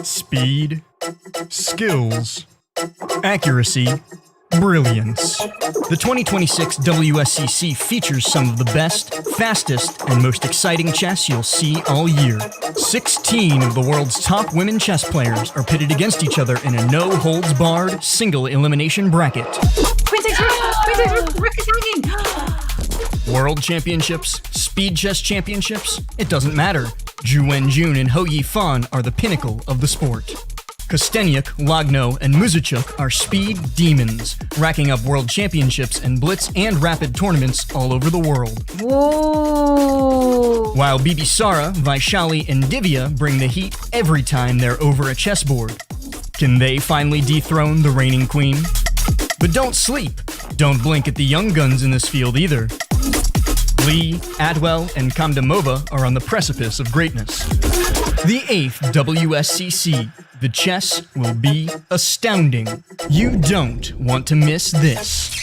Speed, skills, accuracy, brilliance. The 2026 WSCC features some of the best, fastest, and most exciting chess you'll see all year. 16 of the world's top women chess players are pitted against each other in a no-holds-barred, single-elimination bracket. World Championships, Speed Chess Championships, it doesn't matter. Wenjun and Pham are the pinnacle of the sport. Kostenyak, Lagno, and Muzychuk are speed demons, racking up world championships in blitz and rapid tournaments all over the world. Whoa! While Bibisara, Vaishali, and Divya bring the heat every time they're over a chessboard. Can they finally dethrone the reigning queen? But don't sleep. Don't blink at the young guns in this field either. Lee, Atwell, and Kamdamova are on the precipice of greatness. The 8th WSCC. The chess will be astounding. You don't want to miss this.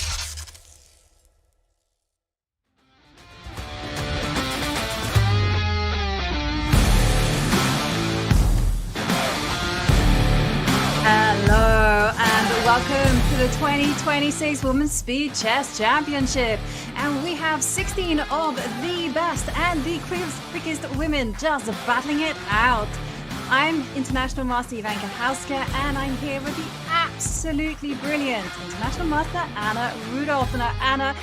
Hello and welcome to the 2026 Women's Speed Chess Championship. And we have 16 of the best and the quickest women just battling it out. I'm International Master Ivanka Hauska, and I'm here with the absolutely brilliant International Master Anna Rudolph. Now, Anna,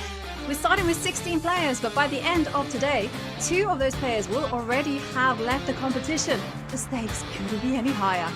we're starting with 16 players, but by the end of today, 2 of those players will already have left the competition. The stakes couldn't be any higher.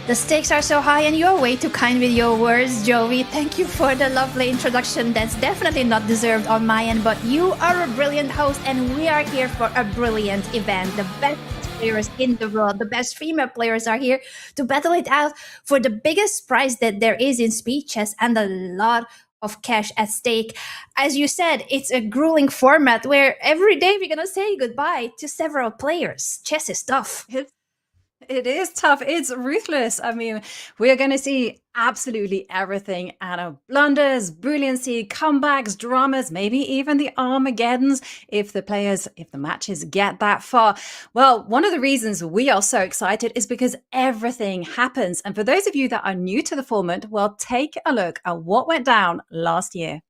The stakes are so high, and you're way too kind with your words, Joey. Thank you for the lovely introduction. That's definitely not deserved on my end, but you are a brilliant host, and we are here for a brilliant event. The best players in the world, the best female players are here to battle it out for the biggest prize that there is in speed chess and a lot of cash at stake. As you said, it's a grueling format where every day we're going to say goodbye to several players. Chess is tough. It is tough. It's ruthless. I mean, we're going to see absolutely everything. Anna, blunders, brilliancy, comebacks, dramas, maybe even the Armageddons if the matches get that far. Well, one of the reasons we are so excited is because everything happens. And for those of you that are new to the format, well, take a look at what went down last year.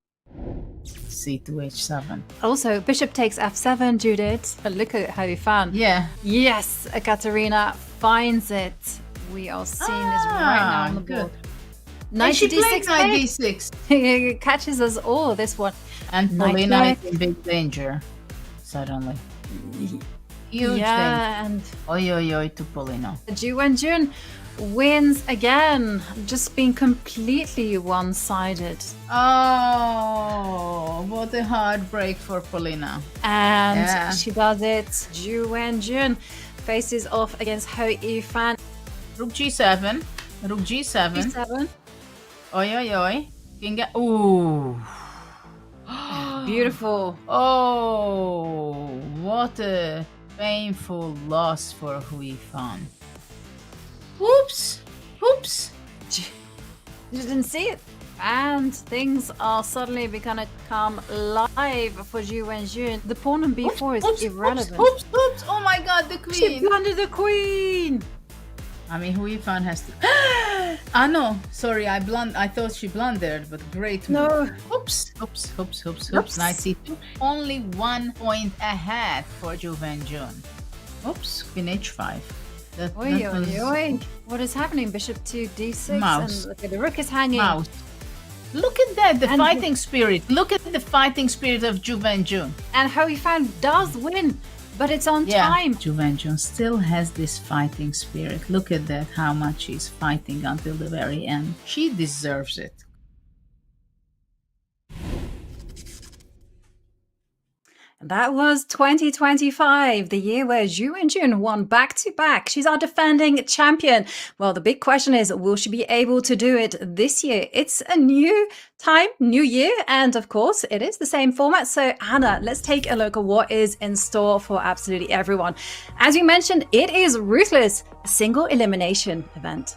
C to H7. Also, bishop takes F7, Judith. Look at how you found. Yeah. Yes, Katerina finds it. We are seeing this right now on the board. Knight Knight D6. Knight D6. It catches us all, this one. And Polina is in big danger, suddenly. Huge danger. And Oi to Polina. Wenjun wins again, just being completely one-sided. Oh, what a heartbreak for Polina. And she does it. Wenjun faces off against Pham. Rook G7. Rook G7. G7. Oi. King. Ooh. Beautiful. Oh, what a painful loss for Pham. Oops. You didn't see it. And things are suddenly going to come live for Wenjun. The pawn on b4 is irrelevant. Oops. Oh my god, the queen. She blundered the queen. I mean, Pham has to... no. Sorry, I thought she blundered, but great move. No. Oops. Knight c2. Only 1 point ahead for Wenjun. Oops, queen h5. Oi. What is happening? Bishop to d6. Mouse. And look at the rook is hanging. Mouse. Look at that, the fighting spirit. Look at the fighting spirit of Wenjun. And Pham does win, but it's on time. Wenjun still has this fighting spirit. Look at that, how much she's fighting until the very end. She deserves it. That was 2025, the year where Wenjun won back-to-back. She's our defending champion. Well, the big question is, will she be able to do it this year? It's a new time, new year, and of course, it is the same format. So, Anna, let's take a look at what is in store for absolutely everyone. As you mentioned, it is ruthless, a single elimination event.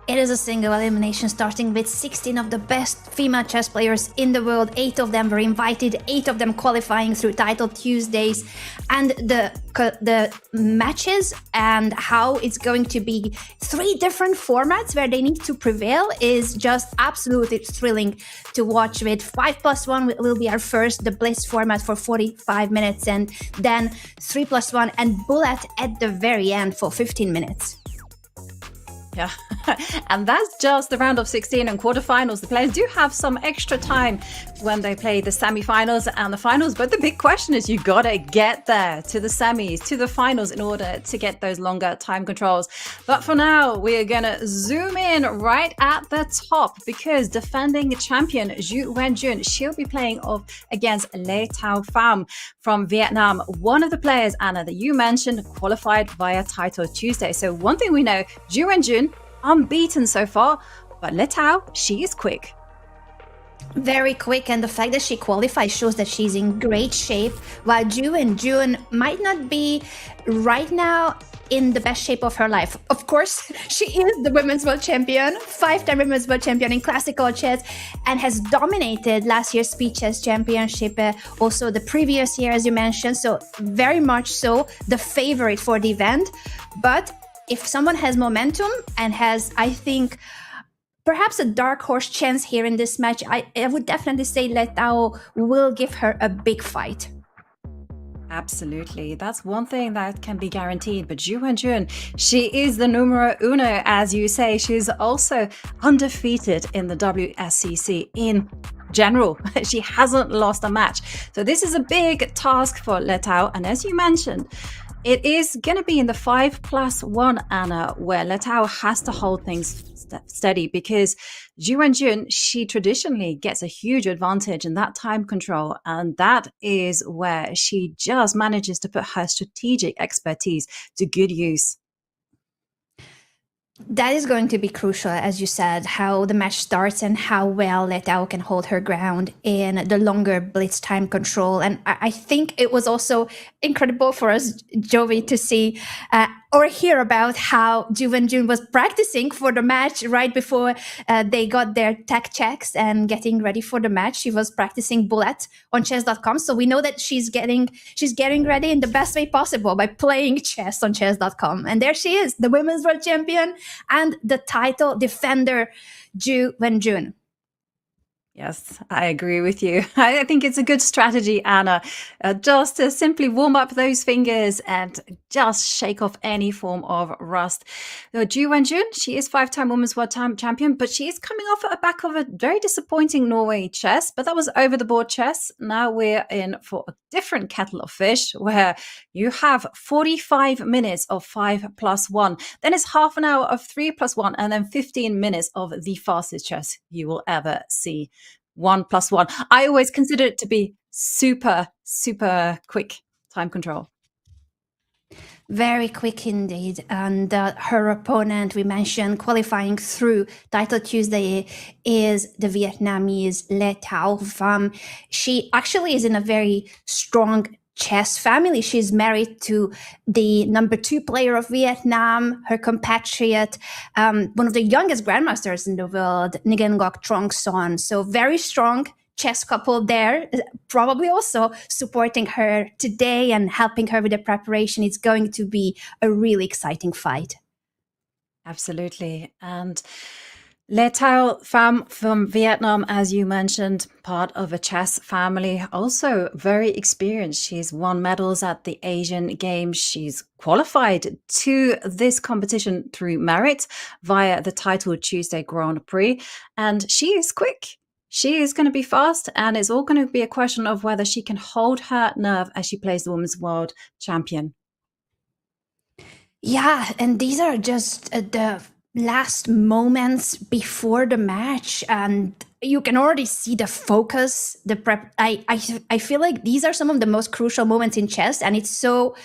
It is a single elimination starting with 16 of the best female chess players in the world. 8 of them were invited, 8 of them qualifying through Title Tuesdays. And the matches and how it's going to be 3 different formats where they need to prevail is just absolutely thrilling to watch. With 5+1 will be our first, the Blitz format for 45 minutes, and then 3+1 and Bullet at the very end for 15 minutes. Yeah, and that's just the round of 16 and quarterfinals. The players do have some extra time when they play the semi-finals and the finals, but the big question is you gotta get there to the semis, to the finals in order to get those longer time controls. But for now, we are gonna zoom in right at the top because defending champion Wenjun, she'll be playing off against Pham from Vietnam. One of the players, Anna, that you mentioned qualified via Title Tuesday. So one thing we know, Wenjun unbeaten so far, but Letao, she is quick. Very quick, and the fact that she qualifies shows that she's in great shape, while Wenjun might not be right now in the best shape of her life. Of course, she is the women's world champion, 5-time women's world champion in classical chess, and has dominated last year's Speed Chess Championship, also the previous year, as you mentioned, so very much so the favorite for the event. But if someone has momentum and has, I think, perhaps a dark horse chance here in this match, I would definitely say Letao will give her a big fight. Absolutely. That's one thing that can be guaranteed. But Wenjun, she is the numero uno, as you say. She's also undefeated in the WSCC in general. She hasn't lost a match. So this is a big task for Letao. And as you mentioned, it is going to be in the 5+1, Anna, where Letao has to hold things steady because Wenjun, she traditionally gets a huge advantage in that time control. And that is where she just manages to put her strategic expertise to good use. That is going to be crucial, as you said, how the match starts and how well Letao can hold her ground in the longer blitz time control. And I think it was also incredible for us, Jovi, to see or hear about how Wenjun was practicing for the match right before they got their tech checks and getting ready for the match. She was practicing Bullet on Chess.com. So we know that she's getting ready in the best way possible by playing chess on Chess.com. And there she is, the women's world champion and the title defender, Wenjun. Yes, I agree with you. I think it's a good strategy, Anna, just to simply warm up those fingers and just shake off any form of rust. Wenjun, she is 5-time women's world champion, but she is coming off at the back of a very disappointing Norway chess, but that was over-the-board chess. Now we're in for a different kettle of fish where you have 45 minutes of 5+1, then it's half an hour of 3+1, and then 15 minutes of the fastest chess you will ever see. 1+1. I always consider it to be super, super quick time control. Very quick indeed. And her opponent, we mentioned qualifying through Title Tuesday, is the Vietnamese Pham. She actually is in a very strong chess family. She's married to the number 2 player of Vietnam, her compatriot, one of the youngest grandmasters in the world, Nguyen Trong Son. So very strong chess couple there, probably also supporting her today and helping her with the preparation. It's going to be a really exciting fight. Absolutely. And Letao Pham from Vietnam, as you mentioned, part of a chess family, also very experienced. She's won medals at the Asian Games. She's qualified to this competition through merit via the Title Tuesday Grand Prix. And she is quick. She is going to be fast, and it's all going to be a question of whether she can hold her nerve as she plays the Women's World Champion. Yeah, and these are just the last moments before the match, and you can already see the focus, the prep. I feel like these are some of the most crucial moments in chess, and it's so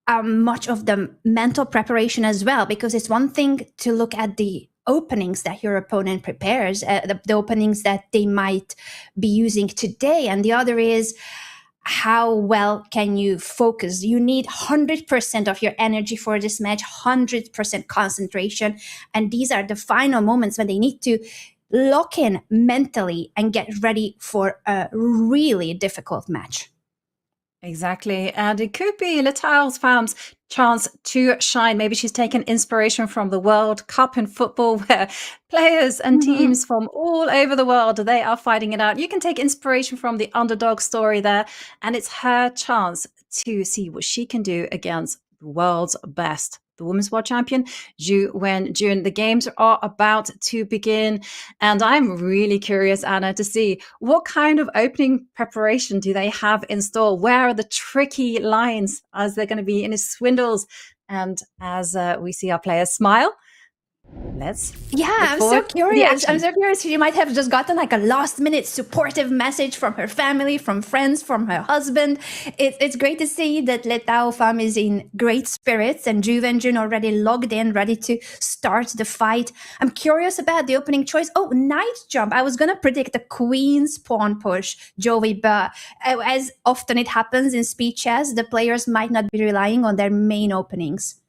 much of the mental preparation as well, because it's one thing to look at the openings that your opponent prepares, the openings that they might be using today, and the other is how well can you focus? You need 100% of your energy for this match, 100% concentration. And these are the final moments when they need to lock in mentally and get ready for a really difficult match. Exactly. And it could be Pham's chance to shine. Maybe she's taken inspiration from the World Cup in football, where players and teams from all over the world, they are fighting it out. You can take inspiration from the underdog story there, and it's her chance to see what she can do against the world's best. The Women's World Champion, Wenjun. The games are about to begin, and I'm really curious, Anna, to see what kind of opening preparation do they have in store? Where are the tricky lines as they're going to be in swindles? And as we see our players smile, I'm so curious. I'm so curious. She might have just gotten like a last minute supportive message from her family, from friends, from her husband. It's great to see that Pham is in great spirits and Wenjun already logged in, ready to start the fight. I'm curious about the opening choice. Oh, knight jump. I was going to predict the queen's pawn push, Joey, but as often it happens in speed chess, the players might not be relying on their main openings.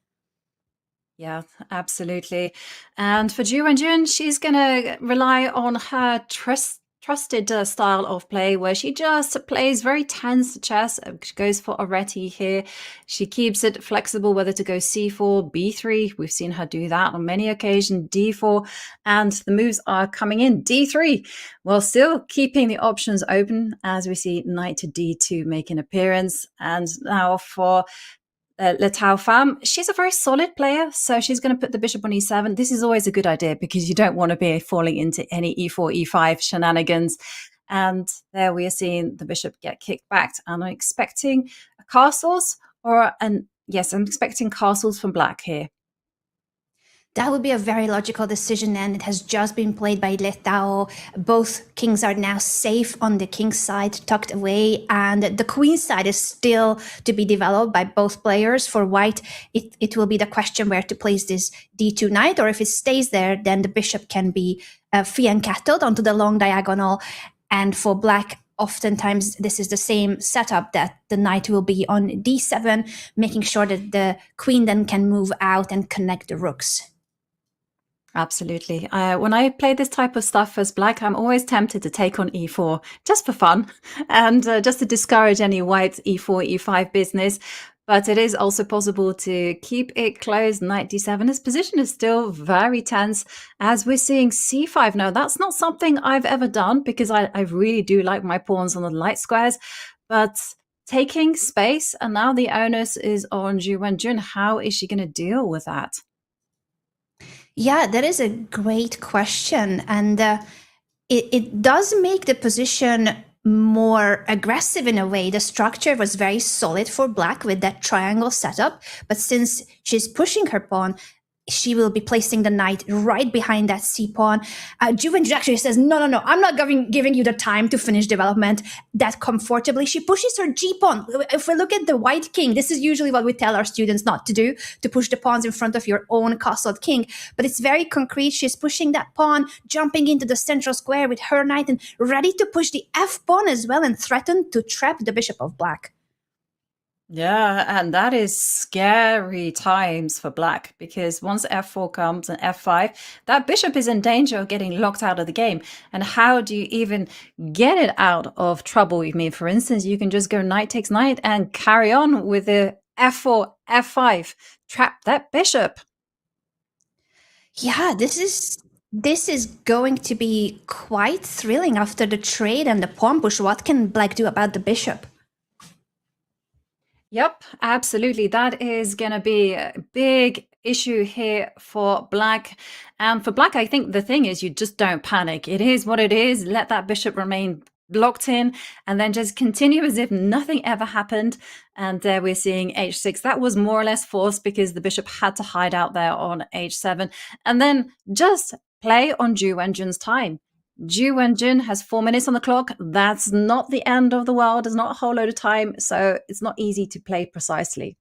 Yeah, absolutely. And for Wenjun, she's going to rely on her trusted style of play, where she just plays very tense chess. She goes for a reti here. She keeps it flexible, whether to go c4, b3. We've seen her do that on many occasions, d4. And the moves are coming in, d3, while still keeping the options open, as we see knight to d2 make an appearance. And now for Pham, she's a very solid player, so she's going to put the bishop on e7. This is always a good idea because you don't want to be falling into any e4, e5 shenanigans. And there we are seeing the bishop get kicked back. And I'm expecting castles, I'm expecting castles from black here. That would be a very logical decision, and it has just been played by Letao. Both kings are now safe on the king's side, tucked away, and the queen's side is still to be developed by both players. For white, it will be the question where to place this d2 knight, or if it stays there, then the bishop can be fianchettoed onto the long diagonal. And for black, oftentimes this is the same setup, that the knight will be on d7, making sure that the queen then can move out and connect the rooks. Absolutely. When I play this type of stuff as black, I'm always tempted to take on e4 just for fun and just to discourage any white e4, e5 business. But it is also possible to keep it closed. Knight d7. His position is still very tense, as we're seeing c5 now. That's not something I've ever done because I really do like my pawns on the light squares. But taking space, and now the onus is on Wenjun. How is she going to deal with that? Yeah, that is a great question. And it does make the position more aggressive in a way. The structure was very solid for black with that triangle setup. But since she's pushing her pawn, she will be placing the knight right behind that c-pawn. Wenjun actually says, no, I'm not giving you the time to finish development that comfortably. She pushes her g-pawn. If we look at the white king, this is usually what we tell our students not to do, to push the pawns in front of your own castled king. But it's very concrete. She's pushing that pawn, jumping into the central square with her knight, and ready to push the f-pawn as well and threaten to trap the bishop of black. Yeah, and that is scary times for black, because once f4 comes and f5, that bishop is in danger of getting locked out of the game. And how do you even get it out of trouble? I mean, for instance, you can just go knight takes knight and carry on with the f4, f5, trap that bishop. Yeah, this is going to be quite thrilling after the trade and the pawn push. What can black do about the bishop? Yep, absolutely. That is going to be a big issue here for black. And for black, I think the thing is you just don't panic. It is what it is. Let that bishop remain locked in and then just continue as if nothing ever happened. And there we're seeing h6. That was more or less forced because the bishop had to hide out there on h7. And then just play on Wenjun's time. Wenjun has 4 minutes on the clock. That's not the end of the world. It's not a whole load of time. So it's not easy to play precisely.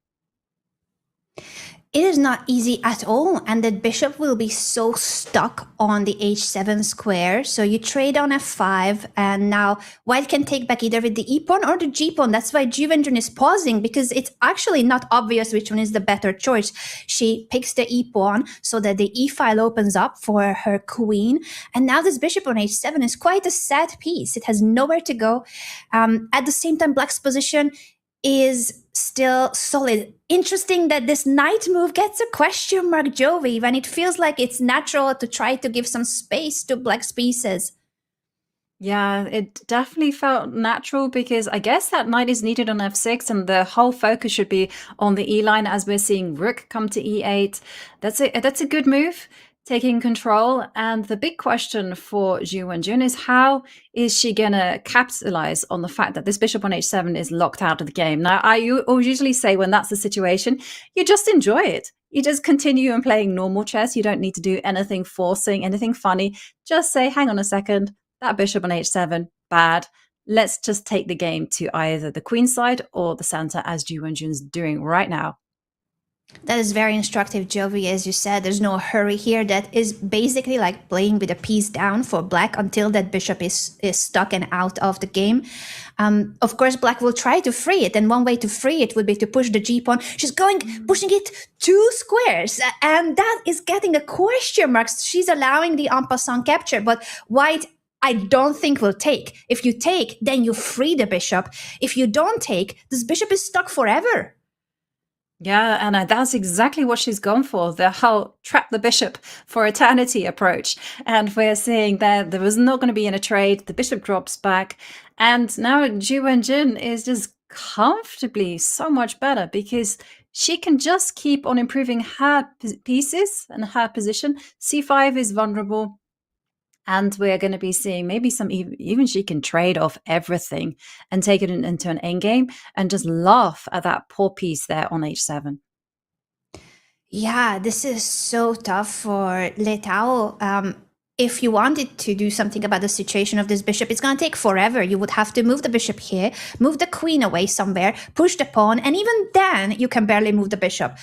It is not easy at all, and the bishop will be so stuck on the h7 square. So you trade on f5, and now white can take back either with the e pawn or the g pawn. That's why Ju Wenjun is pausing, because it's actually not obvious which one is the better choice. She picks the e pawn so that the e file opens up for her queen, and now this bishop on h7 is quite a sad piece. It has nowhere to go. At the same time, black's position is still solid. Interesting that this knight move gets a question mark, Jovi, when it feels like it's natural to try to give some space to black's pieces. Yeah, it definitely felt natural because I guess that knight is needed on f6 and the whole focus should be on the e line as we're seeing rook come to e8. That's a good move, taking control. And the big question for Ju Wenjun is how is she going to capitalize on the fact that this bishop on h7 is locked out of the game? Now, I usually say when that's the situation, you just enjoy it. You just continue and playing normal chess. You don't need to do anything forcing, anything funny. Just say, hang on a second, that bishop on h7, bad. Let's just take the game to either the queen side or the center, as Ju Wenjun's doing right now. That is very instructive, Jovi. As you said, there's no hurry here. That is basically like playing with a piece down for black until that bishop is stuck and out of the game. Of course, black will try to free it, and one way to free it would be to push the g-pawn. She's pushing it 2 squares, and that is getting a question mark. She's allowing the en passant capture, but white, I don't think will take. If you take, then you free the bishop. If you don't take, this bishop is stuck forever. Yeah, and that's exactly what she's gone for, the whole trap the bishop for eternity approach. And we're seeing that there was not going to be in a trade. The bishop drops back. And now Ju Wenjun is just comfortably so much better because she can just keep on improving her pieces and her position. c5 is vulnerable. And we're going to be seeing maybe some, even she can trade off everything and take it into an endgame and just laugh at that poor piece there on h7. Yeah, this is so tough for Le Tao. If you wanted to do something about the situation of this bishop, it's going to take forever. You would have to move the bishop here, move the queen away somewhere, push the pawn, and even then you can barely move the bishop.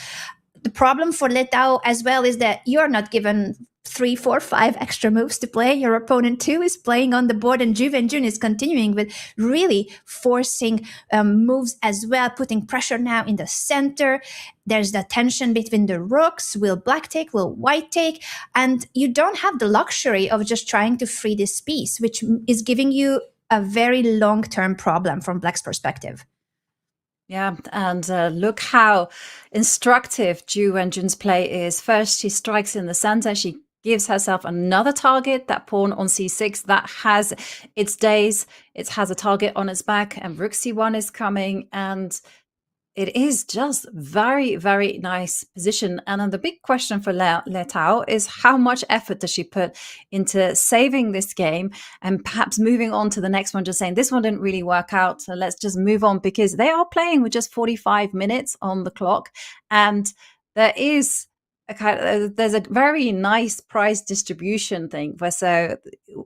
The problem for Le Tao as well is that you're not given 3, 4, 5 extra moves to play. Your opponent too is playing on the board, and Ju Wenjun is continuing with really forcing moves as well, putting pressure now in the center. There's the tension between the rooks. Will black take? Will white take? And you don't have the luxury of just trying to free this piece, which is giving you a very long-term problem from black's perspective. Yeah, and look how instructive Ju Wenjun's play is. First, she strikes in the center. She gives herself another target, that pawn on c6, that has its days. It has a target on its back, and rook c1 is coming, and it is just very, very nice position. And then the big question for Le Tao is how much effort does she put into saving this game and perhaps moving on to the next one, just saying this one didn't really work out, so let's just move on, because they are playing with just 45 minutes on the clock. And there is there's a very nice prize distribution thing where so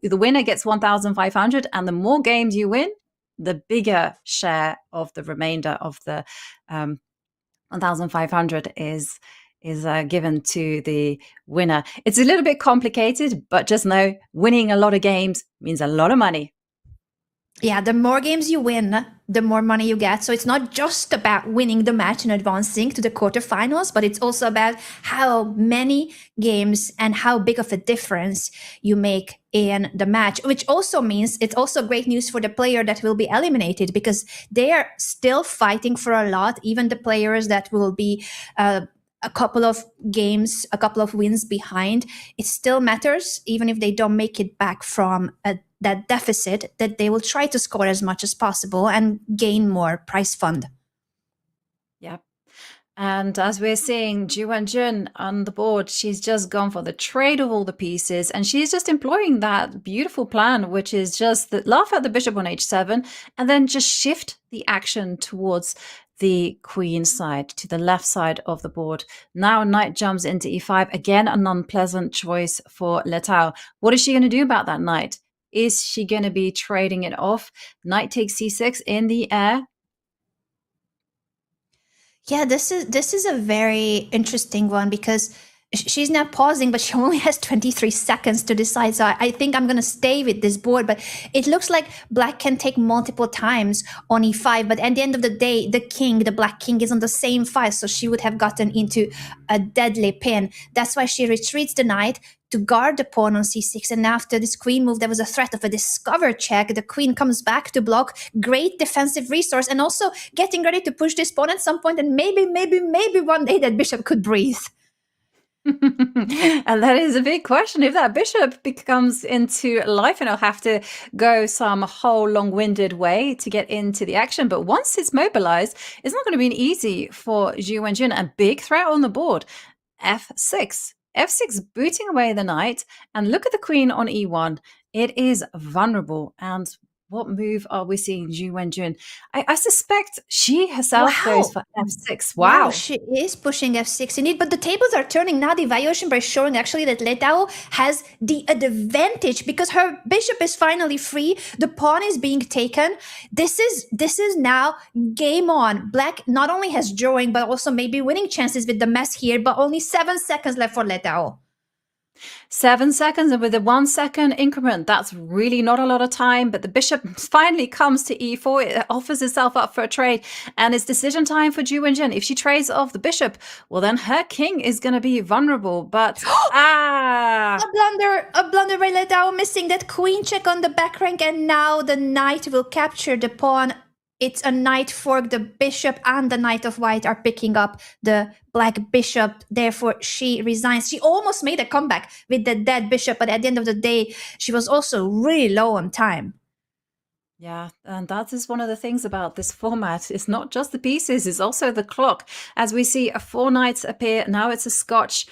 the winner gets 1,500, and the more games you win, the bigger share of the remainder of the 1,500 is given to the winner. It's a little bit complicated, but just know winning a lot of games means a lot of money. Yeah, the more games you win, the more money you get. So it's not just about winning the match and advancing to the quarterfinals, but it's also about how many games and how big of a difference you make in the match, which also means it's also great news for the player that will be eliminated, because they are still fighting for a lot. Even the players that will be a couple of games, a couple of wins behind, it still matters, even if they don't make it back from that deficit, that they will try to score as much as possible and gain more prize fund. Yeah. And as we're seeing, Ju Wenjun on the board, she's just gone for the trade of all the pieces, and she's just employing that beautiful plan, which is just laugh at the bishop on h7 and then just shift the action towards the queen side, to the left side of the board. Now knight jumps into e5. Again, an unpleasant choice for Le Tao. What is she going to do about that knight? Is she going to be trading it off? Knight takes c6 in the air. Yeah, this is a very interesting one because she's not pausing, but she only has 23 seconds to decide. So I think I'm going to stay with this board, but it looks like black can take multiple times on e5. But at the end of the day, the black king is on the same file. So she would have gotten into a deadly pin. That's why she retreats the knight to guard the pawn on c6. And after this queen move, there was a threat of a discover check. The queen comes back to block. Great defensive resource. And also getting ready to push this pawn at some point. And maybe one day that bishop could breathe. And that is a big question. If that bishop becomes into life, and it'll have to go some whole long-winded way to get into the action. But once it's mobilized, it's not going to be easy for Zhu Wenjun. A big threat on the board. F6. F6 booting away the knight. And look at the queen on e1. It is vulnerable. And what move are we seeing Zhu Wenjun? I suspect she herself goes for f6. Wow. She is pushing f6 indeed, but the tables are turning now. The evaluation is showing actually that Letao has the advantage because her bishop is finally free. The pawn is being taken. This is now game on. Black not only has drawing, but also maybe winning chances with the mess here, but only 7 seconds left for Letao. 7 seconds, and with a 1 second increment, that's really not a lot of time. But the bishop finally comes to e4. It offers itself up for a trade, and it's decision time for Zhu Wenjun. If she trades off the bishop, well, then her king is going to be vulnerable. But a blunder by Letao, missing that queen check on the back rank, and now the knight will capture the pawn. It's a knight fork. The bishop and the knight of white are picking up the black bishop. Therefore, she resigns. She almost made a comeback with the dead bishop, but at the end of the day, she was also really low on time. Yeah, and that is one of the things about this format. It's not just the pieces, it's also the clock. As we see 4 knights appear, now it's a Scotch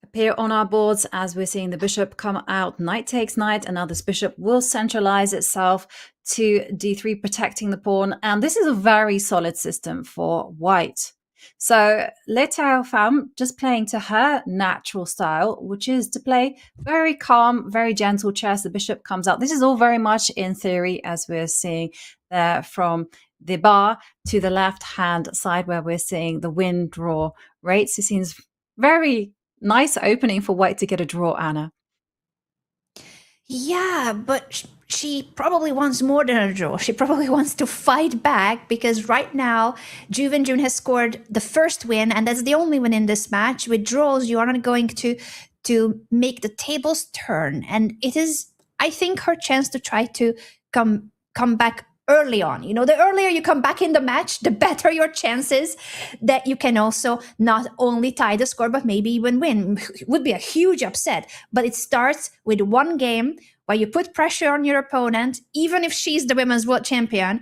appear on our boards as we're seeing the bishop come out. Knight takes knight, and now this bishop will centralize itself to d3, protecting the pawn. And this is a very solid system for white. So Letao Pham just playing to her natural style, which is to play very calm, very gentle chess. The bishop comes out. This is all very much in theory, as we're seeing there from the bar to the left-hand side where we're seeing the win-draw rates. It seems very nice opening for white to get a draw, Anna. Yeah, but she probably wants more than a draw. She probably wants to fight back because right now, Zhu Wenjun has scored the first win, and that's the only win in this match. With draws, you are not going to make the tables turn, and it is, I think, her chance to try to come back early on. You know, the earlier you come back in the match, the better your chances that you can also not only tie the score, but maybe even win. It would be a huge upset. But it starts with one game where you put pressure on your opponent, even if she's the women's world champion.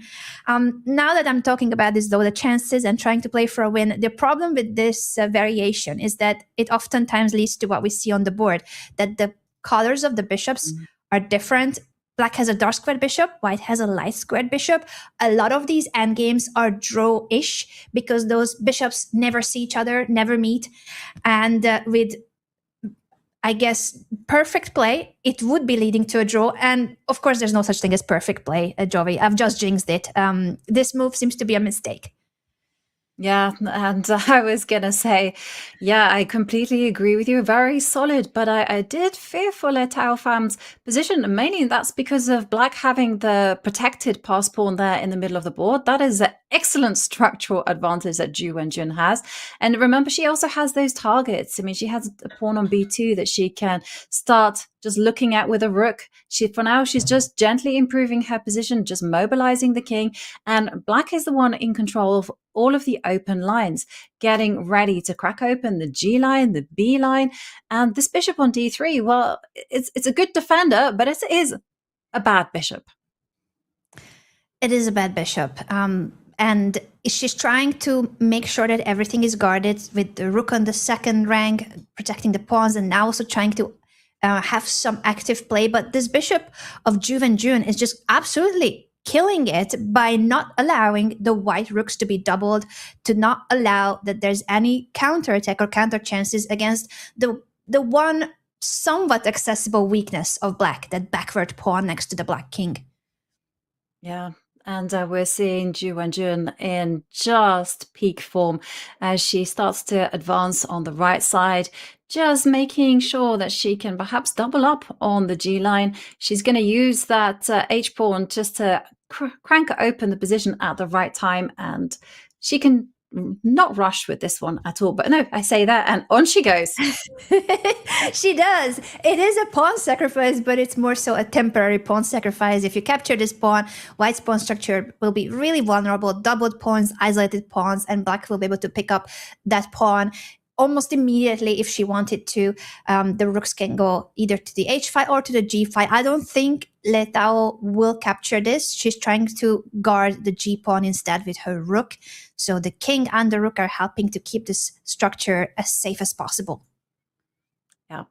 Now that I'm talking about this, though, the chances and trying to play for a win, the problem with this variation is that it oftentimes leads to what we see on the board, that the colors of the bishops are different. Black has a dark squared bishop, white has a light squared bishop. A lot of these endgames are draw-ish because those bishops never see each other, never meet. And with, I guess, perfect play, it would be leading to a draw. And of course, there's no such thing as perfect play, Jovi. I've just jinxed it. This move seems to be a mistake. Yeah, and I was going to say, yeah, I completely agree with you. Very solid, but I did fear for Letao Pham's position. Mainly that's because of black having the protected pass pawn there in the middle of the board. That is an excellent structural advantage that Zhu Wenjun has. And remember, she also has those targets. I mean, she has a pawn on b2 that she can start just looking at with a rook. For now, she's just gently improving her position, just mobilizing the king. And black is the one in control of all of the open lines, getting ready to crack open the G line, the B line. And this bishop on d3, well, it's a good defender, but it is a bad bishop. It is a bad bishop. And she's trying to make sure that everything is guarded with the rook on the second rank, protecting the pawns, and now also trying to have some active play. But this bishop of Zhu Wenjun is just absolutely killing it by not allowing the white rooks to be doubled, to not allow that there's any counterattack or counter chances against the one somewhat accessible weakness of black, that backward pawn next to the black king. Yeah. And we're seeing Ju Wenjun in just peak form as she starts to advance on the right side, just making sure that she can perhaps double up on the G line. She's going to use that H pawn just to crank open the position at the right time, and she can not rush with this one at all. But no, I say that, and on she goes. She does. It is a pawn sacrifice, but it's more so a temporary pawn sacrifice. If you capture this pawn, white's pawn structure will be really vulnerable. Doubled pawns, isolated pawns, and black will be able to pick up that pawn almost immediately if she wanted to. The rooks can go either to the h file or to the g file. I don't think Le Tao will capture this. She's trying to guard the g pawn instead with her rook. So the king and the rook are helping to keep this structure as safe as possible. Yeah.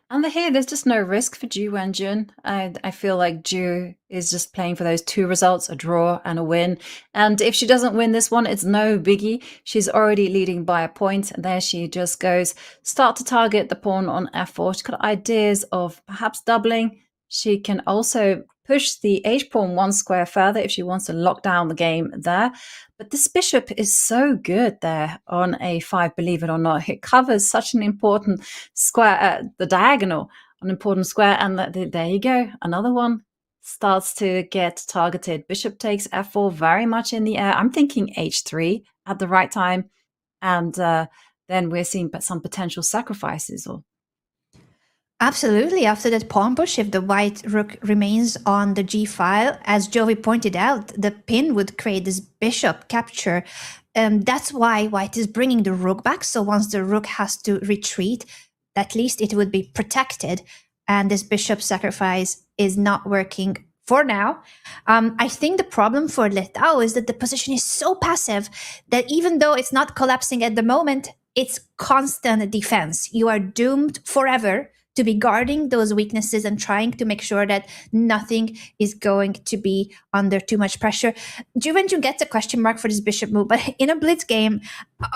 And here, there's just no risk for Ju Wenjun. I feel like Ju is just playing for those two results, a draw and a win. And if she doesn't win this one, it's no biggie. She's already leading by a point. And there she just goes, start to target the pawn on f4. She's got ideas of perhaps doubling. She can also push the h-pawn one square further if she wants to lock down the game there. But this bishop is so good there on a5, believe it or not. It covers such an important square, the diagonal, an important square. And there you go. Another one starts to get targeted. Bishop takes f4 very much in the air. I'm thinking h3 at the right time. And then we're seeing some potential sacrifices. Absolutely. After that pawn push, if the white rook remains on the g file, as Jovi pointed out, the pin would create this bishop capture. That's why white is bringing the rook back. So once the rook has to retreat, at least it would be protected. And this bishop sacrifice is not working for now. I think the problem for Le Tao is that the position is so passive that even though it's not collapsing at the moment, it's constant defense. You are doomed forever to be guarding those weaknesses and trying to make sure that nothing is going to be under too much pressure. Ju Wenjun gets a question mark for this bishop move, but in a blitz game,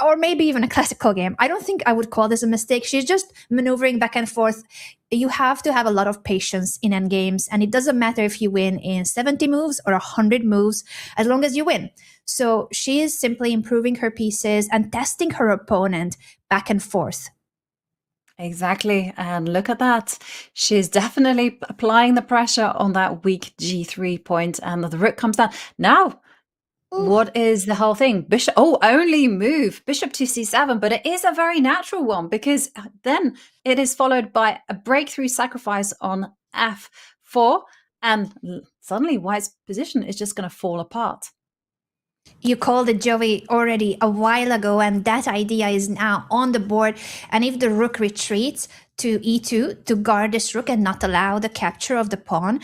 or maybe even a classical game, I don't think I would call this a mistake. She's just maneuvering back and forth. You have to have a lot of patience in endgames, and it doesn't matter if you win in 70 moves or 100 moves, as long as you win. So she is simply improving her pieces and testing her opponent back and forth. Exactly. And look at that. She's definitely applying the pressure on that weak g3 point, and the rook comes down. Now, what is the whole thing? Bishop, only move bishop to c7, but it is a very natural one because then it is followed by a breakthrough sacrifice on f4, and suddenly white's position is just going to fall apart. You called it, Joey, already a while ago, and that idea is now on the board. And if the rook retreats to e2 to guard this rook and not allow the capture of the pawn,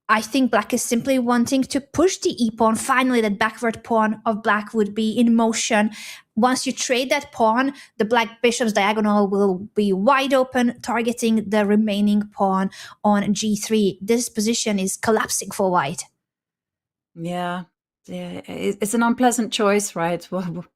I think black is simply wanting to push the e-pawn. Finally, that backward pawn of black would be in motion. Once you trade that pawn, the black bishop's diagonal will be wide open, targeting the remaining pawn on g3. This position is collapsing for white. Yeah. Yeah, it's an unpleasant choice, right?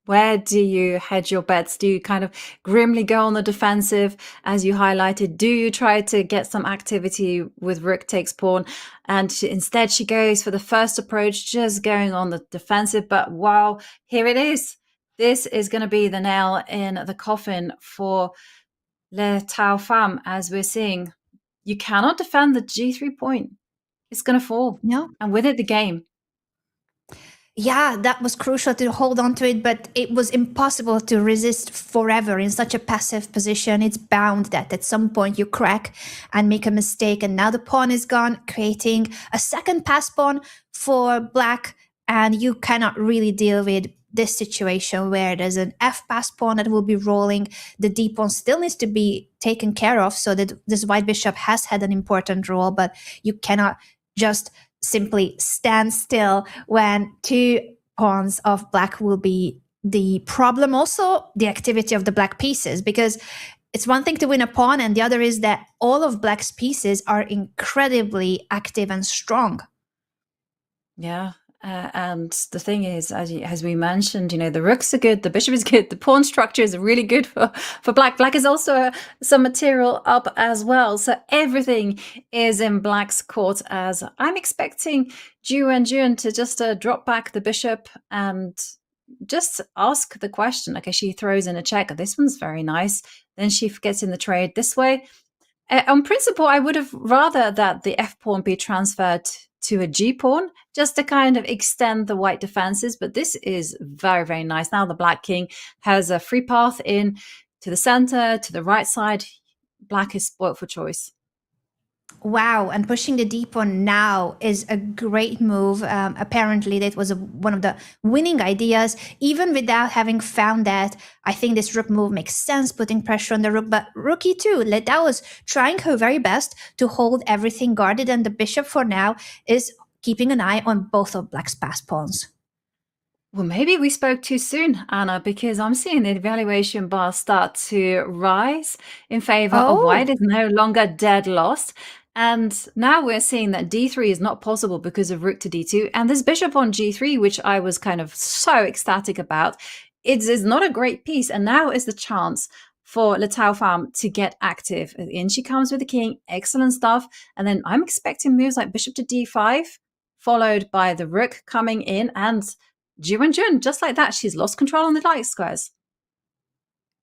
Where do you hedge your bets? Do you kind of grimly go on the defensive, as you highlighted? Do you try to get some activity with rook takes pawn? And instead she goes for the first approach, just going on the defensive. But wow, here it is. This is going to be the nail in the coffin for Le Tao Pham, as we're seeing. You cannot defend the g3 point. It's going to fall. No. And with it, the game. Yeah, that was crucial to hold on to it, but it was impossible to resist forever in such a passive position. It's bound that at some point you crack and make a mistake, and now the pawn is gone, creating a second pass pawn for black, and you cannot really deal with this situation where there's an f pass pawn that will be rolling. The d pawn still needs to be taken care of, so that this white bishop has had an important role, but you cannot just simply stand still when two pawns of black will be the problem. Also, the activity of the black pieces, because it's one thing to win a pawn, and the other is that all of black's pieces are incredibly active and strong. Yeah. And the thing is, as we mentioned, the rooks are good, the bishop is good, the pawn structure is really good for black. Black is also some material up as well. So everything is in black's court, as I'm expecting Wenjun to just drop back the bishop and just ask the question. Okay, she throws in a check. This one's very nice. Then she gets in the trade this way. On principle, I would have rather that the f-pawn be transferred to a g-pawn, just to kind of extend the white defenses. But this is very, very nice. Now the black king has a free path in to the center, to the right side. Black is spoiled for choice. Wow, and pushing the d-pawn now is a great move. Apparently, that was one of the winning ideas. Even without having found that, I think this rook move makes sense, putting pressure on the rook. But rook e2, Letao was trying her very best to hold everything guarded, and the bishop for now is keeping an eye on both of black's passed pawns. Well, maybe we spoke too soon, Anna, because I'm seeing the evaluation bar start to rise in favor of white. It's no longer dead lost. And now we're seeing that d3 is not possible because of rook to d2. And this bishop on g3, which I was kind of so ecstatic about, it is not a great piece. And now is the chance for Pham to get active. In she comes with the king. Excellent stuff. And then I'm expecting moves like bishop to d5, followed by the rook coming in. And Wenjun, just like that, she's lost control on the light squares.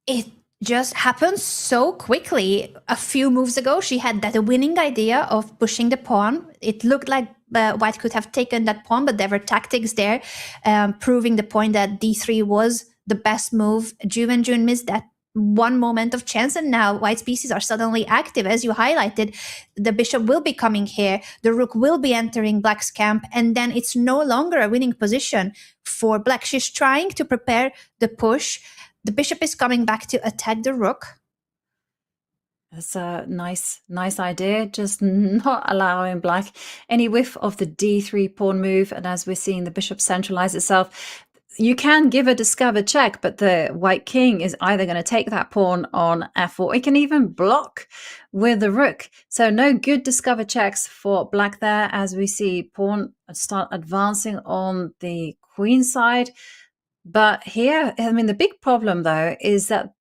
It just happened so quickly. A few moves ago, she had that winning idea of pushing the pawn. It looked like white could have taken that pawn, but there were tactics there, proving the point that d3 was the best move. Wenjun missed that one moment of chance, and now white's pieces are suddenly active. As you highlighted, the bishop will be coming here, the rook will be entering black's camp, and then it's no longer a winning position for black. She's trying to prepare the push. The bishop is coming back to attack the rook. That's a nice idea, just not allowing black any whiff of the d3 pawn move. And as we're seeing the bishop centralize itself, you can give a discovered check, but the white king is either going to take that pawn on f4, or it can even block with the rook. So no good discovered checks for black there, as we see pawn start advancing on the queen side. But here, I mean, the big problem, though, is that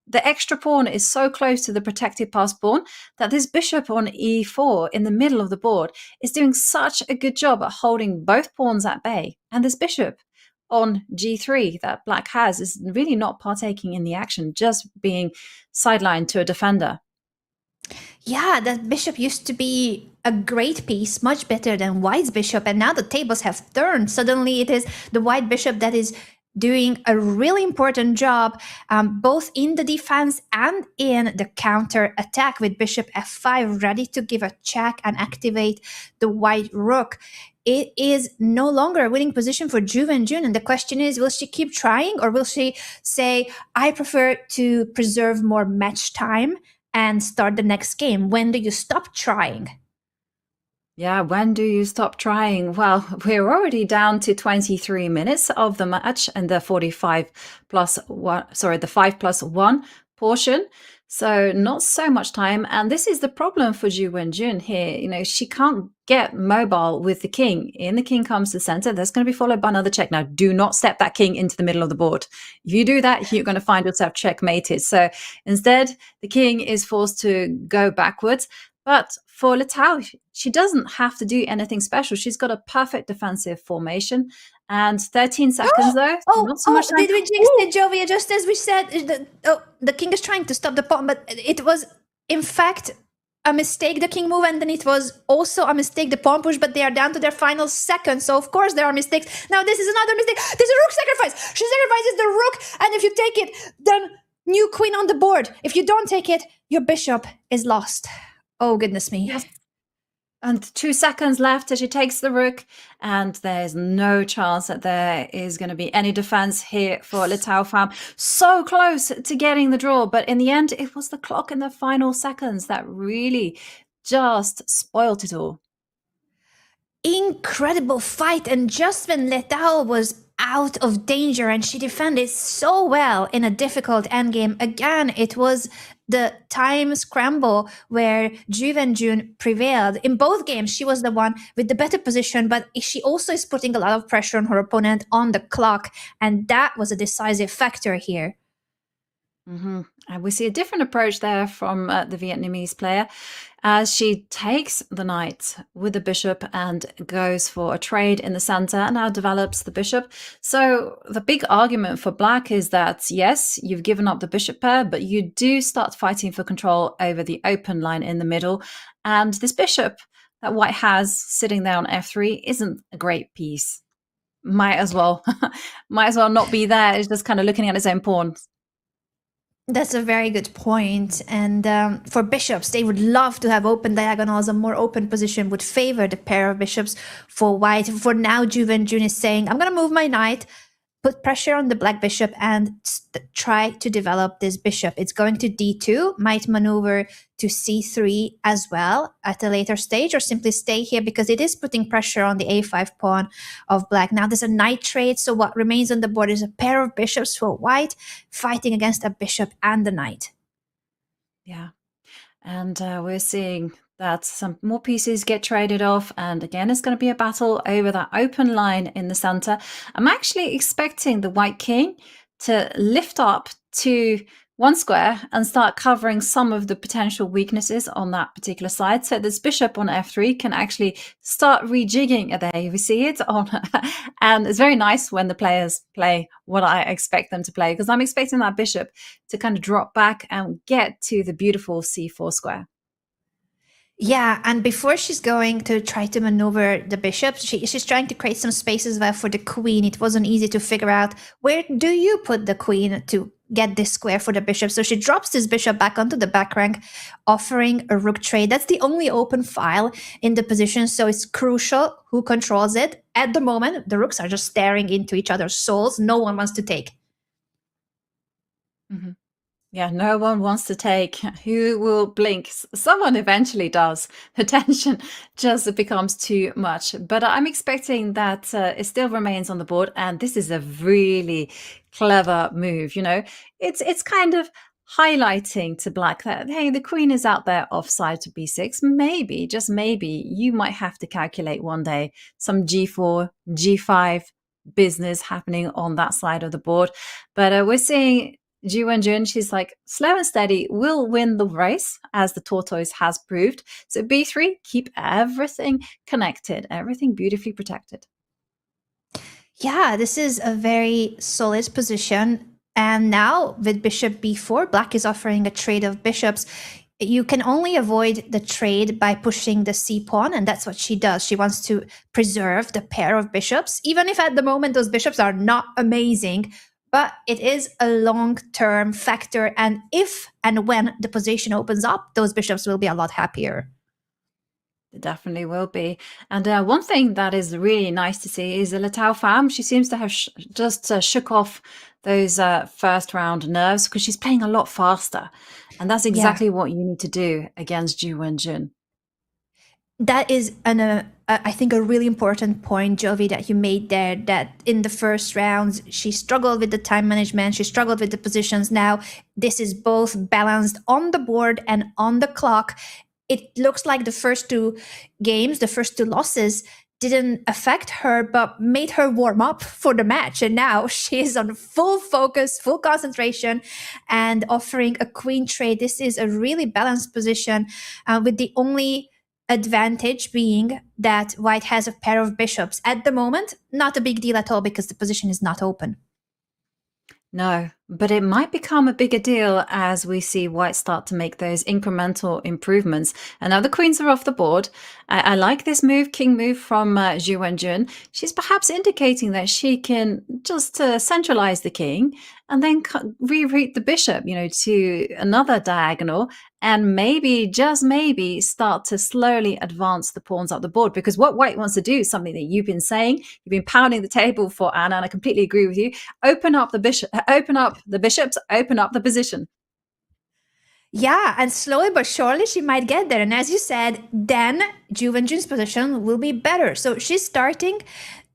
the extra pawn is so close to the protected passed pawn that this bishop on e4 in the middle of the board is doing such a good job at holding both pawns at bay. And this bishop on g3 that black has is really not partaking in the action, just being sidelined to a defender. Yeah, that bishop used to be a great piece, much better than white's bishop, and now the tables have turned. Suddenly it is the white bishop that is doing a really important job, both in the defense and in the counter attack, with bishop f5 ready to give a check and activate the white rook. It is no longer a winning position for Wenjun, and the question is, will she keep trying, or will she say, I prefer to preserve more match time and start the next game? When do you stop trying? Yeah, when do you stop trying? Well, we're already down to 23 minutes of the match and the 5 plus 1 portion. So not so much time. And this is the problem for Wenjun here. She can't get mobile with the king. In the king comes to center. That's going to be followed by another check. Now, do not step that king into the middle of the board. If you do that, you're going to find yourself checkmated. So instead, the king is forced to go backwards. But for Letao, she doesn't have to do anything special. She's got a perfect defensive formation. And 13 seconds, though. Not so much time. Did we jinx it, Jovia? Just as we said, the king is trying to stop the pawn, but it was, in fact, a mistake, the king move, and then it was also a mistake, the pawn push, but they are down to their final seconds. So, of course, there are mistakes. Now, this is another mistake. There's a rook sacrifice. She sacrifices the rook, and if you take it, then new queen on the board. If you don't take it, your bishop is lost. Oh, goodness me. Yes. And 2 seconds left as she takes the rook, and there's no chance that there is going to be any defense here for Pham. So close to getting the draw, but in the end, it was the clock in the final seconds that really just spoilt it all. Incredible fight, and just when Letao was out of danger and she defended so well in a difficult endgame, again, it was the time scramble where Ju Wenjun prevailed. In both games, she was the one with the better position, but she also is putting a lot of pressure on her opponent on the clock, and that was a decisive factor here. And we see a different approach there from the Vietnamese player as she takes the knight with the bishop and goes for a trade in the center and now develops the bishop. So the big argument for black is that, yes, you've given up the bishop pair, but you do start fighting for control over the open line in the middle. And this bishop that white has sitting there on f3 isn't a great piece. Might as well not be there. It's just kind of looking at its own pawns. That's a very good point. And for bishops, they would love to have open diagonals. A more open position would favor the pair of bishops for white. For now, Ju Wenjun is saying, I'm going to move my knight, put pressure on the black bishop, and try to develop this bishop. It's going to d2, might maneuver to c3 as well at a later stage, or simply stay here because it is putting pressure on the a5 pawn of black. Now there's a knight trade, so what remains on the board is a pair of bishops for white fighting against a bishop and a knight. Yeah, and we're seeing that some more pieces get traded off, and again it's going to be a battle over that open line in the center. I'm actually expecting the white king to lift up to one square and start covering some of the potential weaknesses on that particular side. So this bishop on f3 can actually start rejigging. There you see it on, and it's very nice when the players play what I expect them to play, because I'm expecting that bishop to kind of drop back and get to the beautiful c4 square. Yeah, and before she's going to try to maneuver the bishop, she's trying to create some spaces there for the queen. It wasn't easy to figure out where do you put the queen to get this square for the bishop. So she drops this bishop back onto the back rank, offering a rook trade. That's the only open file in the position, so it's crucial who controls it. At the moment, the rooks are just staring into each other's souls. No one wants to take. Mm-hmm. Yeah, no one wants to take. Who will blink? Someone eventually does. The tension just becomes too much. But I'm expecting that it still remains on the board. And this is a really clever move. You know, it's kind of highlighting to black that, hey, the queen is out there offside to b6. Maybe, just maybe, you might have to calculate one day some g4, g5 business happening on that side of the board. But we're seeing Ju Wenjun, she's like, slow and steady will win the race, as the tortoise has proved. So b3, keep everything connected, everything beautifully protected. Yeah, this is a very solid position. And now with bishop b4, black is offering a trade of bishops. You can only avoid the trade by pushing the c pawn, and that's what she does. She wants to preserve the pair of bishops, even if at the moment those bishops are not amazing. But it is a long-term factor, and if and when the position opens up, those bishops will be a lot happier. It definitely will be. And one thing that is really nice to see is Pham. She seems to have just shook off those first round nerves, because she's playing a lot faster. And that's exactly what you need to do against Ju Wenjun. That is I think a really important point, Jovi, that you made there, that in the first rounds, she struggled with the time management, she struggled with the positions. Now, this is both balanced on the board and on the clock. It looks like the first two games, the first two losses, didn't affect her, but made her warm up for the match. And now she's on full focus, full concentration, and offering a queen trade. This is a really balanced position, with the only advantage being that white has a pair of bishops. At the moment, not a big deal at all, because the position is not open. No, but it might become a bigger deal as we see white start to make those incremental improvements. And now the queens are off the board. I like this move, king move from Ju Wenjun. She's perhaps indicating that she can just centralize the king and then reroute the bishop, you know, to another diagonal, and maybe, just maybe, start to slowly advance the pawns up the board. Because what white wants to do is something that you've been saying, you've been pounding the table for, Anna, and I completely agree with you. Open up the bishop, open up the bishops, open up the position. Yeah, and slowly but surely she might get there. And as you said, then Ju Wenjun's position will be better. So she's starting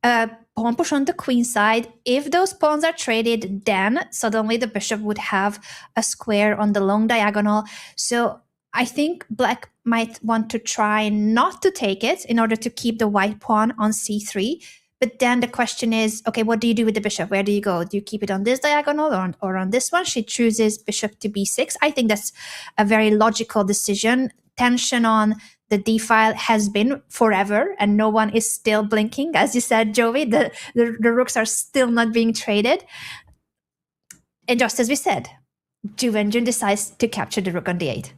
pawn push on the queen side. If those pawns are traded, then suddenly the bishop would have a square on the long diagonal. So I think black might want to try not to take it in order to keep the white pawn on c3. But then the question is, okay, what do you do with the bishop? Where do you go? Do you keep it on this diagonal or on this one? She chooses bishop to b6. I think that's a very logical decision. Tension on the d file has been forever, and no one is still blinking. As you said, Joey, the rooks are still not being traded. And just as we said, Wenjun decides to capture the rook on d8.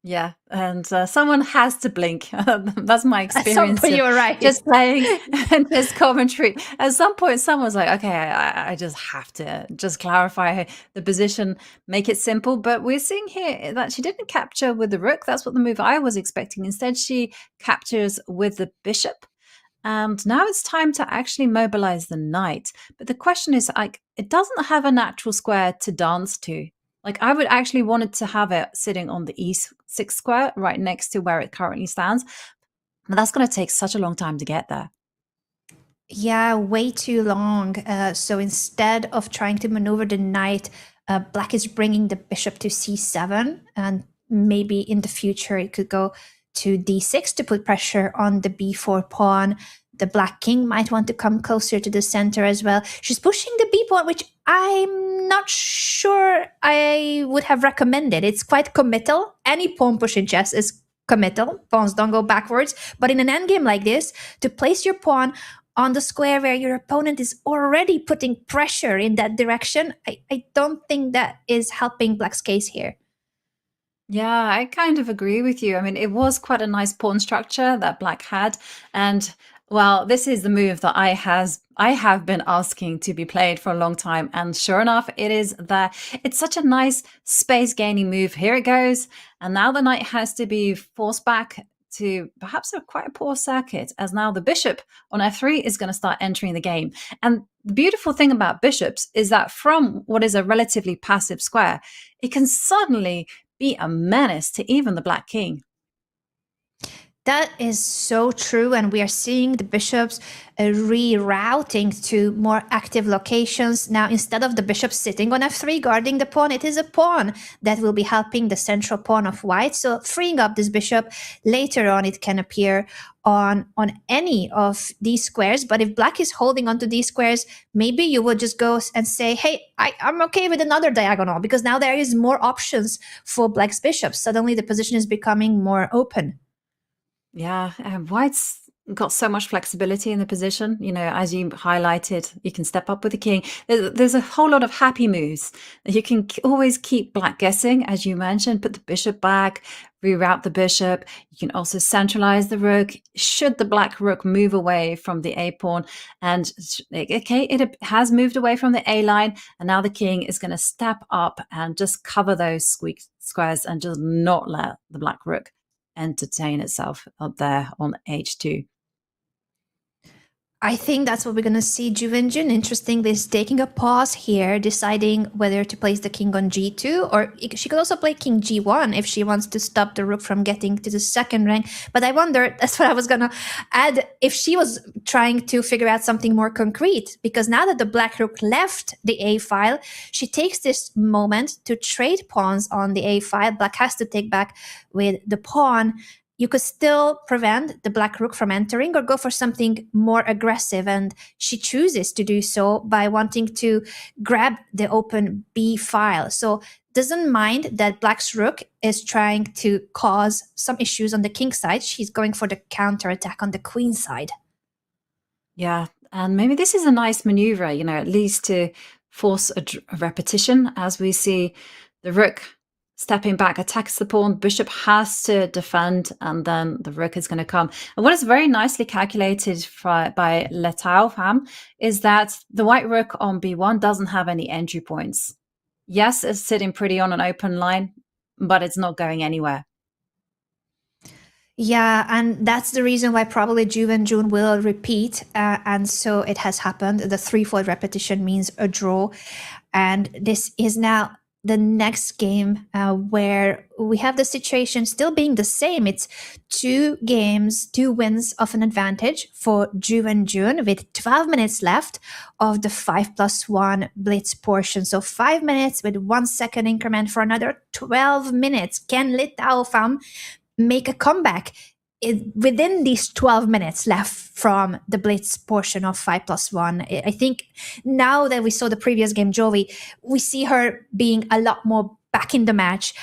Yeah, and someone has to blink. That's my experience. At some point, you're right. Just playing this commentary. At some point, someone's like, okay, I just have to just clarify the position, make it simple. But we're seeing here that she didn't capture with the rook. That's what the move I was expecting. Instead, she captures with the bishop. And now it's time to actually mobilize the knight. But the question is, like, it doesn't have a natural square to dance to. Like, I would actually wanted to have it sitting on the e6 square right next to where it currently stands. But that's going to take such a long time to get there. Yeah, way too long. So instead of trying to maneuver the knight, black is bringing the bishop to c7. And maybe in the future, it could go to d6 to put pressure on the b4 pawn. The black king might want to come closer to the center as well. She's pushing the b pawn, which I'm not sure I would have recommended. It's quite committal. Any pawn push in chess is committal. Pawns don't go backwards. But in an endgame like this, to place your pawn on the square where your opponent is already putting pressure in that direction, I don't think that is helping black's case here. Yeah, I kind of agree with you. I mean, it was quite a nice pawn structure that black had. And well, this is the move that I have been asking to be played for a long time. And sure enough, it is there. It's such a nice space gaining move. Here it goes. And now the knight has to be forced back to perhaps quite a poor circuit, as now the bishop on f3 is going to start entering the game. And the beautiful thing about bishops is that from what is a relatively passive square, it can suddenly be a menace to even the black king. That is so true, and we are seeing the bishops rerouting to more active locations. Now, instead of the bishop sitting on f3 guarding the pawn, it is a pawn that will be helping the central pawn of white. So freeing up this bishop, later on it can appear on any of these squares. But if black is holding onto these squares, maybe you would just go and say, hey, I'm okay with another diagonal, because now there is more options for black's bishop. Suddenly the position is becoming more open. Yeah, white's got so much flexibility in the position. You know, as you highlighted, you can step up with the king. There's a whole lot of happy moves. You can always keep black guessing, as you mentioned, put the bishop back, reroute the bishop. You can also centralize the rook. Should the black rook move away from the A pawn, and okay, it has moved away from the A line, and now the king is going to step up and just cover those squeak squares and just not let the black rook entertain itself up there on h2. I think that's what we're going to see. Wenjun, interestingly, is taking a pause here, deciding whether to place the king on g2, or she could also play king g1 if she wants to stop the rook from getting to the second rank. But I wonder, that's what I was going to add, if she was trying to figure out something more concrete, because now that the black rook left the a file, she takes this moment to trade pawns on the a file. Black has to take back with the pawn. You could still prevent the black rook from entering or go for something more aggressive. And she chooses to do so by wanting to grab the open b file. So doesn't mind that black's rook is trying to cause some issues on the king side. She's going for the counterattack on the queen side. Yeah, and maybe this is a nice maneuver, you know, at least to force a repetition, as we see the rook stepping back, attacks the pawn, bishop has to defend, and then the rook is going to come. And what is very nicely calculated by Pham is that the white rook on b1 doesn't have any entry points. Yes, it's sitting pretty on an open line, but it's not going anywhere. Yeah, and that's the reason why probably Wenjun will repeat. And so it has happened. The threefold repetition means a draw. And this is now the next game where we have the situation still being the same. It's 2 games, 2 wins of an advantage for Wenjun with 12 minutes left of the 5+1 blitz portion. So 5 minutes with 1 second increment for another 12 minutes. Can Pham make a comeback within these 12 minutes left from the blitz portion of 5+1? I think now that we saw the previous game, Jovi, we see her being a lot more back in the match.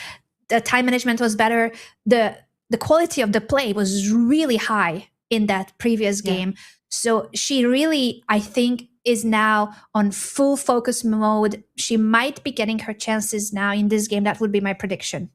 The time management was better. The quality of the play was really high in that previous game. So she really, I think, is now on full focus mode. She might be getting her chances now in this game. That would be my prediction.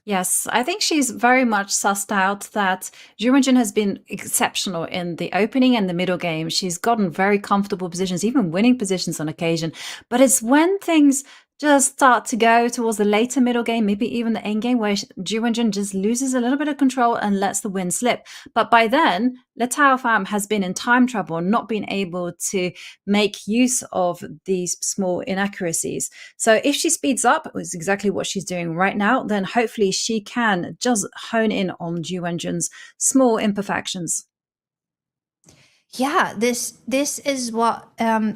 Yes, I think she's very much sussed out that Wenjun has been exceptional in the opening and the middle game. She's gotten very comfortable positions, even winning positions on occasion. But it's when things just start to go towards the later middle game, maybe even the end game, where Wenjun just loses a little bit of control and lets the win slip. But by then, Pham has been in time trouble, not been able to make use of these small inaccuracies. So if she speeds up, which is exactly what she's doing right now, then hopefully she can just hone in on Wenjun's small imperfections. Yeah, this is what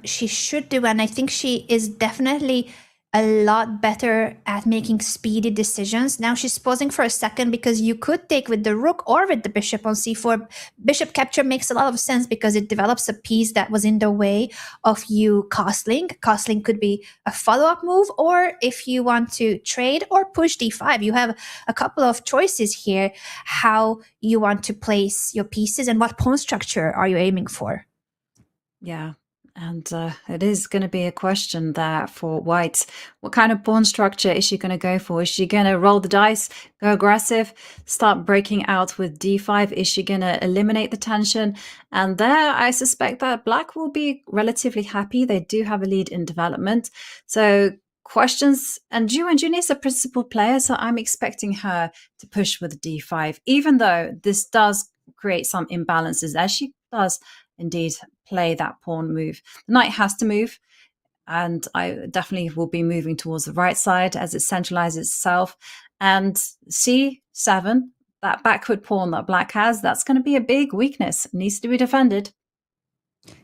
she should do, and I think she is definitely a lot better at making speedy decisions. Now she's pausing for a second because you could take with the rook or with the bishop on c4. Bishop capture makes a lot of sense because it develops a piece that was in the way of you castling. Castling could be a follow-up move, or if you want to trade or push d5, you have a couple of choices here how you want to place your pieces and what pawn structure are you aiming for. Yeah. And it is going to be a question there for White. What kind of pawn structure is she going to go for? Is she going to roll the dice, go aggressive, start breaking out with d5? Is she going to eliminate the tension? And there, I suspect that Black will be relatively happy. They do have a lead in development. So questions, and Wenjun is a principal player, so I'm expecting her to push with d5, even though this does create some imbalances, as she does indeed play that pawn move. The knight has to move, and I definitely will be moving towards the right side as it centralizes itself. And c7, that backward pawn that Black has, that's going to be a big weakness. It needs to be defended.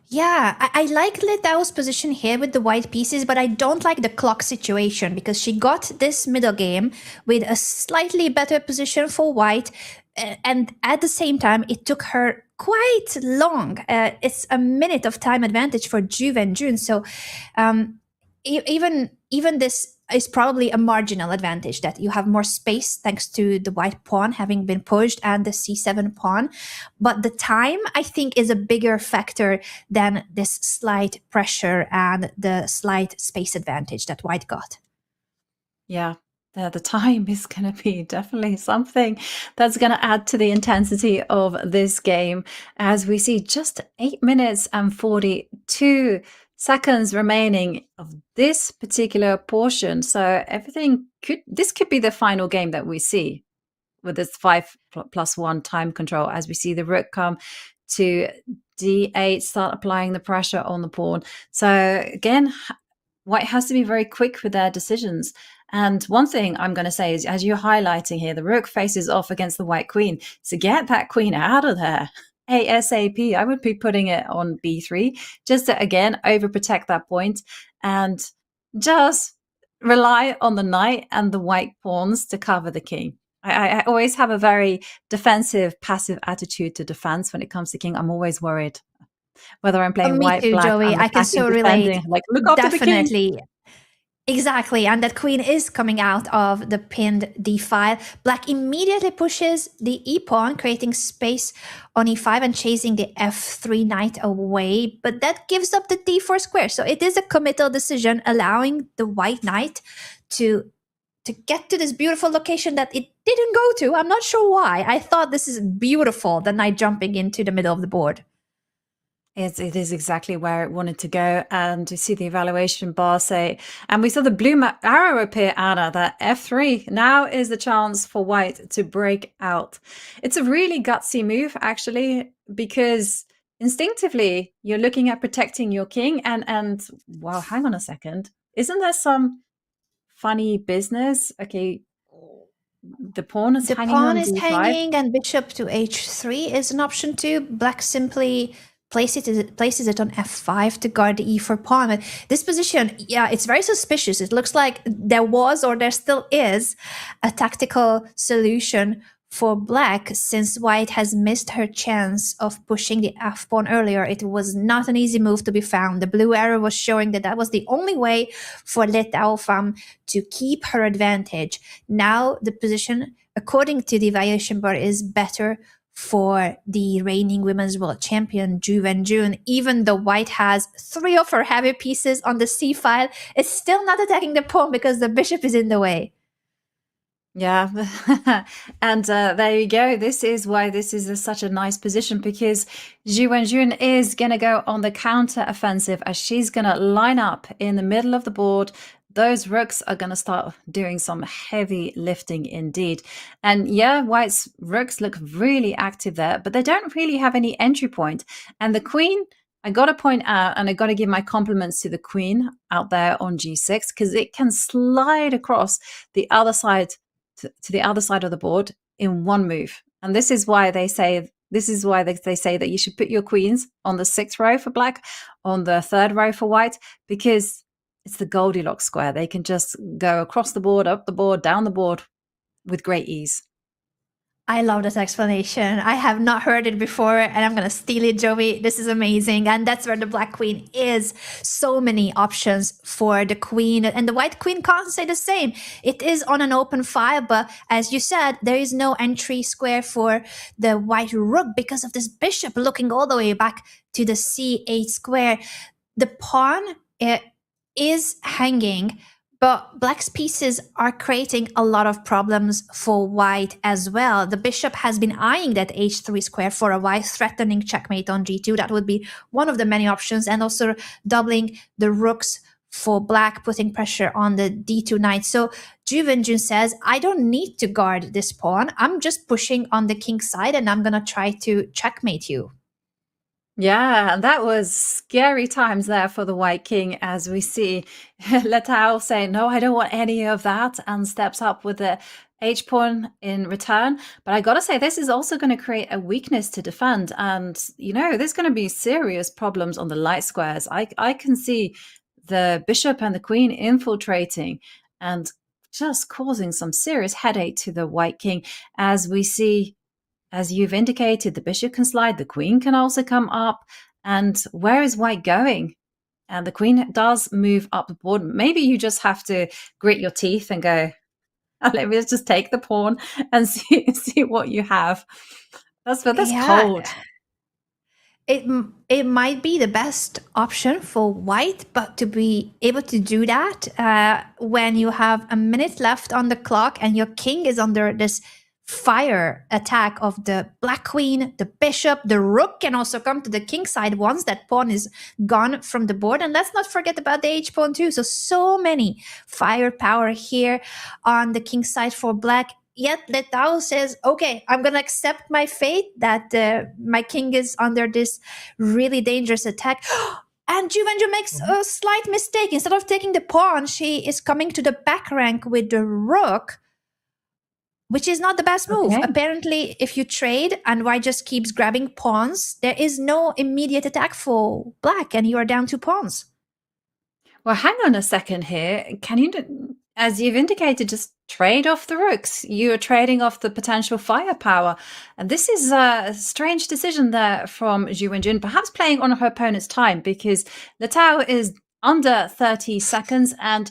Yeah, I like Litao's position here with the white pieces, but I don't like the clock situation because she got this middle game with a slightly better position for white. And at the same time, it took her quite long. It's a minute of time advantage for Wenjun. So even this is probably a marginal advantage, that you have more space thanks to the white pawn having been pushed and the c7 pawn. But the time, I think, is a bigger factor than this slight pressure and the slight space advantage that white got. Yeah. The time is going to be definitely something that's going to add to the intensity of this game, as we see just 8 minutes and 42 seconds remaining of this particular portion. So this could be the final game that we see with this 5+1 time control, as we see the rook come to d8, start applying the pressure on the pawn. So again, White has to be very quick with their decisions. And one thing I'm going to say is, as you're highlighting here, the rook faces off against the white queen. So get that queen out of there ASAP. I would be putting it on b3 just to, again, overprotect that point and just rely on the knight and the white pawns to cover the king. I always have a very defensive, passive attitude to defense when it comes to king. I'm always worried whether I'm playing white, too, black, Joey. I can so relate. Like, look after Definitely. the king. Exactly, and that queen is coming out of the pinned d5. Black immediately pushes the e-pawn, creating space on e5 and chasing the f3 knight away, but that gives up the d4 square. So it is a committal decision, allowing the white knight to get to this beautiful location that it didn't go to. I'm not sure why. I thought this is beautiful, the knight jumping into the middle of the board. It is exactly where it wanted to go. And you see the evaluation bar say, and we saw the blue arrow appear, Anna, that f3 now is the chance for white to break out. It's a really gutsy move, actually, because instinctively you're looking at protecting your king. And wow, hang on a second. Isn't there some funny business. Okay, the pawn is The hanging pawn on is d5. hanging, and bishop to h3 is an option too. Black simply places it on f5 to guard the e4 pawn. But this position, yeah, it's very suspicious. It looks like there was, or there still is, a tactical solution for black, since white has missed her chance of pushing the f pawn earlier. It was not an easy move to be found. The blue arrow was showing that that was the only way for Pham to keep her advantage. Now the position, according to the evaluation board, is better for the reigning women's world champion Wenjun. Even though white has 3 of her heavy pieces on the c file, it's still not attacking the pawn because the bishop is in the way. Yeah, and there you go. This is why this is such a nice position, because Wenjun is going to go on the counter offensive, as she's going to line up in the middle of the board. Those rooks are going to start doing some heavy lifting indeed. And yeah, white's rooks look really active there, but they don't really have any entry point. And the queen, I got to point out, and I got to give my compliments to the queen out there on g6, because it can slide across the other side to the other side of the board in one move. And this is why they say they say that you should put your queens on the 6th row for black, on the 3rd row for white, because it's the Goldilocks square. They can just go across the board, up the board, down the board with great ease. I love this explanation. I have not heard it before, and I'm going to steal it, Jovi. This is amazing. And that's where the black queen is. So many options for the queen, and the white queen can't say the same. It is on an open file, but as you said, there is no entry square for the white rook because of this bishop looking all the way back to the c8 square. The pawn is hanging, but black's pieces are creating a lot of problems for white as well. The bishop has been eyeing that h3 square for a while, threatening checkmate on g2. That would be one of the many options, and also doubling the rooks for black, putting pressure on the d2 knight. So Wenjun says, I don't need to guard this pawn. I'm just pushing on the king side, and I'm going to try to checkmate you. Yeah, and that was scary times there for the white king, as we see Letao say, no, I don't want any of that, and steps up with the h-pawn in return. But I gotta say, this is also going to create a weakness to defend, and there's going to be serious problems on the light squares. I can see the bishop and the queen infiltrating and just causing some serious headache to the white king, as we see. As you've indicated, the bishop can slide, the queen can also come up. And where is white going? And the queen does move up the board. Maybe you just have to grit your teeth and go, let me just take the pawn and see what you have. That's cold. It might be the best option for white, but to be able to do that when you have a minute left on the clock and your king is under this fire attack of the black queen, the bishop, the rook can also come to the king side once that pawn is gone from the board. And let's not forget about the h pawn too. So many firepower here on the king side for black. Yet Letao says, okay, I'm going to accept my fate that my king is under this really dangerous attack. And Wenjun makes a slight mistake. Instead of taking the pawn, she is coming to the back rank with the rook, which is not the best move. Okay. Apparently, if you trade and white just keeps grabbing pawns, there is no immediate attack for black, and you are down 2 pawns. Well, hang on a second here. Can you, as you've indicated, just trade off the rooks? You're trading off the potential firepower. And this is a strange decision there from Wenjun, perhaps playing on her opponent's time, because Letao is under 30 seconds, and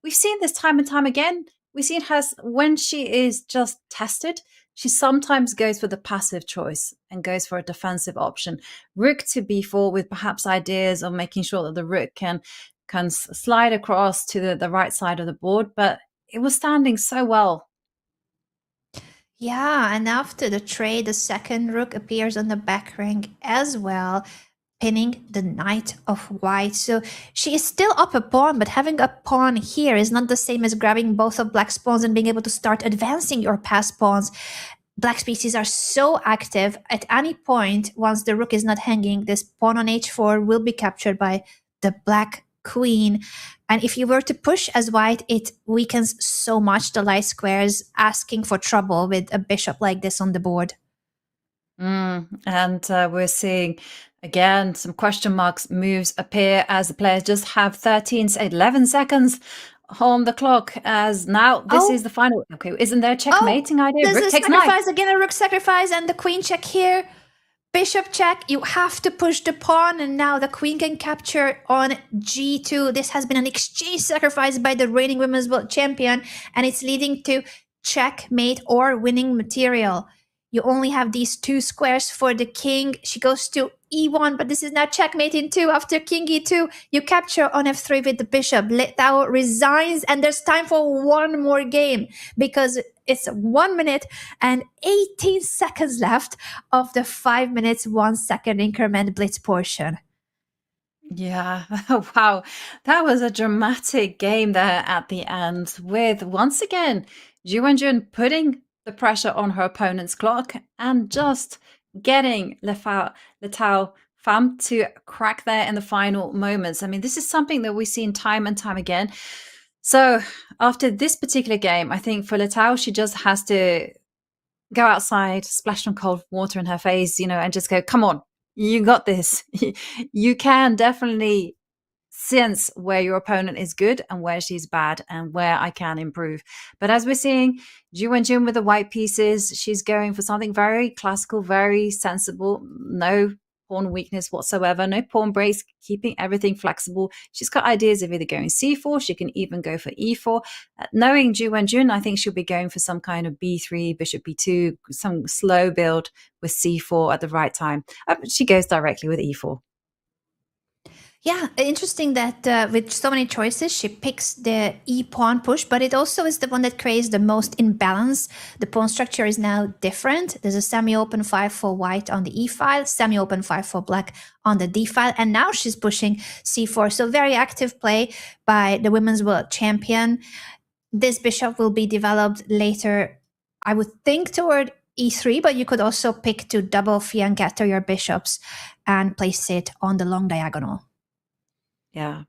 we've seen this time and time again. We've seen her, when she is just tested, she sometimes goes for the passive choice and goes for a defensive option. Rook to b4 with perhaps ideas of making sure that the rook can slide across to the right side of the board, but it was standing so well. Yeah, and after the trade, the second rook appears on the back rank as well, pinning the knight of white. So she is still up a pawn, but having a pawn here is not the same as grabbing both of black's pawns and being able to start advancing your past pawns. Black's pieces are so active. At any point, once the rook is not hanging, this pawn on h4 will be captured by the black queen. And if you were to push as white, it weakens so much the light squares, asking for trouble with a bishop like this on the board. And we're seeing again some question marks moves appear as the players just have 13 to 11 seconds on the clock, as now this is the final. Okay, isn't there a checkmating idea? There's Rook a takes knight. sacrifice, again a rook sacrifice, and the queen check here. Bishop check, you have to push the pawn, and now the queen can capture on g2. This has been an exchange sacrifice by the reigning women's world champion, and it's leading to checkmate or winning material. You only have these 2 squares for the king. She goes to e1, but this is now checkmate in 2. After king e2, you capture on f3 with the bishop. Letao resigns, and there's time for one more game because it's 1 minute and 18 seconds left of the 5 minutes, 1 second increment blitz portion. Yeah, wow. That was a dramatic game there at the end, with once again Wenjun putting the pressure on her opponent's clock and just getting Letao Pham to crack there in the final moments. I mean, this is something that we've seen time and time again. So after this particular game, I think for Letao, she just has to go outside, splash some cold water in her face, and just go, come on, you got this. You can definitely sense where your opponent is good and where she's bad and where I can improve. But as we're seeing, Wenjun with the white pieces, she's going for something very classical, very sensible, no pawn weakness whatsoever, no pawn breaks, keeping everything flexible. She's got ideas of either going c4, she can even go for e4. Knowing Wenjun, I think she'll be going for some kind of b3, bishop b2, some slow build with c4 at the right time. She goes directly with e4. Yeah, interesting that with so many choices, she picks the e-pawn push, but it also is the one that creates the most imbalance. The pawn structure is now different. There's a semi-open 5 for white on the e-file, semi-open 5 for black on the d-file, and now she's pushing c4. So very active play by the women's world champion. This bishop will be developed later, I would think, toward e3, but you could also pick to double fianchetto your bishops and place it on the long diagonal. Yeah.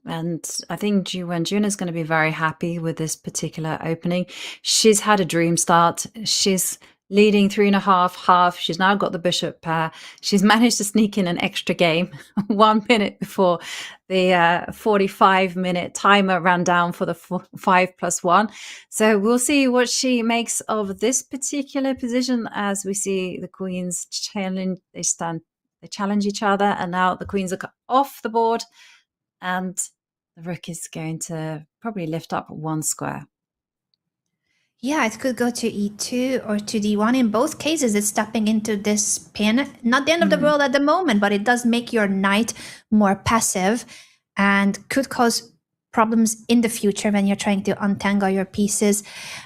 And I think Wenjun is going to be very happy with this particular opening. She's had a dream start. She's leading 3.5 half. She's now got the bishop pair. She's managed to sneak in an extra game 1 minute before the 45-minute timer ran down for the 5+1. So we'll see what she makes of this particular position as we see the queens challenge. They challenge each other, and now the queens are off the board. And the rook is going to probably lift up 1 square. Yeah, it could go to e2 or to d1. In both cases, it's stepping into this pin. Not the end of the world at the moment, but it does make your knight more passive and could cause problems in the future when you're trying to untangle your pieces.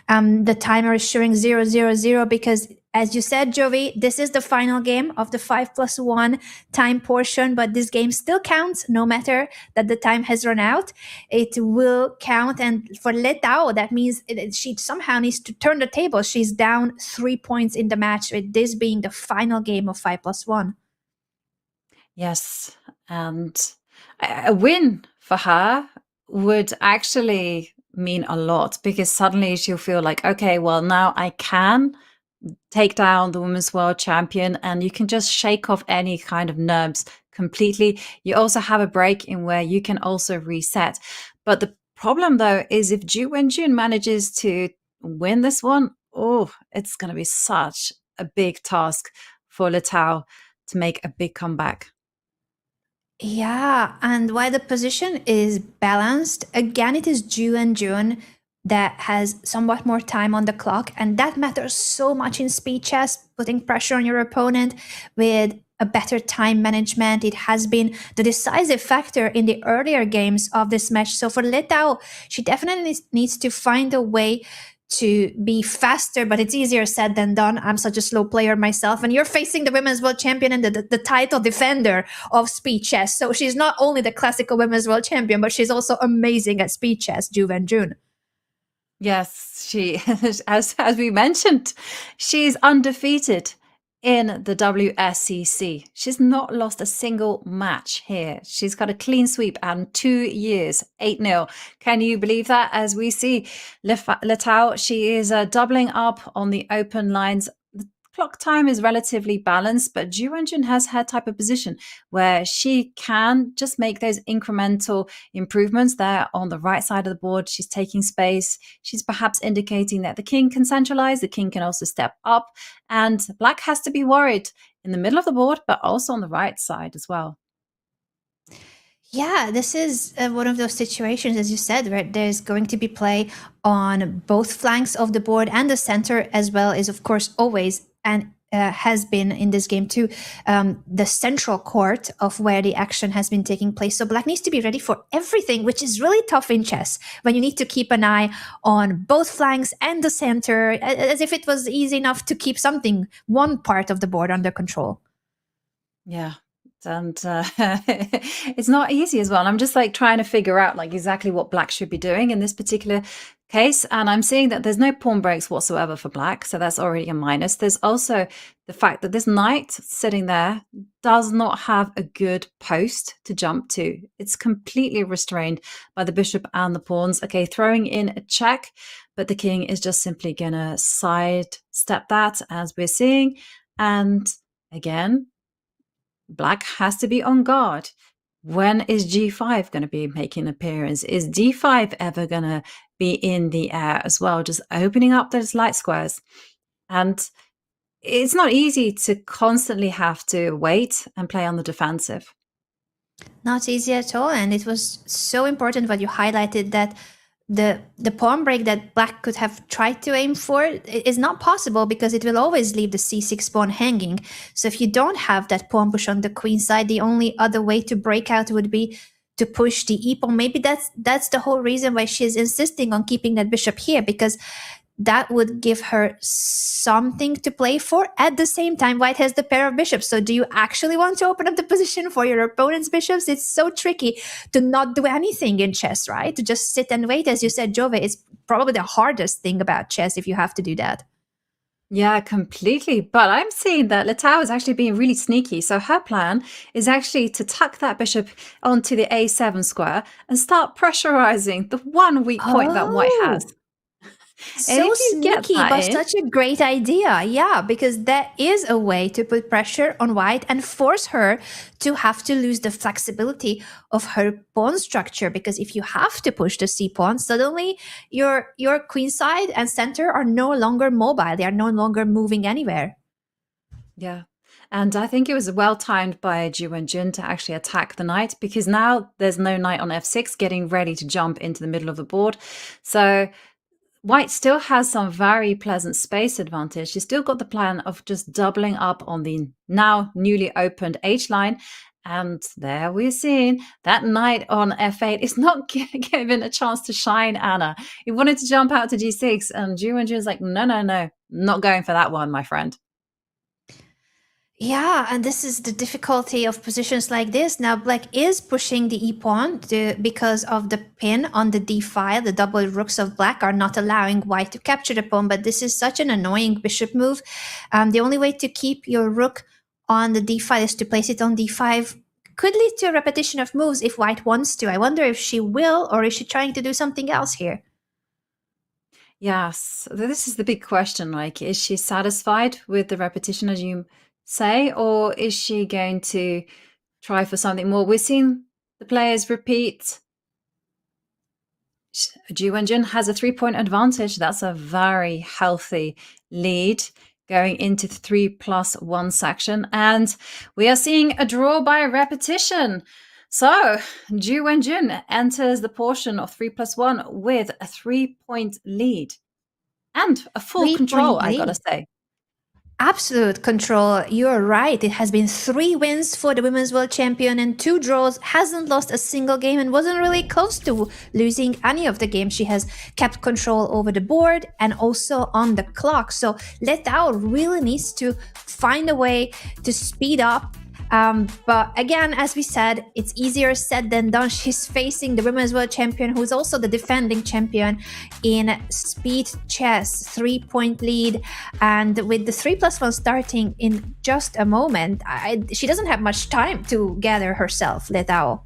The timer is showing 0-0-0 because, as you said, Jovi, this is the final game of the 5+1 time portion, but this game still counts no matter that the time has run out. It will count, and for Letao, that means she somehow needs to turn the table. She's down 3 points in the match, with this being the final game of 5+1. Yes, and a win for her would actually mean a lot, because suddenly she'll feel like, okay, well, now I can take down the women's world champion, and you can just shake off any kind of nerves completely. You also have a break in where you can also reset. But the problem, though, is if Wenjun manages to win this one, it's going to be such a big task for Letao to make a big comeback. Yeah, and while the position is balanced, again, it is Wenjun that has somewhat more time on the clock, and that matters so much in speed chess, putting pressure on your opponent with a better time management. It has been the decisive factor in the earlier games of this match. So for Letao, she definitely needs to find a way to be faster, but it's easier said than done. I'm such a slow player myself, and you're facing the women's world champion and the title defender of speed chess. So she's not only the classical women's world champion, but she's also amazing at speed chess, Wenjun. Yes, she, as we mentioned, she's undefeated in the WSCC. She's not lost a single match here. She's got a clean sweep and 2 years, 8-0. Can you believe that? As we see, Letao, she is doubling up on the open lines. The clock time is relatively balanced, but Ju Wenjun has her type of position where she can just make those incremental improvements there on the right side of the board. She's taking space. She's perhaps indicating that the king can centralize, the king can also step up, and black has to be worried in the middle of the board, but also on the right side as well. Yeah, this is one of those situations, as you said, where there's going to be play on both flanks of the board, and the center as well is, of course, always and has been in this game too, the central court of where the action has been taking place. So black needs to be ready for everything, which is really tough in chess when you need to keep an eye on both flanks and the center, as if it was easy enough to keep one part of the board under control. Yeah. And it's not easy as well. And I'm just like trying to figure out like exactly what black should be doing in this particular case. And I'm seeing that there's no pawn breaks whatsoever for black. So that's already a minus. There's also the fact that this knight sitting there does not have a good post to jump to. It's completely restrained by the bishop and the pawns. Okay, throwing in a check, but the king is just simply going to sidestep that, as we're seeing. And again, black has to be on guard. When is G5 going to be making an appearance? Is D5 ever going to be in the air as well? Just opening up those light squares. And it's not easy to constantly have to wait and play on the defensive. Not easy at all. And it was so important what you highlighted, that the pawn break that black could have tried to aim for is not possible, because it will always leave the c6 pawn hanging. So if you don't have that pawn push on the queen side, the only other way to break out would be to push the e pawn. Maybe that's the whole reason why she's insisting on keeping that bishop here, because that would give her something to play for. At the same time, white has the pair of bishops. So do you actually want to open up the position for your opponent's bishops? It's so tricky to not do anything in chess, right? To just sit and wait. As you said, Jove, it's probably the hardest thing about chess if you have to do that. Yeah, completely. But I'm seeing that Letao is actually being really sneaky. So her plan is actually to tuck that bishop onto the a7 square and start pressurizing the one weak point that white has. So sneaky, but such a great idea. Yeah, because that is a way to put pressure on white and force her to have to lose the flexibility of her pawn structure. Because if you have to push the c pawn, suddenly your queen side and center are no longer mobile. They are no longer moving anywhere. Yeah. And I think it was well timed by Ju Wenjun to actually attack the knight, because now there's no knight on f6 getting ready to jump into the middle of the board. So white still has some very pleasant space advantage. She's still got the plan of just doubling up on the now newly opened H-line. And there we're seeing that knight on f8 is not given a chance to shine, Anna. He wanted to jump out to g6, and Ju Wenjun is like, no, not going for that one, my friend. Yeah, and this is the difficulty of positions like this. Now, black is pushing the e-pawn because of the pin on the d file. The double rooks of black are not allowing white to capture the pawn, but this is such an annoying bishop move. The only way to keep your rook on the d file is to place it on d5. Could lead to a repetition of moves if white wants to. I wonder if she will, or is she trying to do something else here? Yes, this is the big question. Like, is she satisfied with the repetition, as you say, or is she going to try for something more? We're seeing the players repeat. Ju Wenjun has a 3-point advantage. That's a very healthy lead going into the 3+1 section. And we are seeing a draw by repetition. So Ju Wenjun enters the portion of 3+1 with a 3-point lead and a full control, I gotta say. Absolute control. You're right. It has been 3 wins for the women's world champion and 2 draws. Hasn't lost a single game and wasn't really close to losing any of the games. She has kept control over the board and also on the clock. So Letao really needs to find a way to speed up But again, as we said, it's easier said than done. She's facing the women's world champion, who is also the defending champion in speed chess, 3-point lead. And with the 3+1 starting in just a moment, she doesn't have much time to gather herself, Letao.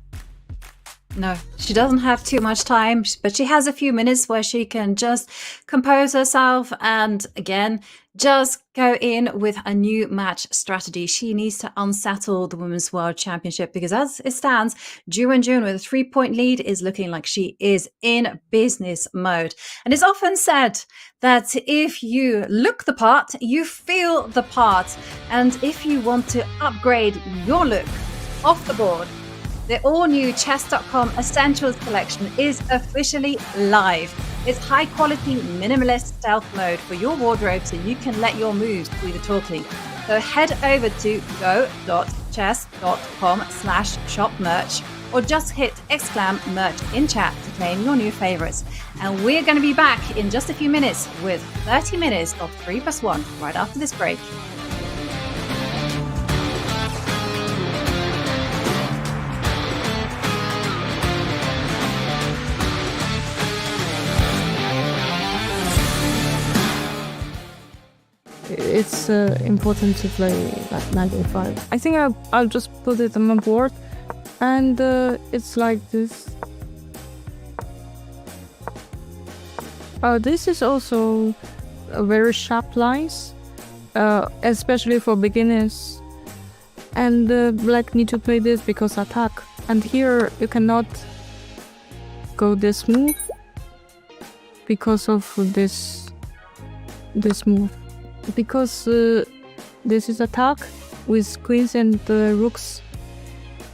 No, she doesn't have too much time, but she has a few minutes where she can just compose herself and, again, just go in with a new match strategy. She needs to unsettle the Women's World Championship because as it stands, Wenjun with a 3-point lead is looking like she is in business mode. And it's often said that if you look the part, you feel the part. And if you want to upgrade your look off the board, the all-new Chess.com Essentials collection is officially live. It's high-quality, minimalist stealth mode for your wardrobe so you can let your moves do the talking. So head over to go.chess.com/shop merch or just hit !merch in chat to claim your new favorites. And we're going to be back in just a few minutes with 30 minutes of 3+1 right after this break. It's important to play like knight a5. I think I'll just put it on my board, and it's like this. This is also a very sharp lines, especially for beginners. And black need to play this because attack. And here you cannot go this move because of this move. Because this is attack with queens and rooks.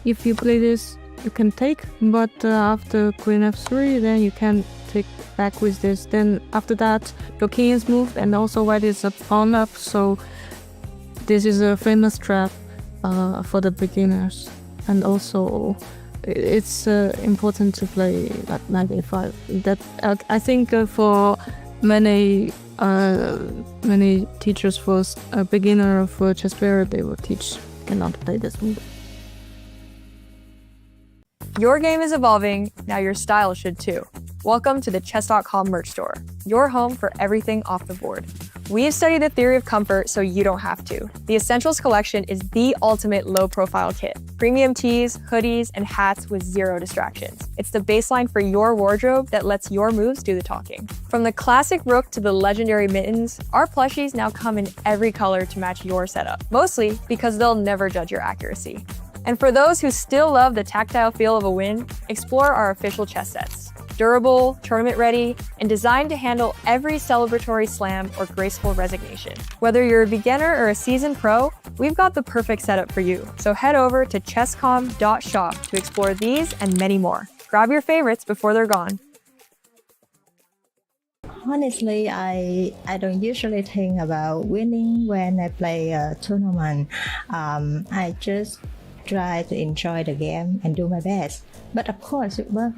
If you play this, you can take, but after queen f3, then you can take back with this. Then after that, your king is moved, and also white is a pawn up. So this is a famous trap for the beginners. And also, it's important to play like knight a5. That I think for many teachers for a beginner of a chess player, they will teach cannot play this move. Your game is evolving, now your style should too. Welcome to the Chess.com merch store, your home for everything off the board. We have studied the theory of comfort so you don't have to. The Essentials collection is the ultimate low-profile kit. Premium tees, hoodies, and hats with zero distractions. It's the baseline for your wardrobe that lets your moves do the talking. From the classic rook to the legendary mittens, our plushies now come in every color to match your setup, mostly because they'll never judge your accuracy. And for those who still love the tactile feel of a win, explore our official chess sets. Durable, tournament-ready, and designed to handle every celebratory slam or graceful resignation. Whether you're a beginner or a seasoned pro, we've got the perfect setup for you. So head over to chesscom.shop to explore these and many more. Grab your favorites before they're gone. Honestly, I don't usually think about winning when I play a tournament. I just try to enjoy the game and do my best. But of course, if I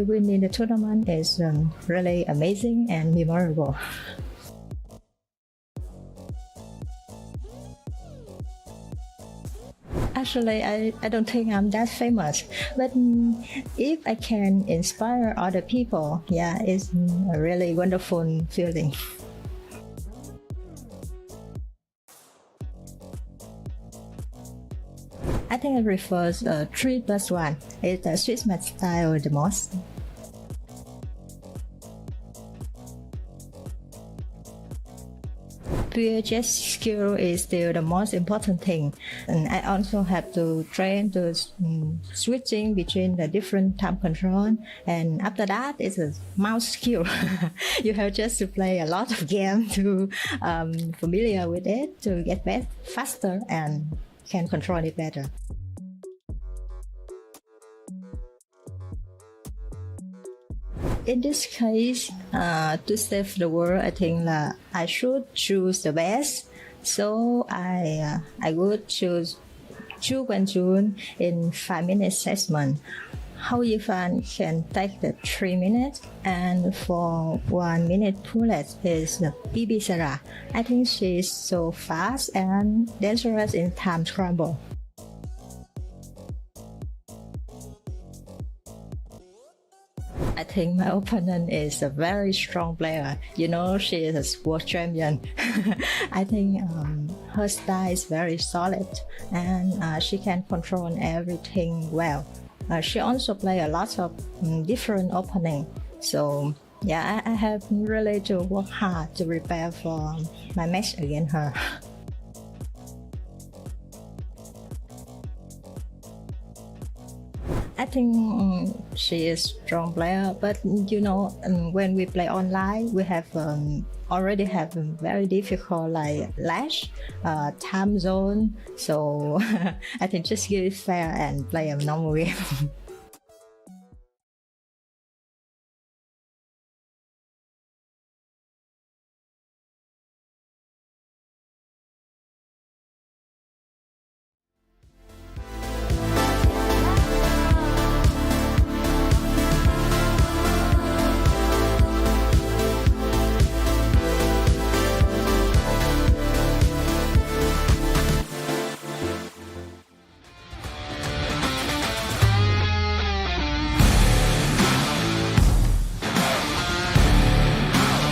win in the tournament, it's really amazing and memorable. Actually, I don't think I'm that famous, but if I can inspire other people, yeah, it's a really wonderful feeling. I think it refers 3+1. It suits my style the most. Pure chess skill is still the most important thing, and I also have to train to switching between the different time control, and after that it's a mouse skill. You have just to play a lot of games to familiar with it to get better, faster, and can control it better. In this case, to save the world, I think that I should choose the best. So I would choose Wenjun in 5-minute assessment. How Yifan can take the 3 minutes, and for 1 minute bullet is the BB Sarah. I think she's so fast and dangerous in time scramble. I think my opponent is a very strong player. You know, she is a world champion. I think her style is very solid and she can control everything well. She also play a lot of different opening. So yeah, I have really to work hard to prepare for my match against her. I think she is strong player, but you know, when we play online, we have already have very difficult like lash, time zone. So I think just give it fair and play a normal game.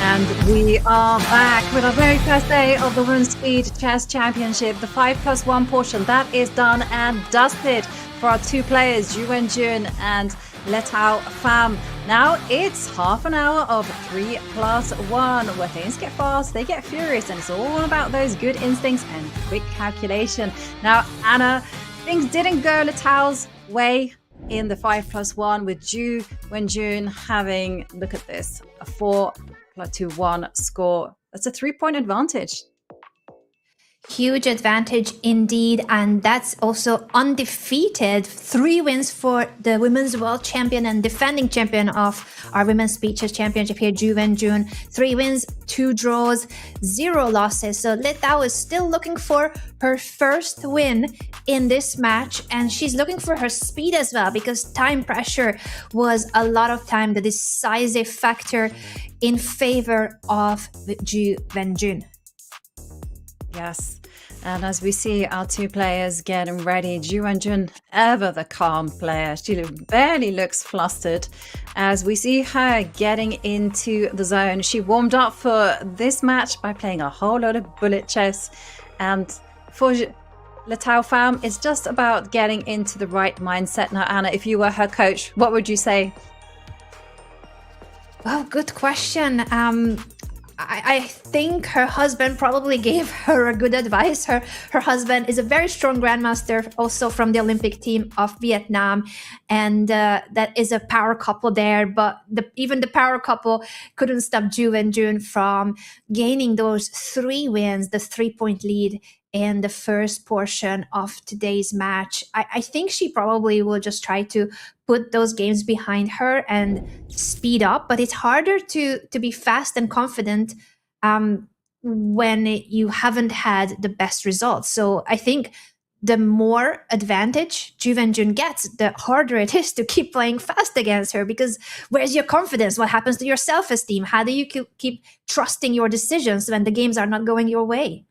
And we are back with our very first day of the Women's Speed Chess Championship. The 5+1 portion, that is done and dusted for our two players, Wenjun and Pham. Now it's half an hour of 3+1, where things get fast, they get furious, and it's all about those good instincts and quick calculation. Now, Anna, things didn't go Letau's way in the 5+1 with Wenjun having, look at this, a 4+2-1 score. That's a 3-point advantage. Huge advantage indeed, and that's also undefeated. 3 wins for the women's world champion and defending champion of our women's speed chess championship here, Wenjun. 3 wins, 2 draws, 0 losses. So Letao is still looking for her first win in this match, and she's looking for her speed as well, because time pressure was a lot of time the decisive factor in favor of Wenjun. Yes, and as we see our two players getting ready, Wenjun, ever the calm player, she barely looks flustered as we see her getting into the zone. She warmed up for this match by playing a whole lot of bullet chess, and for Letao Pham, it's just about getting into the right mindset. Now, Anna, if you were her coach, what would you say? Well, good question. I think her husband probably gave her a good advice. Her husband is a very strong grandmaster, also from the Olympic team of Vietnam, and that is a power couple there. But even the power couple couldn't stop Wenjun from gaining those 3 wins, the 3-point lead in the first portion of today's match. I think she probably will just try to put those games behind her and speed up, but it's harder to be fast and confident when you haven't had the best results. So I think the more advantage Wenjun gets, the harder it is to keep playing fast against her, because where's your confidence? What happens to your self-esteem? How do you keep trusting your decisions when the games are not going your way?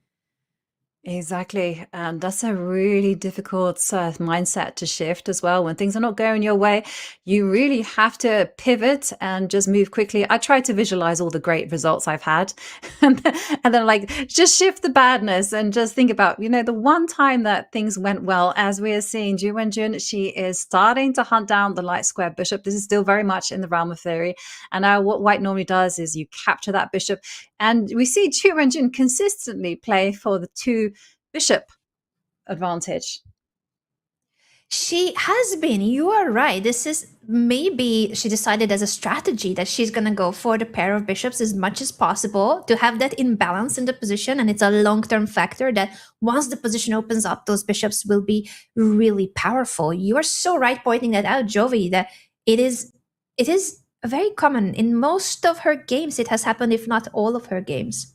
Exactly. And that's a really difficult mindset to shift as well. When things are not going your way, you really have to pivot and just move quickly. I try to visualize all the great results I've had and then like just shift the badness and just think about, the one time that things went well. As we are seeing, Wenjun, she is starting to hunt down the light square bishop. This is still very much in the realm of theory. And now what white normally does is you capture that bishop. And we see Wenjun consistently play for the 2 bishop advantage. She has been. You are right. This is maybe she decided as a strategy that she's going to go for the pair of bishops as much as possible to have that imbalance in the position. And it's a long-term factor that once the position opens up, those bishops will be really powerful. You are so right pointing that out, Jovi, that it is very common. In most of her games, it has happened, if not all of her games.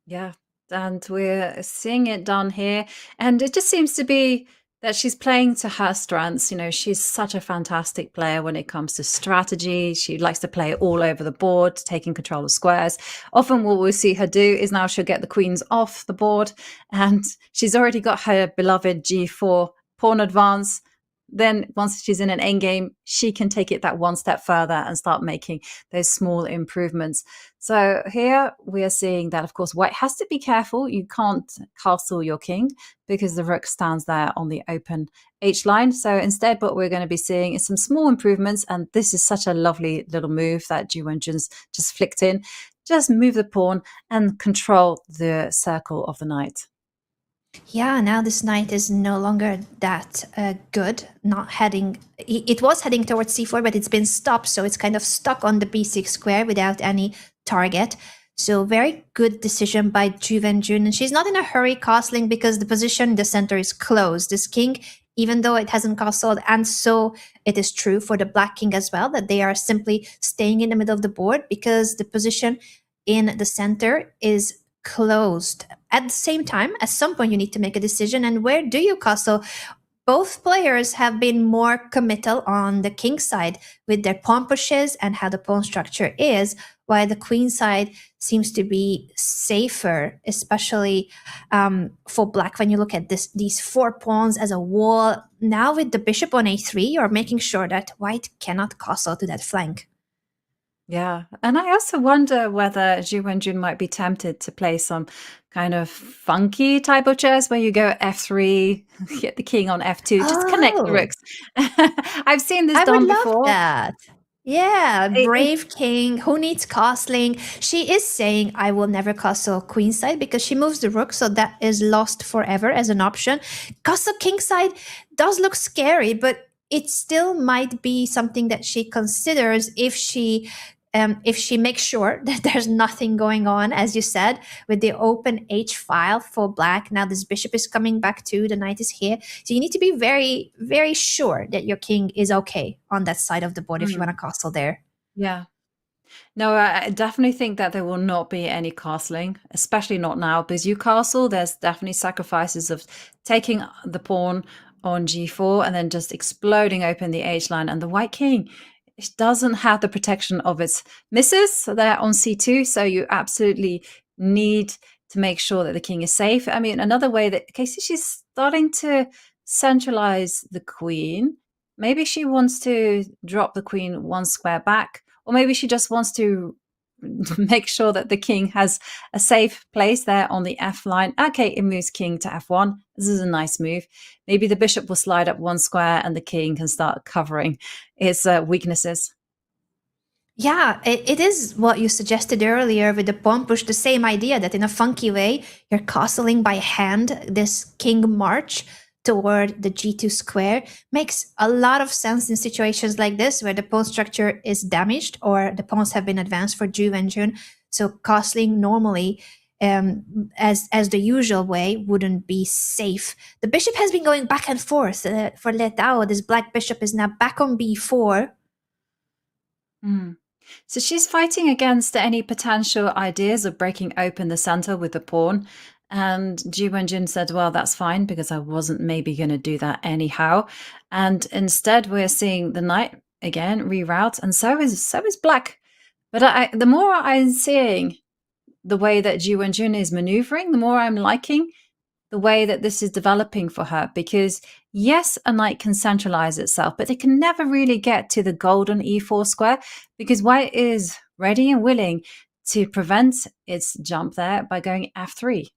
Yeah, and we're seeing it done here. And it just seems to be that she's playing to her strengths. She's such a fantastic player when it comes to strategy. She likes to play all over the board, taking control of squares. Often what we'll see her do is now she'll get the queens off the board, and she's already got her beloved G4 pawn advance. then once she's in an endgame, she can take it that one step further and start making those small improvements. So here we are seeing that, of course, white has to be careful. You can't castle your king because the rook stands there on the open H line. So instead, what we're going to be seeing is some small improvements. And this is such a lovely little move that Ju Wenjun's just flicked in. Just move the pawn and control the circle of the knight. Yeah, now this knight is no longer that good. Not heading. It was heading towards c4, but it's been stopped, so it's kind of stuck on the b6 square without any target. So very good decision by Ju Wenjun, and she's not in a hurry castling because the position in the center is closed. This king, even though it hasn't castled, and so it is true for the black king as well, that they are simply staying in the middle of the board because the position in the center is closed. At the same time, at some point you need to make a decision, and where do you castle? Both players have been more committal on the king side with their pawn pushes and how the pawn structure is, while the queen side seems to be safer, especially for black. When you look at these 4 pawns as a wall, now with the bishop on a3, you're making sure that white cannot castle to that flank. Yeah, and I also wonder whether Ju Wenjun might be tempted to play some kind of funky type of chess where you go f3, get the king on f2, just connect the rooks. I've seen this done before. I would love that. Yeah, brave king who needs castling. She is saying, I will never castle queenside because she moves the rook, so that is lost forever as an option. Castle kingside does look scary, but it still might be something that she considers if she makes sure that there's nothing going on, as you said, with the open H file for black. Now this bishop is coming back too, the knight is here. So you need to be very, very sure that your king is okay on that side of the board if you want to castle there. Yeah. No, I definitely think that there will not be any castling, especially not now, because you castle, there's definitely sacrifices of taking the pawn on g4 and then just exploding open the H line, and the white king, it doesn't have the protection of its misses there on c2, so you absolutely need to make sure that the king is safe. I mean, another way that Casey, she's starting to centralize the queen. Maybe she wants to drop the queen 1 square back, or maybe she just wants to make sure that the king has a safe place there on the f line. Okay, it moves king to f1. This is a nice move. Maybe the bishop will slide up 1 square and the king can start covering its weaknesses. Yeah, it is what you suggested earlier with the pawn push, the same idea that in a funky way, you're castling by hand this king march toward the g2 square. Makes a lot of sense in situations like this where the pawn structure is damaged or the pawns have been advanced for Ju Wenjun. So castling normally as the usual way wouldn't be safe. The bishop has been going back and forth for Letao. This black bishop is now back on b4. So she's fighting against any potential ideas of breaking open the center with the pawn. And Ju Wenjun said, well, that's fine because I wasn't maybe going to do that anyhow. And instead, we're seeing the knight again reroute, and so is black. But the more I'm seeing the way that Ju Wenjun is maneuvering, the more I'm liking the way that this is developing for her. Because yes, a knight can centralize itself, but it can never really get to the golden e4 square because white is ready and willing to prevent its jump there by going f3.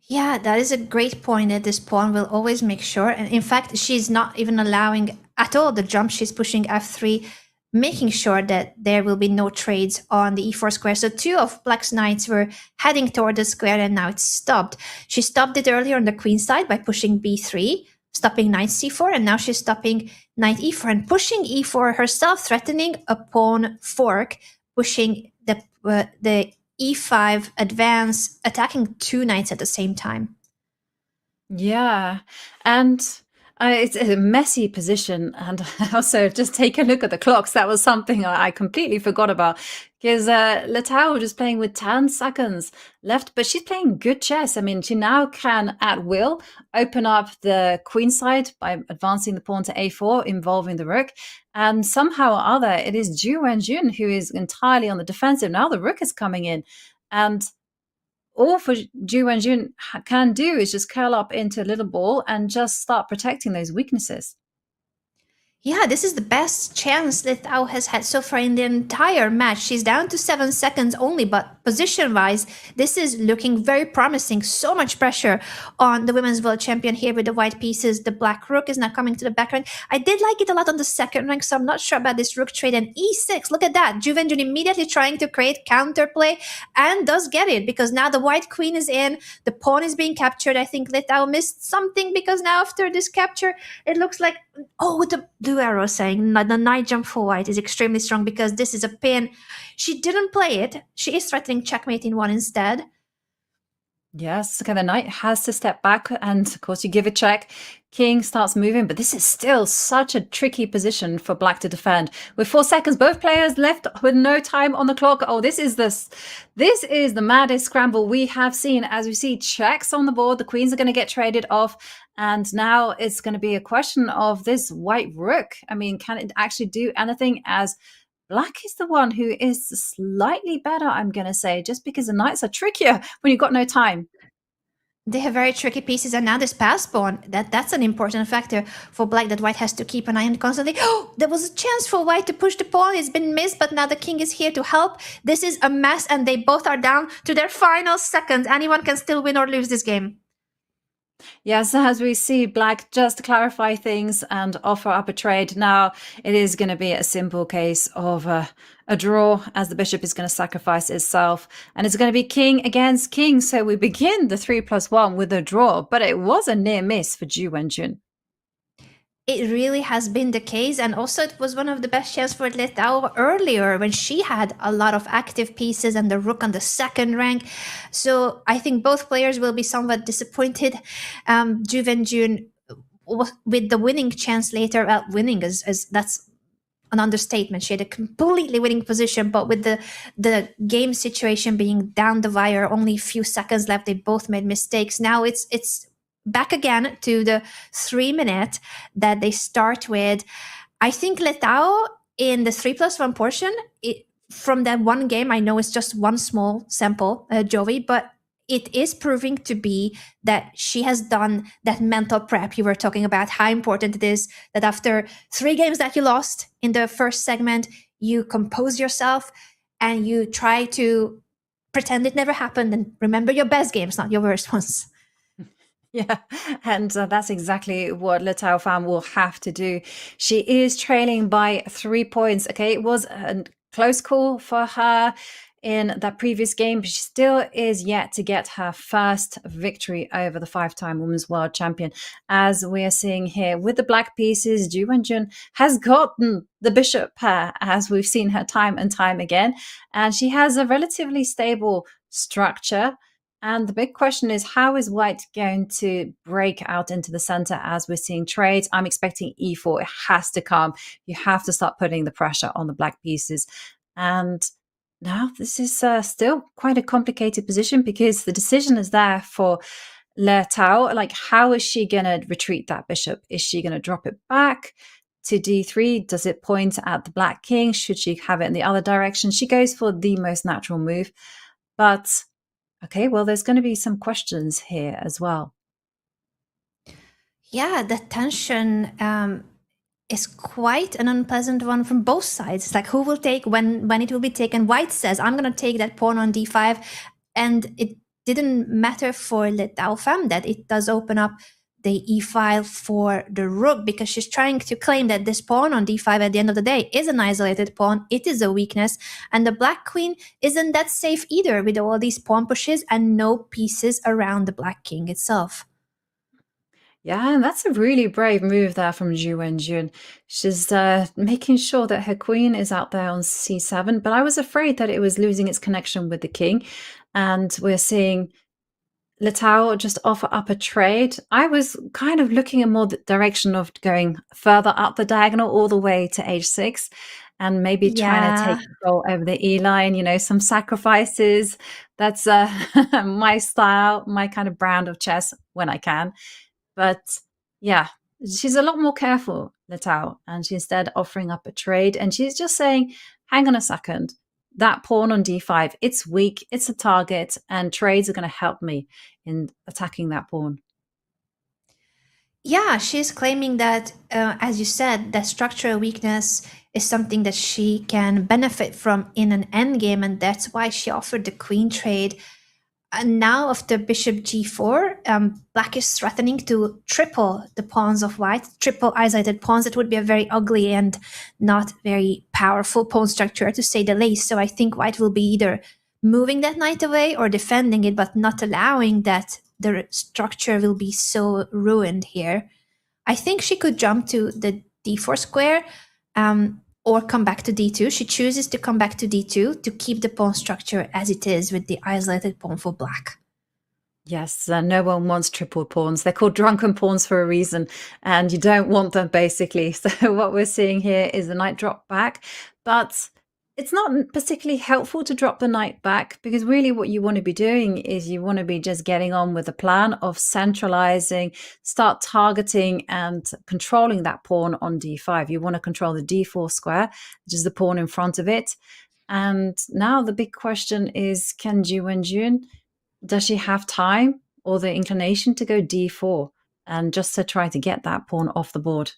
Yeah, that is a great point that this pawn will always make sure. And in fact, she's not even allowing at all the jump. She's pushing f3, making sure that there will be no trades on the e4 square. So 2 of black's knights were heading toward the square and now it's stopped. She stopped it earlier on the queen side by pushing b3, stopping knight c4, and now she's stopping knight e4 and pushing e4 herself, threatening a pawn fork, pushing the e5 advance, attacking 2 knights at the same time. Yeah, and it's a messy position. And also just take a look at the clocks. That was something I completely forgot about because Letao was just playing with 10 seconds left, but she's playing good chess. I mean, she now can at will open up the queen side by advancing the pawn to a4, involving the rook. And somehow or other, it is Ju Wenjun who is entirely on the defensive. Now the rook is coming in. And all for Ju Wenjun can do is just curl up into a little ball and just start protecting those weaknesses. Yeah, this is the best chance that Tao has had so far in the entire match. She's down to 7 seconds only, but position-wise, this is looking very promising. So much pressure on the women's world champion here with the white pieces. The black rook is now coming to the back rank. I did like it a lot on the second rank, so I'm not sure about this rook trade. And e6, look at that. Ju Wenjun immediately trying to create counterplay and does get it, because now the white queen is in, the pawn is being captured. I think that Tao missed something, because now after this capture, it looks like, oh, with the blue arrow saying the knight jump for white is extremely strong because this is a pin. She didn't play it. She is threatening checkmate in one instead. Yes, okay, the knight has to step back, and of course you give a check. King starts moving, but this is still such a tricky position for black to defend. With 4 seconds, both players left with no time on the clock. Oh, this is the maddest scramble we have seen. As we see checks on the board, the queens are going to get traded off, and now it's going to be a question of this white rook. I mean, can it actually do anything, as black is the one who is slightly better, I'm going to say, just because the knights are trickier when you've got no time. They have very tricky pieces, and now this pass pawn, that's an important factor for black that white has to keep an eye on constantly. Oh, there was a chance for white to push the pawn. It's been missed, but now the king is here to help. This is a mess, and they both are down to their final seconds. Anyone can still win or lose this game. Yes, as we see black just clarify things and offer up a trade. Now it is going to be a simple case of a draw, as the bishop is going to sacrifice itself, and it's going to be king against king. So we begin the 3+1 with a draw, but it was a near miss for Ju Wenjun. It really has been the case, and also it was one of the best chances for Letao earlier when she had a lot of active pieces and the rook on the second rank. So I think both players will be somewhat disappointed. Ju Wenjun with the winning chance later, winning is that's an understatement. She had a completely winning position, but with the game situation being down the wire, only a few seconds left, they both made mistakes. Now it's back again to the 3 minute that they start with. I think Letao in the 3+1 portion, from that one game, I know it's just one small sample, Joey, but it is proving to be that she has done that mental prep you were talking about, how important it is that after 3 games that you lost in the first segment, you compose yourself and you try to pretend it never happened and remember your best games, not your worst ones. Yeah, and that's exactly what Letao Pham will have to do. She is trailing by 3 points. Okay, it was a close call for her in that previous game, but she still is yet to get her first victory over the 5-time women's world champion. As we are seeing here with the black pieces, Ju Wenjun has gotten the bishop pair, as we've seen her time and time again, and she has a relatively stable structure. And the big question is, how is white going to break out into the center as we're seeing trades? I'm expecting e4. It has to come. You have to start putting the pressure on the black pieces. And now this is still quite a complicated position, because the decision is there for Letao. Like, how is she going to retreat that bishop? Is she going to drop it back to d3? Does it point at the black king? Should she have it in the other direction? She goes for the most natural move. But okay, well, there's going to be some questions here as well. Yeah, the tension is quite an unpleasant one from both sides. It's like, who will take when it will be taken? White says, I'm going to take that pawn on d5. And it didn't matter for Letao Pham that it does open up the e-file for the rook, because she's trying to claim that this pawn on d5 at the end of the day is an isolated pawn. It is a weakness, and the black queen isn't that safe either with all these pawn pushes and no pieces around the black king itself. Yeah, and that's a really brave move there from Ju Wenjun. She's making sure that her queen is out there on c7, but I was afraid that it was losing its connection with the king, and we're seeing Letao just offer up a trade. I was kind of looking in more the direction of going further up the diagonal all the way to h6, and maybe trying to take control over the e-line, some sacrifices. That's my style, my kind of brand of chess when I can. But yeah, she's a lot more careful, Letao, and she's instead offering up a trade, and she's just saying, hang on a second, that pawn on d5, it's weak, it's a target, and trades are going to help me in attacking that pawn. Yeah, she's claiming that, as you said, that structural weakness is something that she can benefit from in an endgame, and that's why she offered the queen trade. And now, after bishop g4, black is threatening to triple the pawns of white, triple isolated pawns. It would be a very ugly and not very powerful pawn structure, to say the least. So I think white will be either moving that knight away or defending it, but not allowing that the structure will be so ruined here. I think she could jump to the d4 square, or come back to d2. She chooses to come back to d2 to keep the pawn structure as it is with the isolated pawn for black. Yes, no one wants triple pawns. They're called drunken pawns for a reason, and you don't want them, basically. So what we're seeing here is the knight drop back, but it's not particularly helpful to drop the knight back, because really what you want to be doing is you want to be just getting on with the plan of centralizing, start targeting and controlling that pawn on d5. You want to control the d4 square, which is the pawn in front of it. And now the big question is, can Wenjun, does she have time or the inclination to go d4 and just to try to get that pawn off the board?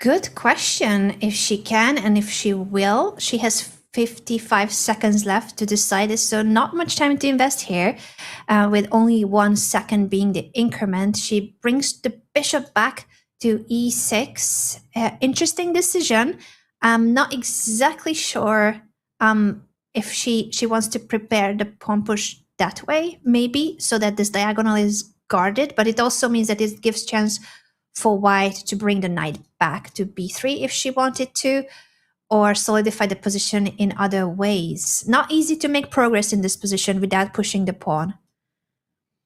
Good question. If she can and if she will. She has 55 seconds left to decide this, so not much time to invest here, with only 1 second being the increment. She brings the bishop back to e6. Interesting decision. I'm not exactly sure if she wants to prepare the pawn push that way, maybe, so that this diagonal is guarded, but it also means that it gives chance for white to bring the knight back to b3 if she wanted to, or solidify the position in other ways. Not easy to make progress in this position without pushing the pawn.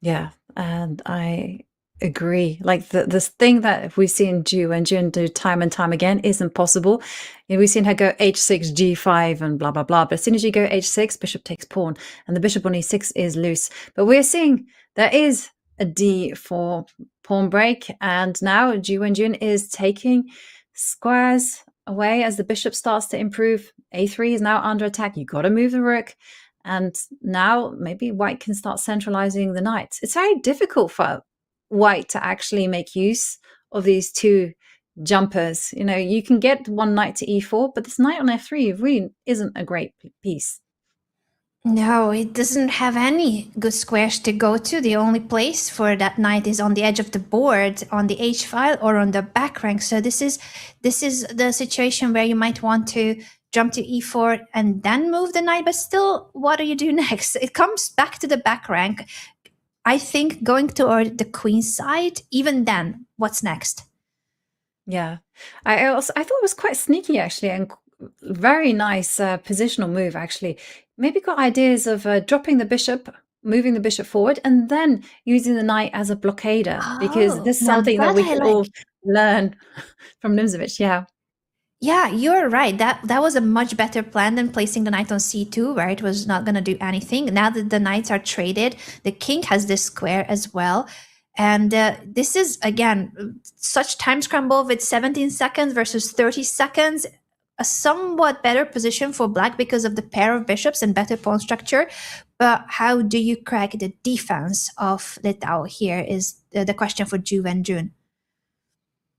Yeah, and I agree. Like this thing that we've seen Wenjun do time and time again isn't possible. You know, we've seen her go h6, g5, and blah, blah, blah. But as soon as you go h6, bishop takes pawn, and the bishop on e6 is loose. But we're seeing there is a d4 pawn break, and now Wenjun is taking squares away as the bishop starts to improve. a3 is now under attack. You got to move the rook. And now maybe white can start centralizing the knights. It's very difficult for white to actually make use of these two jumpers. You know, you can get one knight to e4, but this knight on f3 really isn't a great piece. No, it doesn't have any good squares to go to. The only place for that knight is on the edge of the board, on the h file, or on the back rank. So this is the situation where you might want to jump to e4 and then move the knight, but still, what do you do next? It comes back to the back rank. I think going toward the queen side, even then, what's next? Yeah, I thought it was quite sneaky, actually, and very nice positional move, actually. Maybe got ideas of dropping the bishop, moving the bishop forward, and then using the knight as a blockader, because this is something that we can all learn from Muzychuk. Yeah. Yeah, you're right. That was a much better plan than placing the knight on c2, where it was not going to do anything. Now that the knights are traded, the king has this square as well. And this is, again, such time scramble with 17 seconds versus 30 seconds. A somewhat better position for black because of the pair of bishops and better pawn structure. But how do you crack the defense of Litau here is the question for Wenjun.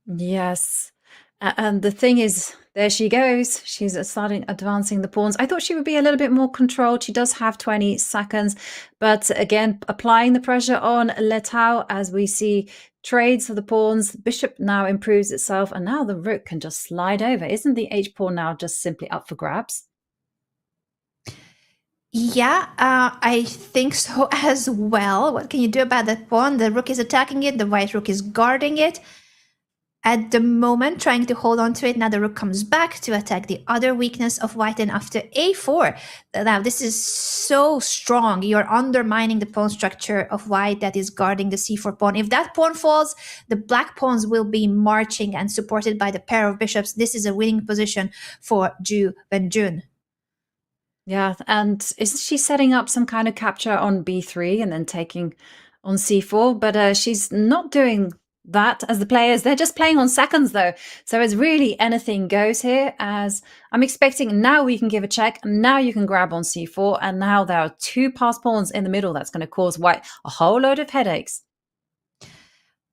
Yes. And the thing is, there she goes. She's starting advancing the pawns. I thought she would be a little bit more controlled. She does have 20 seconds. But again, applying the pressure on Letao as we see trades of the pawns. Bishop now improves itself. And now the rook can just slide over. Isn't the h-pawn now just simply up for grabs? Yeah, I think so as well. What can you do about that pawn? The rook is attacking it. The white rook is guarding it. At the moment, trying to hold on to it. Now the rook comes back to attack the other weakness of white, and after a4. Now this is so strong. You're undermining the pawn structure of white that is guarding the c4 pawn. If that pawn falls, the black pawns will be marching and supported by the pair of bishops. This is a winning position for Wenjun. Yeah, and isn't she setting up some kind of capture on b3 and then taking on c4? But she's not doing that as the players. They're just playing on seconds though. So it's really anything goes here, as I'm expecting now we can give a check, now you can grab on c4, and now there are 2 passed pawns in the middle. That's going to cause white a whole load of headaches.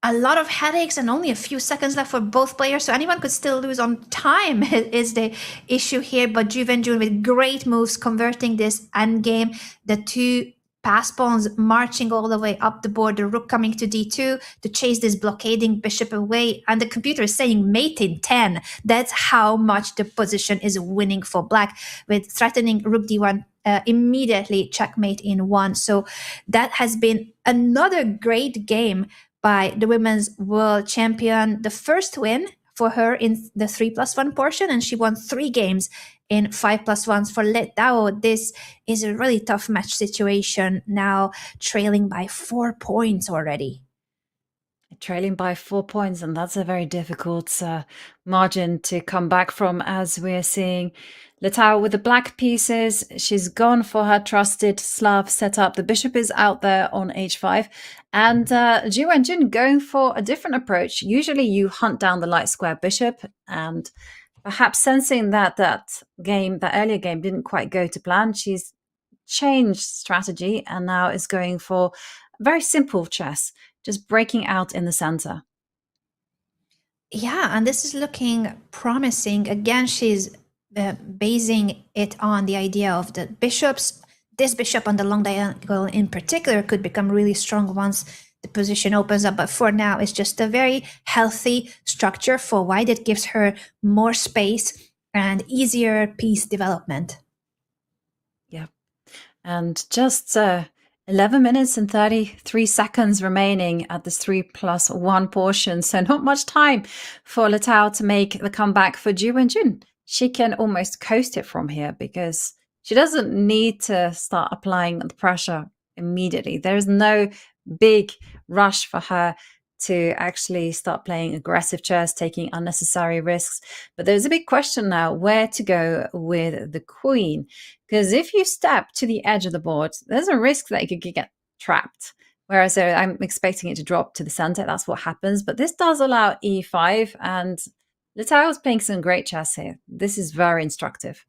A lot of headaches and only a few seconds left for both players, so anyone could still lose on time is the issue here. But Ju Wenjun with great moves converting this endgame. The 2 pass pawns marching all the way up the board, the rook coming to d2 to chase this blockading bishop away, and the computer is saying mate in 10. That's how much the position is winning for black, with threatening rook d1 immediately checkmate in 1. So that has been another great game by the women's world champion. The first win for her in the 3+1 portion, and she won 3 games in 5+1s for Let Dao. This is a really tough match situation, now trailing by 4 points already. Trailing by 4 points, and that's a very difficult margin to come back from, as we're seeing Letao with the black pieces. She's gone for her trusted Slav setup. The bishop is out there on h5, and Ju Wenjun going for a different approach. Usually you hunt down the light square bishop, and perhaps sensing that that earlier game didn't quite go to plan, she's changed strategy and now is going for very simple chess, just breaking out in the center. Yeah, and this is looking promising. Again, she's basing it on the idea of the bishops. This bishop on the long diagonal in particular could become really strong once the position opens up. But for now, it's just a very healthy structure for white. It gives her more space and easier piece development. Yeah. And just 11 minutes and 33 seconds remaining at this 3+1 portion. So not much time for Letao to make the comeback for Ju Wenjun. She can almost coast it from here because she doesn't need to start applying the pressure immediately. There's no big rush for her to actually start playing aggressive chess, taking unnecessary risks. But there's a big question now where to go with the queen. Because if you step to the edge of the board, there's a risk that you could get trapped. Whereas I'm expecting it to drop to the center. That's what happens. But this does allow e5, and Letao is playing some great chess here. This is very instructive.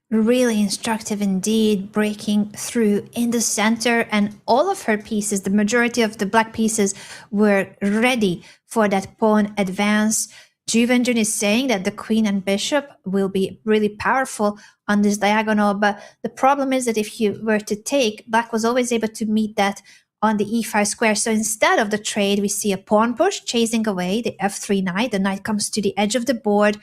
Really instructive indeed, breaking through in the center, and all of her pieces, the majority of the black pieces, were ready for that pawn advance. Ju Wenjun is saying that the queen and bishop will be really powerful on this diagonal, but the problem is that if you were to take, black was always able to meet that on the e5 square. So instead of the trade, we see a pawn push chasing away the f3 knight. The knight comes to the edge of the board,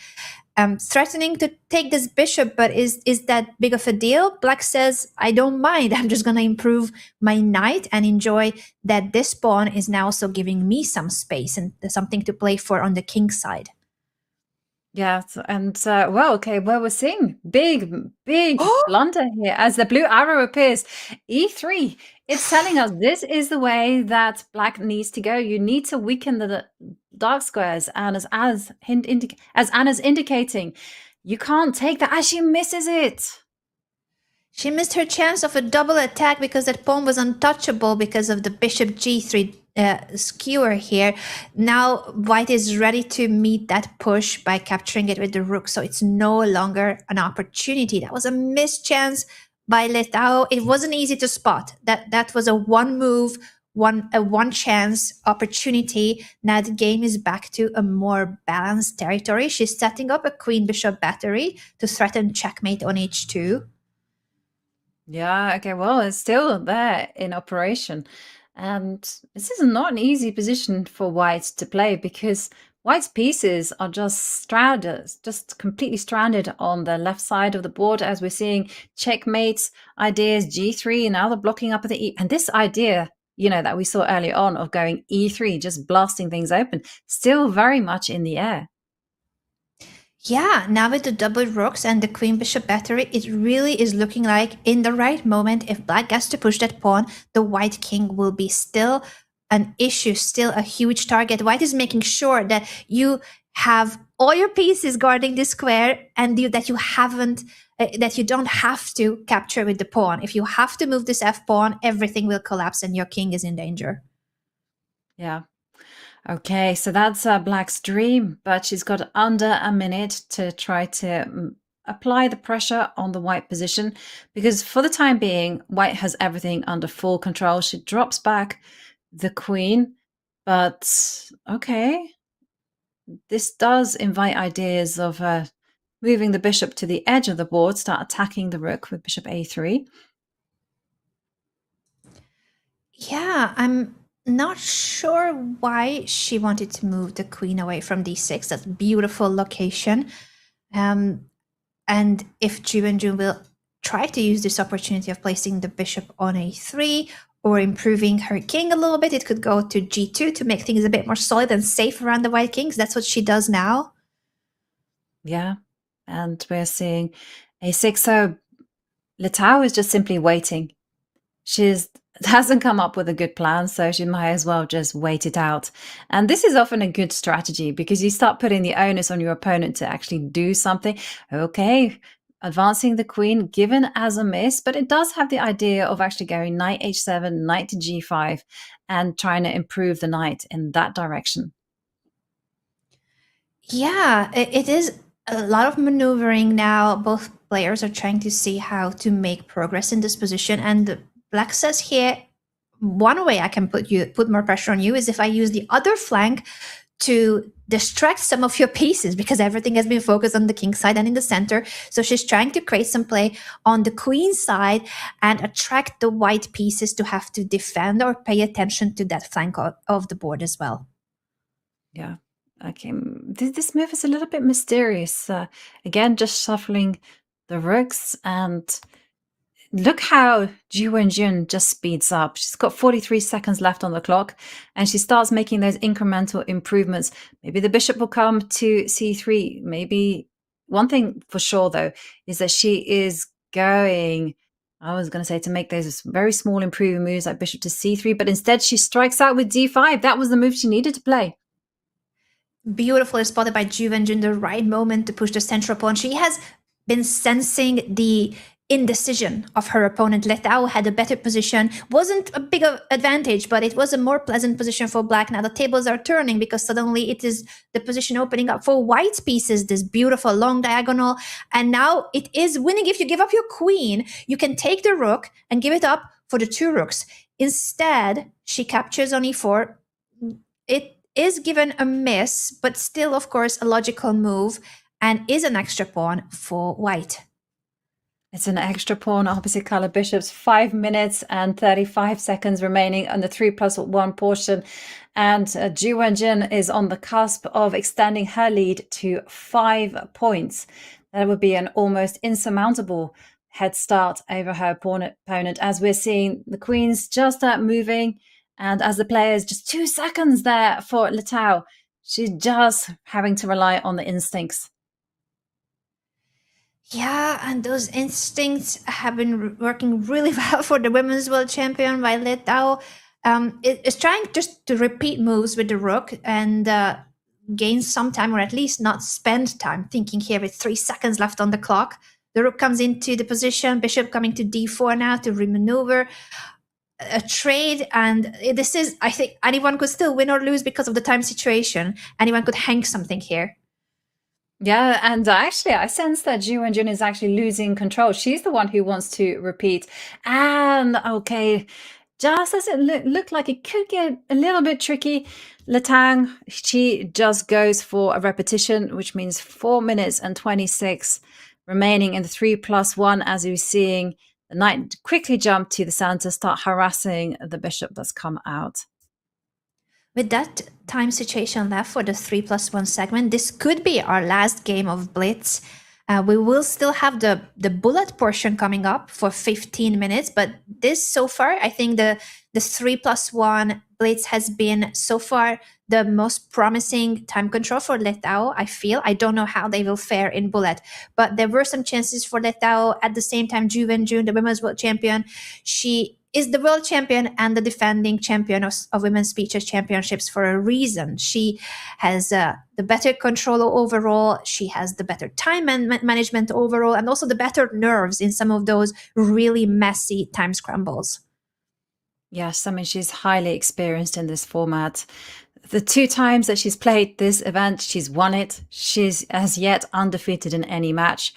threatening to take this bishop, but is that big of a deal? Black says, I don't mind. I'm just going to improve my knight and enjoy that this pawn is now also giving me some space and something to play for on the king side. Yeah, and well, we're seeing big blunder here as the blue arrow appears. E3, it's telling us this is the way that black needs to go. You need to weaken the dark squares, and as Anna's indicating, you can't take that as she misses it. She missed her chance of a double attack because that pawn was untouchable because of the bishop g3 skewer here. Now white is ready to meet that push by capturing it with the rook, so it's no longer an opportunity. That was a missed chance by Letao. It wasn't easy to spot. That was a one move, one chance opportunity. Now the game is back to a more balanced territory. She's setting up a queen bishop battery to threaten checkmate on h2. Yeah, okay, well, it's still there in operation. And this is not an easy position for white to play because white's pieces are just completely stranded on the left side of the board, as we're seeing checkmates, ideas, g3, and now they're blocking up at the e. And this idea, that we saw earlier on of going e3, just blasting things open, still very much in the air. Yeah, now with the double rooks and the queen bishop battery, it really is looking like in the right moment, if black gets to push that pawn, the white king will be still an issue, still a huge target. White is making sure that you have all your pieces guarding the square and that you don't have to capture with the pawn. If you have to move this f pawn, everything will collapse and your king is in danger. Yeah. Okay, so that's Black's dream, but she's got under a minute to try to apply the pressure on the White position, because for the time being, White has everything under full control. She drops back the queen, but okay, this does invite ideas of moving the bishop to the edge of the board, start attacking the rook with bishop a3. Yeah, I'm not sure why she wanted to move the queen away from d6. That's a beautiful location. And if Ju Wenjun will try to use this opportunity of placing the bishop on a3 or improving her king a little bit, it could go to g2 to make things a bit more solid and safe around the white kings. That's what she does now. Yeah, and we're seeing a6. So Letao is just simply waiting. She hasn't come up with a good plan, so she might as well just wait it out. And this is often a good strategy because you start putting the onus on your opponent to actually do something. Okay, advancing the queen given as a miss, but it does have the idea of actually going knight h7, knight to g5, and trying to improve the knight in that direction. Yeah, it is a lot of maneuvering now. Both players are trying to see how to make progress in this position. And Black says here, one way I can put more pressure on you is if I use the other flank to distract some of your pieces, because everything has been focused on the king side and in the center. So she's trying to create some play on the queen side and attract the white pieces to have to defend or pay attention to that flank of the board as well. Yeah. Okay, this move is a little bit mysterious. Again, just shuffling the rooks, and look how Ju Wenjun just speeds up. She's got 43 seconds left on the clock, and she starts making those incremental improvements. Maybe the bishop will come to c3. Maybe one thing for sure, though, is that she is going, I was going to say, to make those very small improving moves like bishop to c3, but instead she strikes out with d5. That was the move she needed to play. Beautifully spotted by Ju Wenjun, the right moment to push the central pawn. She has been sensing the indecision of her opponent. Letao had a better position. Wasn't a big advantage, but it was a more pleasant position for Black. Now the tables are turning because suddenly it is the position opening up for White's pieces, this beautiful long diagonal. And now it is winning. If you give up your queen, you can take the rook and give it up for the two rooks. Instead, she captures on e4. It is given a miss, but still, of course, a logical move, and is an extra pawn for White. It's an extra pawn, opposite color bishops, 5 minutes and 35 seconds remaining on the 3+1 portion. And Ju Wenjun is on the cusp of extending her lead to 5 points. That would be an almost insurmountable head start over her opponent, as we're seeing the queens just moving. And as the players, just 2 seconds there for Letao. She's just having to rely on the instincts. Yeah, and those instincts have been working really well for the women's world champion, while Letao is trying just to repeat moves with the rook and gain some time, or at least not spend time thinking here with 3 seconds left on the clock. The rook comes into the position, bishop coming to d4 now to remaneuver. A trade, and this is, I think, anyone could still win or lose because of the time situation. Anyone could hang something here. Yeah, and actually I sense that Ju Wenjun is actually losing control. She's the one who wants to repeat. And okay, just as it looked like it could get a little bit tricky, Letang, she just goes for a repetition, which means 4 minutes and 26 remaining in the 3+1, as you're seeing the knight quickly jump to the center, start harassing the bishop that's come out. With that time situation left for the 3+1 segment, this could be our last game of Blitz. We will still have the bullet portion coming up for 15 minutes, but this so far, I think the 3+1 Blitz has been so far the most promising time control for Letao, I feel. I don't know how they will fare in bullet, but there were some chances for Letao. At the same time, Ju Wenjun, the women's world champion, she is the world champion and the defending champion of women's speeches championships for a reason. She has the better control overall. She has the better time management overall, and also the better nerves in some of those really messy time scrambles. Yes, I mean, she's highly experienced in this format. The 2 times that she's played this event, she's won it. She's as yet undefeated in any match.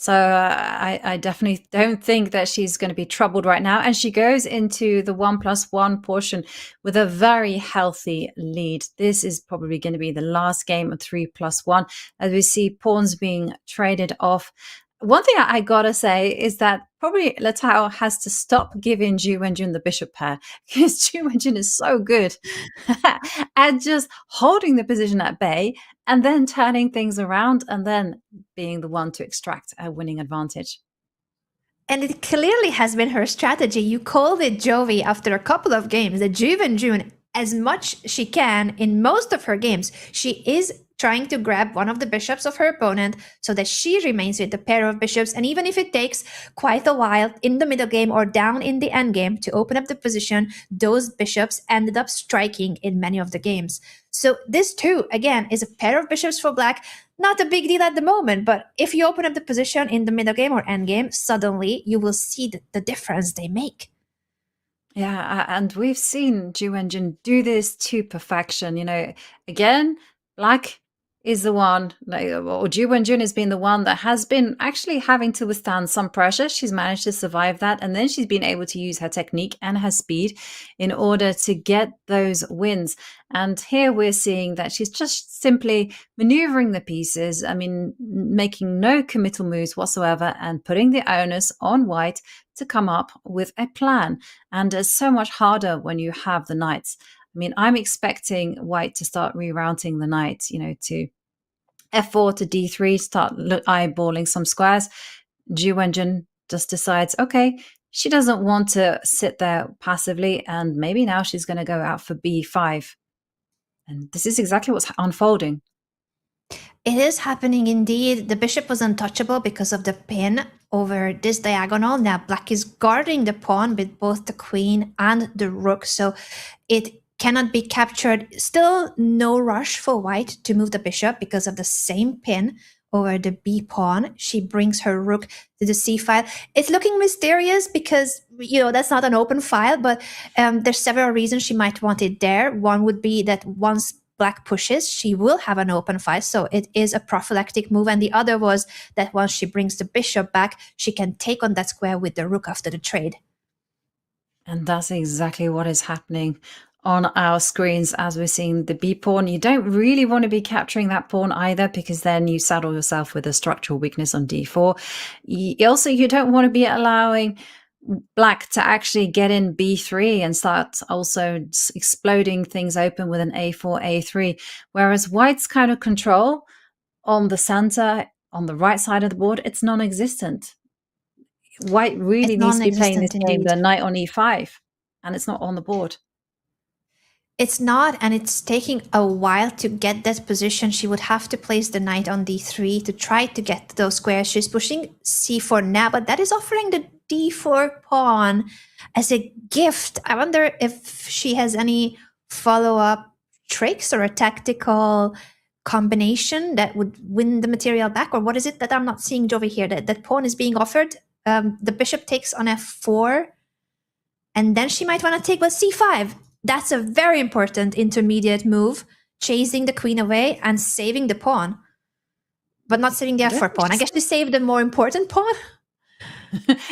So I definitely don't think that she's going to be troubled right now. And she goes into the 1+1 portion with a very healthy lead. This is probably going to be the last game of 3+1 as we see pawns being traded off. One thing I gotta say is that probably Latao has to stop giving Ju Wenjun the bishop pair because Ju Wenjun is so good at just holding the position at bay and then turning things around and then being the one to extract a winning advantage. And it clearly has been her strategy. You called it, Jovi, after a couple of games, that Ju Wenjun, as much she can in most of her games, she is trying to grab one of the bishops of her opponent so that she remains with the pair of bishops. And even if it takes quite a while in the middle game or down in the end game to open up the position, those bishops ended up striking in many of the games. So this too, again, is a pair of bishops for black. Not a big deal at the moment, but if you open up the position in the middle game or end game, suddenly you will see the difference they make. Yeah, and we've seen Ju Wenjun do this to perfection. You know, again, black is the one, or Ju Wenjun has been the one that has been actually having to withstand some pressure. She's managed to survive that, and then she's been able to use her technique and her speed in order to get those wins. And here we're seeing that she's just simply maneuvering the pieces, I mean, making no committal moves whatsoever and putting the onus on white to come up with a plan. And it's so much harder when you have the knights. I mean, I'm expecting white to start rerouting the knight, you know, to f4 to d3, start eyeballing some squares. Ju Wenjun just decides, okay, she doesn't want to sit there passively, and maybe now she's going to go out for b5. And this is exactly what's unfolding. It is happening indeed. The bishop was untouchable because of the pin over this diagonal. Now black is guarding the pawn with both the queen and the rook, so it cannot be captured. Still no rush for white to move the bishop because of the same pin over the b pawn. She brings her rook to the c file. It's looking mysterious because, you know, that's not an open file, but there's several reasons she might want it there. One would be that once black pushes, she will have an open file, so it is a prophylactic move. And the other was that once she brings the bishop back, she can take on that square with the rook after the trade. And that's exactly what is happening on our screens as we're seeing the b pawn. You don't really want to be capturing that pawn either, because then you saddle yourself with a structural weakness on d4. Also, you don't want to be allowing black to actually get in b3 and start also exploding things open with an a4, a3. Whereas white's kind of control on the center, on the right side of the board, it's non-existent. White really needs to be playing this game, the knight on e5, and it's not on the board. It's not, and it's taking a while to get that position. She would have to place the knight on d3 to try to get those squares. She's pushing c4 now, but that is offering the d4 pawn as a gift. I wonder if she has any follow-up tricks or a tactical combination that would win the material back, or what is it that I'm not seeing, Jovi, here? That pawn is being offered. The bishop takes on f4, and then she might want to take with c5. That's a very important intermediate move, chasing the queen away and saving the pawn, but not saving the f4 pawn. I guess she saved the more important pawn.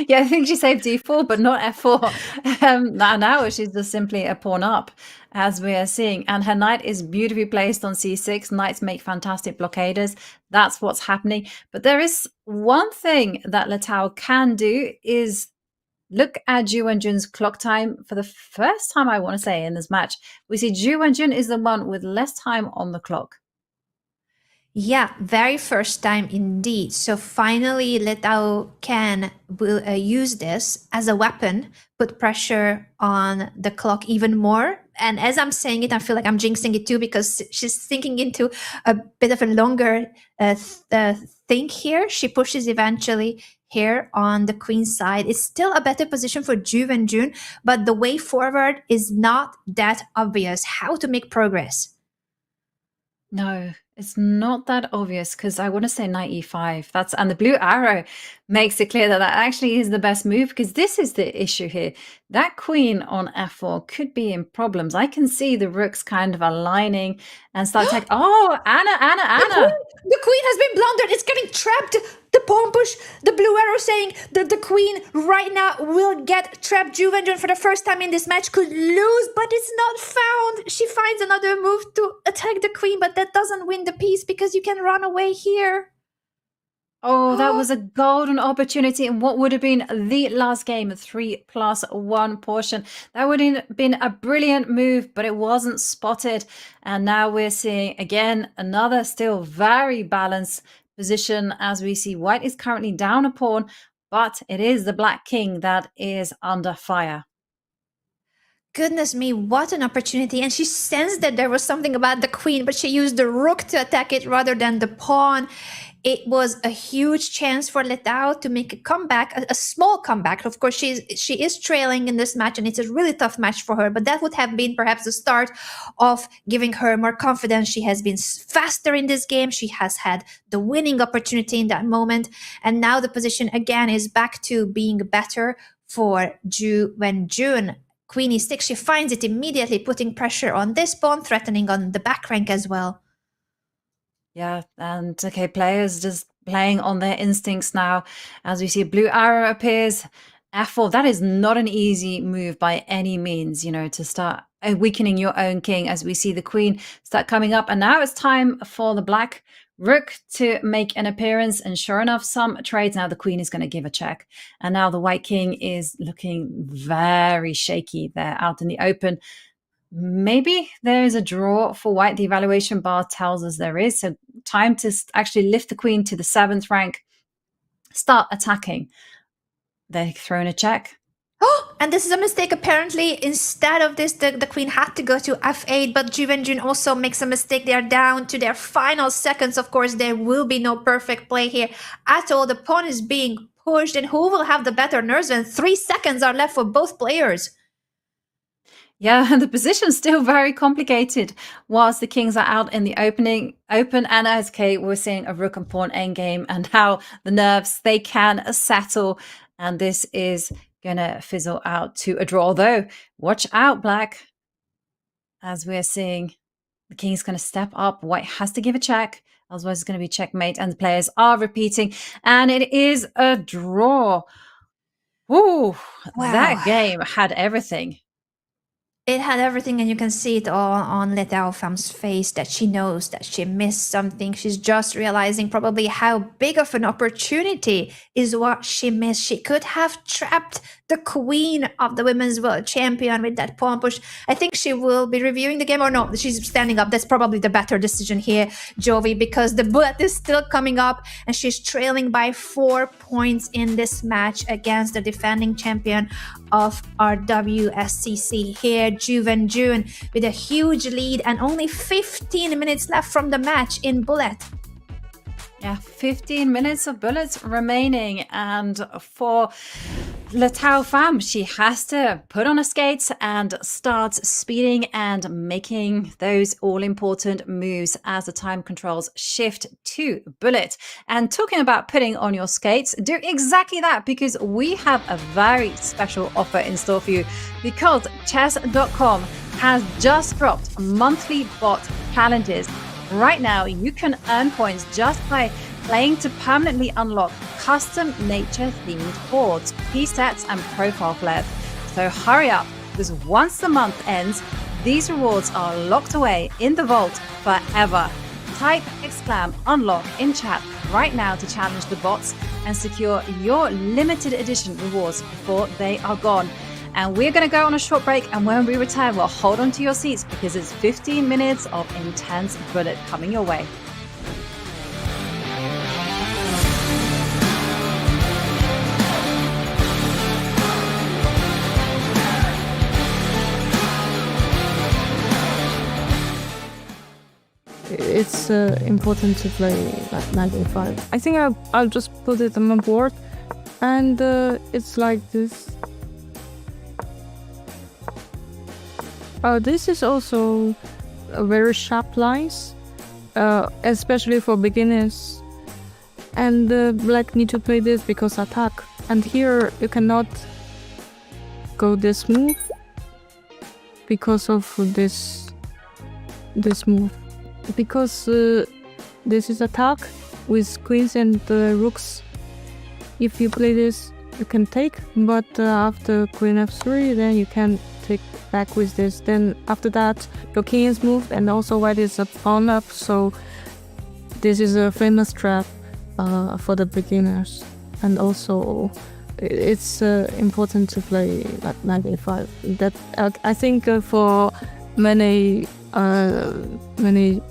Yeah, I think she saved d4, but not f4. Now she's just simply a pawn up, as we are seeing. And her knight is beautifully placed on c6. Knights make fantastic blockaders. That's what's happening. But there is one thing that Latao can do is look at Ju Wenjun's clock time. For the first time, I want to say, in this match, we see Ju Wenjun is the one with less time on the clock. Yeah, very first time indeed. So finally, Latao will use this as a weapon, put pressure on the clock even more. And as I'm saying it, I feel like I'm jinxing it too, because she's thinking into a bit of a longer think here. She pushes eventually here on the queen's side. It's still a better position for Ju Wenjun, but the way forward is not that obvious. How to make progress? No, it's not that obvious because I want to say knight e5. And the blue arrow makes it clear that that actually is the best move because this is the issue here. That queen on f4 could be in problems. I can see the rooks kind of aligning and start attack. Oh, Anna. The queen has been blundered. It's getting trapped. The pawn push, the blue arrow saying that the queen right now will get trapped. Ju Wenjun for the first time in this match could lose, but it's not found. She finds another move to attack the queen, but that doesn't win the piece because you can run away here. Oh, that was a golden opportunity in what would have been the last game, a 3+1 portion. That would have been a brilliant move, but it wasn't spotted. And now we're seeing, again, another still very balanced position as we see white is currently down a pawn, but it is the black king that is under fire. Goodness me, what an opportunity. And she sensed that there was something about the queen, but she used the rook to attack it rather than the pawn. It was a huge chance for Letao to make a comeback, a small comeback. Of course, she is trailing in this match, and it's a really tough match for her. But that would have been perhaps the start of giving her more confidence. She has been faster in this game. She has had the winning opportunity in that moment. And now the position again is back to being better for Ju Wenjun. Queen e6, she finds it immediately, putting pressure on this pawn, threatening on the back rank as well. Yeah, and okay, players just playing on their instincts now. As we see a blue arrow appears, f4, that is not an easy move by any means, to start weakening your own king as we see the queen start coming up. And now it's time for the black rook to make an appearance. And sure enough, some trades. Now the queen is going to give a check. And now the white king is looking very shaky there out in the open. Maybe there is a draw for white. The evaluation bar tells us there is. So time to actually lift the queen to the 7th rank, start attacking. They're throwing a check. Oh, and this is a mistake. Apparently, instead of this, the queen had to go to f8, but Ju Wenjun also makes a mistake. They are down to their final seconds. Of course, there will be no perfect play here at all. The pawn is being pushed, and who will have the better nerves when 3 seconds are left for both players? Yeah, the position's still very complicated whilst the kings are out in the open. And as we're seeing a rook and pawn endgame and how the nerves, they can settle. And this is going to fizzle out to a draw. Though, watch out, black. As we're seeing, the king's going to step up. White has to give a check. Otherwise, it's going to be checkmate. And the players are repeating. And it is a draw. Ooh, wow. That game had everything. It had everything, and you can see it all on Letao Pham's face that she knows that she missed something. She's just realizing probably how big of an opportunity is what she missed. She could have trapped the queen of the women's world champion with that pawn push. I think she will be reviewing the game, or no, she's standing up. That's probably the better decision here, Jovi, because the bullet is still coming up, and she's trailing by 4 points in this match against the defending champion of our WSCC here, Ju Wenjun, with a huge lead and only 15 minutes left from the match in bullet. Yeah, 15 minutes of bullets remaining. And for Letao Pham, she has to put on her skates and start speeding and making those all-important moves as the time controls shift to bullet. And talking about putting on your skates, do exactly that, because we have a very special offer in store for you, because Chess.com has just dropped monthly bot challenges. Right now, you can earn points just by playing to permanently unlock custom nature-themed boards, presets, and profile flares. So hurry up, because once the month ends, these rewards are locked away in the vault forever. Type !unlock in chat right now to challenge the bots and secure your limited edition rewards before they are gone. And we're going to go on a short break, and when we return, we'll hold on to your seats because it's 15 minutes of intense bullet coming your way. It's important to play like knight a5. I think I'll just put it on my board, and it's like this. This is also a very sharp lines, especially for beginners. And black need to play this because attack. And here you cannot go this move because of this move. Because this is attack with queens and rooks. If you play this, you can take, but after queen f3, then you can take back with this. Then after that, your king is moved, and also white is a pawn up. So this is a famous trap for the beginners. And also, it's important to play at knight a5. That I think for many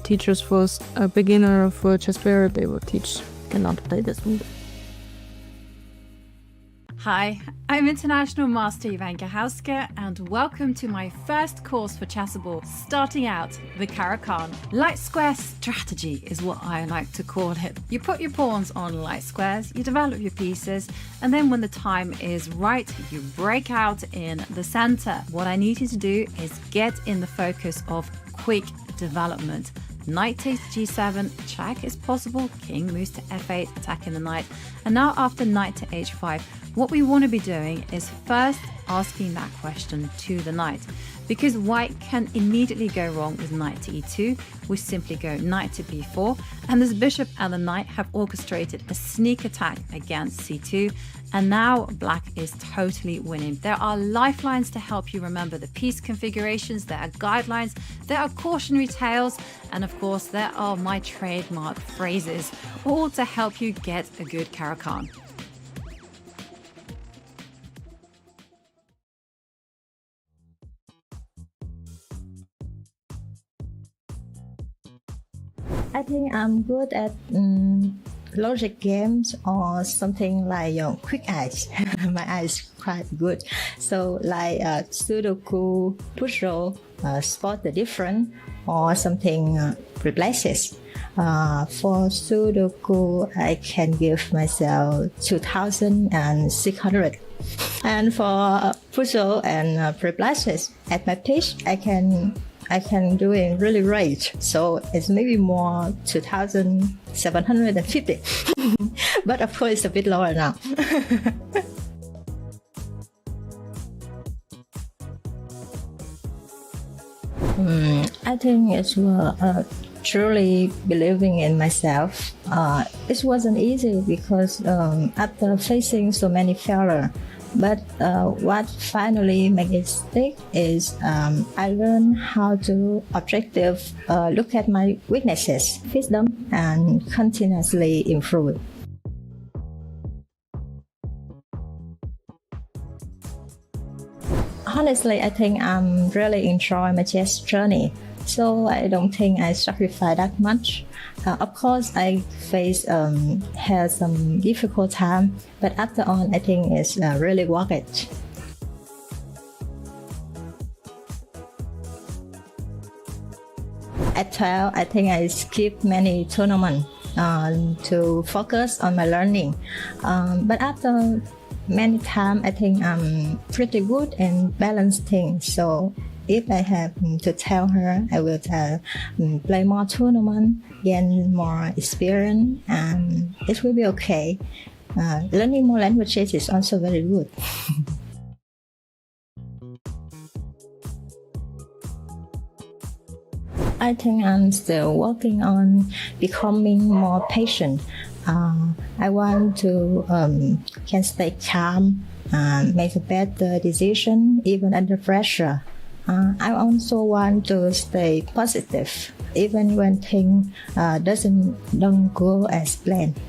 teachers, for a beginner for chess player, they will teach cannot play this move. Hi, I'm International Master Ivanka Hauske, and welcome to my first course for Chessable, starting out the Caro-Kann. Light square strategy is what I like to call it. You put your pawns on light squares, you develop your pieces, and then when the time is right, you break out in the center. What I need you to do is get in the focus of quick development. Knight takes g7, check is possible, king moves to f8, attacking the knight, and now after knight to h5, what we want to be doing is first asking that question to the knight, because white can immediately go wrong with knight to e2. We simply go knight to b4, and this bishop and the knight have orchestrated a sneak attack against c2, and now black is totally winning. There are lifelines to help you remember the piece configurations, there are guidelines, there are cautionary tales, and of course there are my trademark phrases, all to help you get a good Caro-Kann. I think I'm good at logic games or something like quick eyes. My eyes quite good. So like Sudoku, puzzle, spot the difference, or something replaces. For Sudoku, I can give myself 2,600. And for puzzle and replaces, at my pitch, I can do it really right. So it's maybe more 2,750. But of course, it's a bit lower now. I think it's truly believing in myself. It wasn't easy because after facing so many failures, but what finally made it stick is I learned how to objective look at my weaknesses, fix them, and continuously improve. Honestly, I think I'm really enjoying my chess journey. So I don't think I sacrifice that much. Of course, I had some difficult time, but after all, I think it's really worth it. At 12, I think I skipped many tournaments to focus on my learning. But after many times, I think I'm pretty good in balancing. So if I have to tell her, I will play more tournament, gain more experience, and it will be okay. Learning more languages is also very good. I think I'm still working on becoming more patient. I want to can stay calm, make a better decision even under pressure. I also want to stay positive even when things don't go as planned.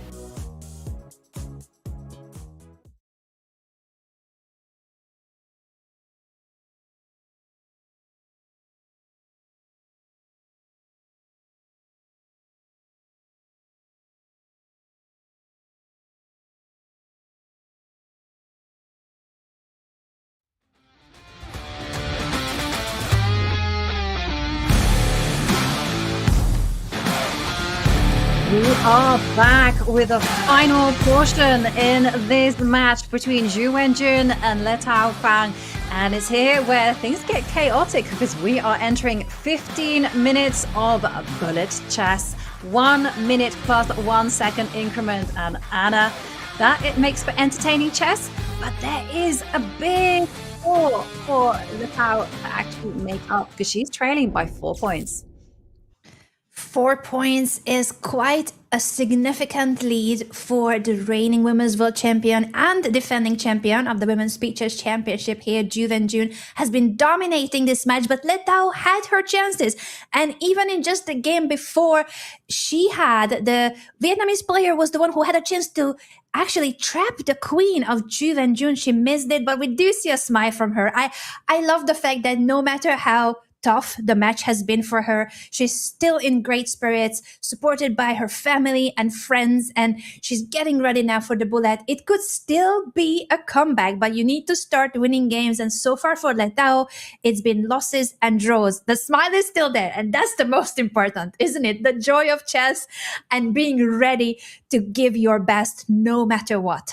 We are back with a final portion in this match between Wenjun and Pham. And it's here where things get chaotic because we are entering 15 minutes of bullet chess. 1 minute plus 1 second increment. And Anna, that it makes for entertaining chess, but there is a big score for Letao to actually make up because she's trailing by 4 points. 4 points is quite a significant lead for the reigning women's world champion and defending champion of the Women's Speed Chess Championship here. Wenjun has been dominating this match, but Letao had her chances. And even in just the game before, she had the Vietnamese player was the one who had a chance to actually trap the queen of Wenjun. She missed it, but we do see a smile from her. I love the fact that no matter how tough the match has been for her, she's still in great spirits, supported by her family and friends, and she's getting ready now for the bullet. It could still be a comeback, but you need to start winning games, and so far for Letao, it's been losses and draws. The smile is still there, and that's the most important, isn't it? The joy of chess and being ready to give your best no matter what.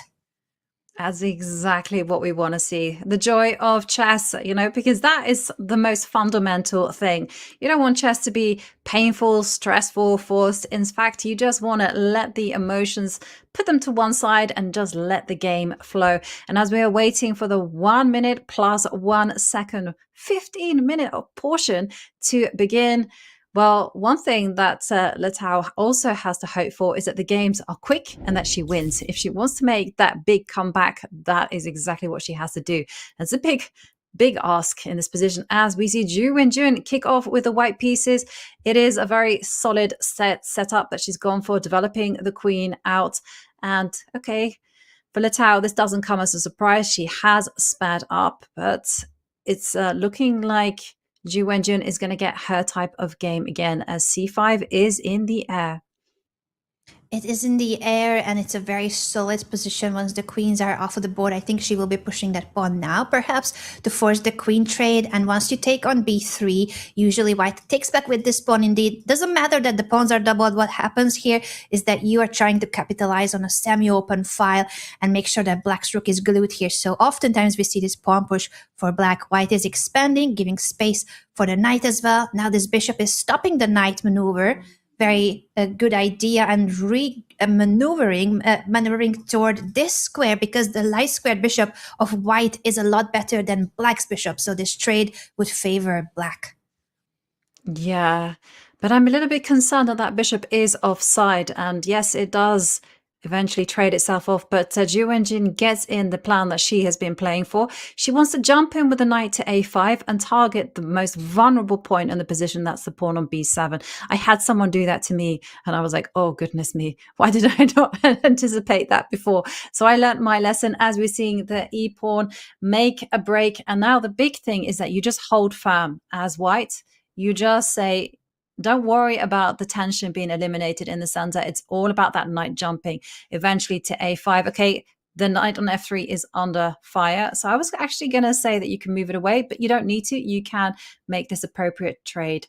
That's exactly what we want to see. The joy of chess, because that is the most fundamental thing. You don't want chess to be painful, stressful, forced. In fact, you just want to let the emotions, put them to one side and just let the game flow. And as we are waiting for the 1 minute plus 1 second, 15-minute portion to begin, well, one thing that Letao also has to hope for is that the games are quick and that she wins. If she wants to make that big comeback, that is exactly what she has to do. It's a big ask in this position as we see Wenjun kick off with the white pieces. It is a very solid setup that she's gone for, developing the queen out. And okay, for Letao, this doesn't come as a surprise. She has sped up, but it's looking like Wenjun is going to get her type of game again as c5 is in the air. It is in the air, and it's a very solid position once the queens are off of the board. I think she will be pushing that pawn now, perhaps, to force the queen trade. And once you take on b3, usually white takes back with this pawn indeed. Doesn't matter that the pawns are doubled. What happens here is that you are trying to capitalize on a semi-open file and make sure that black's rook is glued here. So oftentimes we see this pawn push for black. White is expanding, giving space for the knight as well. Now this bishop is stopping the knight maneuver. Very good idea, and maneuvering toward this square, because the light squared bishop of white is a lot better than black's bishop. So this trade would favor black. Yeah, but I'm a little bit concerned that that bishop is offside. And yes, it does eventually trade itself off, but Wenjun gets in the plan that she has been playing for. She wants to jump in with the knight to a5 and target the most vulnerable point in the position, that's the pawn on b7. I had someone do that to me and I was like, oh goodness me, why did I not anticipate that before? So I learned my lesson as we're seeing the e-pawn make a break. And now the big thing is that you just hold firm as white. You just say, don't worry about the tension being eliminated in the center. It's all about that knight jumping eventually to a5. Okay, the knight on f3 is under fire. So I was actually going to say that you can move it away, but you don't need to. You can make this appropriate trade.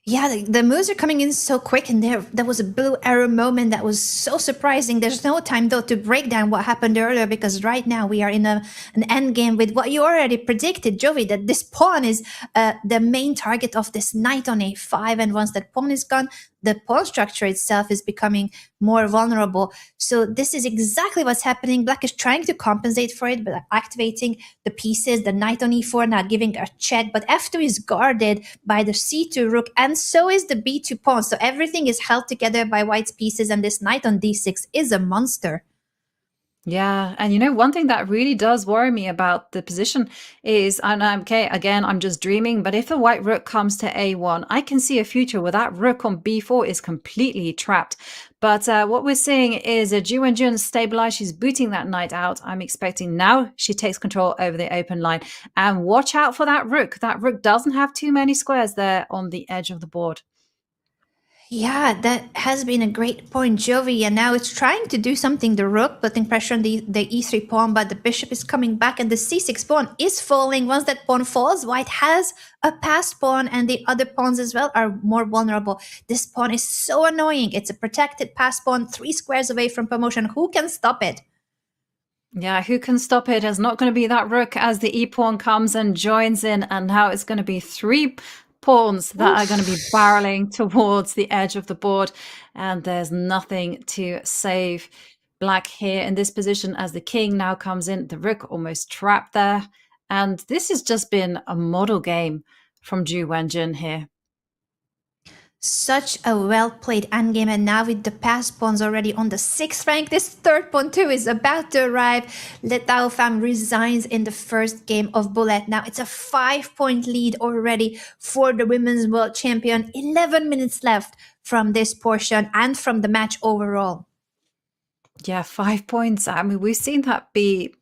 Yeah, the moves are coming in so quick, and there was a blue arrow moment that was so surprising. There's no time, though, to break down what happened earlier, because right now we are in an end game with what you already predicted, Jovi, that this pawn is the main target of this knight on a5, and once that pawn is gone, the pawn structure itself is becoming more vulnerable. So this is exactly what's happening. Black is trying to compensate for it by activating the pieces, the knight on e4, now giving a check, but f2 is guarded by the c2 rook, and so is the b2 pawn. So everything is held together by white's pieces, and this knight on d6 is a monster. Yeah, and one thing that really does worry me about the position is, and I'm just dreaming, but if the white rook comes to a1, I can see a future where that rook on b4 is completely trapped. But what we're seeing is Wenjun stabilized. She's booting that knight out. I'm expecting now she takes control over the open line. And watch out for that rook. That rook doesn't have too many squares there on the edge of the board. Yeah, that has been a great point, Jovi. And now it's trying to do something, the rook, putting pressure on the e3 pawn, but the bishop is coming back and the c6 pawn is falling. Once that pawn falls, white has a passed pawn, and the other pawns as well are more vulnerable. This pawn is so annoying. It's a protected passed pawn, 3 squares away from promotion. Who can stop it? Yeah, who can stop it? It's not going to be that rook as the e-pawn comes and joins in, and now it's going to be 3 pawns that are going to be barreling towards the edge of the board, and there's nothing to save black here in this position as the king now comes in. The rook almost trapped there, and this has just been a model game from Wenjun here. Such a well-played endgame, and now with the passed pawns already on the 6th rank, this third pawn too is about to arrive. Pham resigns in the first game of bullet. Now it's a 5-point lead already for the women's world champion. 11 minutes left from this portion and from the match overall. Yeah, 5 points. I mean, we've seen that be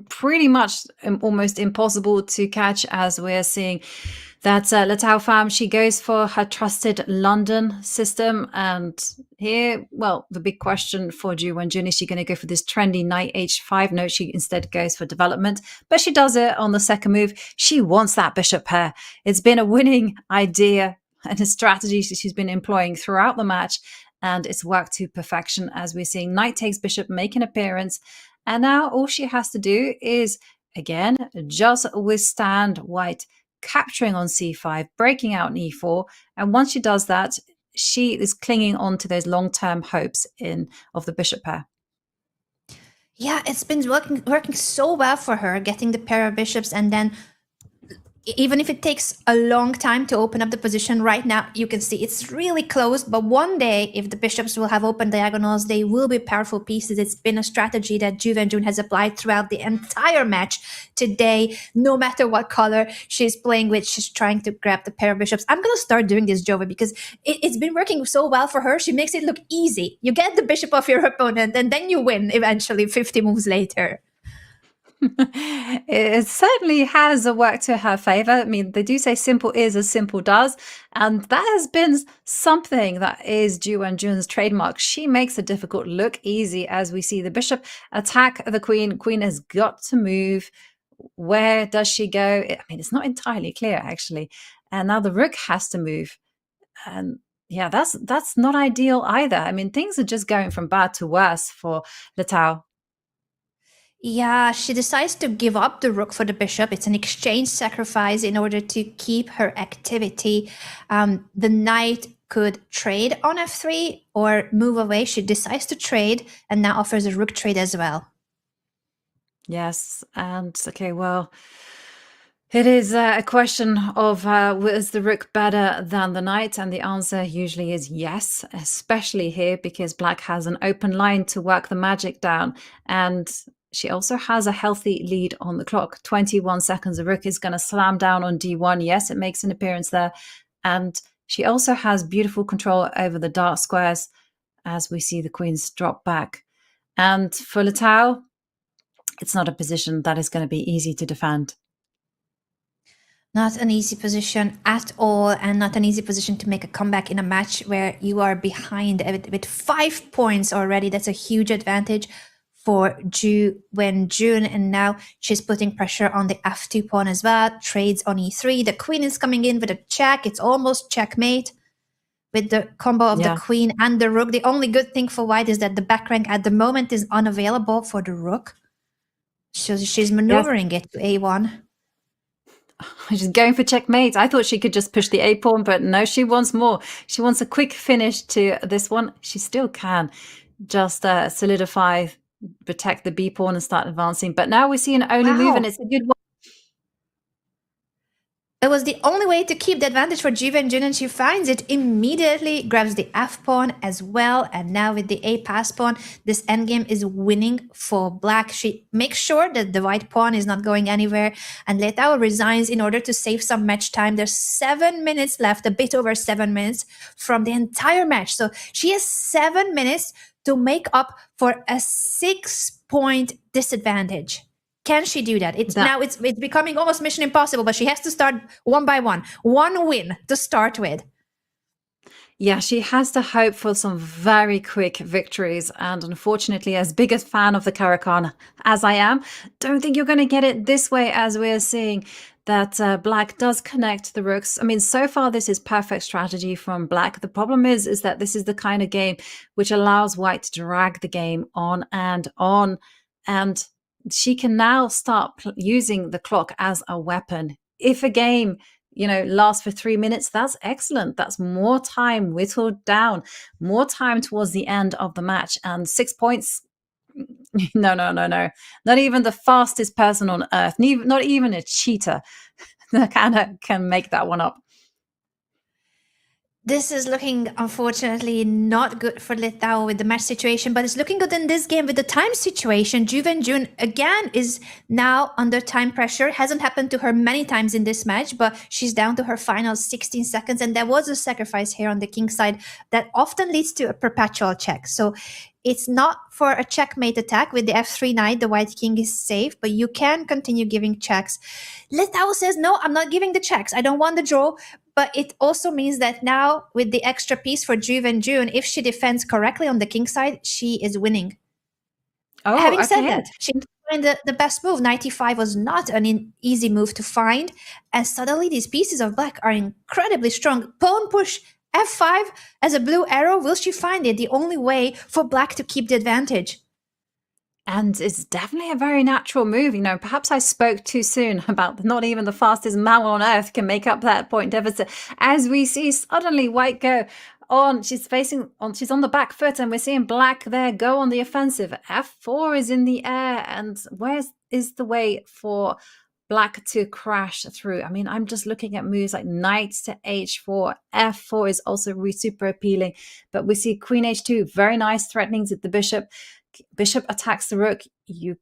pretty much almost impossible to catch, as we're seeing that Pham, she goes for her trusted London system. And here, well, the big question for Wenjun, is she going to go for this trendy knight h5? No, she instead goes for development, but she does it on the second move. She wants that bishop pair. It's been a winning idea and a strategy she's been employing throughout the match, and it's worked to perfection, as we're seeing knight takes bishop make an appearance. And now all she has to do is, again, just withstand white capturing on c5, breaking out in e4. And once she does that, she is clinging on to those long-term hopes of the bishop pair. Yeah, it's been working so well for her, getting the pair of bishops, and then even if it takes a long time to open up the position, right now you can see it's really close. But one day, if the bishops will have open diagonals, they will be powerful pieces. It's been a strategy that Wenjun has applied throughout the entire match today. No matter what color she's playing with, she's trying to grab the pair of bishops. I'm going to start doing this, Jovi, because it's been working so well for her. She makes it look easy. You get the bishop of your opponent, and then you win eventually 50 moves later. It certainly has worked to her favor. I mean, they do say simple is as simple does, and that has been something that is Wenjun's trademark. She makes the difficult look easy, as we see the bishop attack the queen. Queen has got to move. Where does she go? I mean, it's not entirely clear, actually. And now the rook has to move. And yeah, that's not ideal either. I mean, things are just going from bad to worse for Letao. Yeah, she decides to give up the rook for the bishop. It's an exchange sacrifice in order to keep her activity. The knight could trade on f3 or move away. She decides to trade and now offers a rook trade as well. Yes, and okay, well, it is a question of is the rook better than the knight? And the answer usually is yes, especially here because black has an open line to work the magic down. And she also has a healthy lead on the clock. 21 seconds. The rook is going to slam down on d1. Yes, it makes an appearance there. And she also has beautiful control over the dark squares as we see the queens drop back. And for Letao, it's not a position that is going to be easy to defend. Not an easy position at all, and not an easy position to make a comeback in a match where you are behind with 5 points already. That's a huge advantage for Wenjun, and now she's putting pressure on the f2 pawn as well. Trades on e3. The queen is coming in with a check. It's almost checkmate with the combo of the queen and the rook. The only good thing for white is that the back rank at the moment is unavailable for the rook. So she's maneuvering it to a1. She's going for checkmate. I thought she could just push the a pawn, but no, she wants more. She wants a quick finish to this one. She still can just solidify, protect the b pawn and start advancing. But now we see an only move, and it's a good one. It was the only way to keep the advantage for Wenjun, and she finds it immediately, grabs the f pawn as well, and now with the a pass pawn, this endgame is winning for black. She makes sure that the white pawn is not going anywhere, and Letao resigns in order to save some match time. There's 7 minutes left, a bit over 7 minutes from the entire match. So she has 7 minutes to make up for a 6-point disadvantage. Can she do that? Now it's becoming almost mission impossible, but she has to start one by one. One win to start with. Yeah, she has to hope for some very quick victories. And unfortunately, as big a fan of the Caro-Kann as I am, don't think you're going to get it this way, as we're seeing that black does connect the rooks. I mean, so far, this is perfect strategy from black. The problem is that this is the kind of game which allows white to drag the game on and on. And she can now start using the clock as a weapon. If a game last for 3 minutes, that's excellent. That's more time whittled down, more time towards the end of the match. And 6 points, no. Not even the fastest person on earth, not even a cheater can make that one up. This is looking, unfortunately, not good for Litao with the match situation, but it's looking good in this game with the time situation. Ju Wenjun, again, is now under time pressure. Hasn't happened to her many times in this match, but she's down to her final 16 seconds, and there was a sacrifice here on the king side that often leads to a perpetual check. So it's not for a checkmate attack. With the f3 knight, the white king is safe, but you can continue giving checks. Litao says, no, I'm not giving the checks. I don't want the draw. But it also means that now, with the extra piece for Ju Wenjun, if she defends correctly on the king side, she is winning. Oh, Having said okay. that, she find the best move. 95 was not an easy move to find. And suddenly, these pieces of black are incredibly strong. Pawn push f5 as a blue arrow. Will she find it? The only way for black to keep the advantage. And it's definitely a very natural move. Perhaps I spoke too soon about not even the fastest mammal on earth can make up that point deficit. As we see suddenly white go on, she's on the back foot, and we're seeing black there go on the offensive. F4 is in the air, and where is the way for black to crash through? I mean, I'm just looking at moves like knight to h4. F4 is also super appealing, but we see queen h2, very nice, threatening to the bishop. Bishop attacks the rook. You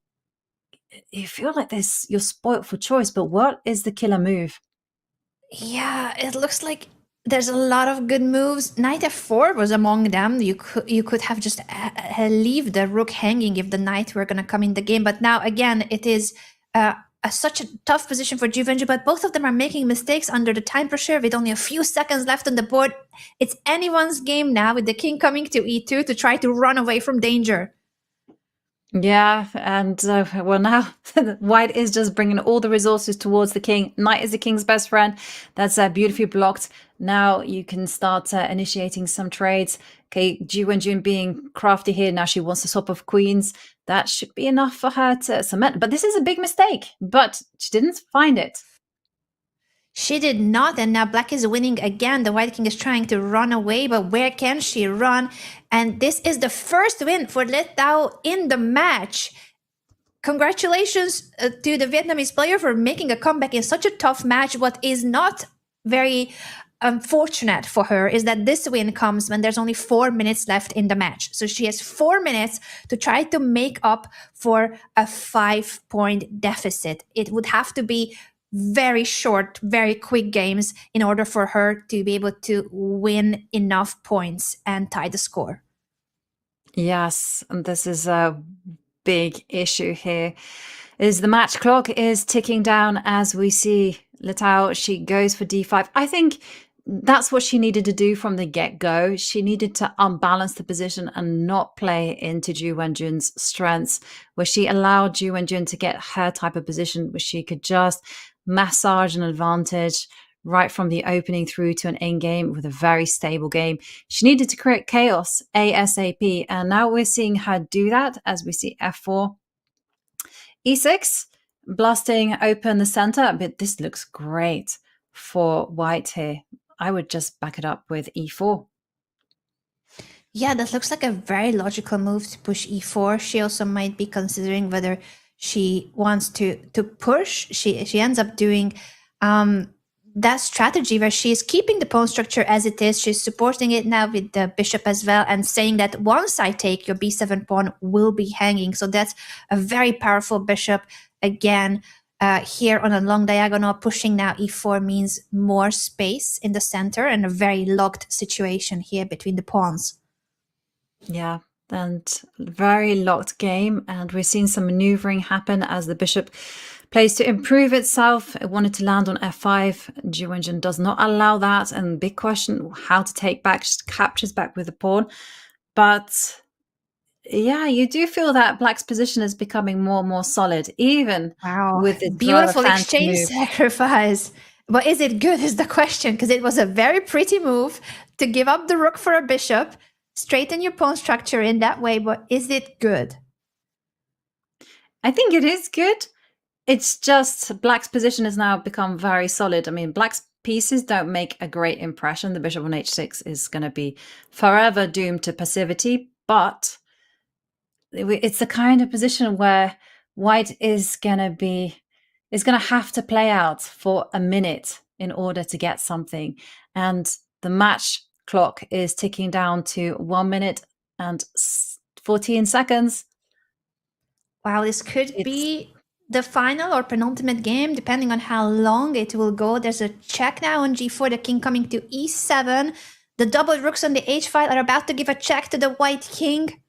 feel like you're spoilt for choice, but what is the killer move? Yeah, it looks like there's a lot of good moves. Knight f4 was among them. You could have just leave the rook hanging if the knight were going to come in the game. But now, again, it is such a tough position for Ju Wenjun, but both of them are making mistakes under the time pressure with only a few seconds left on the board. It's anyone's game now with the king coming to e2 to try to run away from danger. Yeah, and now white is just bringing all the resources towards the king. Knight is the king's best friend. That's beautifully blocked. Now you can start initiating some trades. Okay, Ju Wenjun being crafty here. Now she wants to swap of queens. That should be enough for her to cement. But this is a big mistake. But she didn't find it. She did not, and now black is winning again. The white king is trying to run away, but where can she run? And this is the first win for Litao in the match. Congratulations to the Vietnamese player for making a comeback in such a tough match. What is not very unfortunate for her is that this win comes when there's only 4 minutes left in the match. So she has 4 minutes to try to make up for a 5-point deficit. It would have to be very short, very quick games in order for her to be able to win enough points and tie the score. Yes, and this is a big issue here. Is the match clock is ticking down as we see Litao. She goes for d5. I think that's what she needed to do from the get-go. She needed to unbalance the position and not play into Ju Wenjun's strengths, where she allowed Ju Wenjun to get her type of position where she could just massage an advantage right from the opening through to an endgame with a very stable game. She needed to create chaos ASAP, and now we're seeing her do that as we see f4, e6, blasting open the center. But this looks great for white here. I would just back it up with e4. Yeah, that looks like a very logical move to push e4. She also might be considering whether she wants to push. She ends up doing that strategy where she is keeping the pawn structure as it is. She's supporting it now with the bishop as well, and saying that once I take, your b7 pawn will be hanging. So that's a very powerful bishop. Again, here on a long diagonal, pushing now e4 means more space in the center and a very locked situation here between the pawns. Yeah, and very locked game, and we're seeing some maneuvering happen as the bishop plays to improve itself. It wanted to land on f5. Ju Wenjun does not allow that, and big question how to take back. She captures back with the pawn, but yeah, you do feel that black's position is becoming more and more solid, even with the beautiful exchange sacrifice. But is it good is the question, because it was a very pretty move to give up the rook for a bishop, straighten your pawn structure in that way, but is it good? I think it is good. It's just black's position has now become very solid. I mean, black's pieces don't make a great impression, the bishop on h6 is going to be forever doomed to passivity. But it's the kind of position where white is going to have to play out for a minute in order to get something. And the match clock is ticking down to 1 minute and 14 seconds. Wow, this could be the final or penultimate game, depending on how long it will go. There's a check now on g4, the king coming to e7. The double rooks on the h file are about to give a check to the white king.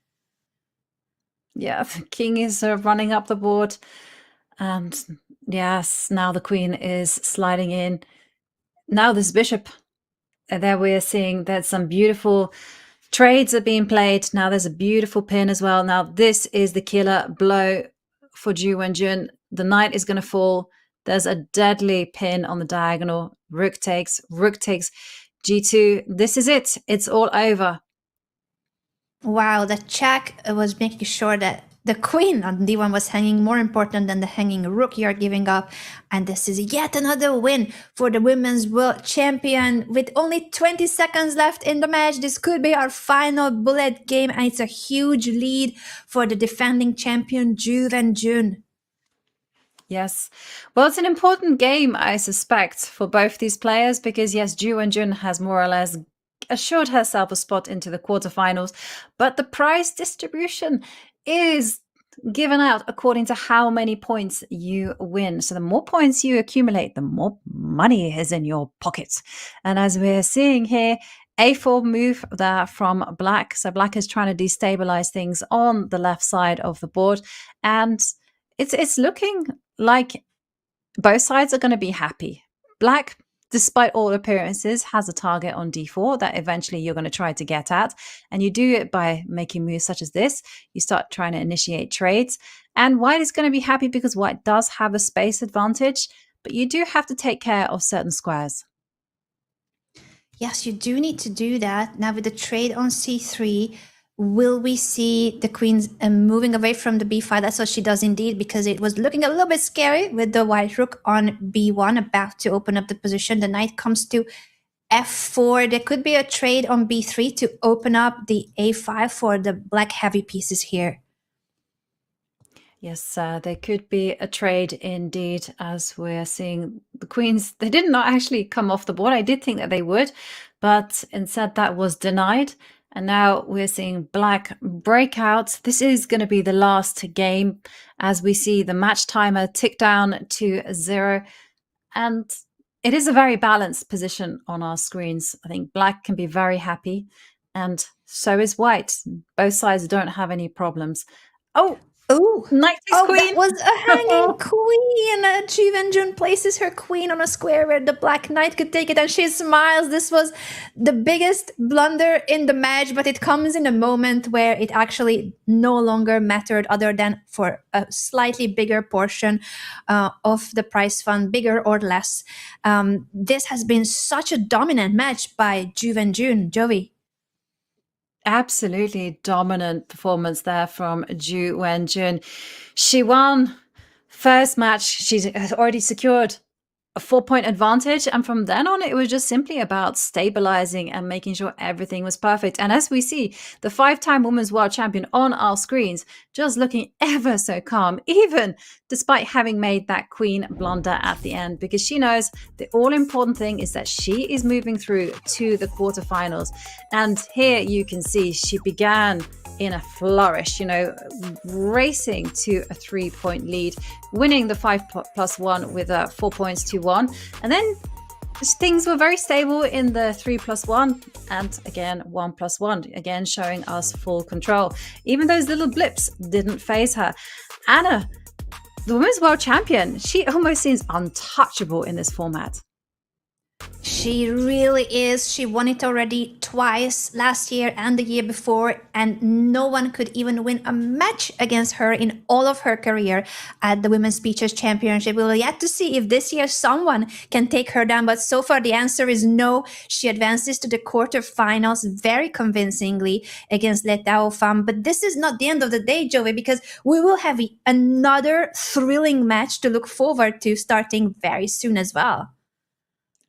Yeah, the king is running up the board. And yes, now the queen is sliding in. Now this bishop, there we are seeing that some beautiful trades are being played. Now there's a beautiful pin as well. Now this is the killer blow for Wenjun. The knight is going to fall. There's a deadly pin on the diagonal. Rook takes g2. This is it. It's all over. Wow, the check was making sure that the queen on d1 was hanging more important than the hanging rook you're giving up. And this is yet another win for the women's world champion. With only 20 seconds left in the match, this could be our final bullet game, and it's a huge lead for the defending champion Wenjun. Yes. Well, it's an important game, I suspect, for both these players, because yes, Wenjun has more or less assured herself a spot into the quarterfinals, but the prize distribution is given out according to how many points you win. So the more points you accumulate, the more money is in your pocket. And as we're seeing here, a4 move there from black. So black is trying to destabilize things on the left side of the board. And it's looking like both sides are going to be happy. Black, despite all appearances, has a target on d4 that eventually you're going to try to get at. And you do it by making moves such as this. You start trying to initiate trades. And white is going to be happy because white does have a space advantage, but you do have to take care of certain squares. Yes, you do need to do that. Now with the trade on c3, will we see the queen moving away from the b5? That's what she does indeed, because it was looking a little bit scary with the white rook on b1 about to open up the position. The knight comes to f4. There could be a trade on b3 to open up the a5 for the black heavy pieces here. Yes, there could be a trade indeed, as we're seeing the queens. They did not actually come off the board. I did think that they would, but instead that was denied. And now we're seeing black break out. This is going to be the last game as we see the match timer tick down to 0. And it is a very balanced position on our screens. I think black can be very happy, and so is white. Both sides don't have any problems. Oh, knight takes queen. That was a hanging queen. Wenjun places her queen on a square where the black knight could take it, and she smiles. This was the biggest blunder in the match, but it comes in a moment where it actually no longer mattered, other than for a slightly bigger portion of the prize fund, bigger or less. This has been such a dominant match by Wenjun. Joey. Absolutely dominant performance there from Wenjun. She won first match. She's already secured a 4-point advantage. And from then on, it was just simply about stabilizing and making sure everything was perfect. And as we see, the 5-time women's world champion on our screens, just looking ever so calm, even despite having made that queen blunder at the end, because she knows the all-important thing is that she is moving through to the quarterfinals. And here you can see she began in a flourish, racing to a 3-point lead, winning the 5+1 with 4 points to 1. And then things were very stable in the 3+1 and again 1+1, again showing us full control. Even those little blips didn't faze her. Anna, the women's world champion, she almost seems untouchable in this format. She really is. She won it already twice, last year and the year before, and no one could even win a match against her in all of her career at the Women's Beaches Championship. We will yet to see if this year someone can take her down, but so far the answer is no. She advances to the quarterfinals very convincingly against Pham. But this is not the end of the day, Joey, because we will have another thrilling match to look forward to starting very soon as well.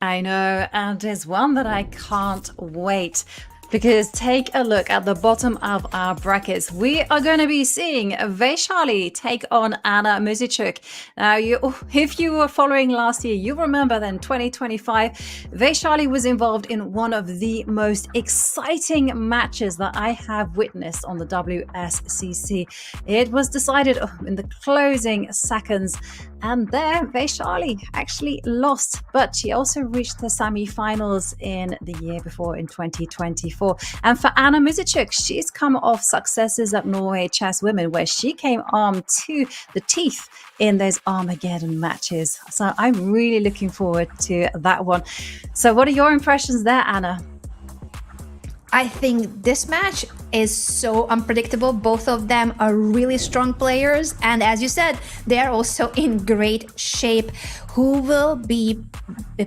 I know, and there's one that I can't wait. Because take a look at the bottom of our brackets. We are going to be seeing Vaishali take on Anna Muzychuk. Now, if you were following last year, you remember that in 2025, Vaishali was involved in one of the most exciting matches that I have witnessed on the WSCC. It was decided in the closing seconds, and there Vaishali actually lost, but she also reached the semi-finals in the year before in 2024. And for Anna Muzychuk, she's come off successes at Norway Chess Women, where she came armed to the teeth in those Armageddon matches. So I'm really looking forward to that one. So what are your impressions there, Anna? I think this match is so unpredictable. Both of them are really strong players, and as you said, they are also in great shape. Who will be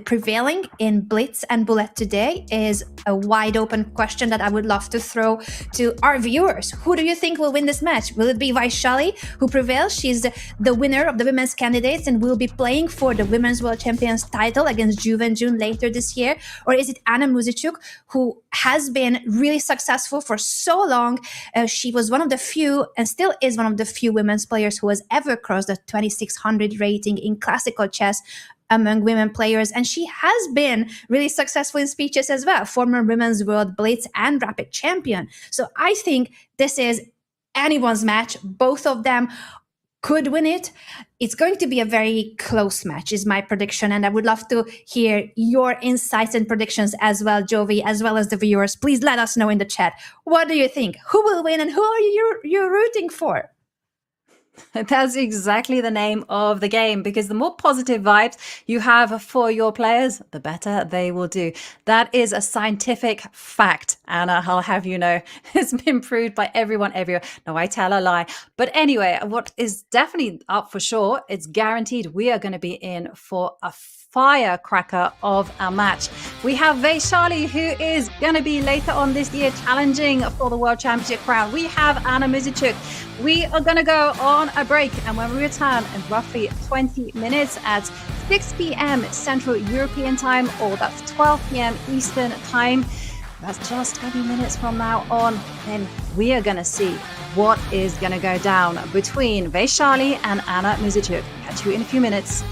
prevailing in Blitz and Bullet today is a wide open question that I would love to throw to our viewers. Who do you think will win this match? Will it be Vaishali who prevails? She's the winner of the women's candidates and will be playing for the Women's World Champions title against Wenjun later this year? Or is it Anna Muzychuk, who has been really successful for so long? She was one of the few, and still is one of the few women's players who has ever crossed the 2600 rating in classical chess among women players, and she has been really successful in speeches as well, former Women's World Blitz and Rapid champion. So I think this is anyone's match. Both of them could win it. It's going to be a very close match, is my prediction, and I would love to hear your insights and predictions as well, Jovi, as well as the viewers. Please let us know in the chat. What do you think? Who will win, and who are you rooting for? That's exactly the name of the game, because the more positive vibes you have for your players, the better they will do. That is a scientific fact, Anna, I'll have you know. It's been proved by everyone everywhere. No, I tell a lie. But anyway, what is definitely up for sure, it's guaranteed we are going to be in for a firecracker of a match. We have Vaishali, who is going to be later on this year challenging for the World Championship crown. We have Anna Muzychuk. We are going to go on a break, and when we return in roughly 20 minutes at 6 p.m. Central European Time, or that's 12 p.m. Eastern Time, that's just 20 minutes from now on, then we are going to see what is going to go down between Vaishali and Anna Muzychuk. Catch you in a few minutes.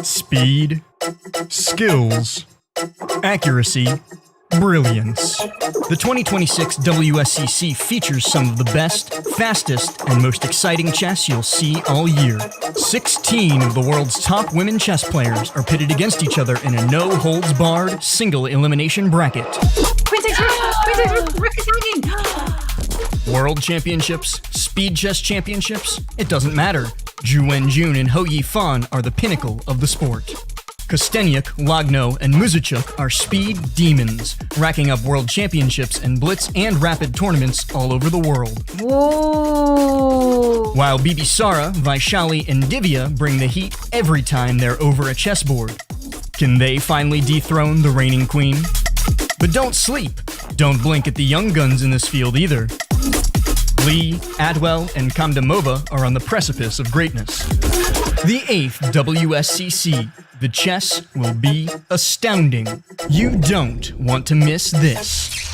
Speed, skills, accuracy, brilliance. The 2026 WSCC features some of the best, fastest, and most exciting chess you'll see all year. 16 of the world's top women chess players are pitted against each other in a no-holds-barred, single-elimination bracket. World Championships, Speed Chess Championships, it doesn't matter. Wenjun and Pham are the pinnacle of the sport. Kostenyak, Lagno, and Muzychuk are speed demons, racking up world championships in blitz and rapid tournaments all over the world. Whoa! While Bibisara, Vaishali, and Divya bring the heat every time they're over a chessboard. Can they finally dethrone the reigning queen? But don't sleep. Don't blink at the young guns in this field either. Lee, Atwell, and Kamdamova are on the precipice of greatness. The 8th WSCC. The chess will be astounding. You don't want to miss this.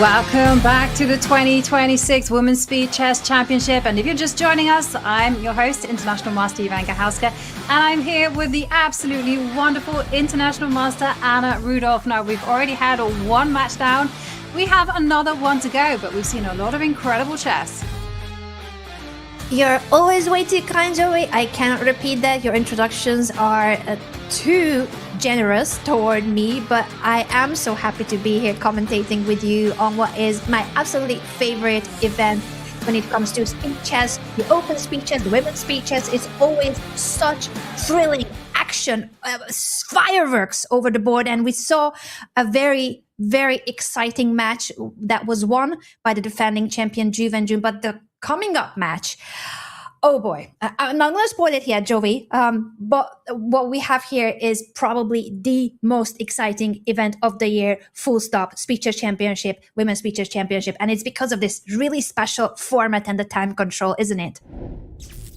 Welcome back to the 2026 Women's Speed Chess Championship. And if you're just joining us, I'm your host, International Master Ivanka Hauska, and I'm here with the absolutely wonderful International Master Anna Rudolph. Now, we've already had one match down. We have another one to go, but we've seen a lot of incredible chess. You're always way too kind, Joey. I cannot repeat that. Your introductions are too generous toward me, but I am so happy to be here commentating with you on what is my absolutely favorite event when it comes to speed chess, the open speed chess, the women's speed chess. It's always such thrilling action, fireworks over the board, and we saw a very, very exciting match that was won by the defending champion Wenjun. But the coming up match, oh boy, I'm not going to spoil it here, Joey, but what we have here is probably the most exciting event of the year, full stop. Speed Chess Championship, Women's Speed Chess Championship, and it's because of this really special format and the time control, isn't it?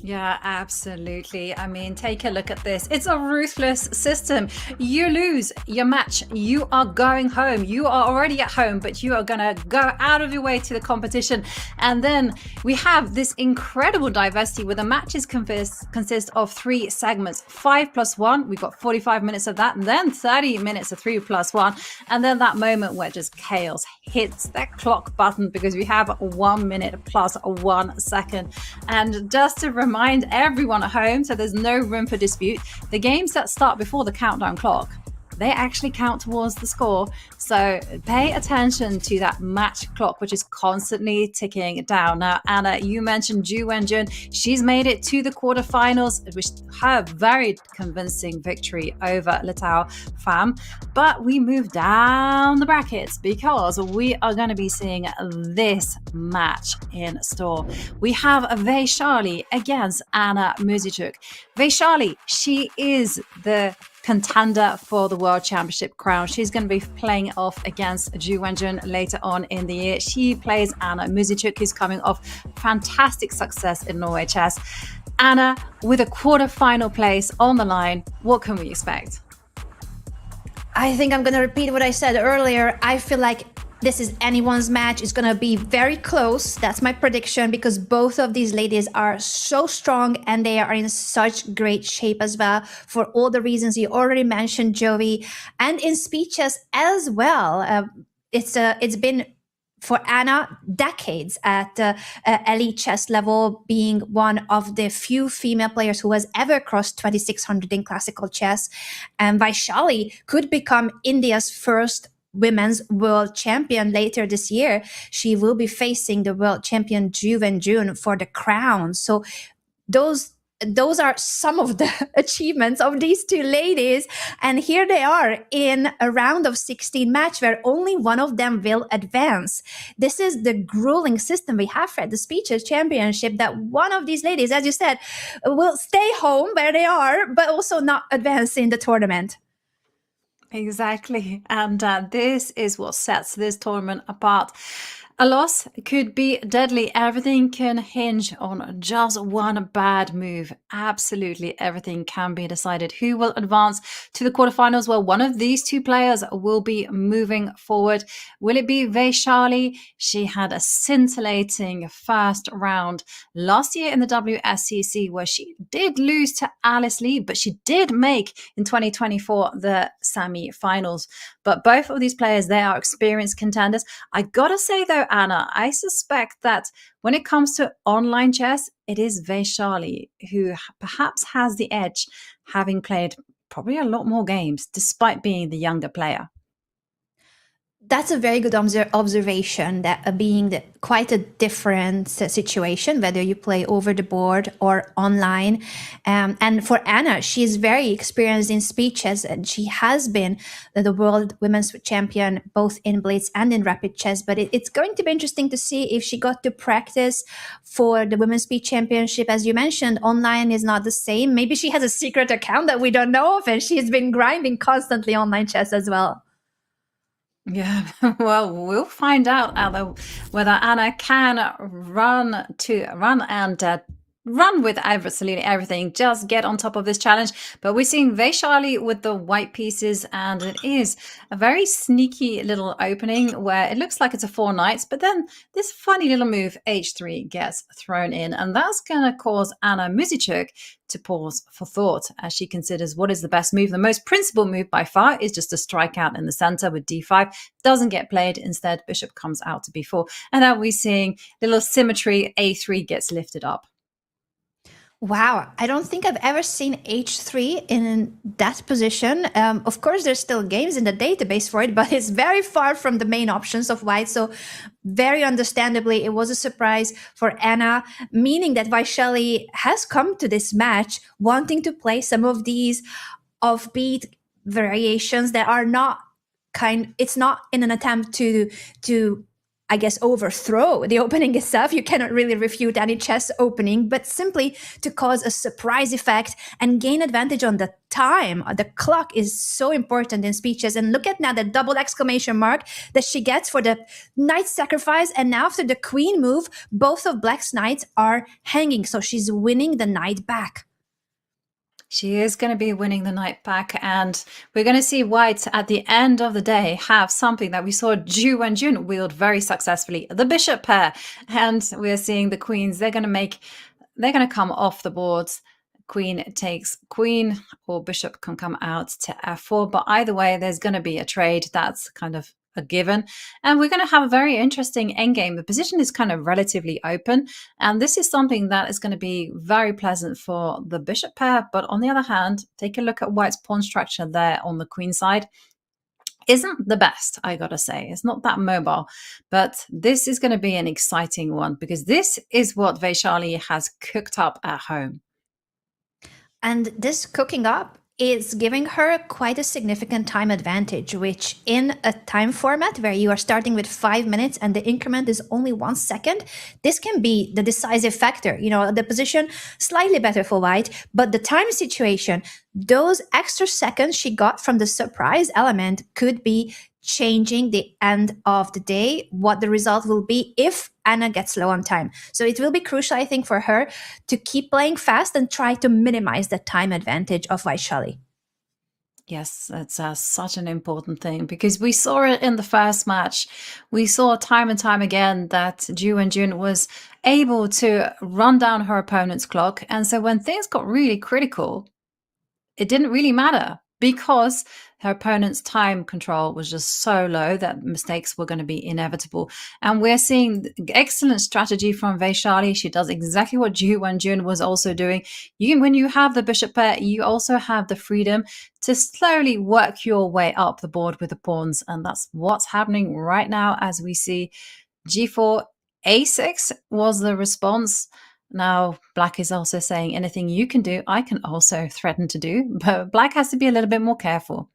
Yeah, absolutely. I mean, take a look at this. It's a ruthless system. You lose your match, you are going home. You are already at home, but you are going to go out of your way to the competition. And then we have this incredible diversity where the matches consist of 3 segments, 5+1. We've got 45 minutes of that, and then 30 minutes of 3+1. And then that moment where just chaos hits that clock button because we have 1 minute plus 1 second. And just to remind everyone at home, so there's no room for dispute, the games that start before the countdown clock, they actually count towards the score. So pay attention to that match clock, which is constantly ticking down. Now, Anna, you mentioned Wenjun. She's made it to the quarterfinals, which her very convincing victory over Pham. But we move down the brackets because we are going to be seeing this match in store. We have Vaishali against Anna Muzychuk. Vaishali, she is the contender for the World Championship crown. She's going to be playing off against Wenjun later on in the year. She plays Anna Muzychuk, who's coming off fantastic success in Norway chess. Anna, with a quarterfinal place on the line, what can we expect? I think I'm going to repeat what I said earlier. I feel like this is anyone's match. It's going to be very close. That's my prediction because both of these ladies are so strong and they are in such great shape as well for all the reasons you already mentioned, Joey. And in speed chess as well. It's been for Anna decades at elite chess level, being one of the few female players who has ever crossed 2600 in classical chess. And Vaishali could become India's first women's world champion later this year. She will be facing the world champion Wenjun for the crown. So those are some of the achievements of these two ladies. And here they are in a round of 16 match where only one of them will advance. This is the grueling system we have at the Speed Chess Championship, that one of these ladies, as you said, will stay home where they are, but also not advance in the tournament. Exactly. And this is what sets this tournament apart. A loss could be deadly. Everything can hinge on just one bad move. Absolutely everything can be decided. Who will advance to the quarterfinals? Well, one of these two players will be moving forward. Will it be Vaishali? She had a scintillating first round last year in the WSCC where she did lose to Alice Lee, but she did make in 2024 the semi-finals. But both of these players, they are experienced contenders. I gotta say though, Anna, I suspect that when it comes to online chess, it is Vaishali who perhaps has the edge, having played probably a lot more games despite being the younger player. That's a very good observation, that being quite a different situation, whether you play over the board or online. And for Anna, she's very experienced in speed chess, and she has been the world women's champion both in blitz and in rapid chess. But it's going to be interesting to see if she got to practice for the women's speed championship. As you mentioned, online is not the same. Maybe she has a secret account that we don't know of, and she's been grinding constantly online chess as well. Yeah, well, we'll find out whether Anna can run and run with absolutely everything, just get on top of this challenge. But we're seeing Vaishali with the white pieces, and it is a very sneaky little opening where it looks like it's a 4 knights, but then this funny little move h3 gets thrown in, and that's going to cause Anna Muzychuk to pause for thought as she considers what is the best move. The most principled move by far is just to strike out in the center with d5. Doesn't get played. Instead, bishop comes out to b4. And now we're seeing little symmetry. a3 gets lifted up. Wow, I don't think I've ever seen h3 in that position. Of course, there's still games in the database for it, but it's very far from the main options of white. So very understandably, it was a surprise for Anna, meaning that Vaishali has come to this match wanting to play some of these offbeat variations that are not it's not in an attempt to I guess, overthrow the opening itself. You cannot really refute any chess opening, but simply to cause a surprise effect and gain advantage on the time. The clock is so important in speed chess. And look at now the double exclamation mark that she gets for the knight sacrifice. And now after the queen move, both of black's knights are hanging. So she's winning the knight back. She is going to be winning the knight back, and we're going to see white at the end of the day have something that we saw Wenjun wield very successfully, the bishop pair. And we're seeing the queens, they're going to come off the boards. Queen takes queen, or bishop can come out to f4. But either way, there's going to be a trade. That's kind of a given. And we're going to have a very interesting endgame. The position is kind of relatively open, and this is something that is going to be very pleasant for the bishop pair. But on the other hand, take a look at white's pawn structure there on the queen side. Isn't the best, I gotta say. It's not that mobile, but this is going to be an exciting one because this is what Vaishali has cooked up at home. And this cooking up is giving her quite a significant time advantage, which in a time format where you are starting with 5 minutes and the increment is only 1 second, this can be the decisive factor. You know, the position slightly better for white, but the time situation, those extra seconds she got from the surprise element could be changing the end of the day, what the result will be if Anna gets low on time. So it will be crucial, I think, for her to keep playing fast and try to minimize the time advantage of Vaishali. Yes, that's such an important thing because we saw it in the first match. We saw time and time again that Wenjun was able to run down her opponent's clock. And so when things got really critical, it didn't really matter because her opponent's time control was just so low that mistakes were going to be inevitable. And we're seeing excellent strategy from Vaishali. She does exactly what Wenjun was also doing. When you have the bishop pair, you also have the freedom to slowly work your way up the board with the pawns. And that's what's happening right now as we see g4, a6 was the response. Now, black is also saying anything you can do, I can also threaten to do, but black has to be a little bit more careful.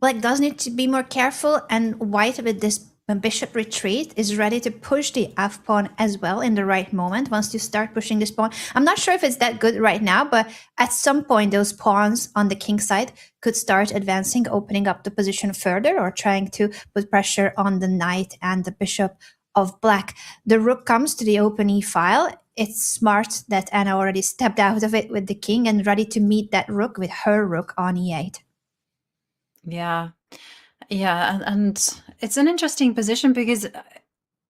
Black does need to be more careful, and white with this bishop retreat, is ready to push the f pawn as well in the right moment, wants to start pushing this pawn. I'm not sure if it's that good right now, but at some point those pawns on the king side could start advancing, opening up the position further, or trying to put pressure on the knight and the bishop of black. The rook comes to the open e-file. It's smart that Anna already stepped out of it with the king and ready to meet that rook with her rook on e8. Yeah. Yeah, and it's an interesting position because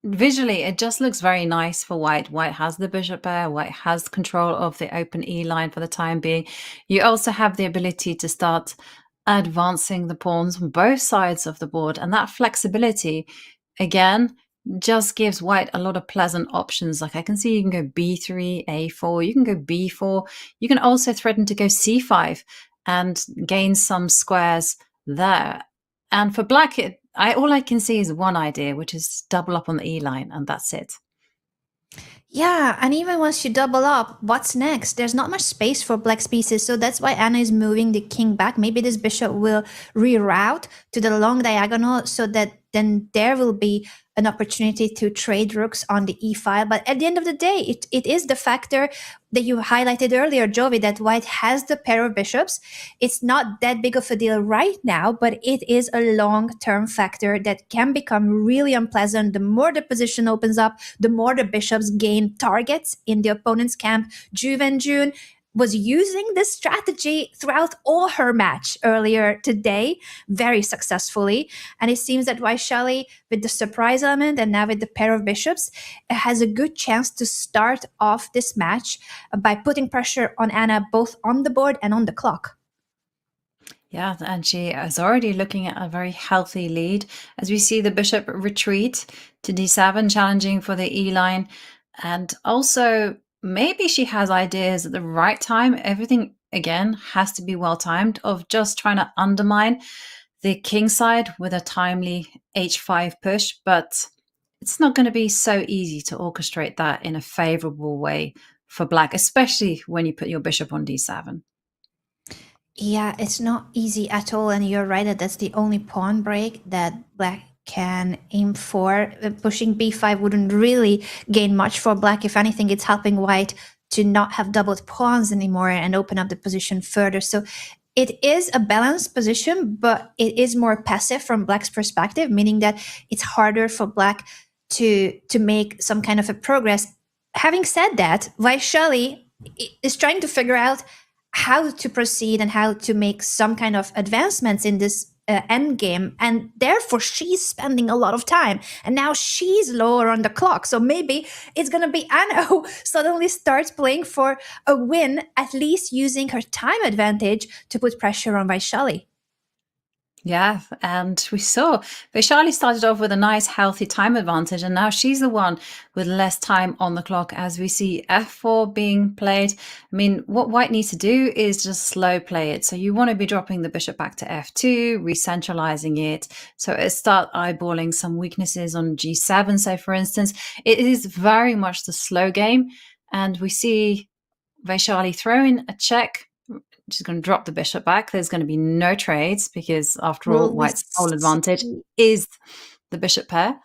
visually it just looks very nice for white. White has the bishop pair, white has control of the open e line for the time being. You also have the ability to start advancing the pawns on both sides of the board, and that flexibility again just gives white a lot of pleasant options. Like I can see you can go b3, a4, you can go b4, you can also threaten to go c5 and gain some squares there. And for black, all I can see is one idea, which is double up on the e line, and that's it. Yeah, and even once you double up, what's next? There's not much space for black's pieces, so that's why Anna is moving the king back. Maybe this bishop will reroute to the long diagonal so that then there will be an opportunity to trade rooks on the e-file. But at the end of the day, it is the factor that you highlighted earlier, Jovi, that white has the pair of bishops. It's not that big of a deal right now, but it is a long-term factor that can become really unpleasant. The more the position opens up, the more the bishops gain targets in the opponent's camp. Wenjun was using this strategy throughout all her match earlier today very successfully. And it seems that Vaishali, with the surprise element and now with the pair of bishops, has a good chance to start off this match by putting pressure on Anna both on the board and on the clock. Yeah, and she is already looking at a very healthy lead as we see the bishop retreat to d7, challenging for the e line. And also, maybe she has ideas at the right time. Everything, again, has to be well timed, of just trying to undermine the king side with a timely h5 push. But it's not going to be so easy to orchestrate that in a favorable way for black, especially when you put your bishop on d7. Yeah, it's not easy at all. And you're right that that's the only pawn break that black can aim for. Pushing b5 wouldn't really gain much for black. If anything, it's helping white to not have doubled pawns anymore and open up the position further. So it is a balanced position, but it is more passive from black's perspective, meaning that it's harder for black to make some kind of a progress. Having said that, Vaishali is trying to figure out how to proceed and how to make some kind of advancements in this end game, and therefore she's spending a lot of time, and now she's lower on the clock. So maybe it's gonna be Anna who suddenly starts playing for a win, at least using her time advantage to put pressure on Vaishali. Yeah, and we saw Vaishali started off with a nice, healthy time advantage, and now she's the one with less time on the clock as we see f4 being played. I mean, what white needs to do is just slow play it. So you want to be dropping the bishop back to f2, re-centralizing it. So it start eyeballing some weaknesses on g7. So for instance, it is very much the slow game, and we see Vaishali throwing a check. She's going to drop the bishop back. There's going to be no trades because, after all, white's whole advantage is the bishop pair.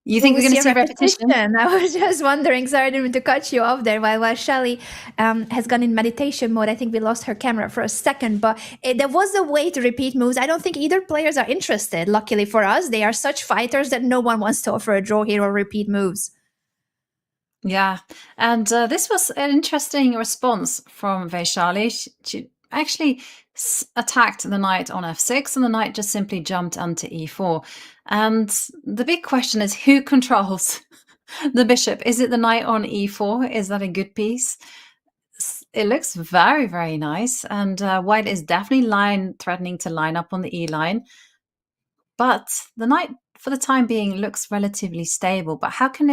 You think we're going to see a repetition? I was just wondering, sorry, I didn't mean to cut you off there, while Vaishali has gone in meditation mode. I think we lost her camera for a second, but there was a way to repeat moves. I don't think either players are interested. Luckily for us, they are such fighters that no one wants to offer a draw here or repeat moves. Yeah, and this was an interesting response from Vaishali. She actually attacked the knight on f6, and the knight just simply jumped onto e4. And the big question is, who controls the bishop? Is it the knight on e4? Is that a good piece? It looks very, very nice, and white is definitely threatening to line up on the e line. But the knight, for the time being, looks relatively stable. But how can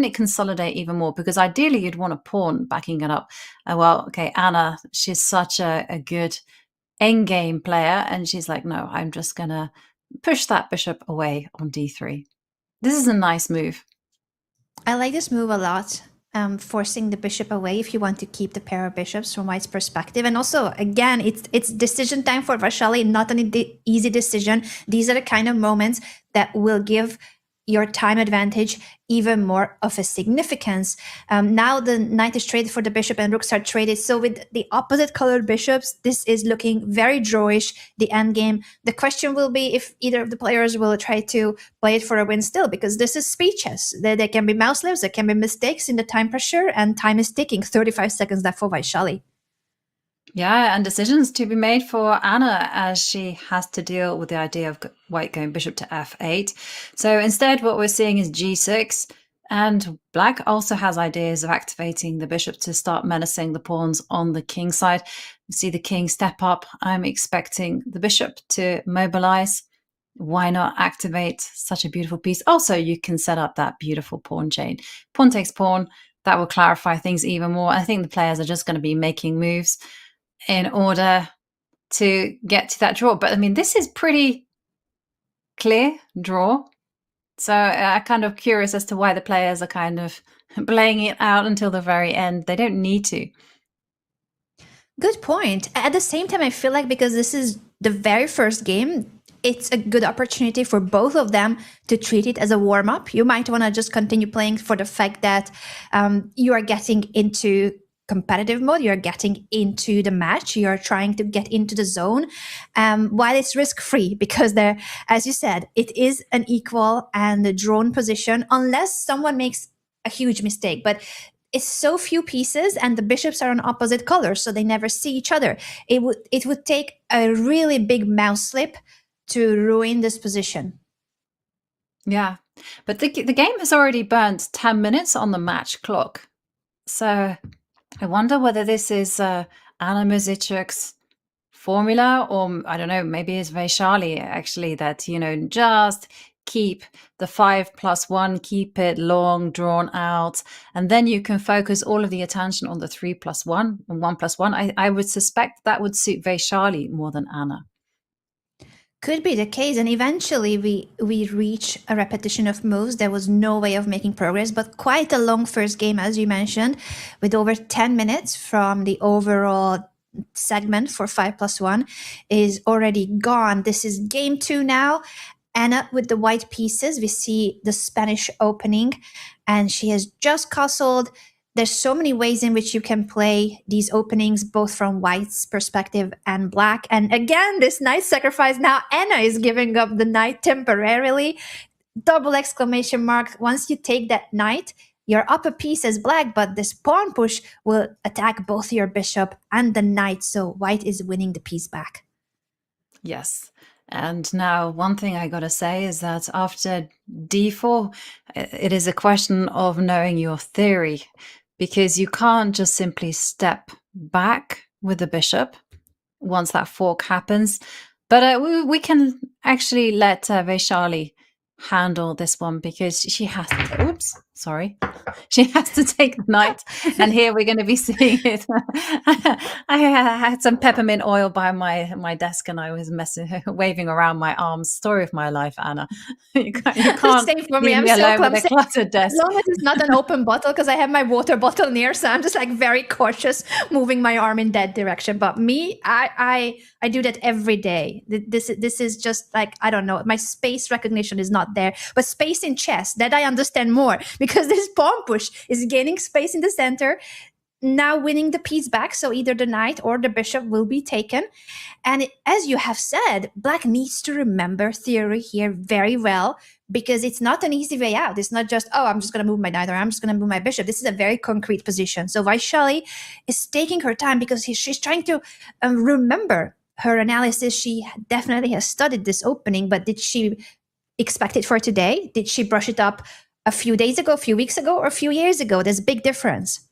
it consolidate even more? Because ideally you'd want a pawn backing it up. Well, okay, Anna, she's such a good endgame player, and she's like, no, I'm just going to push that bishop away on d3. This is a nice move. I like this move a lot. forcing the bishop away if you want to keep the pair of bishops from white's perspective. And also, again, it's decision time for Vaishali, not an easy decision. These are the kind of moments that will give your time advantage even more of a significance. Now the knight is traded for the bishop and rooks are traded. So with the opposite colored bishops, this is looking very drawish, the endgame. The question will be if either of the players will try to play it for a win still, because this is speed chess. There can be mouse slips, there can be mistakes in the time pressure, and time is ticking. 35 seconds left for Vaishali. Yeah, and decisions to be made for Anna as she has to deal with the idea of white going bishop to f8. So instead, what we're seeing is g6, and black also has ideas of activating the bishop to start menacing the pawns on the king side. You see the king step up. I'm expecting the bishop to mobilize. Why not activate such a beautiful piece? Also, you can set up that beautiful pawn chain. Pawn takes pawn. That will clarify things even more. I think the players are just going to be making moves in order to get to that draw. But I mean, this is pretty clear draw. So I'm kind of curious as to why the players are kind of playing it out until the very end. They don't need to. Good point. At the same time, I feel like because this is the very first game, it's a good opportunity for both of them to treat it as a warm-up. You might want to just continue playing for the fact that you are getting into competitive mode, you're getting into the match, you're trying to get into the zone, while it's risk-free, because there, as you said, it is an equal and a drawn position unless someone makes a huge mistake. But it's so few pieces and the bishops are on opposite colors, so they never see each other. It would take a really big mouse slip to ruin this position. Yeah, but the game has already burnt 10 minutes on the match clock. So I wonder whether this is Anna Muzychuk's formula, or I don't know, maybe it's Vaishali actually that, just keep the 5+1, keep it long, drawn out, and then you can focus all of the attention on the 3+1 and 1+1. I would suspect that would suit Vaishali more than Anna. Could be the case, and eventually we reach a repetition of moves. There was no way of making progress, but quite a long first game, as you mentioned, with over 10 minutes from the overall segment for 5+1 is already gone. This is game 2 now. Anna with the white pieces. We see the Spanish opening, and she has just castled. There's so many ways in which you can play these openings, both from white's perspective and black. And again, this knight sacrifice. Now Anna is giving up the knight temporarily. Double exclamation mark. Once you take that knight, you're up a piece as black, but this pawn push will attack both your bishop and the knight. So white is winning the piece back. Yes. And now one thing I got to say is that after d4, it is a question of knowing your theory, because you can't just simply step back with the bishop once that fork happens. But we can actually let Vaishali handle this one, because she has to, she has to take the knight. And here we're going to be seeing it. I had some peppermint oil by my desk and I was waving around my arms. Story of my life, Anna. You can't Same for me. leave I'm me so alone with clumsy. a cluttered desk. As long as it's not an open bottle, because I have my water bottle near, so I'm just like very cautious moving my arm in that direction. But me, I do that every day. This is just like, I don't know, my space recognition is not there, but space in chess, that I understand more, because this pawn push is gaining space in the center, now winning the piece back. So either the knight or the bishop will be taken. And as you have said, black needs to remember theory here very well, because it's not an easy way out. It's not just, oh, I'm just going to move my knight or I'm just going to move my bishop. This is a very concrete position. So Vaishali is taking her time because she's trying to remember her analysis. She definitely has studied this opening, but did she expect it for today? Did she brush it up a few days ago, a few weeks ago, or a few years ago? There's a big difference.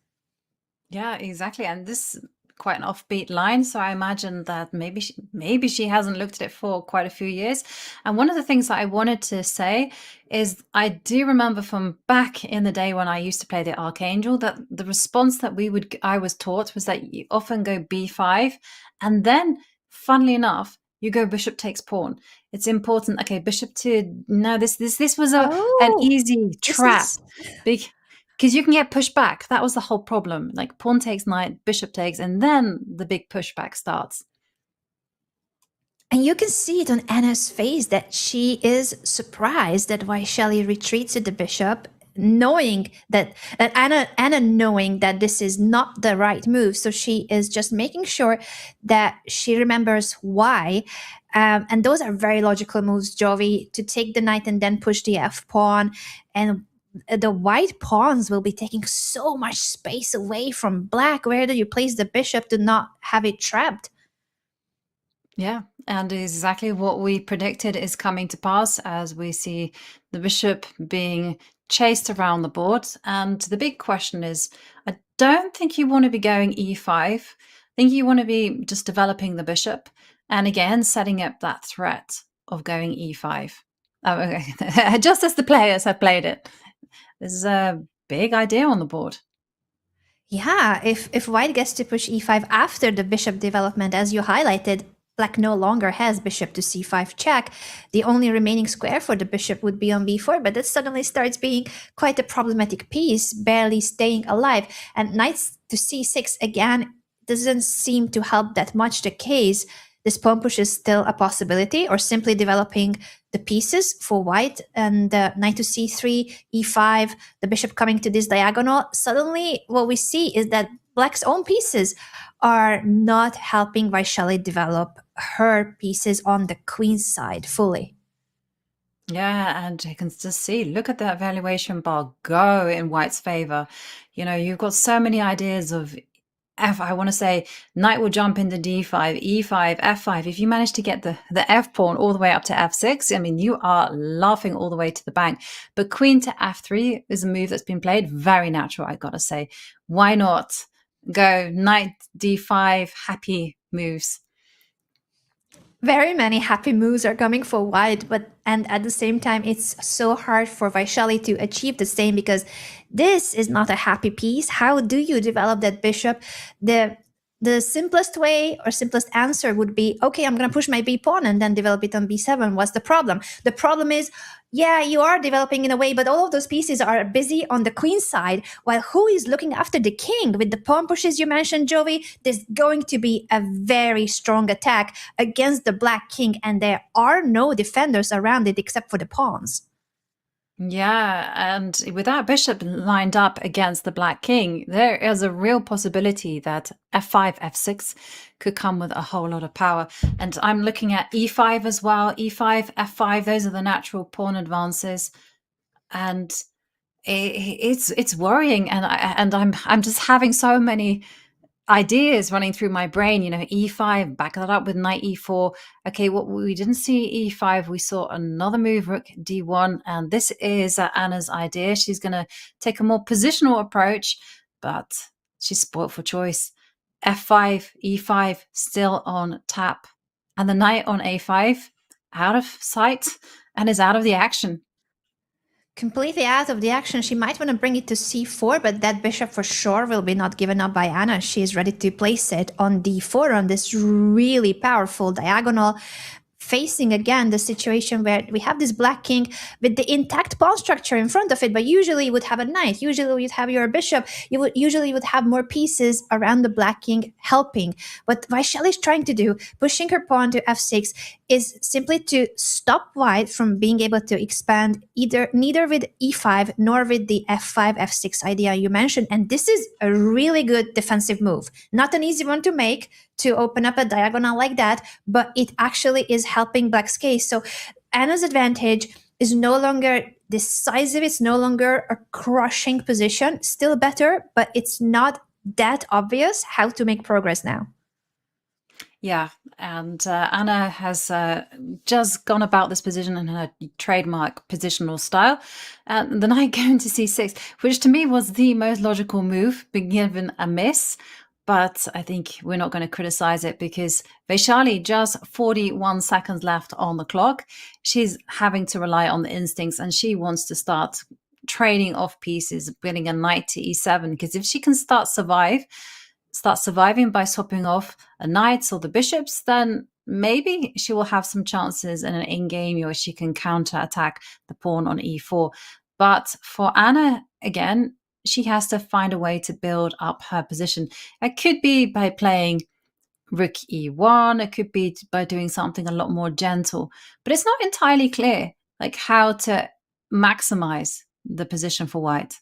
Yeah, exactly. And this is quite an offbeat line. So I imagine that maybe she hasn't looked at it for quite a few years. And one of the things that I wanted to say is I do remember from back in the day when I used to play the Archangel, that the response that I was taught was that you often go b5, and then, funnily enough, you go bishop takes pawn. It's important. Okay, bishop to, no, this was an easy trap. Because you can get pushed back. That was the whole problem. Like pawn takes knight, bishop takes, and then the big pushback starts. And you can see it on Anna's face that she is surprised that Vaishali retreats with the bishop, knowing that Anna knowing that this is not the right move. So she is just making sure that she remembers why. And those are very logical moves, Jovi, to take the knight and then push the f pawn. And the white pawns will be taking so much space away from black. Where do you place the bishop to not have it trapped? Yeah, and exactly what we predicted is coming to pass as we see the bishop being chased around the board. And the big question is, I don't think you want to be going e5. I think you want to be just developing the bishop and again setting up that threat of going e5. Oh, okay. Just as the players have played it. This is a big idea on the board. Yeah, if white gets to push e5 after the bishop development, as you highlighted, black no longer has bishop to c5 check. The only remaining square for the bishop would be on b4, but that suddenly starts being quite a problematic piece, barely staying alive. And knight to c6, again, doesn't seem to help that much the case. This pawn push is still a possibility, or simply developing the pieces for white, and knight to c3, e5, the bishop coming to this diagonal. Suddenly, what we see is that black's own pieces are not helping Vaishali develop her pieces on the queen's side fully. Yeah, and you can just see, look at that valuation bar go in white's favor. You know, you've got so many ideas of I want to say knight will jump into d5, e5, f5. If you manage to get the f pawn all the way up to f6, I mean, you are laughing all the way to the bank. But queen to f3 is a move that's been played very natural, I gotta say. Why not go knight d5, happy moves? Very many happy moves are coming for white, and at the same time, it's so hard for Vaishali to achieve the same because this is not a happy piece. How do you develop that bishop? The simplest way or simplest answer would be, okay, I'm going to push my b pawn and then develop it on b7. What's the problem? The problem is, yeah, you are developing in a way, but all of those pieces are busy on the queen side, while who is looking after the king? With the pawn pushes you mentioned, Jovi, there's going to be a very strong attack against the black king, and there are no defenders around it except for the pawns. Yeah, and with that bishop lined up against the black king, there is a real possibility that f5, f6 could come with a whole lot of power. And I'm looking at e5 as well, e5, f5, those are the natural pawn advances. And it's worrying, and I'm just having so many ideas running through my brain, you know, e5, back that up with knight e4. Okay, what we didn't see e5, we saw another move, rook d1, and this is Anna's idea. She's going to take a more positional approach, but she's spoilt for choice. f5, e5, still on tap, and the knight on a5, out of sight, and is out of the action. Completely out of the action. She might want to bring it to c4, but that bishop for sure will be not given up by Anna. She is ready to place it on d4 on this really powerful diagonal, facing again the situation where we have this black king with the intact pawn structure in front of it, but usually you would have a knight, usually you'd have your bishop, you would have more pieces around the black king helping. What Vaishali is trying to do, pushing her pawn to f6, is simply to stop white from being able to expand neither with e5 nor with the f5, f6 idea you mentioned. And this is a really good defensive move. Not an easy one to make, to open up a diagonal like that, but it actually is helping black's case. So Anna's advantage is no longer decisive. It's no longer a crushing position. Still better, but it's not that obvious how to make progress now. Yeah, and Anna has just gone about this position in her trademark positional style. The knight going to c6, which to me was the most logical move, being given a miss. But I think we're not going to criticize it because Vaishali, just 41 seconds left on the clock. She's having to rely on the instincts, and she wants to start trading off pieces, winning a knight to e7. Because if she can start surviving by swapping off a knights or the bishops, then maybe she will have some chances in an in-game where she can counter-attack the pawn on e4. But for Anna, again, she has to find a way to build up her position. It could be by playing Rook E1, it could be by doing something a lot more gentle, but it's not entirely clear like how to maximize the position for white.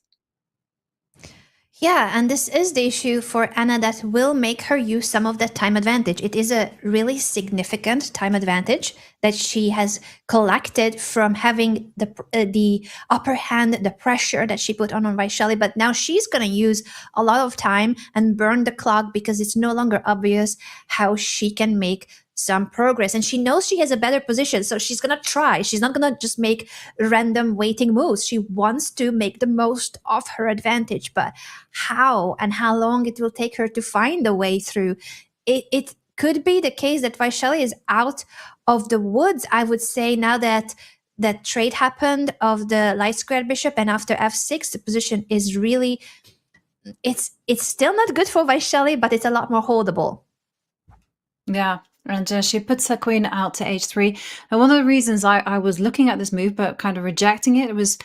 Yeah, and this is the issue for Anna that will make her use some of that time advantage. It is a really significant time advantage that she has collected from having the upper hand, the pressure that she put on Vaishali. But now she's going to use a lot of time and burn the clock because it's no longer obvious how she can make some progress, and she knows she has a better position, so she's gonna try. She's not gonna just make random waiting moves. She wants to make the most of her advantage, but how and how long it will take her to find a way through it could be the case that Vaishali is out of the woods, I would say, now that that trade happened of the light square bishop, and after f6 the position is really, it's still not good for Vaishali, but it's a lot more holdable. Yeah, and she puts her queen out to h3. And one of the reasons I was looking at this move but kind of rejecting it was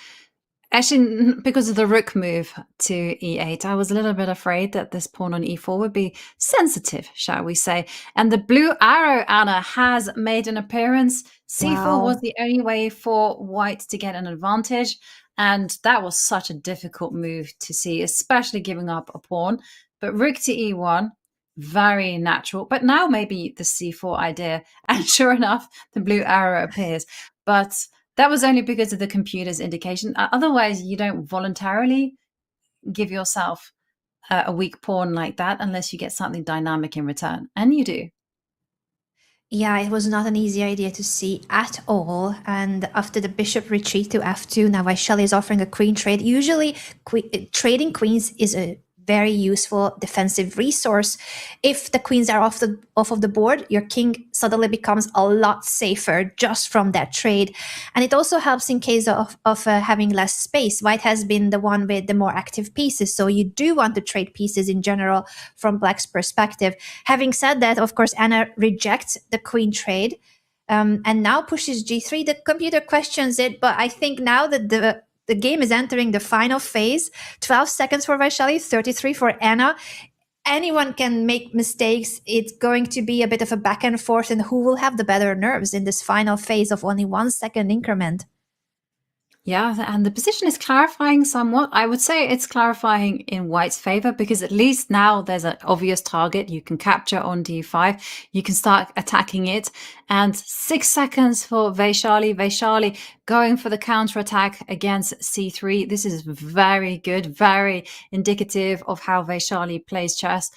actually because of the rook move to e8. I was a little bit afraid that this pawn on e4 would be sensitive, shall we say. And the blue arrow, Anna, has made an appearance. c4 was the only way for white to get an advantage. And that was such a difficult move to see, especially giving up a pawn. But rook to e1, very natural. But now maybe the c4 idea. And sure enough, the blue arrow appears. But that was only because of the computer's indication. Otherwise, you don't voluntarily give yourself a weak pawn like that unless you get something dynamic in return. And you do. Yeah, it was not an easy idea to see at all. And after the bishop retreat to f2, now Vaishali is offering a queen trade. Usually, trading queens is a very useful defensive resource. If the queens are off of the board, your king suddenly becomes a lot safer just from that trade. And it also helps in case of having less space. White has been the one with the more active pieces, so you do want to trade pieces in general from Black's perspective. Having said that, of course, Anna rejects the queen trade and now pushes g3. The computer questions it, but I think now that the game is entering the final phase. 12 seconds for Vaishali, 33 for Anna. Anyone can make mistakes. It's going to be a bit of a back and forth, and who will have the better nerves in this final phase of only 1 second increment? Yeah, and the position is clarifying somewhat. I would say it's clarifying in white's favor because at least now there's an obvious target you can capture on d5. You can start attacking it. And 6 seconds for Vaishali. Vaishali going for the counterattack against c3. This is very good, very indicative of how Vaishali plays chess.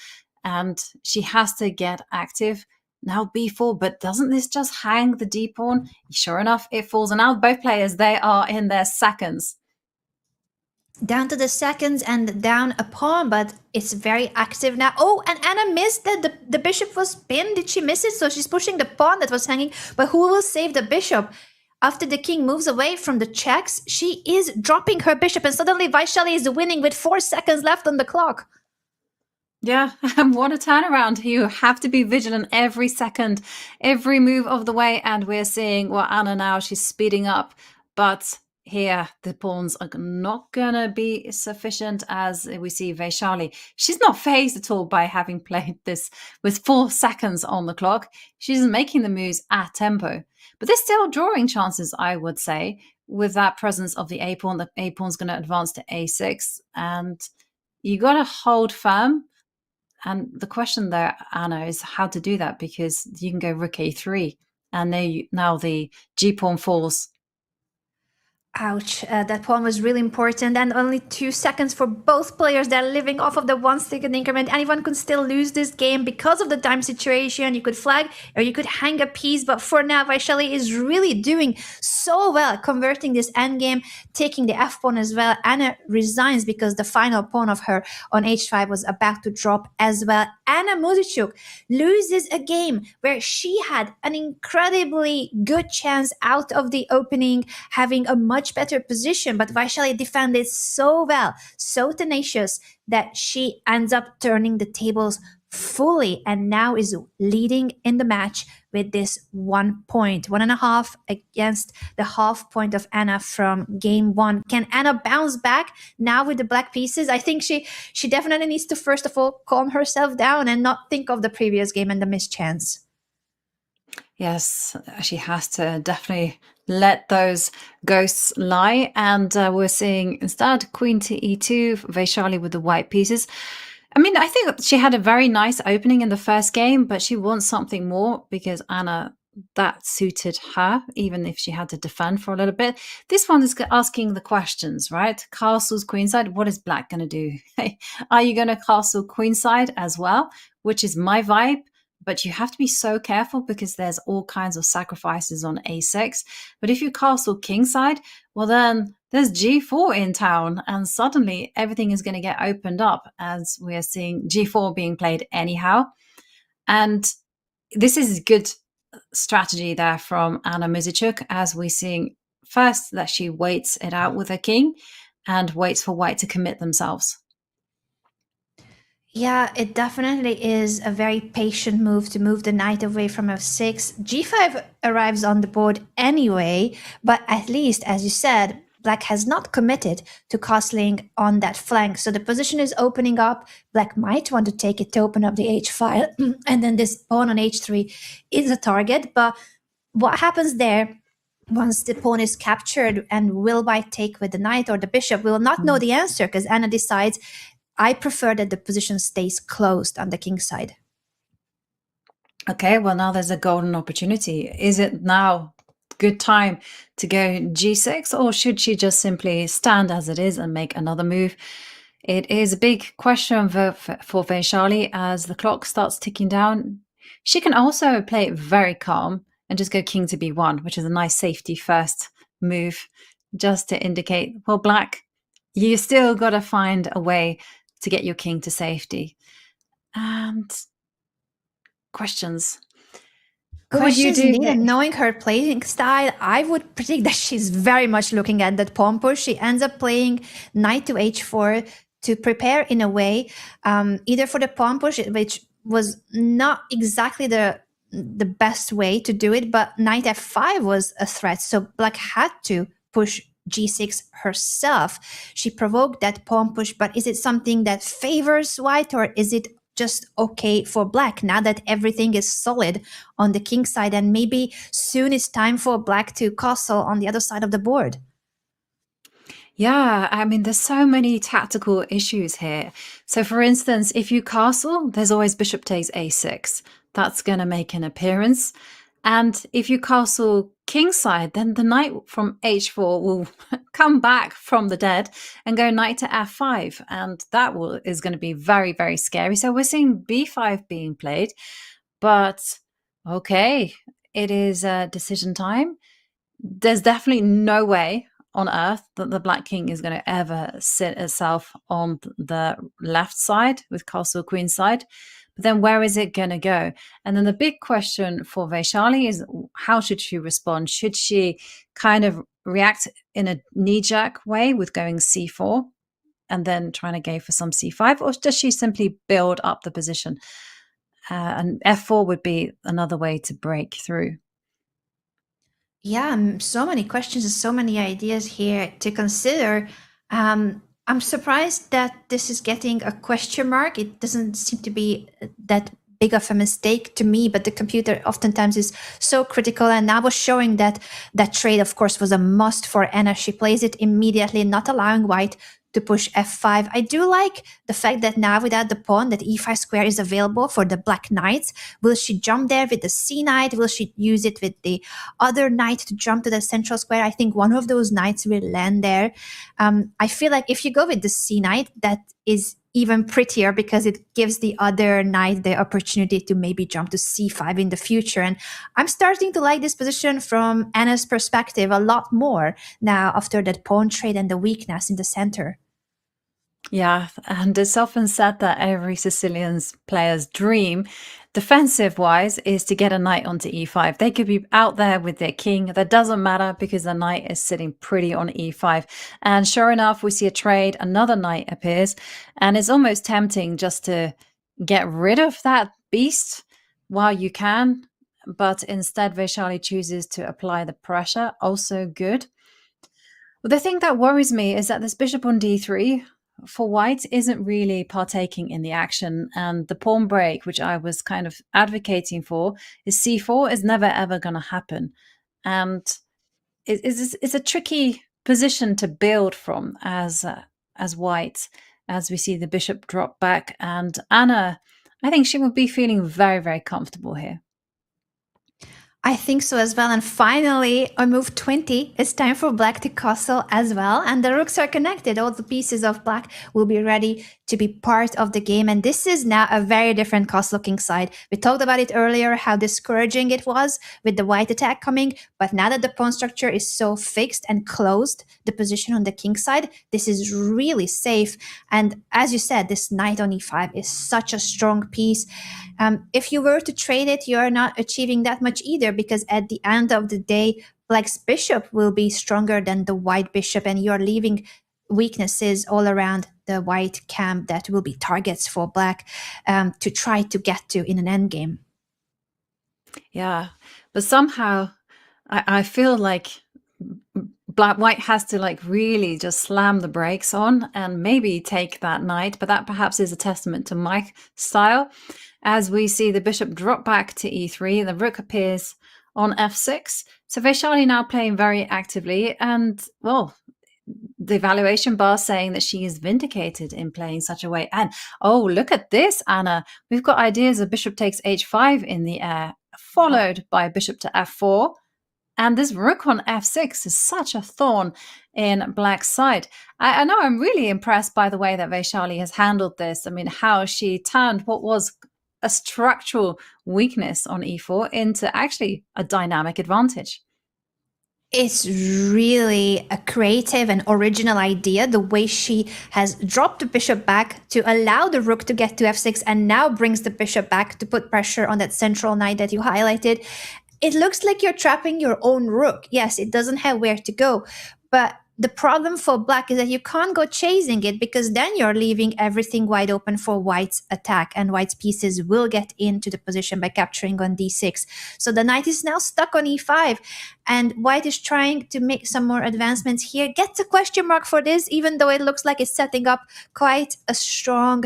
And she has to get active. Now b4, but doesn't this just hang the d pawn? Sure enough, it falls. And now both players, they are in their seconds. Down to the seconds and down a pawn, but it's very active now. Oh, and Anna missed that the bishop was pinned. Did she miss it? So she's pushing the pawn that was hanging, but who will save the bishop? After the king moves away from the checks, she is dropping her bishop, and suddenly Vaishali is winning with 4 seconds left on the clock. Yeah, and what a turnaround. You have to be vigilant every second, every move of the way. And we're seeing, well, Anna now, she's speeding up. But here, the pawns are not going to be sufficient as we see Vaishali. She's not phased at all by having played this with 4 seconds on the clock. She's making the moves at tempo. But there's still drawing chances, I would say, with that presence of the a-pawn. The a-pawn's going to advance to a6. And you got to hold firm. And the question there, Anna, is how to do that, because you can go rook a3 and now the g-pawn falls. Ouch, that pawn was really important, and only 2 seconds for both players. They're living off of the 1 second increment. Anyone could still lose this game because of the time situation. You could flag or you could hang a piece, but for now, Vaishali is really doing so well, converting this endgame, taking the f-pawn as well. Anna resigns because the final pawn of her on h5 was about to drop as well. Anna Muzychuk loses a game where she had an incredibly good chance out of the opening, having a much better position, but Vaishali defended so well, so tenacious, that she ends up turning the tables fully and now is leading in the match with this 1 point, 1.5 against the half point of Anna from game 1. Can Anna bounce back now with the black pieces? I think she definitely needs to first of all calm herself down and not think of the previous game and the missed chance. Yes, she has to definitely let those ghosts lie. And we're seeing instead queen to e2, Vaishali with the white pieces. I mean, I think she had a very nice opening in the first game, but she wants something more because Anna, that suited her, even if she had to defend for a little bit. This one is asking the questions, right? Castles, queenside, what is black going to do? Are you going to castle queenside as well? Which is my vibe. But you have to be so careful because there's all kinds of sacrifices on a6. But if you castle kingside, well then there's g4 in town and suddenly everything is going to get opened up as we are seeing g4 being played anyhow. And this is good strategy there from Anna Muzychuk as we're seeing first that she waits it out with her king and waits for white to commit themselves. Yeah, it definitely is a very patient move to move the knight away from f6. g5 arrives on the board anyway, but at least, as you said, black has not committed to castling on that flank. So the position is opening up. Black might want to take it to open up the h file, and then this pawn on h3 is a target. But what happens there once the pawn is captured and will white take with the knight or the bishop? We will not know the answer because Anna decides, I prefer that the position stays closed on the king side. Okay, well, now there's a golden opportunity. Is it now good time to go g6, or should she just simply stand as it is and make another move? It is a big question for Vaishali as the clock starts ticking down. She can also play it very calm and just go king to b1, which is a nice safety first move, just to indicate, well, black, you still got to find a way to get your king to safety. And questions. What would you do? Indeed, and knowing her playing style, I would predict that she's very much looking at that pawn push. She ends up playing knight to h4 to prepare in a way, either for the pawn push, which was not exactly the best way to do it, but knight f5 was a threat. So black had to push g6 herself. She provoked that pawn push, but is it something that favors white, or is it just okay for black now that everything is solid on the king side and maybe soon it's time for black to castle on the other side of the board? Yeah, I mean, there's so many tactical issues here. So for instance, if you castle, there's always bishop takes a6. That's going to make an appearance. And if you castle kingside, then the knight from h4 will come back from the dead and go knight to f5. And that is going to be very, very scary. So we're seeing b5 being played. But okay, it is decision time. There's definitely no way on earth that the black king is going to ever sit itself on the left side with castle queenside. But then where is it going to go? And then the big question for Vaishali is, how should she respond? Should she kind of react in a knee-jerk way with going c4 and then trying to go for some c5? Or does she simply build up the position? And f4 would be another way to break through. Yeah, so many questions and so many ideas here to consider. I'm surprised that this is getting a question mark. It doesn't seem to be that big of a mistake to me, but the computer oftentimes is so critical. And I was showing that that trade, of course, was a must for Anna. She plays it immediately, not allowing white to push f5. I do like the fact that now without the pawn, that e5 square is available for the black knights. Will she jump there with the c knight? Will she use it with the other knight to jump to the central square? I think one of those knights will land there. I feel like if you go with the c knight, that is even prettier because it gives the other knight the opportunity to maybe jump to c5 in the future. And I'm starting to like this position from Anna's perspective a lot more now after that pawn trade and the weakness in the center. Yeah, and it's often said that every Sicilian player's dream, defensive-wise, is to get a knight onto e5. They could be out there with their king. That doesn't matter because the knight is sitting pretty on e5. And sure enough, we see a trade. Another knight appears. And it's almost tempting just to, get rid of that beast while you can, but instead Vaishali chooses to apply the pressure. Also good. But the thing that worries me is that this bishop on d3 for white isn't really partaking in the action, and the pawn break, which I was kind of advocating for, is c4 is never ever going to happen. And it's a tricky position to build from as white, as we see the bishop drop back. And Anna, I think she would be feeling very, very comfortable here. I think so as well. And finally, on move 20, it's time for black to castle as well. And the rooks are connected. All the pieces of black will be ready to be part of the game. And this is now a very different castle king side. We talked about it earlier, how discouraging it was with the white attack coming. But now that the pawn structure is so fixed and closed, the position on the king side, this is really safe. And as you said, this knight on e5 is such a strong piece. If you were to trade it, you are not achieving that much either, because at the end of the day, black's bishop will be stronger than the white bishop, and you're leaving weaknesses all around the white camp that will be targets for black to try to get to in an endgame. Yeah, but somehow I feel like white has to like really just slam the brakes on and maybe take that knight, but that perhaps is a testament to my style. As we see the bishop drop back to e3, the rook appears on f6. So Vaishali now playing very actively, and well, the evaluation bar saying that she is vindicated in playing such a way. And oh, look at this, Anna. We've got ideas of bishop takes h5 in the air, followed by bishop to f4. And this rook on f6 is such a thorn in black's side. I know I'm really impressed by the way that Vaishali has handled this. I mean, how she turned what was a structural weakness on e4 into actually a dynamic advantage. It's really a creative and original idea, the way she has dropped the bishop back to allow the rook to get to f6 and now brings the bishop back to put pressure on that central knight that you highlighted. It looks like you're trapping your own rook. Yes, it doesn't have where to go, but the problem for black is that you can't go chasing it, because then you're leaving everything wide open for white's attack, and white's pieces will get into the position by capturing on d6. So the knight is now stuck on e5, and white is trying to make some more advancements here. Gets a question mark for this, even though it looks like it's setting up quite a strong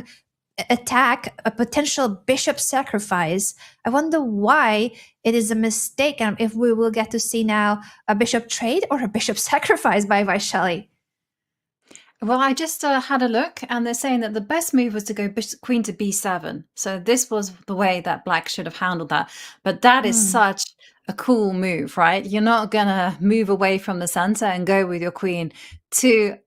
attack, a potential bishop sacrifice. I wonder why it is a mistake, and if we will get to see now a bishop trade or a bishop sacrifice by Vaishali. Well, I just had a look, and they're saying that the best move was to go queen to b7. So this was the way that black should have handled that. But that is such a cool move, right? You're not going to move away from the center and go with your queen to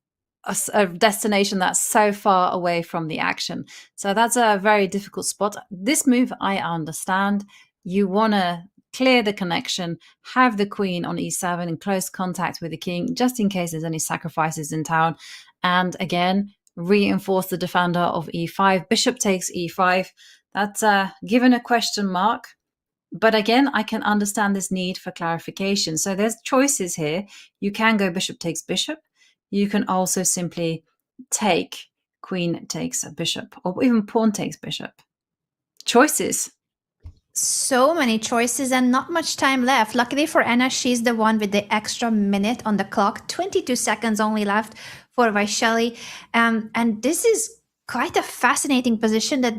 a destination that's so far away from the action. So that's a very difficult spot. This move, I understand. You want to clear the connection, have the queen on e7 in close contact with the king, just in case there's any sacrifices in town. And again, reinforce the defender of e5. Bishop takes e5. That's given a question mark. But again, I can understand this need for clarification. So there's choices here. You can go bishop takes bishop. You can also simply take queen takes a bishop, or even pawn takes bishop. Choices. So many choices and not much time left. Luckily for Anna, she's the one with the extra minute on the clock. 22 seconds only left for Vaishali. And this is quite a fascinating position that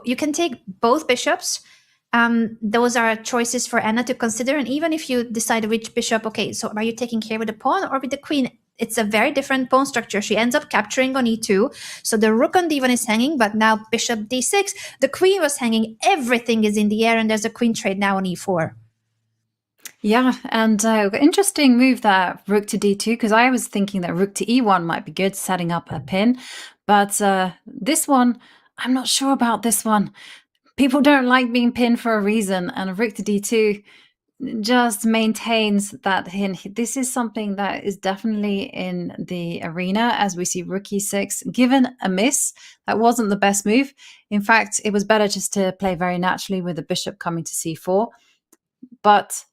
you can take both bishops. Those are choices for Anna to consider. And even if you decide which bishop, okay, so are you taking care with the pawn or with the queen? It's a very different pawn structure. She ends up capturing on e2. So the rook on d1 is hanging, but now bishop d6. The queen was hanging. Everything is in the air, and there's a queen trade now on e4. Yeah, and interesting move that rook to d2, because I was thinking that rook to e1 might be good, setting up a pin. But this one, I'm not sure about this one. People don't like being pinned for a reason, and rook to d2 just maintains that hint. This is something that is definitely in the arena, as we see rook e6 given a miss. That wasn't the best move. In fact, it was better just to play very naturally with the bishop coming to c4. But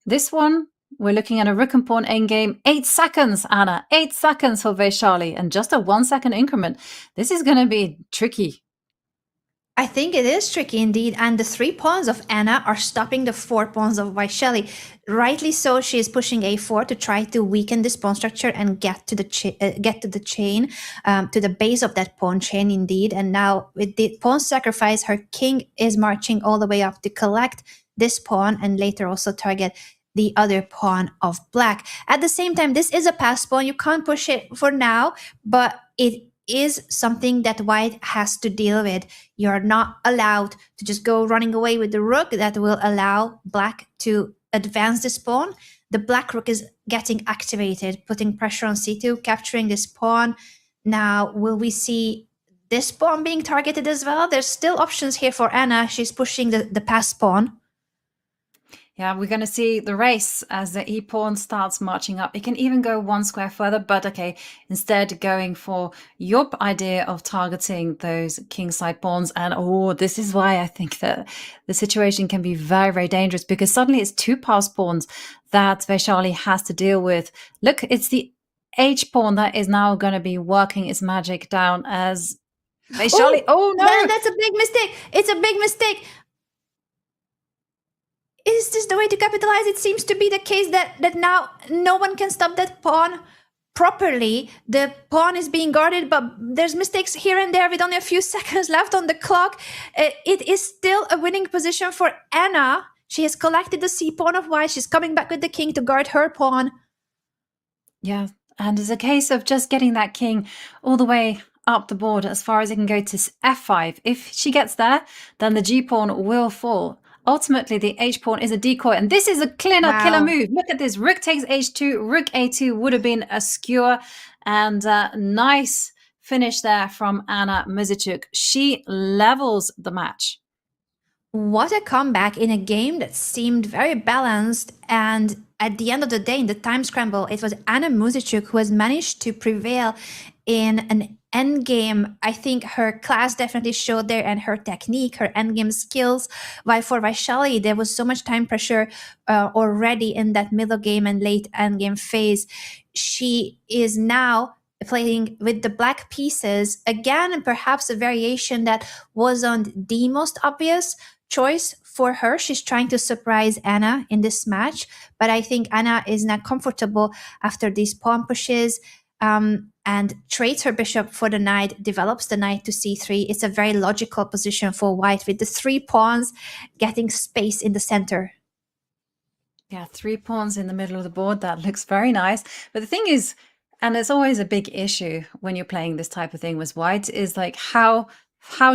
this one, we're looking at a rook and pawn endgame. 8 seconds, Anna. 8 seconds for Vaishali, and just a 1 second increment. This is going to be tricky. I think it is tricky indeed, and the 3 pawns of Anna are stopping the 4 pawns of Vaishali. Rightly so, she is pushing a4 to try to weaken this pawn structure and get to the chain, to the base of that pawn chain indeed. And now with the pawn sacrifice, her king is marching all the way up to collect this pawn and later also target the other pawn of black. At the same time, this is a pass pawn. You can't push it for now, but it is something that white has to deal with. You're not allowed to just go running away with the rook. That will allow black to advance this pawn. The black rook is getting activated, putting pressure on c2, capturing this pawn. Now, will we see this pawn being targeted as well? There's still options here for Anna. She's pushing the pass pawn. Yeah, we're going to see the race as the e-pawn starts marching up. It can even go one square further, but okay, instead going for your idea of targeting those kingside pawns. And this is why I think that the situation can be very, very dangerous, because suddenly it's 2 pass pawns that Vaishali has to deal with. Look, it's the h pawn that is now going to be working its magic down as Vaishali. Oh no! That's a big mistake. It's a big mistake. Is this the way to capitalize? It seems to be the case that now no one can stop that pawn properly. The pawn is being guarded, but there's mistakes here and there with only a few seconds left on the clock. It is still a winning position for Anna. She has collected the c pawn of white. She's coming back with the king to guard her pawn. Yeah, and it's a case of just getting that king all the way up the board as far as it can go to f5. If she gets there, then the g pawn will fall. Ultimately, the h-pawn is a decoy, and this is a killer move. Look at this. Rook takes h2, rook a2 would have been a skewer, and nice finish there from Anna Muzychuk. She levels the match. What a comeback in a game that seemed very balanced, and at the end of the day, in the time scramble, it was Anna Muzychuk who has managed to prevail in an endgame. I think her class definitely showed there, and her technique, her endgame skills. While for Vaishali, there was so much time pressure already in that middle game and late endgame phase. She is now playing with the black pieces again, and perhaps a variation that wasn't the most obvious choice for her. She's trying to surprise Anna in this match, but I think Anna is not comfortable after these pawn pushes. And trades her bishop for the knight, develops the knight to c3. It's a very logical position for white with the 3 pawns getting space in the center. Yeah, 3 pawns in the middle of the board. That looks very nice. But the thing is, and it's always a big issue when you're playing this type of thing with white, is like how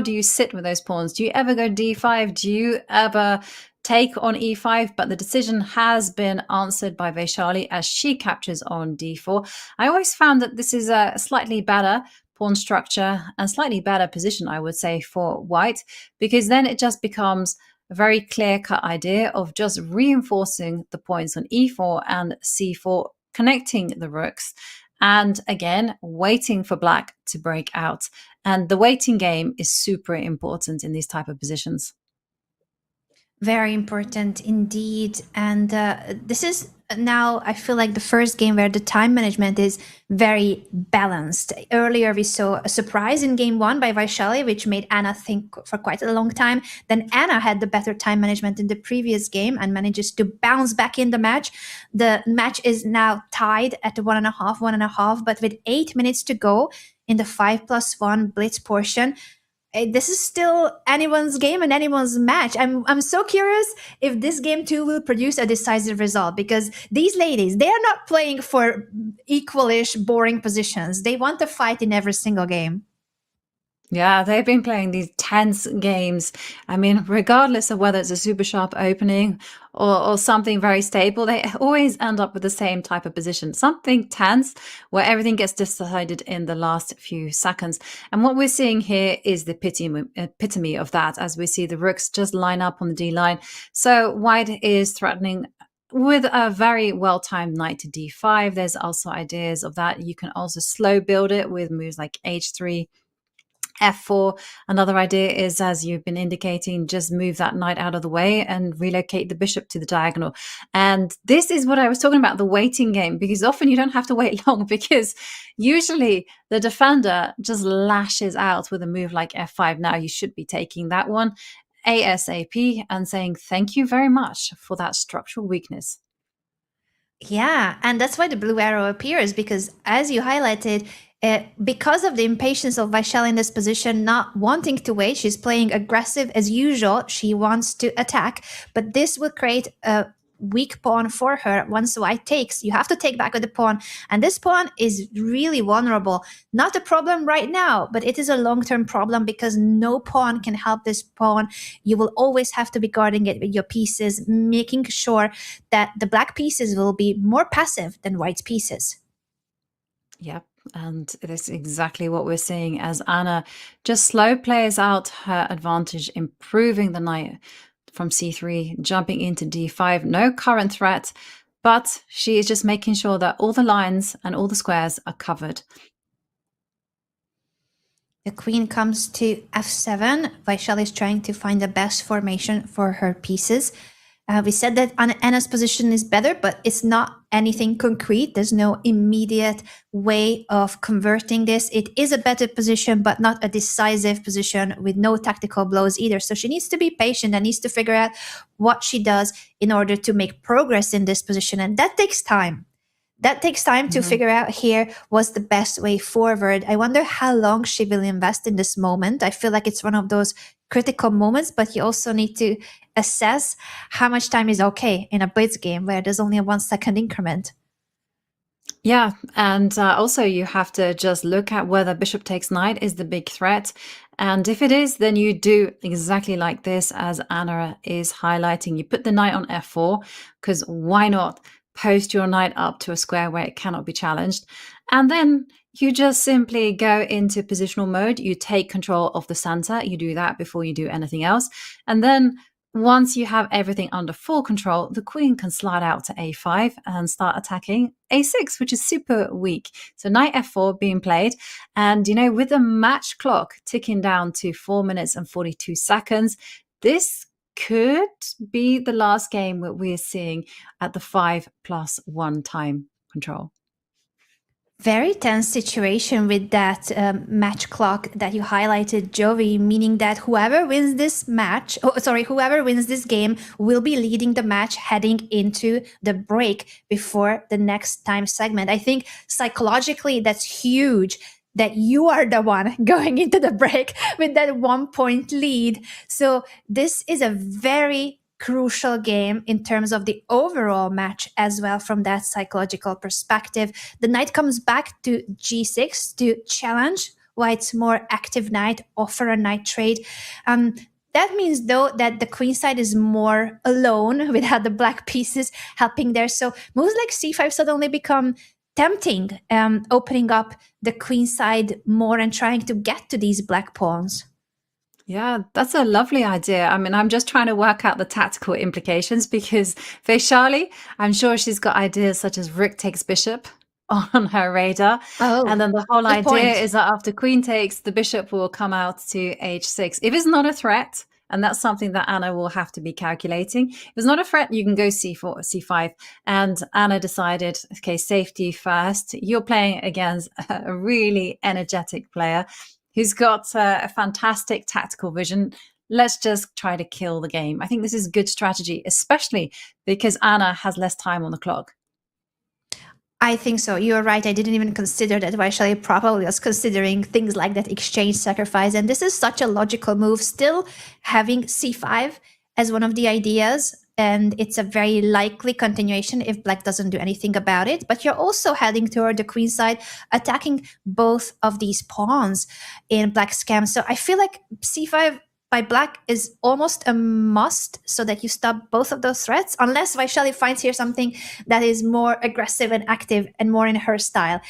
do you sit with those pawns? Do you ever go d5? Do you ever take on e5? But the decision has been answered by Vaishali as she captures on d4. I always found that this is a slightly better pawn structure and slightly better position, I would say, for white, because then it just becomes a very clear-cut idea of just reinforcing the points on e4 and c4, connecting the rooks, and again, waiting for black to break out. And the waiting game is super important in these type of positions. Very important indeed. And this is now, I feel like, the first game where the time management is very balanced. Earlier, we saw a surprise in game 1 by Vaishali, which made Anna think for quite a long time. Then Anna had the better time management in the previous game and manages to bounce back in the match. The match is now tied at 1.5, but with 8 minutes to go in the 5+1 blitz portion, this is still anyone's game and anyone's match. I'm so curious if this game too will produce a decisive result, because these ladies, they are not playing for equalish, boring positions. They want to fight in every single game. Yeah, they've been playing these tense games. I mean, regardless of whether it's a super sharp opening or something very stable, they always end up with the same type of position. Something tense where everything gets decided in the last few seconds. And what we're seeing here is the epitome of that, as we see the rooks just line up on the D line. So white is threatening with a very well-timed knight to d5. There's also ideas of that. You can also slow build it with moves like h3, f4. Another idea is, as you've been indicating, just move that knight out of the way and relocate the bishop to the diagonal. And this is what I was talking about, the waiting game, because often you don't have to wait long, because usually the defender just lashes out with a move like f5. Now you should be taking that one ASAP and saying thank you very much for that structural weakness. Yeah, and that's why the blue arrow appears, because as you highlighted, because of the impatience of Vaishali in this position, not wanting to wait, she's playing aggressive as usual. She wants to attack, but this will create a weak pawn for her. Once white takes, you have to take back with the pawn, and this pawn is really vulnerable. Not a problem right now, but it is a long-term problem because no pawn can help this pawn. You will always have to be guarding it with your pieces, making sure that the black pieces will be more passive than white's pieces. Yep. And that's exactly what we're seeing as Anna just slow plays out her advantage, improving the knight from c3, jumping into d5. No current threat, but she is just making sure that all the lines and all the squares are covered. The queen comes to f7. Vaishali is trying to find the best formation for her pieces. We said that Anna's position is better, but it's not anything concrete. There's no immediate way of converting this. It is a better position, but not a decisive position with no tactical blows either. So she needs to be patient and needs to figure out what she does in order to make progress in this position. And that takes time. That takes time to figure out here what's the best way forward. I wonder how long she will invest in this moment. I feel like it's one of those critical moments, but you also need to assess how much time is okay in a blitz game where there's only a 1 second increment. Yeah, and also you have to just look at whether bishop takes knight is the big threat. And if it is, then you do exactly like this, as Anna is highlighting. You put the knight on f4, because why not post your knight up to a square where it cannot be challenged. And then you just simply go into positional mode. You take control of the center. You do that before you do anything else. And then once you have everything under full control, the queen can slide out to a5 and start attacking a6, which is super weak. So knight f4 being played. And, you know, with the match clock ticking down to 4 minutes and 42 seconds, this could be the last game that we're seeing at the 5+1 time control. Very tense situation with that match clock that you highlighted, Jovi, meaning that whoever wins this match, whoever wins this game will be leading the match heading into the break before the next time segment. I think psychologically that's huge, that you are the one going into the break with that 1 point lead. So this is a very crucial game in terms of the overall match as well from that psychological perspective. The knight comes back to g6 to challenge white's more active knight, offer a knight trade. That means, though, that the queen side is more alone without the black pieces helping there. So moves like c5 suddenly become tempting, opening up the queen side more and trying to get to these black pawns. Yeah, that's a lovely idea. I mean, I'm just trying to work out the tactical implications, because Vaishali, I'm sure she's got ideas such as rook takes bishop on her radar. And then the whole idea is that after queen takes, the bishop will come out to h6. If it's not a threat, and that's something that Anna will have to be calculating. If it's not a threat, you can go c4, c5. And Anna decided, okay, safety first. You're playing against a really energetic player who's got a fantastic tactical vision. Let's just try to kill the game. I think this is good strategy, especially because Anna has less time on the clock. I think so. You're right. I didn't even consider that. Vaishali probably was considering things like that exchange sacrifice. And this is such a logical move. Still having c5 as one of the ideas. And it's a very likely continuation if black doesn't do anything about it. But you're also heading toward the queen side, attacking both of these pawns in black's camp. So I feel like c5 by black is almost a must so that you stop both of those threats, unless Vaishali finds here something that is more aggressive and active and more in her style.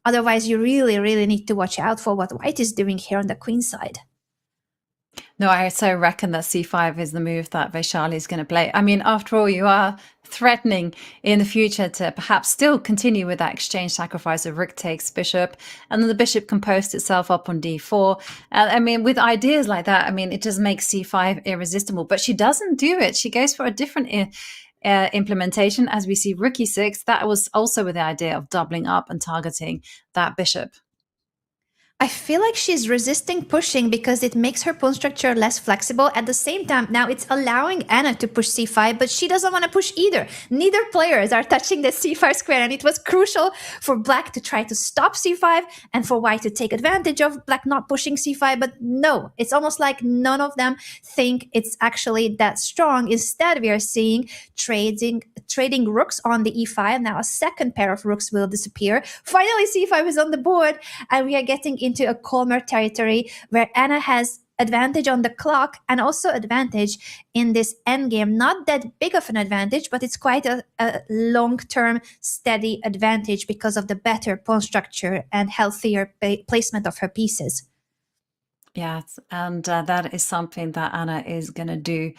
Otherwise, you really, really need to watch out for what white is doing here on the queen side. No, I so reckon that c5 is the move that Vaishali is going to play. I mean, after all, you are threatening in the future to perhaps still continue with that exchange sacrifice of rook takes bishop, and then the bishop can post itself up on d4. I mean, with ideas like that, I mean, it just makes c5 irresistible. But she doesn't do it. She goes for a different implementation, as we see rook e6. That was also with the idea of doubling up and targeting that bishop. I feel like she's resisting pushing because it makes her pawn structure less flexible. At the same time, now it's allowing Anna to push c5, but she doesn't want to push either. Neither players are touching the c5 square, and it was crucial for Black to try to stop c5 and for White to take advantage of Black not pushing c5. But no, it's almost like none of them think it's actually that strong. Instead, we are seeing trading rooks on the e5. Now a second pair of rooks will disappear. Finally, c5 is on the board, and we are getting into a calmer territory where Anna has advantage on the clock and also advantage in this endgame. Not that big of an advantage, but it's quite a long-term steady advantage because of the better pawn structure and healthier placement of her pieces. Yes, and that is something that Anna is going to do.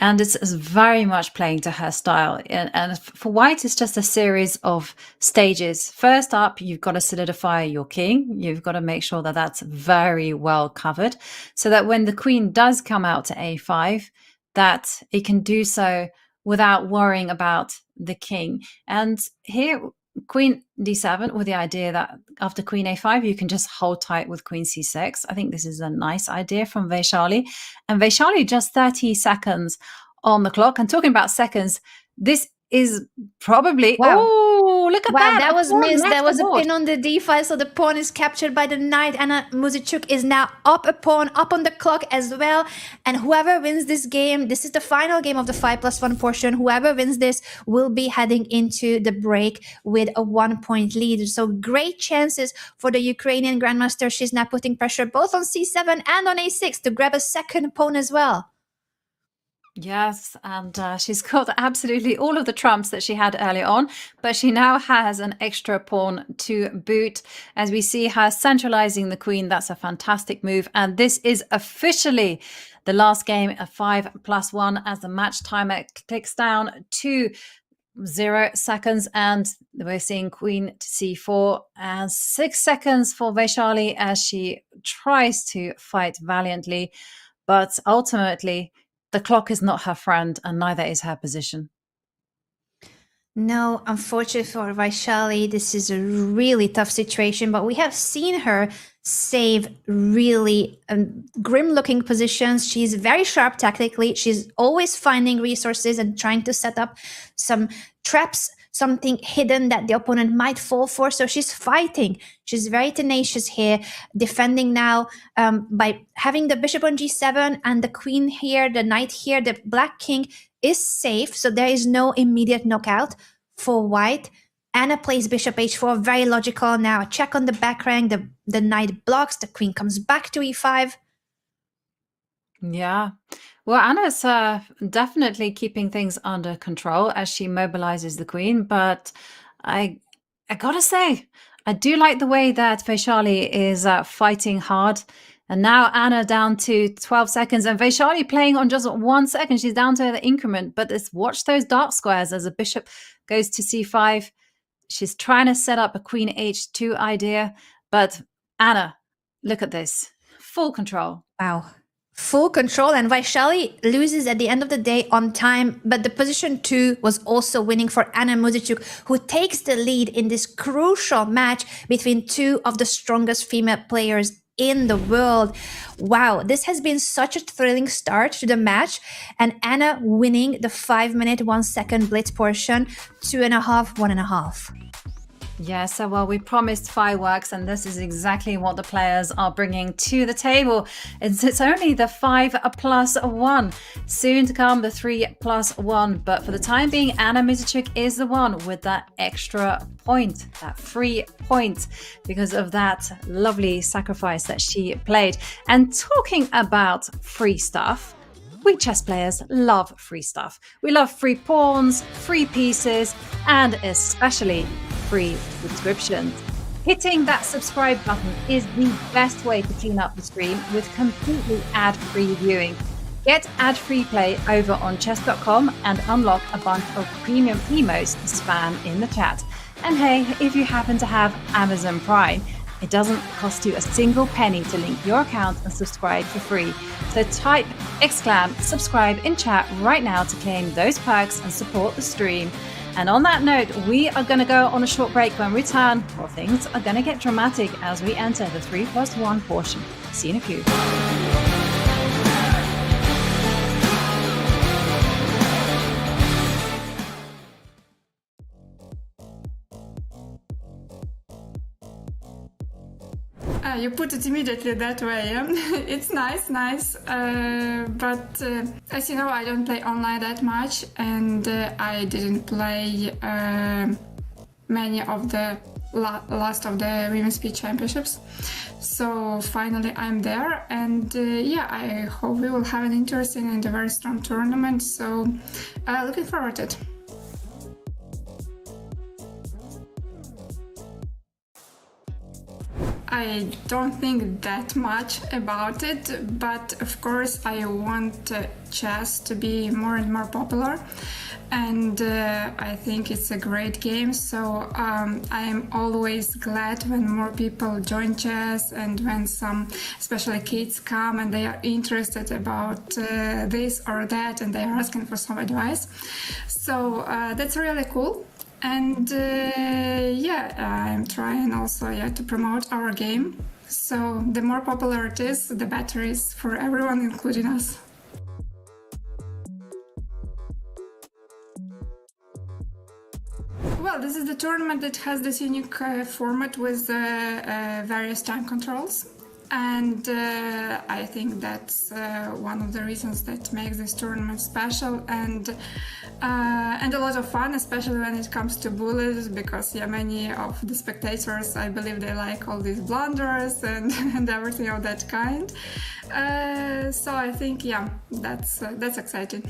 And it's very much playing to her style. And for White, it's just a series of stages. First up, you've got to solidify your king. You've got to make sure that that's very well covered so that when the queen does come out to a5, that it can do so without worrying about the king. And here, queen d7 with the idea that after queen a5 you can just hold tight with queen c6. I think this is a nice idea from Vaishali. And Vaishali just 30 seconds on the clock. And talking about seconds, this is probably look at that. That was missed. There was a pin on the d5, so the pawn is captured by the knight. Anna Muzychuk is now up a pawn, up on the clock as well. And whoever wins this game, this is the final game of the 5+1 portion. Whoever wins this will be heading into the break with a 1-point lead. So great chances for the Ukrainian grandmaster. She's now putting pressure both on c7 and on a6 to grab a second pawn as well. Yes, and she's got absolutely all of the trumps that she had earlier on, but she now has an extra pawn to boot. As we see her centralizing the queen, that's a fantastic move. And this is officially the last game of 5+1 as the match timer ticks down to 0 seconds. And we're seeing queen to c4 and 6 seconds for Vaishali as she tries to fight valiantly. But ultimately, the clock is not her friend, and neither is her position. No, unfortunately for Vaishali, this is a really tough situation, but we have seen her save really grim-looking positions. She's very sharp tactically. She's always finding resources and trying to set up some traps, something hidden that the opponent might fall for. So she's fighting. She's very tenacious here, defending now by having the bishop on g7 and the queen here, the knight here. The black king is safe, so there is no immediate knockout for White. Anna plays bishop h4, very logical. Now a check on the back rank. The knight blocks, the queen comes back to e5. Yeah. Well, Anna's definitely keeping things under control as she mobilizes the queen. But I gotta say, I do like the way that Vaishali is fighting hard. And now Anna down to 12 seconds and Vaishali playing on just 1 second. She's down to the increment, but watch those dark squares as a bishop goes to c5. She's trying to set up a queen h2 idea, but Anna, look at this. Full control. Wow. Full control, and Vaishali loses at the end of the day on time, but the position 2 was also winning for Anna Muzychuk, who takes the lead in this crucial match between two of the strongest female players in the world. Wow, this has been such a thrilling start to the match, and Anna winning the 5-minute 1-second blitz portion, 2.5, 1.5. Yeah, so well, we promised fireworks, and this is exactly what the players are bringing to the table. It's only the 5+1. Soon to come, the 3+1. But for the time being, Anna Muzychuk is the one with that extra point, that free point, because of that lovely sacrifice that she played. And talking about free stuff, we chess players love free stuff. We love free pawns, free pieces, and especially free subscriptions. Hitting that subscribe button is the best way to clean up the stream with completely ad-free viewing. Get ad-free play over on Chess.com and unlock a bunch of premium emotes to spam in the chat. And hey, if you happen to have Amazon Prime, it doesn't cost you a single penny to link your account and subscribe for free. So type !subscribe in chat right now to claim those perks and support the stream. And on that note, we are going to go on a short break. When we return, well, things are going to get dramatic as we enter the 3+1 portion. See you in a few. You put it immediately that way. Yeah? It's nice. But as you know, I don't play online that much, and I didn't play many of the last of the Women's Speed Championships. So finally I'm there, and I hope we will have an interesting and a very strong tournament. So looking forward to it. I don't think that much about it, but of course I want chess to be more and more popular, and I think it's a great game, so I'm always glad when more people join chess and when some, especially kids, come and they are interested about this or that and they are asking for some advice. So that's really cool. And I'm trying also to promote our game. So the more popular it is, the better it is for everyone, including us. Well, this is the tournament that has this unique format with various time controls. And I think that's one of the reasons that makes this tournament special and a lot of fun, especially when it comes to bullies, because many of the spectators, I believe, they like all these blunders and everything of that kind. So I think that's exciting.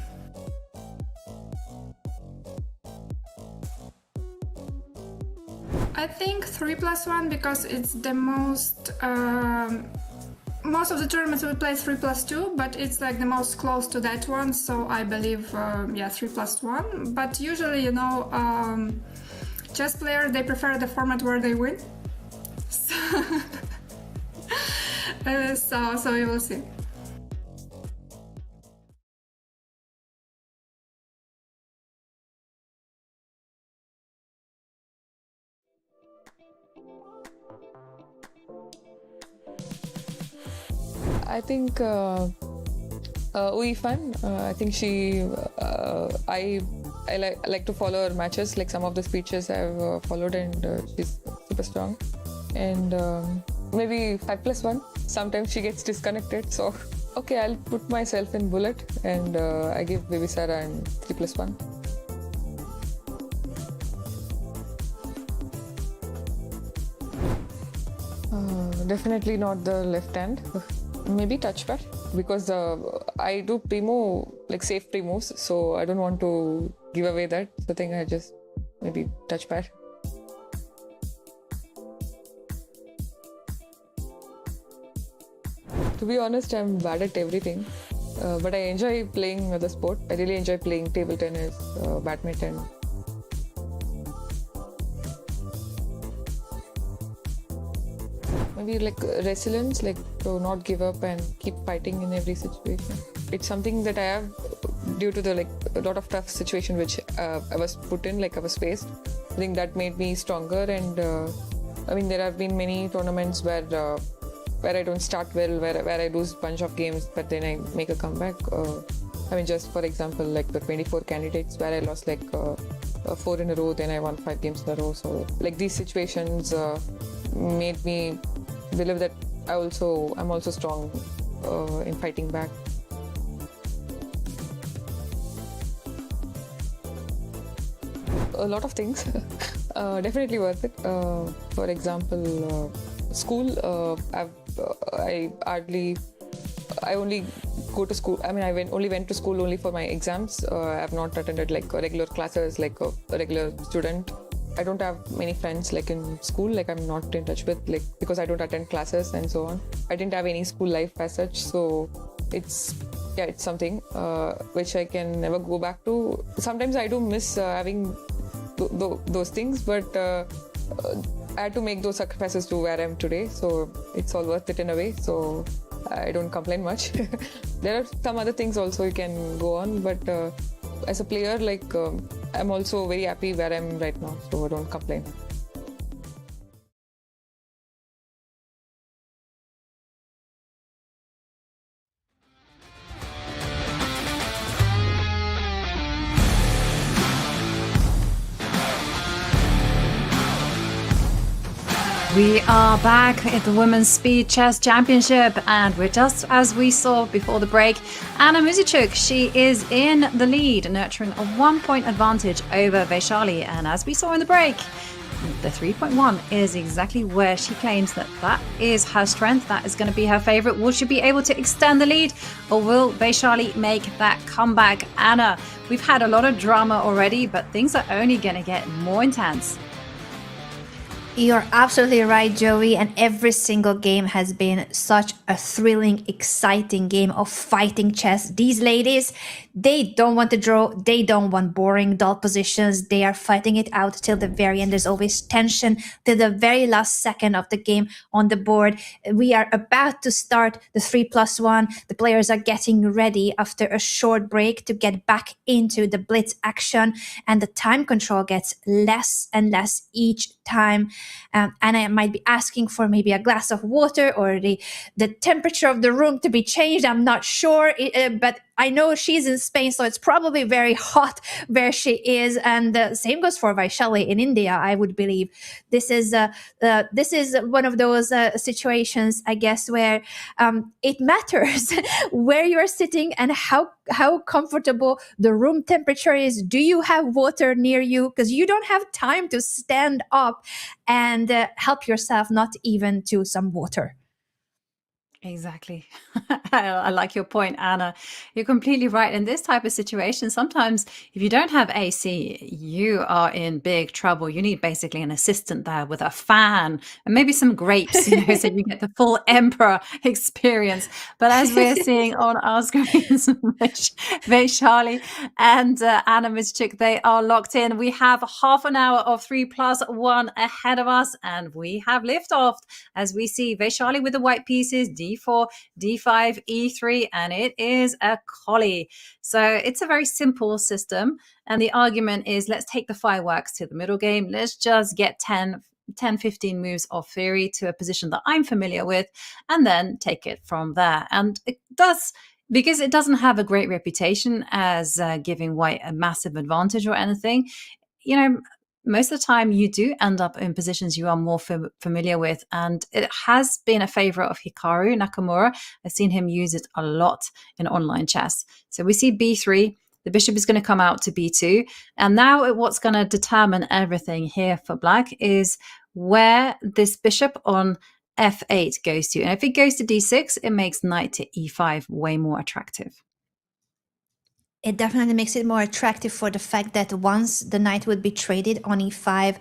I think 3+1 because it's the most of the tournaments we play 3+2, but it's like the most close to that one, so I believe 3+1. But usually, chess players, they prefer the format where they win. So we will see. I think Pham. I think she. I like to follow her matches. Like some of the speeches I've followed, and she's super strong. And maybe 5+1. Sometimes she gets disconnected, so okay, I'll put myself in bullet, and I give Baby Sarah and 3+1. Definitely not the left hand. Maybe touchpad, because I do primo, like safe primos, so I don't want to give away that. So I think I just maybe touchpad. To be honest, I'm bad at everything, but I enjoy playing the sport. I really enjoy playing table tennis, badminton. Maybe like resilience, like to not give up and keep fighting in every situation. It's something that I have due to the a lot of tough situation which I was put in, I was faced. I think that made me stronger, and there have been many tournaments where I don't start well, where I lose a bunch of games, but then I make a comeback. Just for example, the 24 candidates where I lost 4 in a row, then I won 5 games in a row. So these situations made me believe that I'm also strong in fighting back. A lot of things. Definitely worth it. For example, school. I only go to school. I only went to school only for my exams. I have not attended regular classes like a regular student. I don't have many friends like in school, like I'm not in touch with, like, because I don't attend classes and so on. I didn't have any school life as such, so it's something which I can never go back to. Sometimes I do miss having those things, but I had to make those sacrifices to where I am today, so it's all worth it in a way, so I don't complain much. There are some other things also you can go on, but as a player, like I'm also very happy where I am right now, so I don't complain. We are back at the Women's Speed Chess Championship, and we're just as we saw before the break. Anna Muzychuk, she is in the lead, nurturing a 1-point advantage over Vaishali. And as we saw in the break, the 3.1 is exactly where she claims that is her strength. That is going to be her favorite. Will she be able to extend the lead, or will Vaishali make that comeback? Anna, we've had a lot of drama already, but things are only going to get more intense. You're absolutely right, Joey, and every single game has been such a thrilling, exciting game of fighting chess. These ladies, they don't want to draw, they don't want boring, dull positions. They are fighting it out till the very end. There's always tension till the very last second of the game on the board. We are about to start the 3+1. The players are getting ready after a short break to get back into the blitz action, and the time control gets less and less each time. And I might be asking for maybe a glass of water or the temperature of the room to be changed. I'm not sure, but I know she's in Spain, so it's probably very hot where she is. And same goes for Vaishali in India, I would believe. This is one of those situations, I guess, where it matters where you're sitting and how comfortable the room temperature is. Do you have water near you? Because you don't have time to stand up and help yourself, not even to some water. Exactly. I like your point, Anna. You're completely right. In this type of situation, sometimes if you don't have AC, you are in big trouble. You need basically an assistant there with a fan and maybe some grapes, so you get the full emperor experience. But as we're seeing on our screens, Vaishali and Anna Muzychuk, they are locked in. We have half an hour of 3+1 ahead of us, and we have liftoff as we see Vaishali with the white pieces, D4, D5, E3, and it is a collie. So it's a very simple system. And the argument is, let's take the fireworks to the middle game. Let's just get 10, 15 moves of theory to a position that I'm familiar with, and then take it from there. And it does, because it doesn't have a great reputation as giving white a massive advantage or anything, most of the time you do end up in positions you are more familiar with. And it has been a favorite of Hikaru Nakamura. I've seen him use it a lot in online chess. So we see B3. The bishop is going to come out to B2. And now what's going to determine everything here for black is where this bishop on F8 goes to. And if it goes to D6, it makes knight to E5 way more attractive. It definitely makes it more attractive for the fact that once the knight would be traded on e5,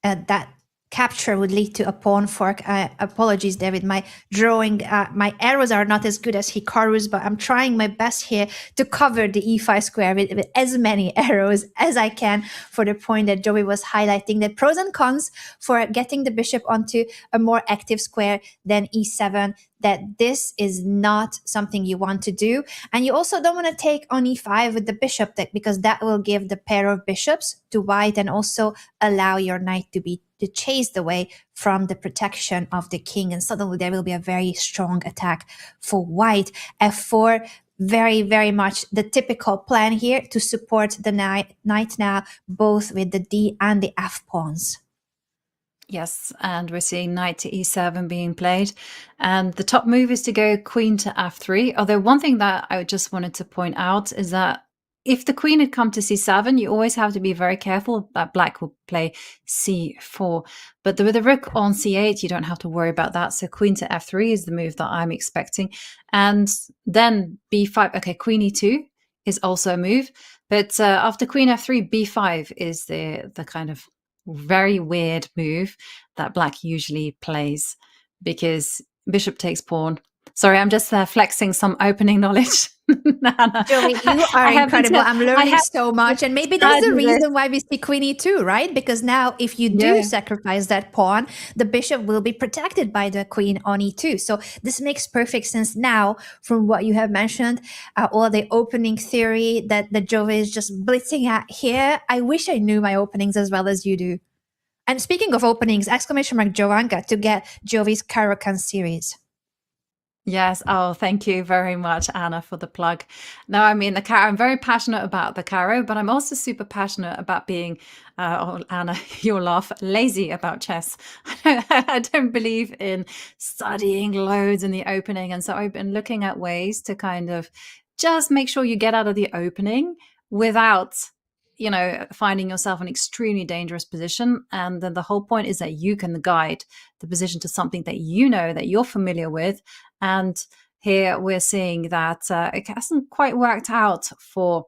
that capture would lead to a pawn fork. Apologies, David. My drawing, my arrows are not as good as Hikaru's, but I'm trying my best here to cover the e5 square with as many arrows as I can for the point that Joey was highlighting, that pros and cons for getting the bishop onto a more active square than e7, that this is not something you want to do. And you also don't want to take on e5 with the bishop, because that will give the pair of bishops to white and also allow your knight to be chased away from the protection of the king. And suddenly there will be a very strong attack for white. F4, very, very much the typical plan here to support the knight now, both with the D and the F pawns. Yes, and we're seeing knight to e7 being played. And the top move is to go queen to f3. Although one thing that I just wanted to point out is that if the queen had come to c7, you always have to be very careful that black will play c4. But with the rook on c8, you don't have to worry about that. So queen to f3 is the move that I'm expecting. And then b5, okay, queen e2 is also a move. But after queen f3, b5 is the kind of very weird move that black usually plays, because bishop takes pawn. Sorry, I'm just flexing some opening knowledge. Anna. Joey, you are I have been incredible. to- I'm I learning have so much. And maybe that's the studied this. reason why we see queen e2, right? Because now if you do Yeah. sacrifice that pawn, the bishop will be protected by the queen on e2. So this makes perfect sense now from what you have mentioned, all the opening theory that Joey is just blitzing at here. I wish I knew my openings as well as you do. And speaking of openings, exclamation mark Jovanka to get Jovi's Caro-Kann series. Yes. Oh, thank you very much, Anna, for the plug. No, I mean, the Caro, I'm very passionate about the Caro, but I'm also super passionate about being, oh, Anna, you'll laugh, lazy about chess. I don't believe in studying loads in the opening. And so I've been looking at ways to kind of just make sure you get out of the opening without, finding yourself in an extremely dangerous position. And then the whole point is that you can guide the position to something that you know, that you're familiar with. And here we're seeing that it hasn't quite worked out for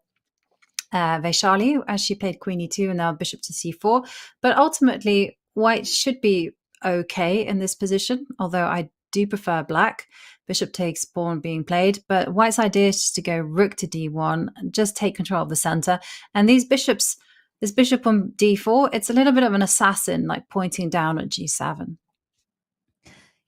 Vaishali, as she played queen e2 and now bishop to c4. But ultimately, white should be okay in this position, although I do prefer black. Bishop takes pawn being played, but white's idea is just to go rook to d1, just take control of the center. And these bishops, this bishop on d4, it's a little bit of an assassin, like pointing down at g7.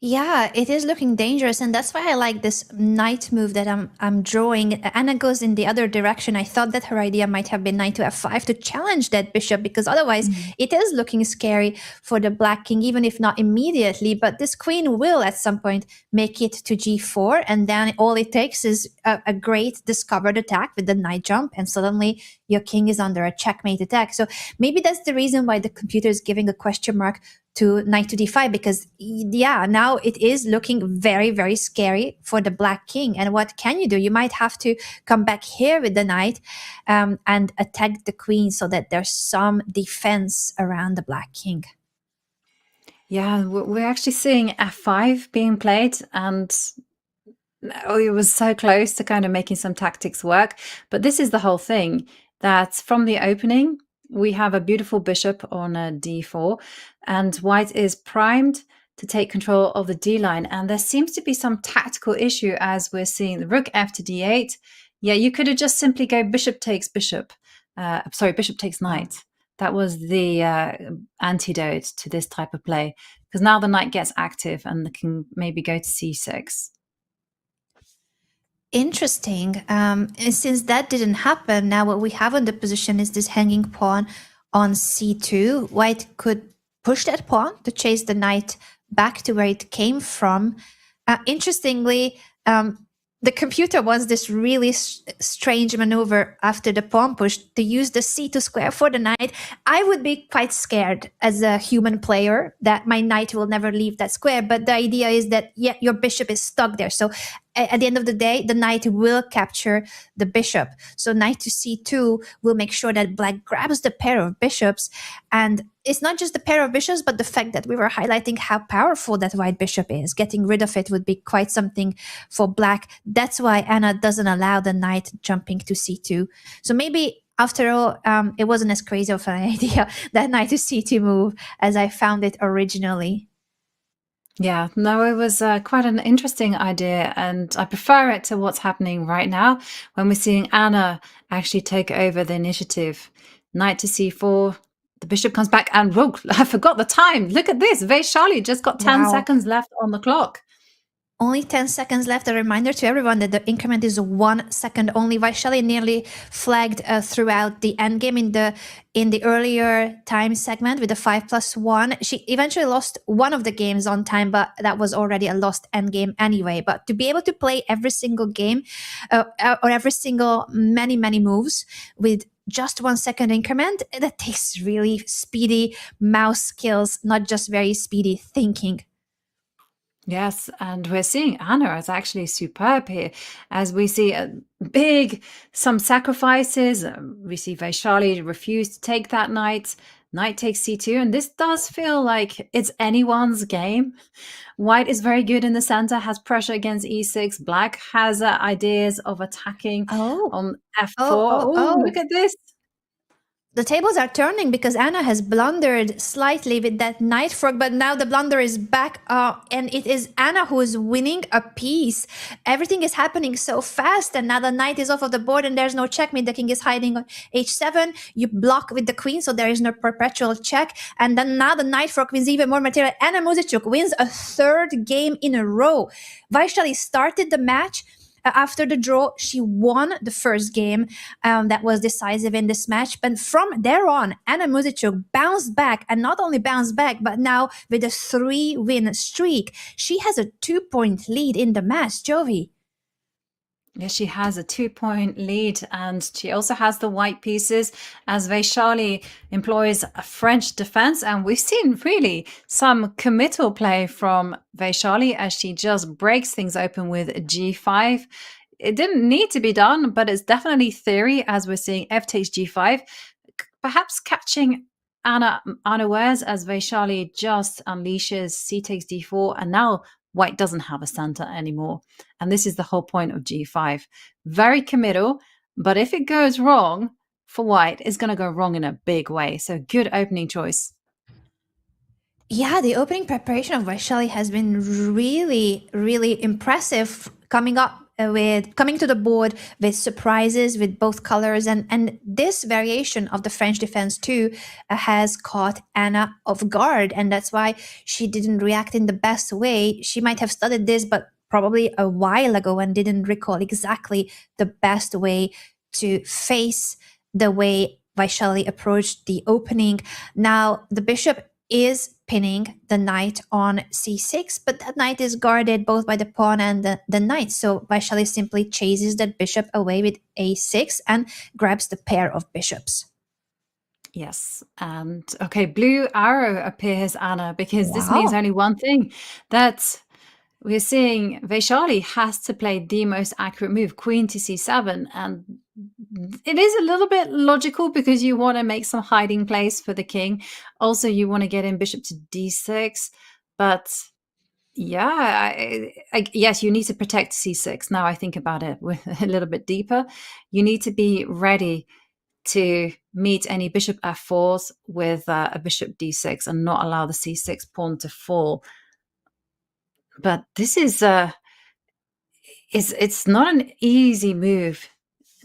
Yeah, it is looking dangerous, and that's why I like this knight move that I'm drawing. Anna goes in the other direction. I thought that her idea might have been knight to f5 to challenge that bishop, because otherwise it is looking scary for the black king, even if not immediately. But this queen will at some point make it to g4, and then all it takes is a great discovered attack with the knight jump, and suddenly your king is under a checkmate attack. So maybe that's the reason why the computer is giving a question mark to knight to d5, because now it is looking very, very scary for the black king. And what can you do? You might have to come back here with the knight and attack the queen so that there's some defense around the black king. Yeah, we're actually seeing f5 being played, and it was so close to kind of making some tactics work. But this is the whole thing, that from the opening, we have a beautiful bishop on a d4, and white is primed to take control of the d line. And there seems to be some tactical issue as we're seeing the rook f to d8. Yeah, you could have just simply go bishop takes bishop. Bishop takes knight. That was the antidote to this type of play, because now the knight gets active and can maybe go to c6. Interesting. Since that didn't happen, now what we have in the position is this hanging pawn on c2. White could push that pawn to chase the knight back to where it came from. Interestingly, the computer wants this really strange maneuver after the pawn push to use the c2 square for the knight. I would be quite scared as a human player that my knight will never leave that square. But the idea is that, yeah, your bishop is stuck there. So at the end of the day, the knight will capture the bishop. So knight to c2 will make sure that black grabs the pair of bishops. And it's not just the pair of bishops, but the fact that we were highlighting how powerful that white bishop is. Getting rid of it would be quite something for black. That's why Anna doesn't allow the knight jumping to c2. So maybe after all, it wasn't as crazy of an idea, that knight to c2 move, as I found it originally. Yeah, no, it was quite an interesting idea, and I prefer it to what's happening right now when we're seeing Anna actually take over the initiative. Knight to c4, the bishop comes back, and whoa, I forgot the time. Look at this. Vaishali just got 10 seconds left on the clock. Only 10 seconds left. A reminder to everyone that the increment is 1 second only. Vaishali nearly flagged throughout the endgame in the earlier time segment with the 5+1. She eventually lost one of the games on time, but that was already a lost endgame anyway. But to be able to play every single game or every single many moves with just 1 second increment, that takes really speedy mouse skills, not just very speedy thinking. Yes, and we're seeing Anna is actually superb here, as we see some sacrifices. We see Vaishali refuse to take that knight. Knight takes c2, and this does feel like it's anyone's game. White is very good in the center, has pressure against e6. Black has ideas of attacking on f4. Oh, look at this. the tables are turning because Anna has blundered slightly with that knight fork, but now the blunder is back, and it is Anna who is winning a piece. Everything is happening so fast, and now the knight is off of the board, and there's no checkmate. The king is hiding on h7. You block with the queen, so there is no perpetual check. And then now the knight fork wins even more material. Anna Muzychuk wins a third game in a row. Vaishali started the match. After the draw, she won the first game that was decisive in this match. But from there on, Anna Muzychuk bounced back, and not only bounced back, but now with a 3-win streak. She has a 2-point lead in the match, Jovi. Yes, she has a 2-point lead, and she also has the white pieces as Vaishali employs a French defense. And we've seen really some committal play from Vaishali as she just breaks things open with g5. It didn't need to be done, but it's definitely theory as we're seeing f takes g5, perhaps catching Anna unawares as Vaishali just unleashes c takes d4, and now white doesn't have a center anymore. And this is the whole point of g5. Very committal, but if it goes wrong for white, it's going to go wrong in a big way. So good opening choice. Yeah, the opening preparation of Vaishali has been really, really impressive, coming to the board with surprises with both colors, and this variation of the French defense too has caught Anna off guard, and that's why she didn't react in the best way. She might have studied this, but probably a while ago, and didn't recall exactly the best way to face the way Vaishali approached the opening. Now the bishop is pinning the knight on c6, but that knight is guarded both by the pawn and the knight. So Vaishali simply chases that bishop away with a6 and grabs the pair of bishops. Yes. And okay, blue arrow appears, Anna, because this means only one thing, that we're seeing Vaishali has to play the most accurate move, queen to c7. And it is a little bit logical because you want to make some hiding place for the king. Also, you want to get in bishop to d6. But yeah, yes, you need to protect c6. Now I think about it with a little bit deeper. You need to be ready to meet any bishop f4s with a bishop d6 and not allow the c6 pawn to fall. But this is it's not an easy move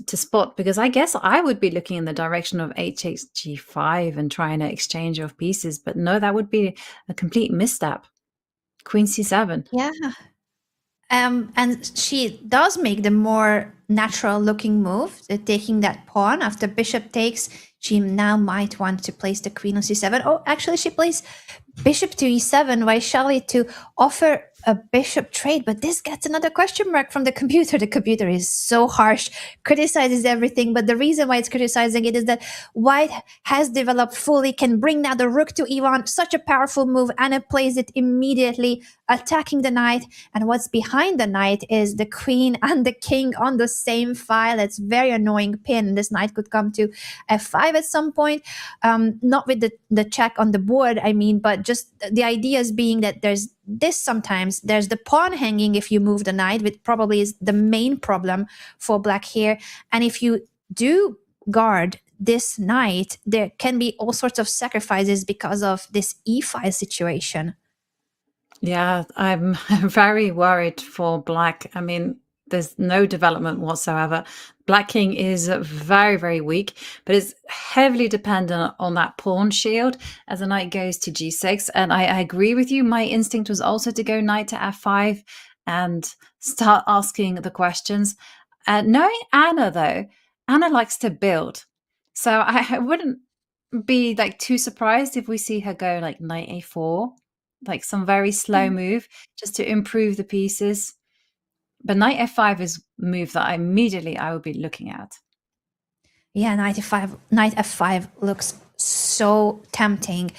to spot, because I guess I would be looking in the direction of h takes g5 and trying to exchange of pieces, but no, that would be a complete misstep. Queen c7. Yeah. And she does make the more natural looking move, taking that pawn after bishop takes. She now might want to place the queen on c7. Oh, actually, she plays bishop to e7, Vaishali to offer a bishop trade, but this gets another question mark from the computer. The computer is so harsh, criticizes everything, but the reason why it's criticizing it is that white has developed fully, can bring now the rook to e1, such a powerful move. Anna plays it immediately, attacking the knight, and what's behind the knight is the queen and the king on the same file. It's very annoying pin. This knight could come to f5 at some point, not with the check on the board, I mean, but just the ideas being that there's this, sometimes there's the pawn hanging if you move the knight, which probably is the main problem for black here. And if you do guard this knight, there can be all sorts of sacrifices because of this e5 situation. Yeah, I'm very worried for black. I mean, there's no development whatsoever. Black king is very, very weak, but it's heavily dependent on that pawn shield as the knight goes to g6. And I agree with you. My instinct was also to go knight to f5 and start asking the questions. Knowing Anna, though, Anna likes to build. So I wouldn't be like too surprised if we see her go like knight a4, like some very slow move just to improve the pieces. But knight f5 is a move that I would be looking at. Yeah, knight f5 looks so tempting.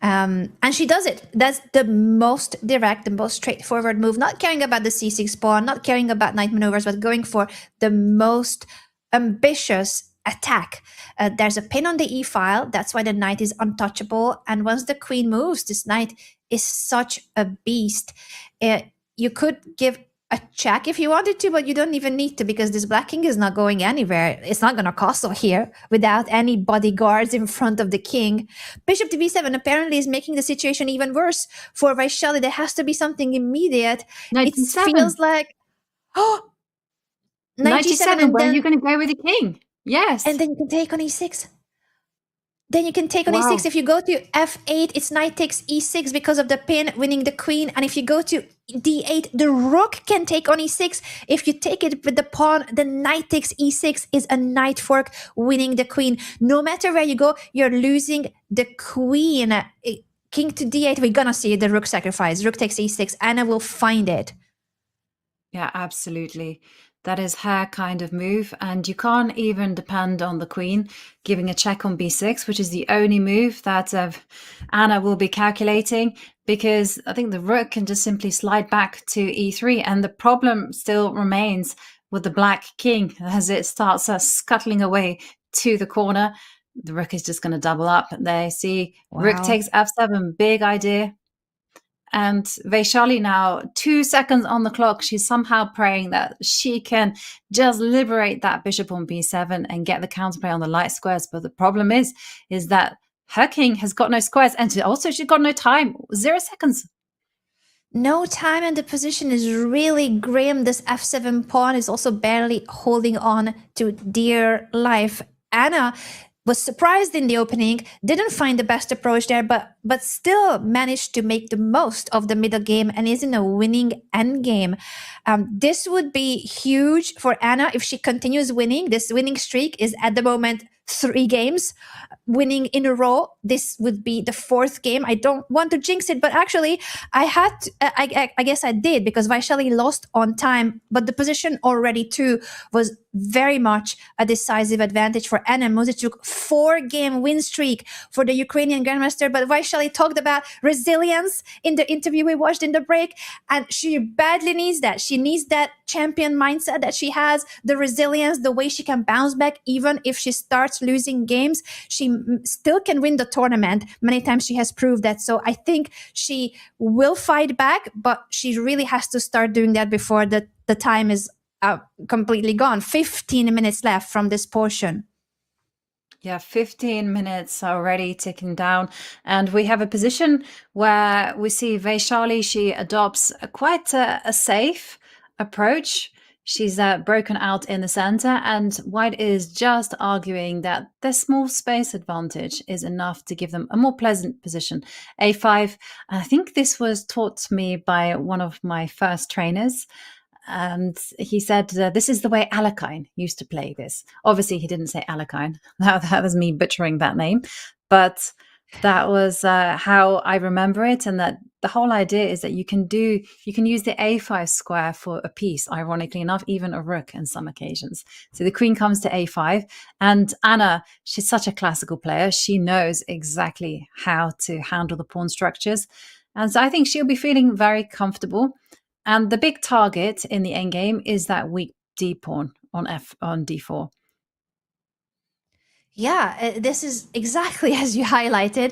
And she does it. That's the most direct, the most straightforward move. Not caring about the c6 pawn, not caring about knight maneuvers, but going for the most ambitious attack. There's a pin on the e file. That's why the knight is untouchable. And once the queen moves, this knight is such a beast. You could give a check if you wanted to, but you don't even need to because this black king is not going anywhere. It's not going to castle here without any bodyguards in front of the king. Bishop to b7 apparently is making the situation even worse for Vaishali. There has to be something immediate. It 97. feels like, oh, 97, and where then, are you going to go with the king? Yes. and then you can take on e6. Then you can take on Wow. e6. If you go to f8, it's knight takes e6 because of the pin, winning the queen. And if you go to d8, the rook can take on e6. If you take it with the pawn, the knight takes e6 is a knight fork, winning the queen. No matter where you go, you're losing the queen. King to d8, we're gonna see the rook sacrifice. Rook takes e6. Anna will find it. Yeah, absolutely. That is her kind of move. And you can't even depend on the queen giving a check on b6, which is the only move that Anna will be calculating, because I think the rook can just simply slide back to e3. And the problem still remains with the black king as it starts scuttling away to the corner. The rook is just going to double up. There, see, rook Wow. takes f7, big idea. And Vaishali now, 2 seconds on the clock, she's somehow praying that she can just liberate that bishop on b7 and get the counterplay on the light squares. But the problem is that her king has got no squares, and also she's got no time, 0 seconds. No time, and the position is really grim. This f7 pawn is also barely holding on to dear life. Anna was surprised in the opening, didn't find the best approach there, but still managed to make the most of the middle game and is in a winning endgame. This would be huge for Anna if she continues winning. This winning streak is at the moment 3 games winning in a row. This would be the 4th game. I don't want to jinx it, but actually I guess I did, because Vaishali lost on time, but the position already too was very much a decisive advantage for Anna Muzychuk. 4-game win streak for the Ukrainian Grandmaster. But Vaishali talked about resilience in the interview we watched in the break, and she badly needs that. She needs that champion mindset that she has, the resilience, the way she can bounce back even if she starts losing games. She still can win the tournament. Many times she has proved that. So I think she will fight back, but she really has to start doing that before the time is completely gone. 15 minutes left from this portion. Yeah, 15 minutes already ticking down. And we have a position where we see Vaishali, she adopts quite a safe approach. She's broken out in the center, and White is just arguing that the small space advantage is enough to give them a more pleasant position. A5, I think this was taught to me by one of my first trainers. And he said, this is the way Alekhine used to play this. Obviously, he didn't say Alekhine. That was me butchering that name. But that was how I remember it. And that the whole idea is that you can use the a5 square for a piece, ironically enough, even a rook in some occasions. So the queen comes to a5. And Anna, she's such a classical player. She knows exactly how to handle the pawn structures. And so I think she'll be feeling very comfortable. And the big target in the endgame is that weak d pawn on d4. Yeah, this is exactly as you highlighted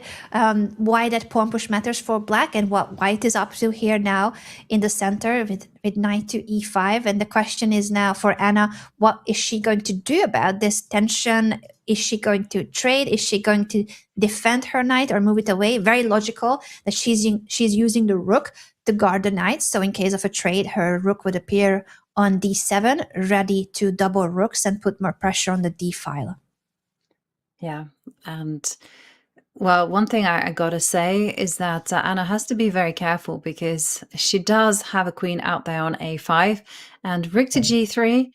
why that pawn push matters for black and what white is up to here now in the center with knight to e5. And the question is now for Anna, what is she going to do about this tension? Is she going to trade? Is she going to defend her knight or move it away? Very logical that she's using the rook to guard the knight. So in case of a trade, her rook would appear on d7, ready to double rooks and put more pressure on the d file. Yeah. And well, one thing I gotta say is that Anna has to be very careful, because she does have a queen out there on a5, and rook to g3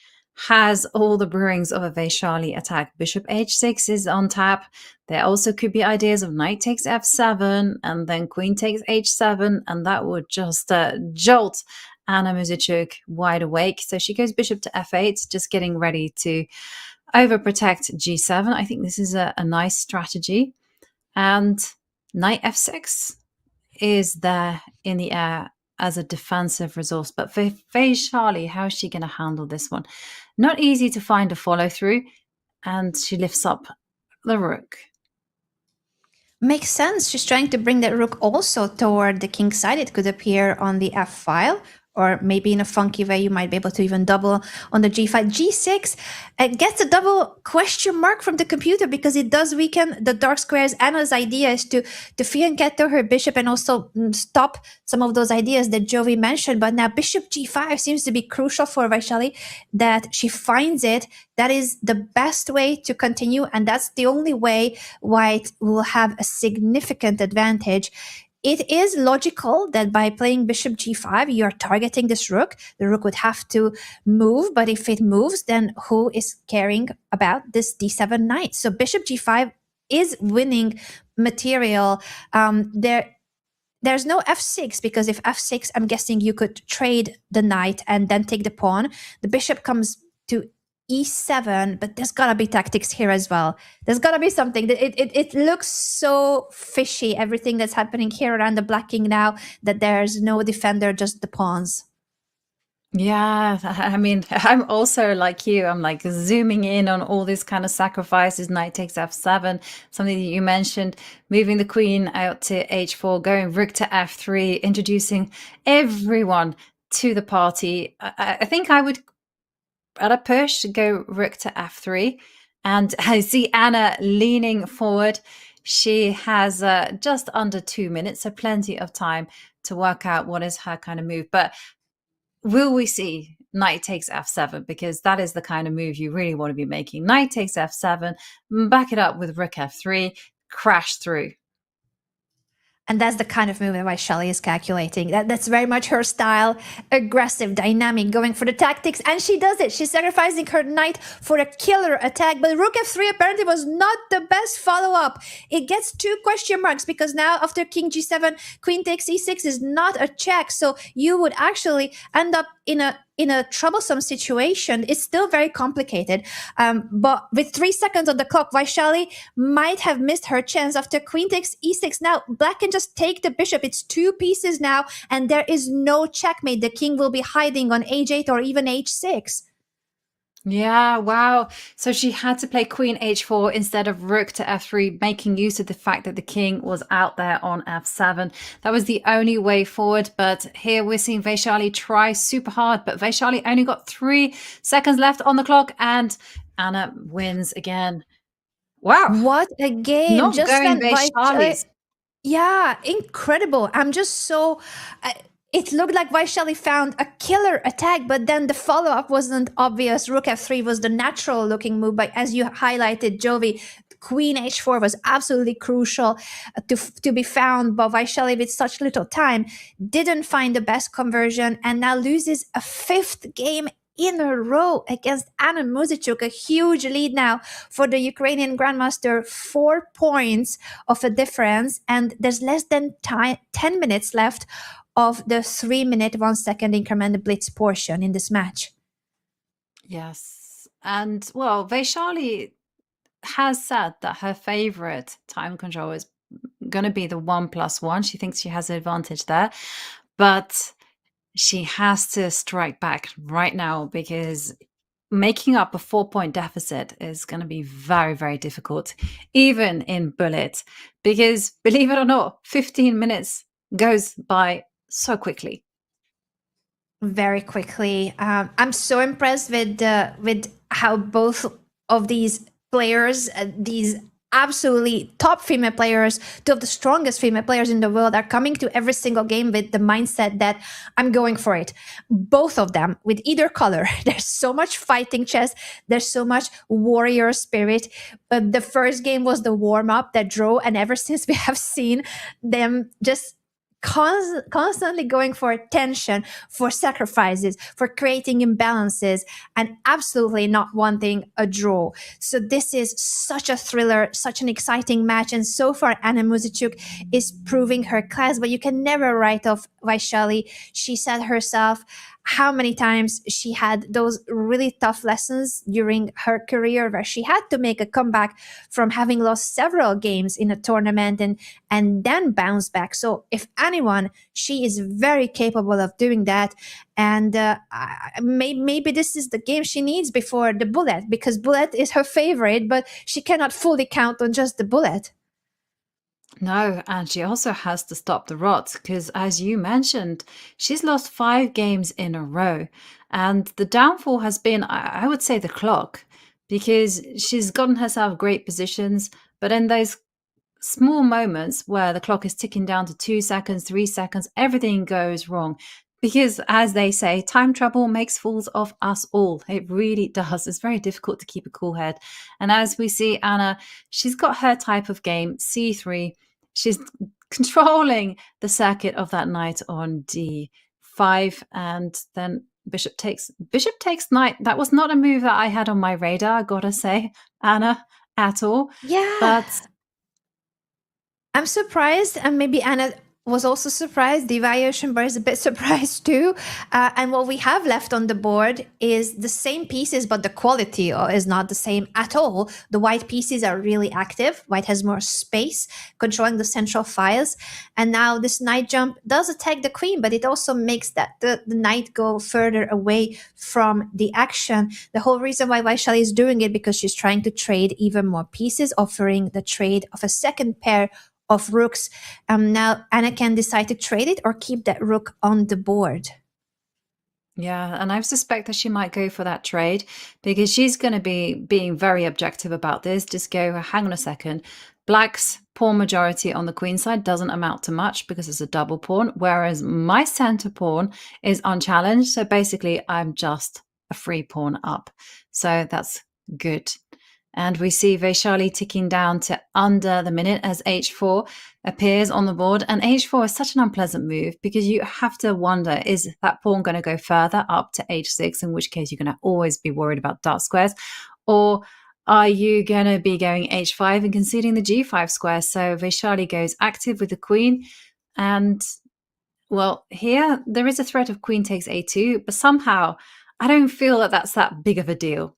has all the brewings of a Vaishali attack. Bishop h6 is on tap. There also could be ideas of knight takes f7 and then queen takes h7, and that would just jolt Anna Muzychuk wide awake. So she goes bishop to f8, just getting ready to overprotect g7. I think this is a nice strategy. And knight f6 is there in the air as a defensive resource. But for Vaishali, how is she going to handle this one? Not easy to find a follow through, and she lifts up the rook. Makes sense. She's trying to bring that rook also toward the king's side. It could appear on the f file or maybe in a funky way, you might be able to even double on the g5. G6 gets a double question mark from the computer because it does weaken the dark squares. Anna's idea is to fianchetto her bishop and also stop some of those ideas that Jovi mentioned. But now bishop g5 seems to be crucial for Vaishali, that she finds it. That is the best way to continue, and that's the only way White will have a significant advantage. It is logical that by playing bishop g5, you're targeting this rook. The rook would have to move, but if it moves, then who is caring about this d7 knight? So bishop g5 is winning material. There's no f6, because if f6, I'm guessing you could trade the knight and then take the pawn. The bishop comes to e7, but there's gotta be tactics here as well. There's gotta be something. It looks so fishy, everything that's happening here around the black king now, that there's no defender, just the pawns. Yeah, I mean, I'm also like you. I'm like zooming in on all these kind of sacrifices. Knight takes f7, something that you mentioned, moving the queen out to h4, going rook to f3, introducing everyone to the party. I think I would, at a push, go rook to f3. And I see Anna leaning forward. She has just under 2 minutes, so plenty of time to work out what is her kind of move. But will we see knight takes f7? Because that is the kind of move you really want to be making. Knight takes f7, back it up with rook f3, crash through. And that's the kind of move that Vaishali is calculating. That's very much her style. Aggressive, dynamic, going for the tactics. And she does it. She's sacrificing her knight for a killer attack. But rook f3 apparently was not the best follow-up. It gets 2 question marks because now after king g7, queen takes e6 is not a check. So you would actually end up in a troublesome situation. It's still very complicated. But with 3 seconds on the clock, Vaishali might have missed her chance after queen takes e6. Now, black can just take the bishop. It's 2 pieces now, and there is no checkmate. The king will be hiding on h8 or even h6. Yeah, wow. So she had to play queen h4 instead of rook to f3, making use of the fact that the king was out there on f7. That was the only way forward. But here we're seeing Vaishali try super hard, but Vaishali only got 3 seconds left on the clock, and Anna wins again. Wow. What a game. Not just going when Vaishali's. Yeah, incredible. I'm just so... it looked like Vaishali found a killer attack, but then the follow-up wasn't obvious. Rook f3 was the natural-looking move, but as you highlighted, Jovi, queen h4 was absolutely crucial to be found, but Vaishali, with such little time, didn't find the best conversion and now loses a 5th game in a row against Anna Muzychuk. A huge lead now for the Ukrainian Grandmaster, 4 points of a difference, and there's less than 10 minutes left of the 3-minute 1 second increment blitz portion in this match. Yes. And well, Vaishali has said that her favorite time control is going to be the 1+1. She thinks she has an advantage there, but she has to strike back right now because making up a 4-point deficit is going to be very, very difficult, even in bullet, because believe it or not, 15 minutes goes by so quickly. Very quickly. I'm so impressed with how both of these players, these absolutely top female players, 2 of the strongest female players in the world, are coming to every single game with the mindset that I'm going for it. Both of them, with either color. There's so much fighting chess. There's so much warrior spirit. The first game was the warm-up, that draw, and ever since we have seen them just constantly going for tension, for sacrifices, for creating imbalances, and absolutely not wanting a draw. So this is such a thriller, such an exciting match, and so far Anna Muzychuk is proving her class, but you can never write off Vaishali. She said herself how many times she had those really tough lessons during her career where she had to make a comeback from having lost several games in a tournament and then bounce back. So if anyone, she is very capable of doing that. And maybe this is the game she needs before the bullet, because bullet is her favorite, but she cannot fully count on just the bullet. No, and she also has to stop the rot because, as you mentioned, she's lost 5 games in a row. And the downfall has been, I would say, the clock, because she's gotten herself great positions, but in those small moments where the clock is ticking down to 2 seconds, 3 seconds, everything goes wrong. Because, as they say, time trouble makes fools of us all. It really does. It's very difficult to keep a cool head. And as we see, Anna, she's got her type of game, c3. She's controlling the circuit of that knight on d5, and then bishop takes knight. That was not a move that I had on my radar, I gotta say, Anna, at all. Yeah. But I'm surprised, and maybe Anna was also surprised. Divya Oceanbar is a bit surprised too. And what we have left on the board is the same pieces, but the quality is not the same at all. The white pieces are really active. White has more space, controlling the central files. And now this knight jump does attack the queen, but it also makes that the knight go further away from the action. The whole reason why Vaishali is doing it, because she's trying to trade even more pieces, offering the trade of a second pair of rooks. Now Anna can decide to trade it or keep that rook on the board. yeah, and I suspect that she might go for that trade because she's going to be being very objective about this. Just go, hang on a second. Black's pawn majority on the queen side doesn't amount to much because it's a double pawn, whereas my center pawn is unchallenged. So basically, I'm just a free pawn up. So that's good. And we see Vaishali ticking down to under the minute as h4 appears on the board. And h4 is such an unpleasant move because you have to wonder, is that pawn going to go further up to h6, in which case you're going to always be worried about dark squares? Or are you going to be going h5 and conceding the g5 square? So Vaishali goes active with the queen. And, well, here there is a threat of queen takes a2, but somehow I don't feel that that's that big of a deal.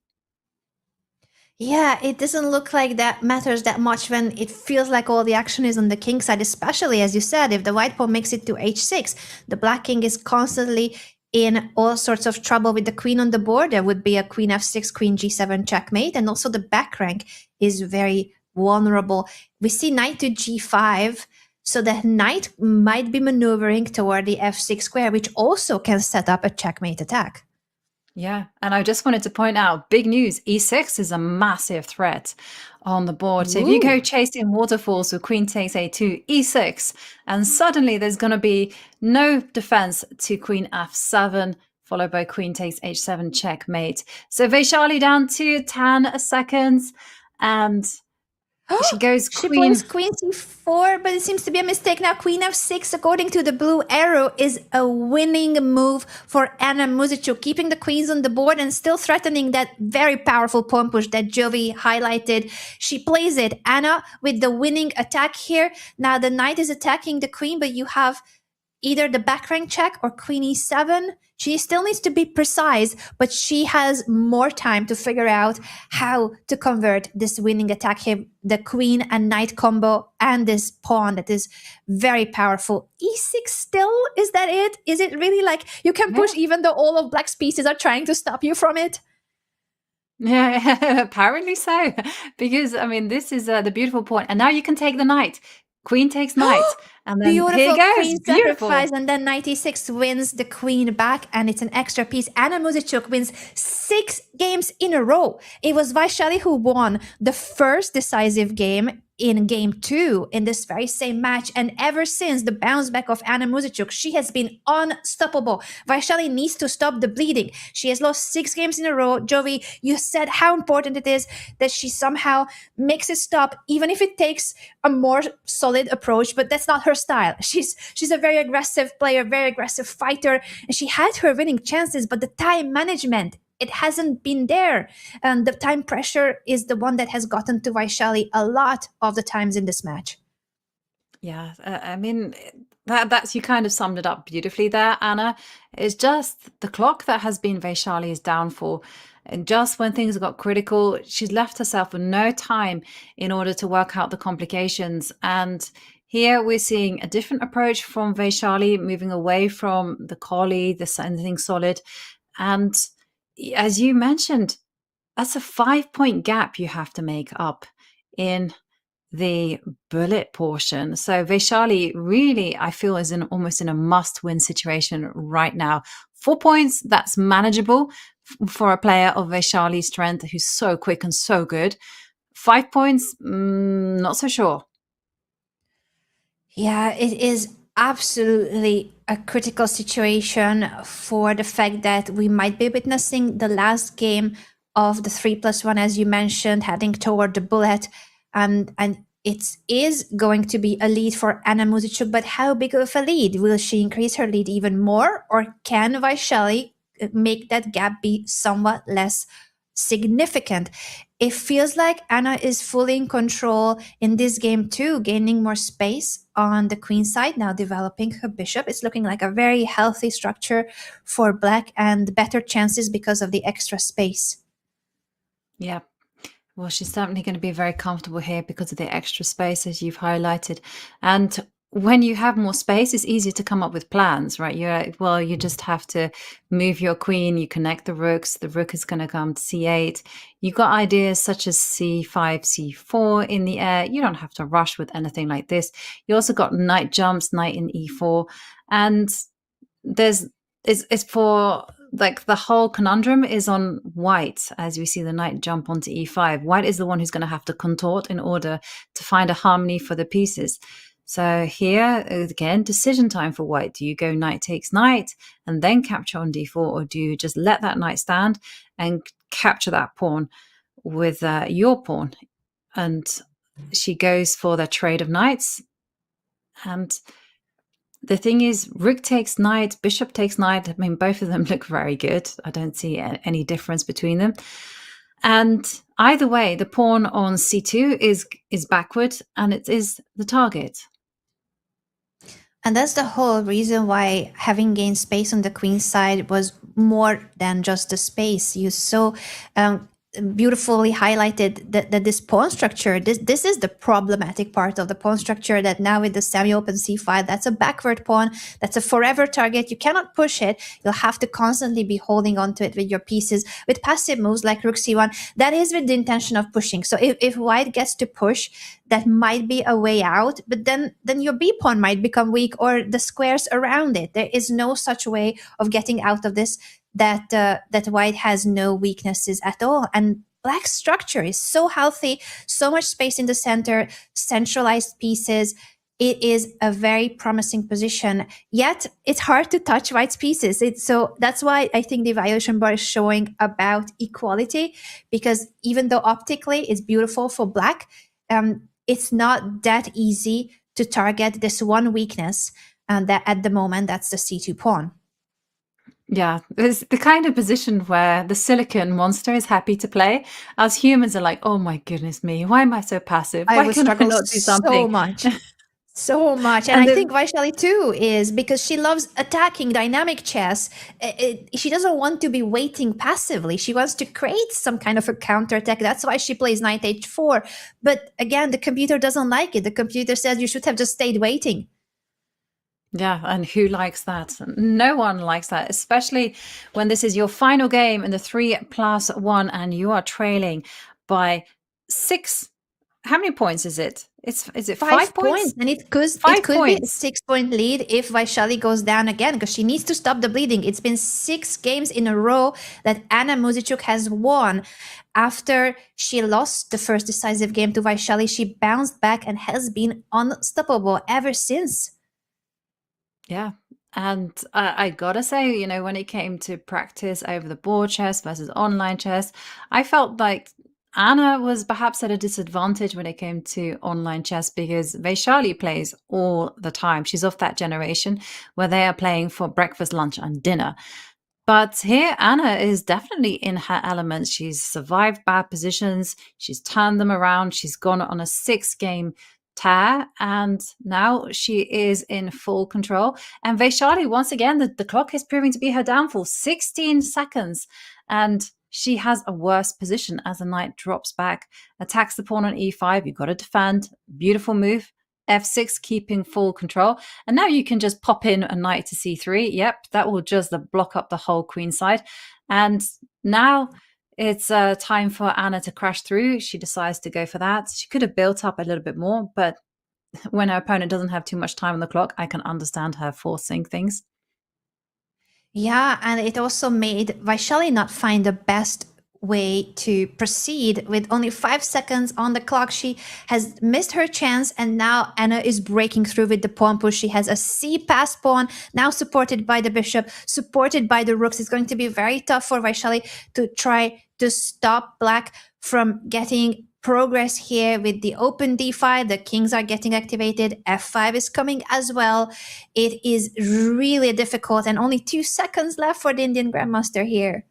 Yeah, it doesn't look like that matters that much when it feels like all the action is on the king side, especially as you said, if the white pawn makes it to h6, the black king is constantly in all sorts of trouble with the queen on the board. There would be a queen f6, queen g7 checkmate, and also the back rank is very vulnerable. We see knight to g5, so the knight might be maneuvering toward the f6 square, which also can set up a checkmate attack. Yeah, and I just wanted to point out, big news, e6 is a massive threat on the board. So if you go chasing waterfalls with queen takes a2, e6, and suddenly there's going to be no defense to queen f7, followed by queen takes h7 checkmate. So Vaishali down to 10 seconds, and she goes She queen. plays queen c4, but it seems to be a mistake now. Queen f6, according to the blue arrow, is a winning move for Anna Muzychuk, keeping the queens on the board and still threatening that very powerful pawn push that Jovi highlighted. She plays it. Anna with the winning attack here. Now the knight is attacking the queen, but you have either the back rank check or queen e7. She still needs to be precise, but she has more time to figure out how to convert this winning attack here, the queen and knight combo and this pawn that is very powerful. E6 still, is that it? Is it really like you can push even though all of black's pieces are trying to stop you from it? Yeah, apparently so. Because, I mean, this is the beautiful pawn. And now you can take the knight. Queen takes knight. And then Beautiful here goes. queen Beautiful. sacrifice, and then 96 wins the queen back, and it's an extra piece. Anna Muzychuk wins 6 games in a row. It was Vaishali who won the first decisive game in game 2 in this very same match, and ever since the bounce back of Anna Muzychuk, she has been unstoppable. Vaishali needs to stop the bleeding. She has lost 6 games in a row. Jovi, you said how important it is that she somehow makes it stop, even if it takes a more solid approach, but that's not her style. She's a very aggressive player, very aggressive fighter, and she had her winning chances, but the time management, it hasn't been there. And the time pressure is the one that has gotten to Vaishali a lot of the times in this match. Yeah, I mean, that's you kind of summed it up beautifully there, Anna. It's just the clock that has been Vaishali's downfall. And just when things got critical, she's left herself with no time in order to work out the complications. And here we're seeing a different approach from Vaishali, moving away from the collie, anything solid. And as you mentioned, that's a 5-point gap you have to make up in the bullet portion. So Vaishali really, I feel, is almost in a must-win situation right now. 4 points, that's manageable for a player of Vaishali's strength who's so quick and so good. 5 points, not so sure. Yeah, it is absolutely a critical situation for the fact that we might be witnessing the last game of the 3+1, as you mentioned, heading toward the bullet. And it is going to be a lead for Anna Muzychuk, but how big of a lead? Will she increase her lead even more, or can Vaishali make that gap be somewhat less significant? It feels like Anna is fully in control in this game too, gaining more space on the queen side, now developing her bishop. It's looking like a very healthy structure for black and better chances because of the extra space. Yeah. Well, she's certainly going to be very comfortable here because of the extra space, as you've highlighted. And when you have more space, it's easier to come up with plans, right? You just have to move your queen, you connect the rooks, the rook is going to come to c8. You've got ideas such as c5, c4 in the air. You don't have to rush with anything like this. You also got knight jumps, knight in e4. And it's for, like, the whole conundrum is on white, as we see the knight jump onto e5. White is the one who's going to have to contort in order to find a harmony for the pieces. So here, again, decision time for white. Do you go knight takes knight and then capture on d4, or do you just let that knight stand and capture that pawn with your pawn? And she goes for the trade of knights. And the thing is, rook takes knight, bishop takes knight. I mean, both of them look very good. I don't see any difference between them. And either way, the pawn on c2 is backward, and it is the target. And that's the whole reason why having gained space on the queen side was more than just the space. You so beautifully highlighted that this pawn structure, this is the problematic part of the pawn structure, that now with the semi-open c5, that's a backward pawn, that's a forever target. You cannot push it. You'll have to constantly be holding on to it with your pieces. With passive moves like rook c1, that is with the intention of pushing. So if white gets to push, that might be a way out, but then your b pawn might become weak, or the squares around it. There is no such way of getting out of this, that white has no weaknesses at all. And black's structure is so healthy, so much space in the center, centralized pieces. It is a very promising position, yet it's hard to touch white's pieces. So that's why I think the evaluation bar is showing about equality, because even though optically it's beautiful for black, it's not that easy to target this one weakness, that at the moment, that's the c2 pawn. Yeah, it's the kind of position where the silicon monster is happy to play. Us humans are like, oh my goodness me, why am I so passive? I Why would can I struggle not do something? so much. So much. And I think Vaishali too is, because she loves attacking dynamic chess. She doesn't want to be waiting passively. She wants to create some kind of a counterattack. That's why she plays knight h4. But again, the computer doesn't like it. The computer says you should have just stayed waiting. Yeah, and who likes that? No one likes that, especially when this is your final game in the 3+1 and you are trailing by 6. How many points is it? Is it 5 points? And it could be a 6-point lead if Vaishali goes down again, because she needs to stop the bleeding. It's been 6 games in a row that Anna Muzychuk has won. After she lost the first decisive game to Vaishali, she bounced back and has been unstoppable ever since. Yeah. And I gotta say, when it came to practice over the board chess versus online chess, I felt like Anna was perhaps at a disadvantage when it came to online chess, because Vaishali plays all the time. She's of that generation where they are playing for breakfast, lunch, and dinner. But here, Anna is definitely in her element. She's survived bad positions. She's turned them around. She's gone on a 6-game tear, and now she is in full control. And Vaishali, once again, the clock is proving to be her downfall. 16 seconds, and she has a worse position as the knight drops back, attacks the pawn on e5. You've got to defend. Beautiful move. f6, keeping full control. And now you can just pop in a knight to c3. Yep, that will just block up the whole queen side. And now It's time for Anna to crash through. She decides to go for that. She could have built up a little bit more, but when her opponent doesn't have too much time on the clock, I can understand her forcing things. Yeah, and it also made Vaishali not find the best way to proceed with only 5 seconds on the clock. She has missed her chance, and now Anna is breaking through with the pawn push. She has a C pass pawn, now supported by the bishop, supported by the rooks. It's going to be very tough for Vaishali to try to stop black from getting progress here with the open d5. The kings are getting activated. f5 is coming as well. It is really difficult, and only 2 seconds left for the Indian Grandmaster here.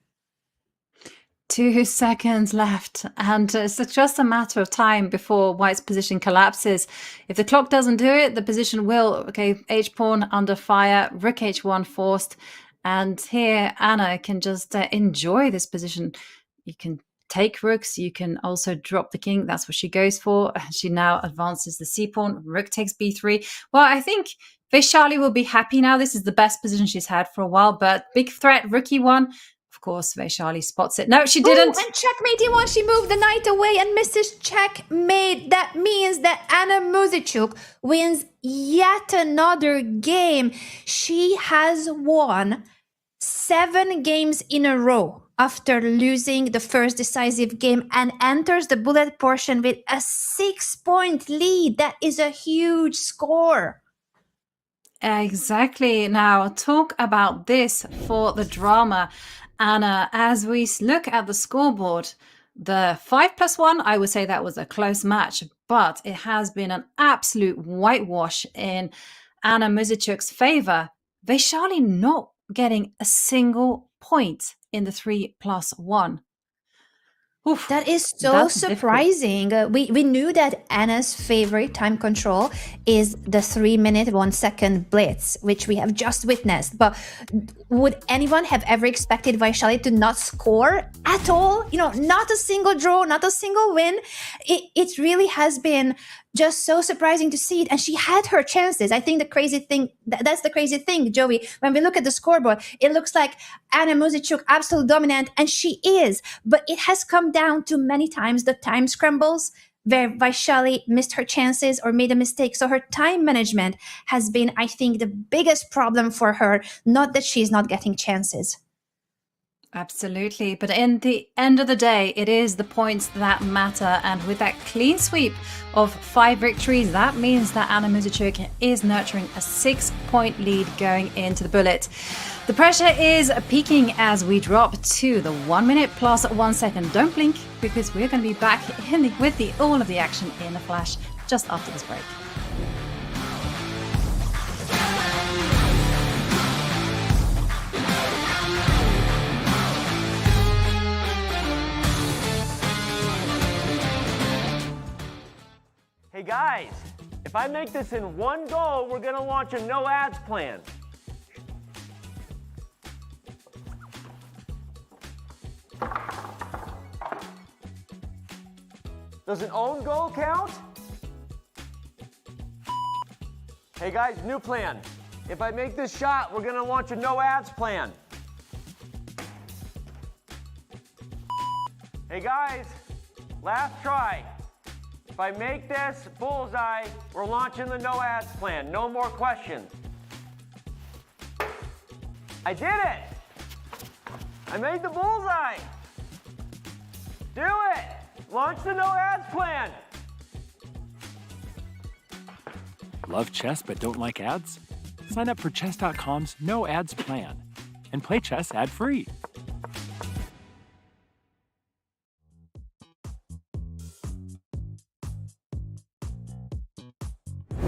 2 seconds left, and it's just a matter of time before White's position collapses. If the clock doesn't do it, the position will. Okay, h-pawn under fire, rook h1 forced, and here Anna can just enjoy this position. You can take rooks, you can also drop the king. That's what she goes for. She now advances the c-pawn, rook takes b3. Well, I think Vaishali will be happy now. This is the best position she's had for a while, but big threat, rook e1. Of course, Vaishali spots it. No, she didn't. Ooh, and checkmate e1. She moved the knight away and misses checkmate. That means that Anna Muzychuk wins yet another game. She has won 7 games in a row after losing the first decisive game and enters the bullet portion with a 6-point lead. That is a huge score. Exactly. Now, talk about this for the drama. Anna, as we look at the scoreboard, the 5+1, I would say that was a close match, but it has been an absolute whitewash in Anna Muzychuk's favor. Vaishali not getting a single point in the 3+1. Oof, that is so surprising. We knew that Anna's favorite time control is the 3-minute 1-second blitz, which we have just witnessed. But would anyone have ever expected Vaishali to not score at all? You know, not a single draw, not a single win. It really has been just so surprising to see it. And she had her chances. I think the crazy thing, that's the crazy thing, Joey. When we look at the scoreboard, it looks like Anna Muzychuk absolute dominant, and she is. But it has come down to many times the time scrambles where Vaishali missed her chances or made a mistake. So her time management has been, I think, the biggest problem for her, not that she's not getting chances. Absolutely. But in the end of the day, it is the points that matter. And with that clean sweep of 5 victories, that means that Anna Muzychuk is nurturing a 6-point lead going into the bullet. The pressure is peaking as we drop to the 1 minute plus 1 second. Don't blink, because we're going to be back with all of the action in a flash just after this break. Hey guys, if I make this in one go, we're gonna launch a no ads plan. Does an own goal count? Hey guys, new plan. If I make this shot, we're gonna launch a no ads plan. Hey guys, last try. If I make this bullseye, we're launching the no ads plan. No more questions. I did it! I made the bullseye! Do it! Launch the no ads plan! Love chess but don't like ads? Sign up for Chess.com's no ads plan and play chess ad-free.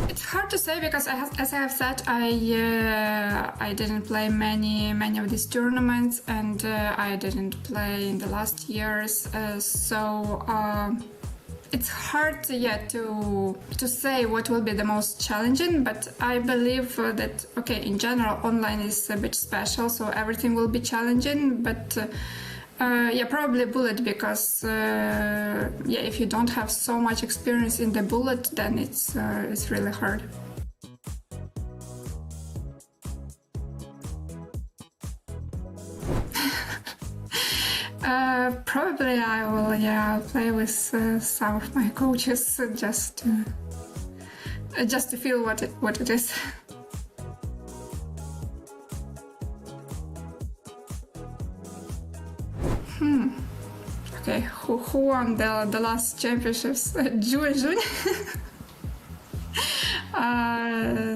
It's hard to say because, as I have said, I didn't play many of these tournaments, and I didn't play in the last years. So it's hard yet to say what will be the most challenging. But I believe that in general, online is a bit special, so everything will be challenging. But probably bullet, because if you don't have so much experience in the bullet, then it's really hard. Probably I will, I'll play with some of my coaches just to feel what it is. Okay, who won the last championships? Wenjun.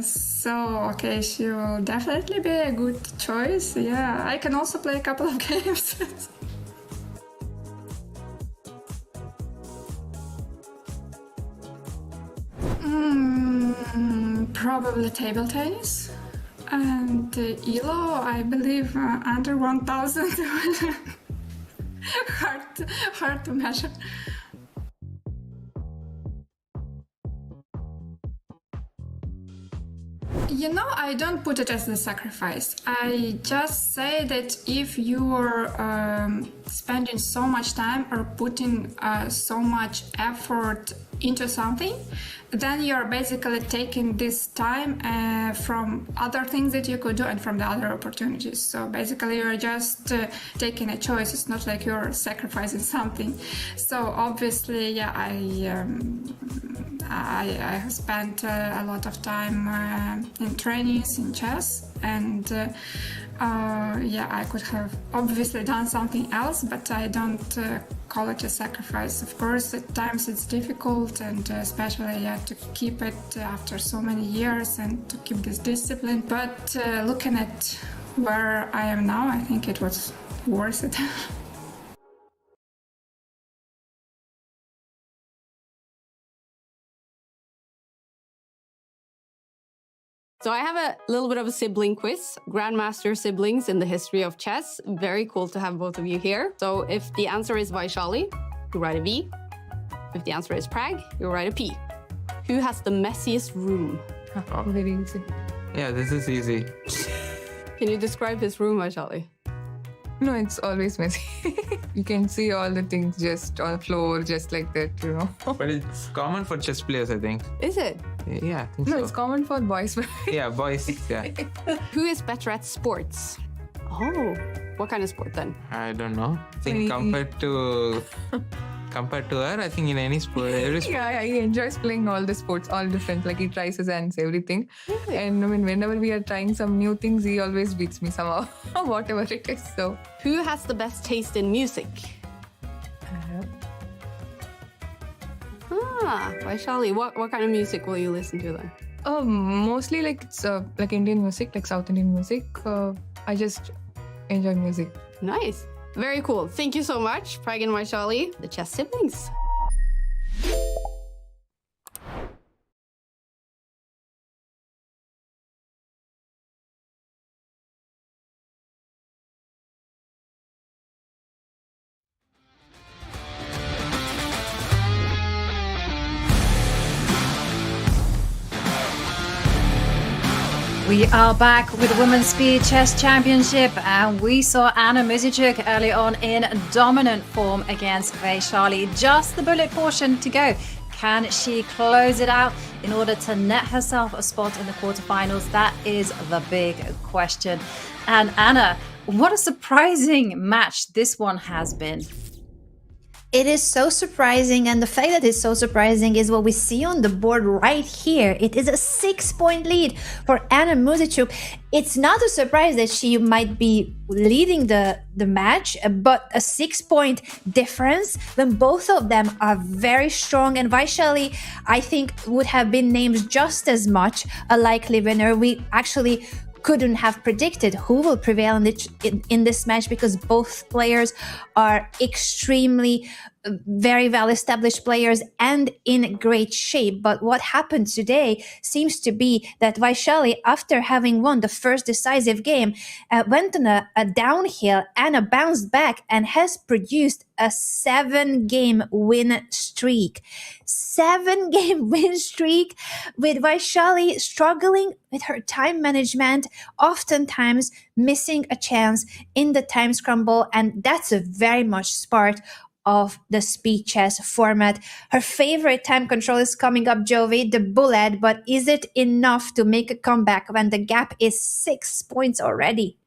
So, okay, she will definitely be a good choice. Yeah, I can also play a couple of games. Probably table tennis. And ELO, I believe, under 1,000. hard to measure. I don't put it as a sacrifice. I just say that if you're spending so much time or putting so much effort into something, then you're basically taking this time from other things that you could do and from the other opportunities. So basically you're just taking a choice. It's not like you're sacrificing something. So obviously, I have spent a lot of time in trainings in chess, and I could have obviously done something else, but I don't call it a sacrifice. Of course, at times it's difficult, and especially to keep it after so many years and to keep this discipline. But looking at where I am now, I think it was worth it. So I have a little bit of a sibling quiz, grandmaster siblings in the history of chess. Very cool to have both of you here. So if the answer is Vaishali, you write a V. If the answer is Prag, you write a P. Who has the messiest room? Very easy. Yeah, this is easy. Can you describe his room, Vaishali? No, it's always messy. You can see all the things just on the floor, just like that, But it's common for chess players, I think. Is it? Yeah, I think No, so. it's common for boys. Yeah, boys, yeah. Who is better at sports? Oh, what kind of sport then? I don't know. I think compared to her, I think in any sport, every sport. Yeah, he enjoys playing all the sports, all different. Like he tries his hands, everything. Really? And whenever we are trying some new things, he always beats me somehow, whatever it is. So, who has the best taste in music? Vaishali, what kind of music will you listen to then? Mostly like it's like Indian music, like South Indian music. I just enjoy music. Nice. Very cool. Thank you so much, Prag and Vaishali, the chess siblings. We are back with the Women's Speed Chess Championship, and we saw Anna Muzychuk early on in dominant form against Vaishali. Just the bullet portion to go. Can she close it out in order to net herself a spot in the quarterfinals? That is the big question. And Anna, what a surprising match this one has been. It is so surprising, and the fact that it's so surprising is what we see on the board right here. It is a 6-point lead for Anna Muzychuk. It's not a surprise that she might be leading the match, but a 6-point difference when both of them are very strong. And Vaishali, I think, would have been named just as much a likely winner. We actually couldn't have predicted who will prevail in this match, because both players are extremely very well-established players and in great shape. But what happened today seems to be that Vaishali, after having won the first decisive game, went on a downhill. Anna bounced back and has produced a 7-game win streak. 7-game win streak, with Vaishali struggling with her time management, oftentimes missing a chance in the time scramble, and that's a very much part of the speed chess format. Her favorite time control is coming up, Jovi, the bullet, but is it enough to make a comeback when the gap is 6 points already?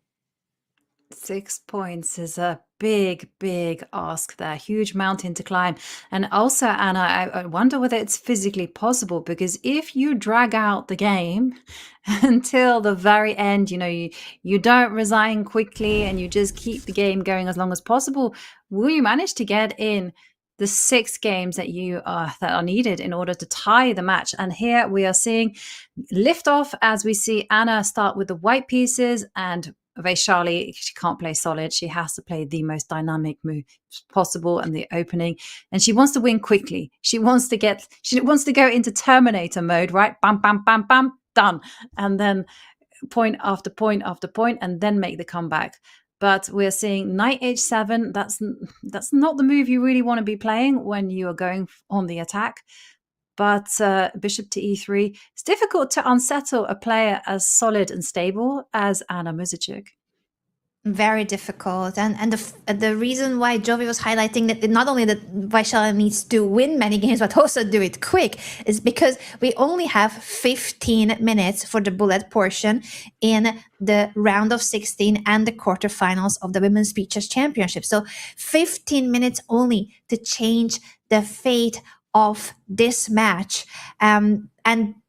6 points is a big, big ask there, huge mountain to climb. And also, Anna, I wonder whether it's physically possible, because if you drag out the game until the very end, you don't resign quickly and you just keep the game going as long as possible, will you manage to get in the 6 games that are needed in order to tie the match? And here we are seeing liftoff as we see Anna start with the white pieces, and Vaishali, she can't play solid. She has to play the most dynamic move possible in the opening, and she wants to win quickly. She wants to go into Terminator mode, right? Bam, bam, bam, bam, done, and then point after point after point, and then make the comeback. But we're seeing knight h7. That's not the move you really want to be playing when you are going on the attack. But bishop to e3, it's difficult to unsettle a player as solid and stable as Anna Muzychuk. Very difficult, and the reason why Jovi was highlighting that not only that Vaishali needs to win many games but also do it quick is because we only have 15 minutes for the bullet portion in the round of 16 and the quarterfinals of the Women's Speed Chess Championship. So 15 minutes only to change the fate of this match, and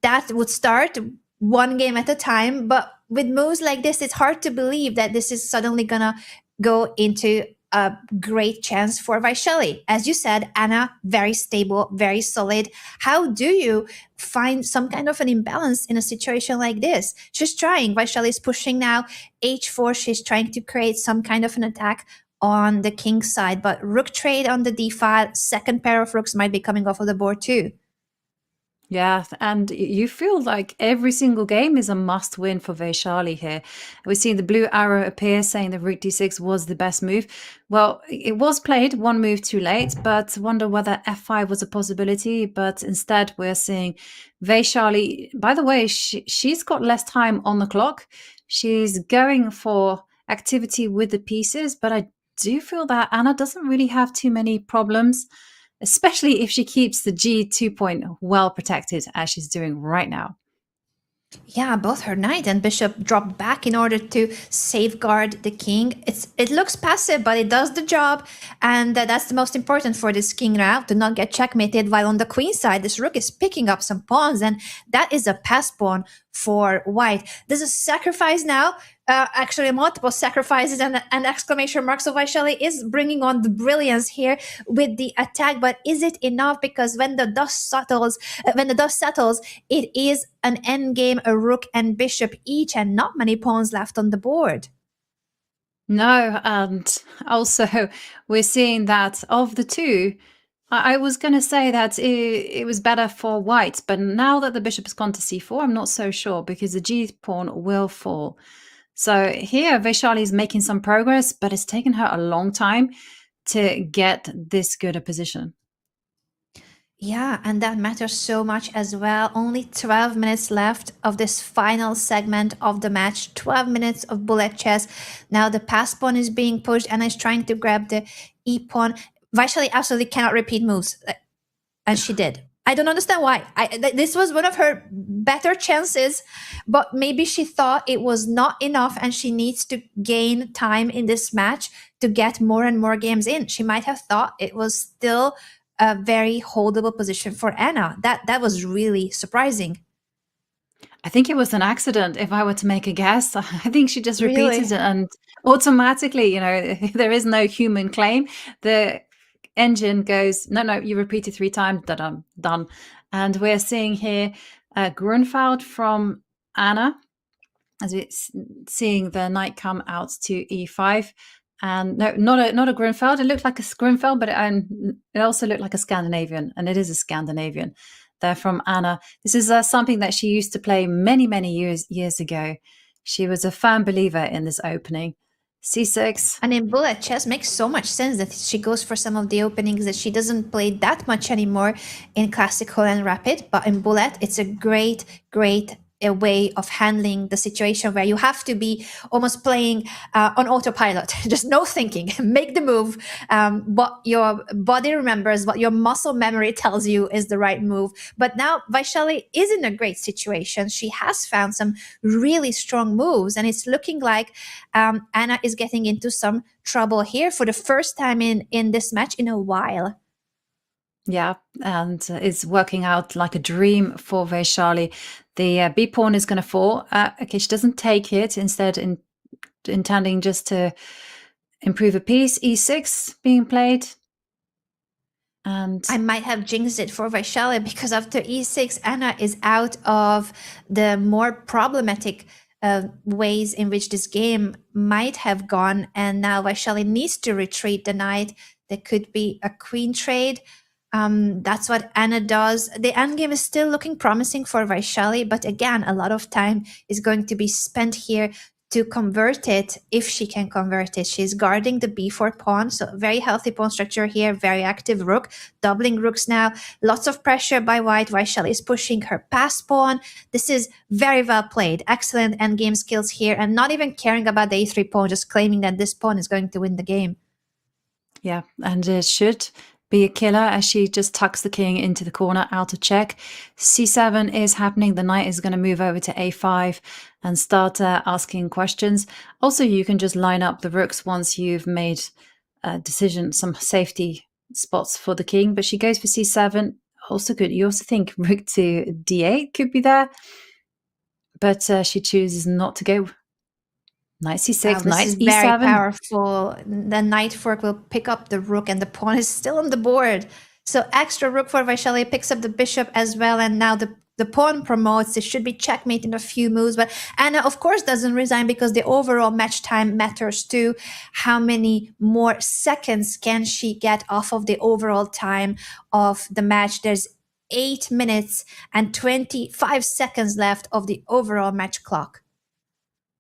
that would start one game at a time. But with moves like this, it's hard to believe that this is suddenly gonna go into a great chance for Vaishali. As you said, Anna, very stable, very solid. How do you find some kind of an imbalance in a situation like this? She's trying. Vaishali is pushing now h4. She's trying to create some kind of an attack on the king side, but rook trade on the d file, second pair of rooks might be coming off of the board too. Yeah, and you feel like every single game is a must-win for Vaishali here. We're seeing the blue arrow appear saying that rook d6 was the best move. Well, it was played one move too late, but wonder whether f5 was a possibility. But instead, we're seeing Vaishali. By the way, she's got less time on the clock. She's going for activity with the pieces, but I do feel that Anna doesn't really have too many problems, especially if she keeps the G2 point well protected as she's doing right now. Yeah, both her knight and bishop dropped back in order to safeguard the king. It looks passive, but it does the job, and that's the most important for this king now, to not get checkmated. While on the queen side, this rook is picking up some pawns, and that is a pass pawn for white. There's a sacrifice now, actually multiple sacrifices and exclamation marks. So Vaishali is bringing on the brilliance here with the attack, but is it enough? Because when the dust settles, it is an endgame, a rook and bishop each, and not many pawns left on the board. No, and also we're seeing that of the two, I was going to say that it was better for white, but now that the bishop has gone to c4, I'm not so sure, because the g pawn will fall. So here Vaishali is making some progress, but it's taken her a long time to get this good a position. Yeah, and that matters so much as well. Only 12 minutes left of this final segment of the match. 12 minutes of bullet chess. Now the pass pawn is being pushed, and is trying to grab the e pawn. Vaishali absolutely cannot repeat moves, and she did. I don't understand why. This was one of her better chances, but maybe she thought it was not enough and she needs to gain time in this match to get more and more games in. She might have thought it was still a very holdable position for Anna. That was really surprising. I think it was an accident, if I were to make a guess. I think she just repeated it, and automatically, there is no human claim. The engine goes, no, you repeated 3 times, done. And we're seeing here Grunfeld from Anna, as we're seeing the knight come out to e5. And no, not a Grunfeld. It looked like a Grunfeld, but it also looked like a Scandinavian, and it is a Scandinavian. They're from Anna. This is something that she used to play many, many years ago. She was a firm believer in this opening. c6. And in bullet chess makes so much sense that she goes for some of the openings that she doesn't play that much anymore in classical and rapid, but in bullet it's a great a way of handling the situation where you have to be almost playing on autopilot, just no thinking, make the move. What your body remembers, what your muscle memory tells you is the right move. But now Vaishali is in a great situation. She has found some really strong moves, and it's looking like Anna is getting into some trouble here for the first time in this match in a while. Yeah, and it's working out like a dream for Vaishali. The B pawn is going to fall. Okay, she doesn't take it, instead intending just to improve a piece. E6 being played. And I might have jinxed it for Vaishali, because after E6, Anna is out of the more problematic ways in which this game might have gone. And now Vaishali needs to retreat the knight. There could be a queen trade. That's what Anna does. The endgame is still looking promising for Vaishali, but again, a lot of time is going to be spent here to convert it, if she can convert it. She's guarding the b4 pawn, so very healthy pawn structure here, very active rook, doubling rooks now, lots of pressure by white. Vaishali is pushing her pass pawn. This is very well played, excellent endgame skills here, and not even caring about the a3 pawn, just claiming that this pawn is going to win the game. Yeah, and it should be a killer as she just tucks the king into the corner out of check. C7 is happening. The knight is going to move over to A5 and start asking questions. Also, you can just line up the rooks once you've made a decision, some safety spots for the king. But she goes for C7. Also good. You also think rook to D8 could be there. But she chooses not to go. Knight C6, wow, knight this is E7. very powerful. The knight fork will pick up the rook, and the pawn is still on the board. So extra rook for Vaishali, picks up the bishop as well, and now the pawn promotes. It should be checkmate in a few moves, but Anna, of course, doesn't resign, because the overall match time matters too. How many more seconds can she get off of the overall time of the match? There's 8 minutes and 25 seconds left of the overall match clock.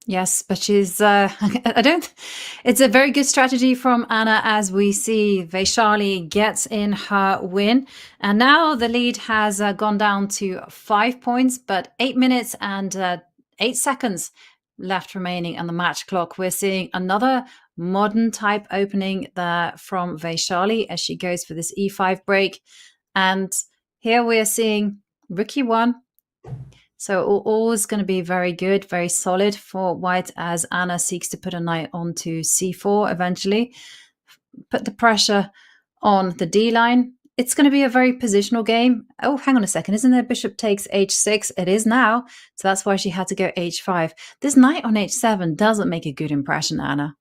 Yes, but she's, it's a very good strategy from Anna, as we see Vaishali gets in her win. And now the lead has gone down to 5 points, but 8 minutes and 8 seconds left remaining on the match clock. We're seeing another modern type opening there from Vaishali as she goes for this E5 break. And here we're seeing rook E1. So all is going to be very good, very solid for white as Anna seeks to put a knight onto c4 eventually. Put the pressure on the D line. It's going to be a very positional game. Oh, hang on a second. Isn't there bishop takes h6? It is now. So that's why she had to go h5. This knight on h7 doesn't make a good impression, Anna.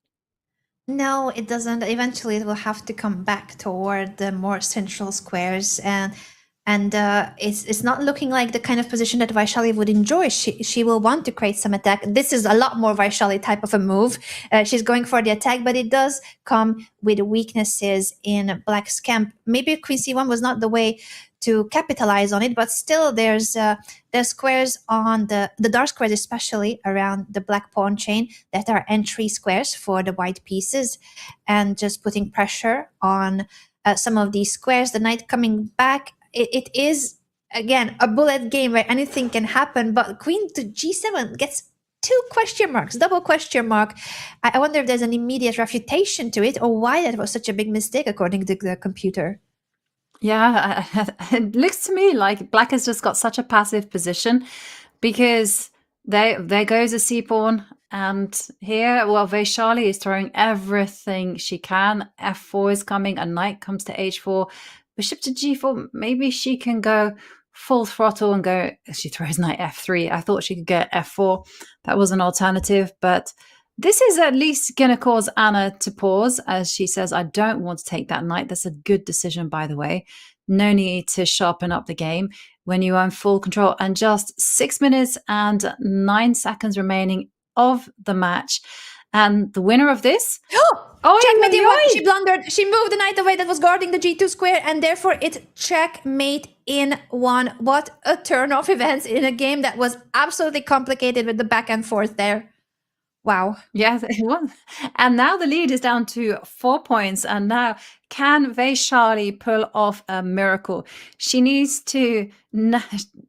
No, it doesn't. Eventually, it will have to come back toward the more central squares, and it's not looking like the kind of position that Vaishali would enjoy. She will want to create some attack. This is a lot more Vaishali type of a move. She's going for the attack, but it does come with weaknesses in Black's camp. Maybe Queen C1 was not the way to capitalize on it, but still there's squares on the dark squares, especially around the black pawn chain, that are entry squares for the white pieces, and just putting pressure on some of these squares. The knight coming back. It is, again, a bullet game where anything can happen, but queen to g7 gets 2 question marks, double question mark. I wonder if there's an immediate refutation to it, or why that was such a big mistake according to the computer. Yeah, it looks to me like Black has just got such a passive position, because there goes a c-pawn, and here, well, Vaishali is throwing everything she can. f4 is coming, a knight comes to h4, bishop to g4. Maybe she can go full throttle and go. She throws knight f3. I thought she could get f4. That was an alternative, but this is at least going to cause Anna to pause, as she says, I don't want to take that knight. That's a good decision, by the way. No need to sharpen up the game when you are in full control. And just 6 minutes and 9 seconds remaining of the match. And the winner of this... She blundered. She moved the knight away that was guarding the g2 square, and therefore it checkmate in 1. What a turn of events in a game that was absolutely complicated with the back and forth there. Wow. Yes, it was. And now the lead is down to 4 points. And now, can Vaishali pull off a miracle? She needs to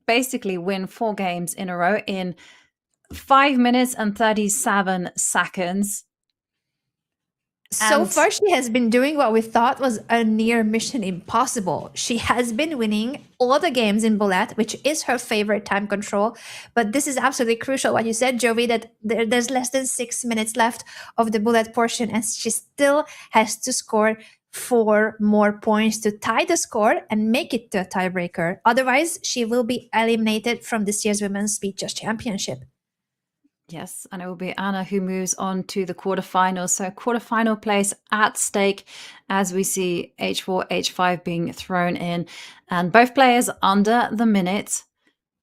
basically win 4 games in a row in 5 minutes and 37 seconds. So far, she has been doing what we thought was a near mission impossible. She has been winning all the games in Bullet, which is her favorite time control. But this is absolutely crucial, what you said, Jovi, that there's less than 6 minutes left of the Bullet portion, and she still has to score 4 more points to tie the score and make it to a tiebreaker. Otherwise, she will be eliminated from this year's Women's Speed Chess Championship. Yes, and it will be Anna who moves on to the quarterfinals. So quarterfinal place at stake as we see H4, H5 being thrown in, and both players under the minute,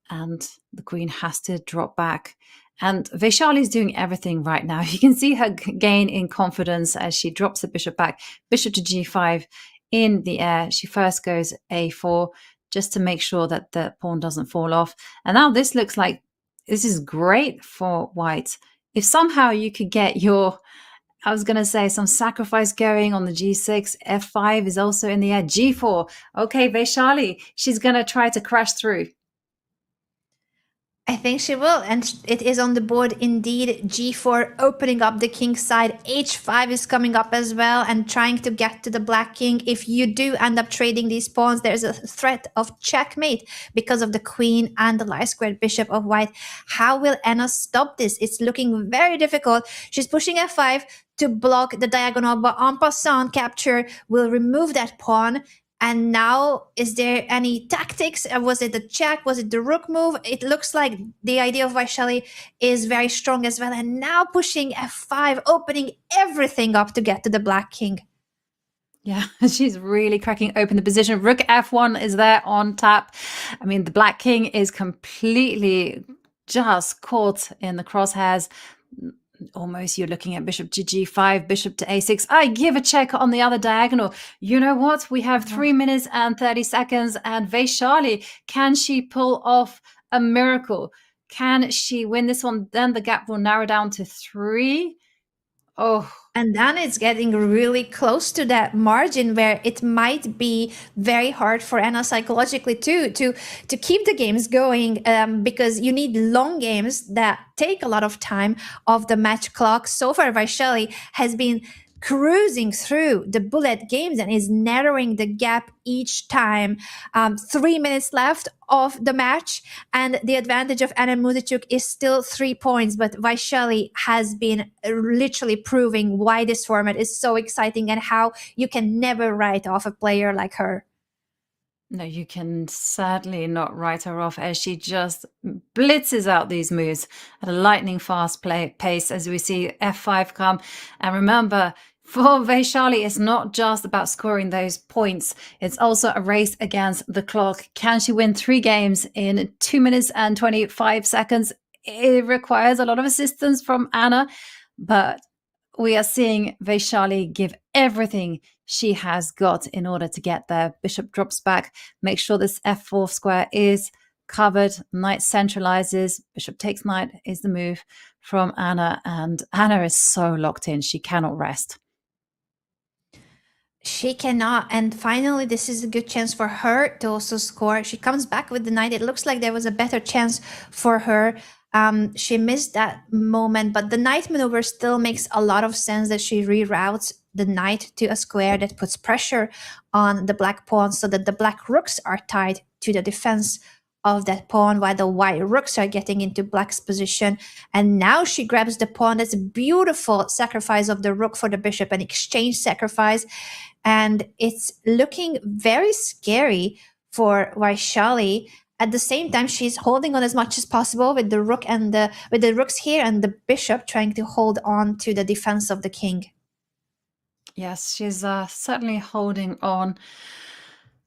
and the queen has to drop back. And Vaishali is doing everything right now. You can see her gain in confidence as she drops the bishop back, bishop to G5 in the air. She first goes A4 just to make sure that the pawn doesn't fall off. And now this looks like this is great for white. If somehow you could get your, I was going to say, some sacrifice going on the G6, F5 is also in the air, G4. Okay, Vaishali, she's going to try to crash through. I think she will, and it is on the board indeed. G4 opening up the king side. H5 is coming up as well and trying to get to the black king. If you do end up trading these pawns, there's a threat of checkmate because of the queen and the light squared bishop of white. How will Anna stop this? It's looking very difficult. She's pushing F5 to block the diagonal, but en passant capture will remove that pawn. And now, is there any tactics? Was it the check? Was it the rook move? It looks like the idea of Vaishali is very strong as well. And now pushing F5, opening everything up to get to the black king. Yeah, she's really cracking open the position. Rook F1 is there on tap. I mean, the black king is completely just caught in the crosshairs. Almost you're looking at bishop to G5, bishop to A6. I give a check on the other diagonal. You know what? We have 3 minutes and 30 seconds. And Vaishali, can she pull off a miracle? Can she win this one? Then the gap will narrow down to 3. Oh. And then it's getting really close to that margin where it might be very hard for Anna psychologically too to keep the games going, because you need long games that take a lot of time off the match clock. So far, Vaishali has been cruising through the bullet games and is narrowing the gap each time. 3 minutes left of the match, and the advantage of Anna Muzychuk is still 3 points, but Vaishali has been literally proving why this format is so exciting and how you can never write off a player like her. No, you can certainly not write her off as she just blitzes out these moves at a lightning fast pace as we see F5 come. And remember, for Vaishali, it's not just about scoring those points. It's also a race against the clock. Can she win 3 games in 2 minutes and 25 seconds? It requires a lot of assistance from Anna, but we are seeing Vaishali give everything she has got in order to get there. Bishop drops back. Make sure this F4 square is covered. Knight centralizes. Bishop takes knight is the move from Anna. And Anna is so locked in. She cannot rest. She cannot. And finally, this is a good chance for her to also score. She comes back with the knight. It looks like there was a better chance for her. She missed that moment, but the knight maneuver still makes a lot of sense that she reroutes the knight to a square that puts pressure on the black pawn so that the black rooks are tied to the defense of that pawn while the white rooks are getting into black's position. And now she grabs the pawn. That's a beautiful sacrifice of the rook for the bishop, an exchange sacrifice. And it's looking very scary for Vaishali. At the same time, she's holding on as much as possible with the rook and with the rooks here and the bishop trying to hold on to the defense of the king. Yes, she's certainly holding on.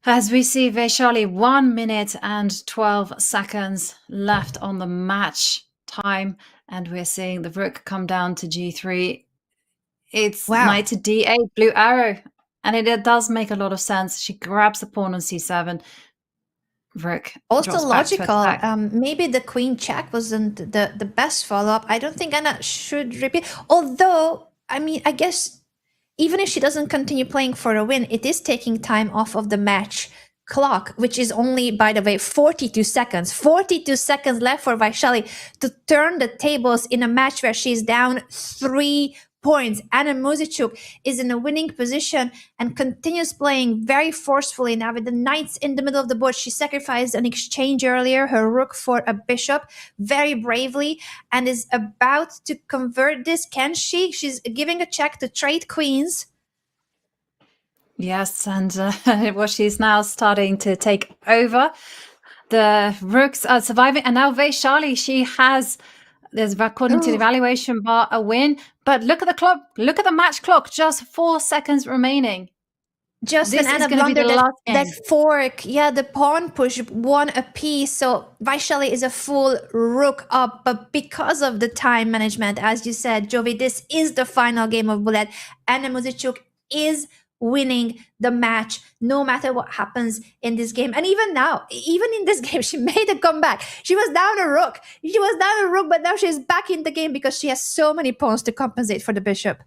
As we see Vaishali, 1 minute and 12 seconds left on the match time, and we're seeing the rook come down to G3. It's knight to D8, blue arrow, and it does make a lot of sense. She grabs the pawn on C7. rook Also drops back to logical. attack. Maybe the queen check wasn't the best follow-up. I don't think Anna should repeat. Although, I mean, I guess even if she doesn't continue playing for a win, it is taking time off of the match clock, which is only, by the way, 42 seconds. 42 seconds left for Vaishali to turn the tables in a match where she's down 3 points. Anna Muzychuk is in a winning position and continues playing very forcefully now with the knights in the middle of the board. She sacrificed an exchange earlier, her rook for a bishop, very bravely, and is about to convert this. Can she? She's giving a check to trade queens. Yes, and well, she's now starting to take over. The rooks are surviving, and now Vaishali, she has, there's according to the evaluation bar, a win. But look at the clock, look at the match clock, just 4 seconds remaining. Just This when is Anna gonna be the blundered last that game. fork, yeah, the pawn push, one apiece. So Vaishali is a full rook up, but because of the time management, as you said, Jovi, this is the final game of Bullet. Anna Muzychuk is winning the match no matter what happens in this game. And even now, even in this game, she made a comeback. She was down a rook. But now she's back in the game because she has so many pawns to compensate for the bishop.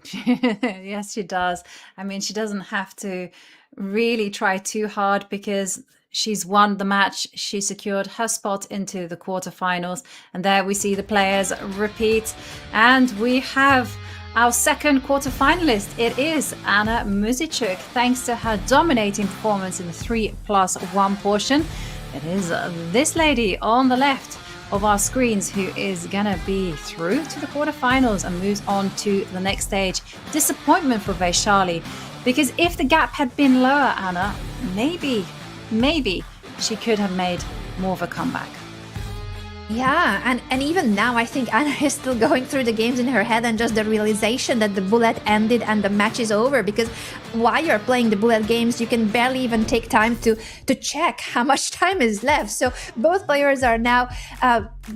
Yes, she does. I mean, she doesn't have to really try too hard because she's won the match. She secured her spot into the quarterfinals. And there we see the players repeat. And we have our second quarterfinalist. It is Anna Muzychuk. Thanks to her dominating performance in the 3+1 portion, it is this lady on the left of our screens who is gonna be through to the quarterfinals and moves on to the next stage. Disappointment for Vaishali, because if the gap had been lower, Anna, maybe she could have made more of a comeback. Yeah, and even now, I think Anna is still going through the games in her head and just the realization that the bullet ended and the match is over. Because while you're playing the bullet games, you can barely even take time to check how much time is left. So both players are now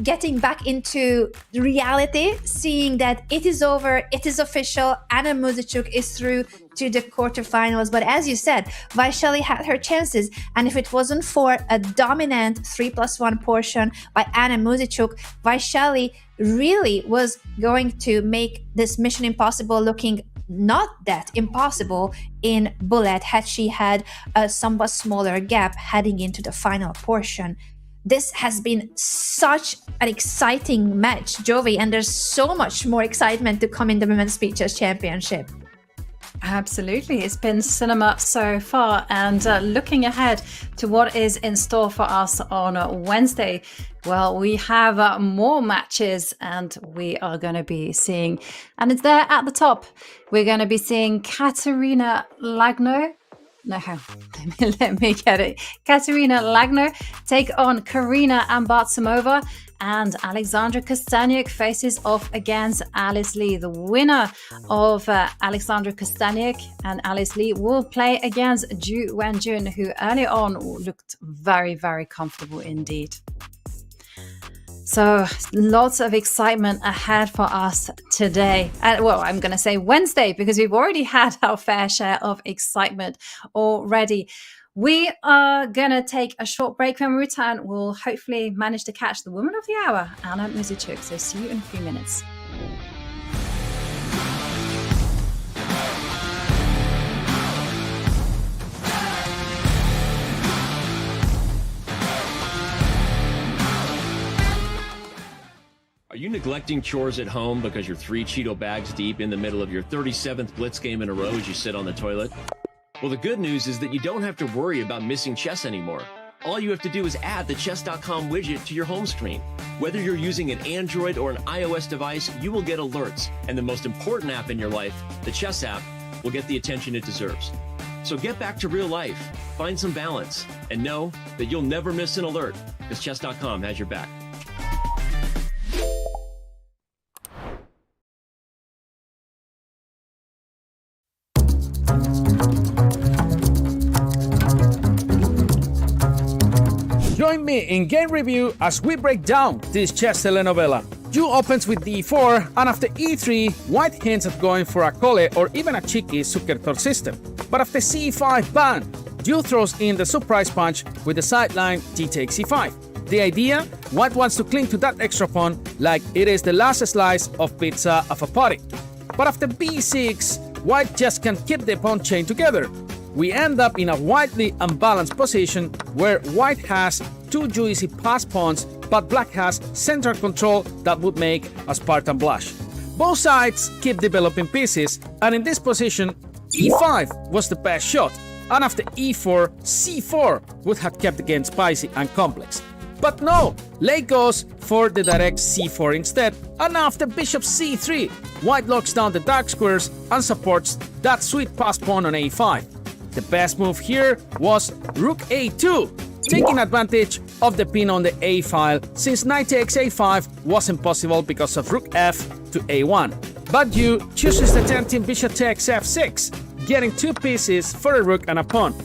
getting back into reality, seeing that it is over, it is official. Anna Muzychuk is through to the quarterfinals. But as you said, Vaishali had her chances, and if it wasn't for a dominant 3+1 portion by Anna Muzychuk, Vaishali really was going to make this mission impossible looking not that impossible in bullet had she had a somewhat smaller gap heading into the final portion. This has been such an exciting match, Jovi, and there's so much more excitement to come in the Women's Speed Chess Championship. Absolutely. It's been cinema so far, and looking ahead to what is in store for us on Wednesday, well, we have more matches, and we are going to be seeing, and it's there at the top, we're going to be seeing Katerina Lagno. No, let me get it. Katerina Lagno take on Karina Ambartsimova, and Alexandra Kostaniuk faces off against Alice Lee. The winner of Alexandra Kostaniuk and Alice Lee will play against Wenjun, who earlier on looked very, very comfortable indeed. So lots of excitement ahead for us today. Well, I'm going to say Wednesday, because we've already had our fair share of excitement already. We are going to take a short break. When we return, we'll hopefully manage to catch the woman of the hour, Anna Muzychuk. So see you in a few minutes. Are you neglecting chores at home because you're 3 Cheeto bags deep in the middle of your 37th Blitz game in a row as you sit on the toilet? Well, the good news is that you don't have to worry about missing chess anymore. All you have to do is add the Chess.com widget to your home screen. Whether you're using an Android or an iOS device, you will get alerts. And the most important app in your life, the Chess app, will get the attention it deserves. So get back to real life, find some balance, and know that you'll never miss an alert, because Chess.com has your back. Join me in game review as we break down this chess telenovela. Yu opens with d4, and after e3, white hints at going for a cole or even a cheeky Zukertor system. But after c5 ban, Yu throws in the surprise punch with the sideline d takes e5. The idea? White wants to cling to that extra pawn like it is the last slice of pizza of a party. But after b6, White just can't keep the pawn chain together. We end up in a widely unbalanced position where White has two juicy pass pawns, but Black has central control that would make a Spartan blush. Both sides keep developing pieces, and in this position, e5 was the best shot, and after e4, c4 would have kept the game spicy and complex. But no, Late goes for the direct c4 instead, and after bishop c3, White locks down the dark squares and supports that sweet pass pawn on a5. The best move here was rook a2, taking advantage of the pin on the a file since knight takes a5 wasn't possible because of rook f to a1. But Yu chooses the tempting bishop takes f6, getting two pieces for a rook and a pawn.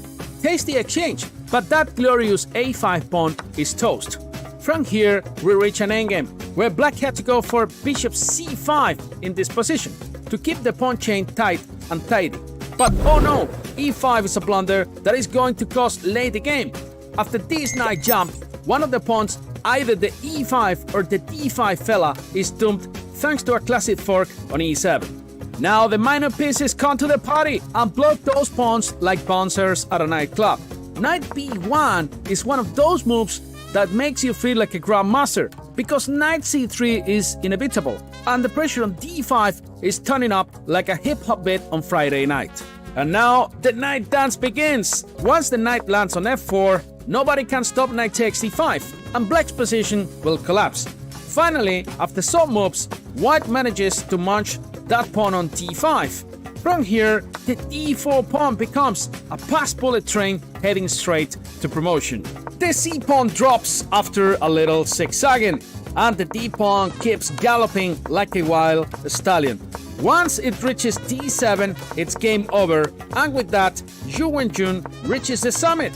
Tasty exchange, but that glorious a5 pawn is toast. From here, we reach an endgame, where Black had to go for bishop c5 in this position, to keep the pawn chain tight and tidy. But oh no, e5 is a blunder that is going to cost Late the game. After this knight jump, one of the pawns, either the e5 or the d5 fella, is doomed thanks to a classic fork on e7. Now the minor pieces come to the party and block those pawns like bouncers at a nightclub. Knight b1 is one of those moves that makes you feel like a grandmaster, because knight c3 is inevitable, and the pressure on d5 is turning up like a hip-hop beat on Friday night. And now the knight dance begins. Once the knight lands on f4, nobody can stop knight takes e5, and Black's position will collapse. Finally, after some moves, White manages to munch that pawn on d5. From here, the d4 pawn becomes a pass bullet train heading straight to promotion. The c pawn drops after a little zigzagging, and the d pawn keeps galloping like a wild stallion. Once it reaches d7, it's game over, and with that, Wenjun reaches the summit.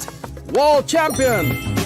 World champion!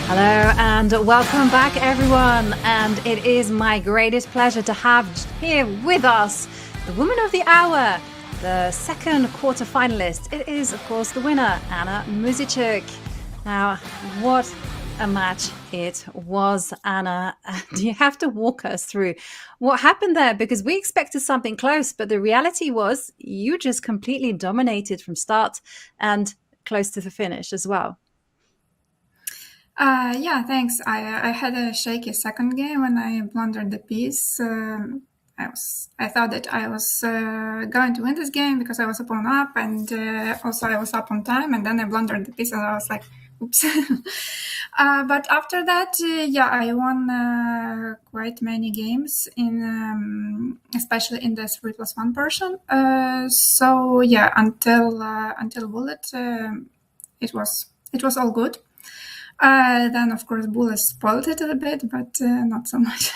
Hello and welcome back, everyone. And it is my greatest pleasure to have here with us the woman of the hour, the second quarterfinalist. It is, of course, the winner, Anna Muzychuk. Now, what a match it was, Anna. And you have to walk us through what happened there, because we expected something close, but the reality was you just completely dominated from start and close to the finish as well. Yeah, thanks. I had a shaky second game when I blundered the piece. I thought that I was going to win this game because I was up on up, and also I was up on time, and then I blundered the piece, and I was like, oops. But after that, yeah, I won quite many games in, especially in the 3+1 portion. So yeah, until bullet, it was all good. Then, of course, bullet spoiled it a bit, but not so much.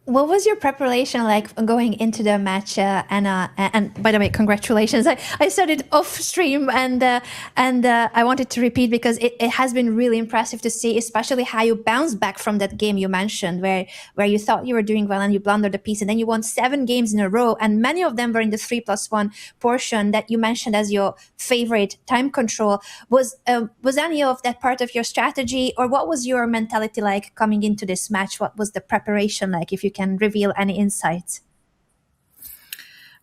What was your preparation like going into the match, Anna? And by the way, congratulations! I said it off stream, and I wanted to repeat because it has been really impressive to see, especially how you bounced back from that game you mentioned, where you thought you were doing well and you blundered a piece, and then you won 7 games in a row, and many of them were in the 3+1 portion that you mentioned as your favorite time control. Was any of that part of your strategy, or what was your mentality like coming into this match? What was the preparation like, if you can reveal any insights?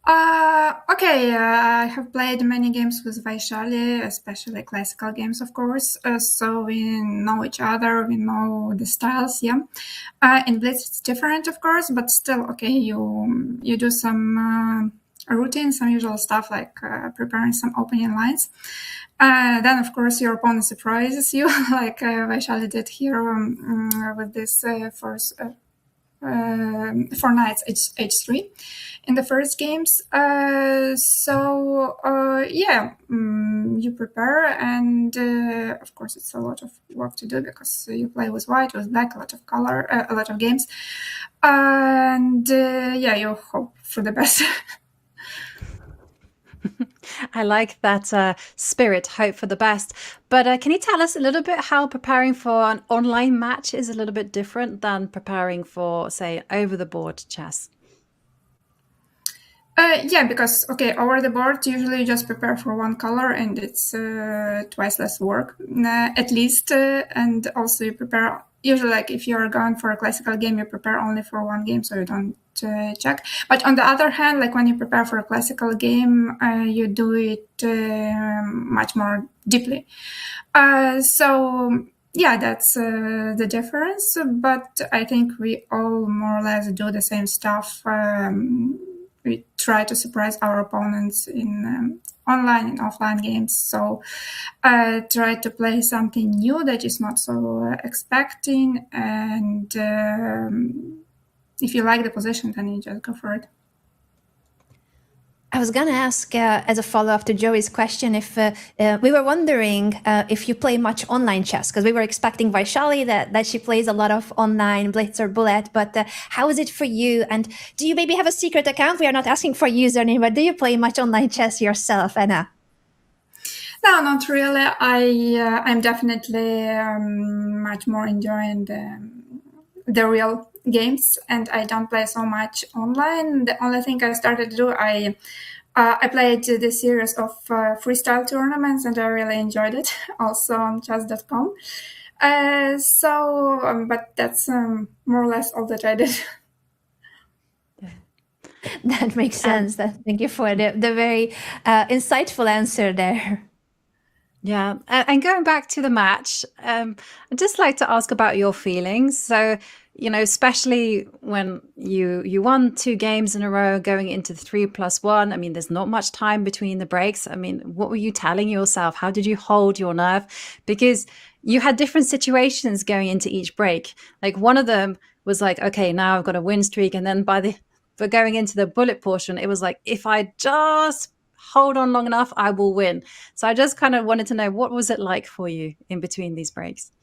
Okay, I have played many games with Vaishali, especially classical games, of course. So we know each other, we know the styles, yeah. In Blitz it's different, of course, but still, okay, you do some routine, some usual stuff like preparing some opening lines. Then, of course, your opponent surprises you, like Vaishali did here with this first 4 knights h3 in the first games. Yeah, you prepare, and of course it's a lot of work to do because you play with white, with black, a lot of color, a lot of games, and yeah, you hope for the best. I like that spirit, hope for the best. But can you tell us a little bit how preparing for an online match is a little bit different than preparing for, say, over-the-board chess? Yeah, because, okay, over the board, usually you just prepare for one color and it's twice less work, at least. And also you prepare, usually like if you're going for a classical game, you prepare only for one game, so you don't check. But on the other hand, like when you prepare for a classical game, you do it much more deeply. So yeah, that's the difference. But I think we all more or less do the same stuff. We try to surprise our opponents in online and offline games. So try to play something new that is not so expecting. And if you like the position, then you just go for it. I was going to ask, as a follow-up to Joey's question, if we were wondering if you play much online chess, because we were expecting Vaishali that she plays a lot of online Blitz or Bullet, but how is it for you? And do you maybe have a secret account? We are not asking for a username, but do you play much online chess yourself, Anna? No, not really. I'm definitely much more enjoying the real games, and I don't play so much online. The only thing I started to do, I played this series of freestyle tournaments, and I really enjoyed it, also on Chess.com. But that's more or less all that I did. That makes sense. Thank you for the very insightful answer there. Yeah, and going back to the match, I'd just like to ask about your feelings. So, you know, especially when you won 2 games in a row going into the 3+1. I mean, there's not much time between the breaks. I mean, what were you telling yourself? How did you hold your nerve? Because you had different situations going into each break. Like one of them was like, okay, now I've got a win streak. And then but going into the bullet portion, it was like, if I just hold on long enough, I will win. So I just kind of wanted to know, what was it like for you in between these breaks?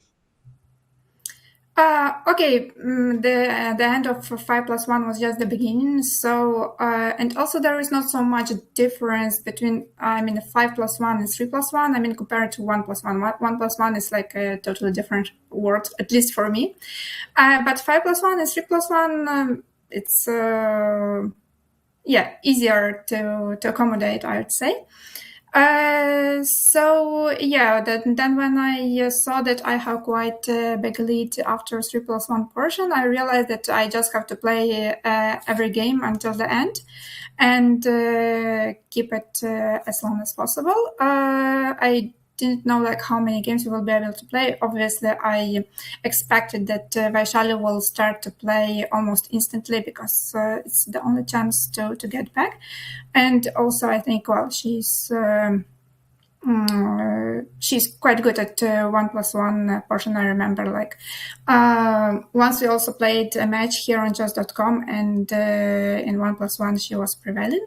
Okay, the end of 5+1 was just the beginning. So and also there is not so much difference between 5+1 and 3+1. Compared to 1+1, 1+1 is like a totally different world, at least for me. But 5+1 and 3+1, it's easier to accommodate, I would say. Then when I saw that I have quite a big lead after 3+1 portion, I realized that I just have to play every game until the end and keep it as long as possible. I didn't know how many games we will be able to play. Obviously, I expected that Vaishali will start to play almost instantly because it's the only chance to get back. And also, I think, she's quite good at 1+1 portion. I remember, once we also played a match here on Chess.com, and in 1+1 she was prevailing.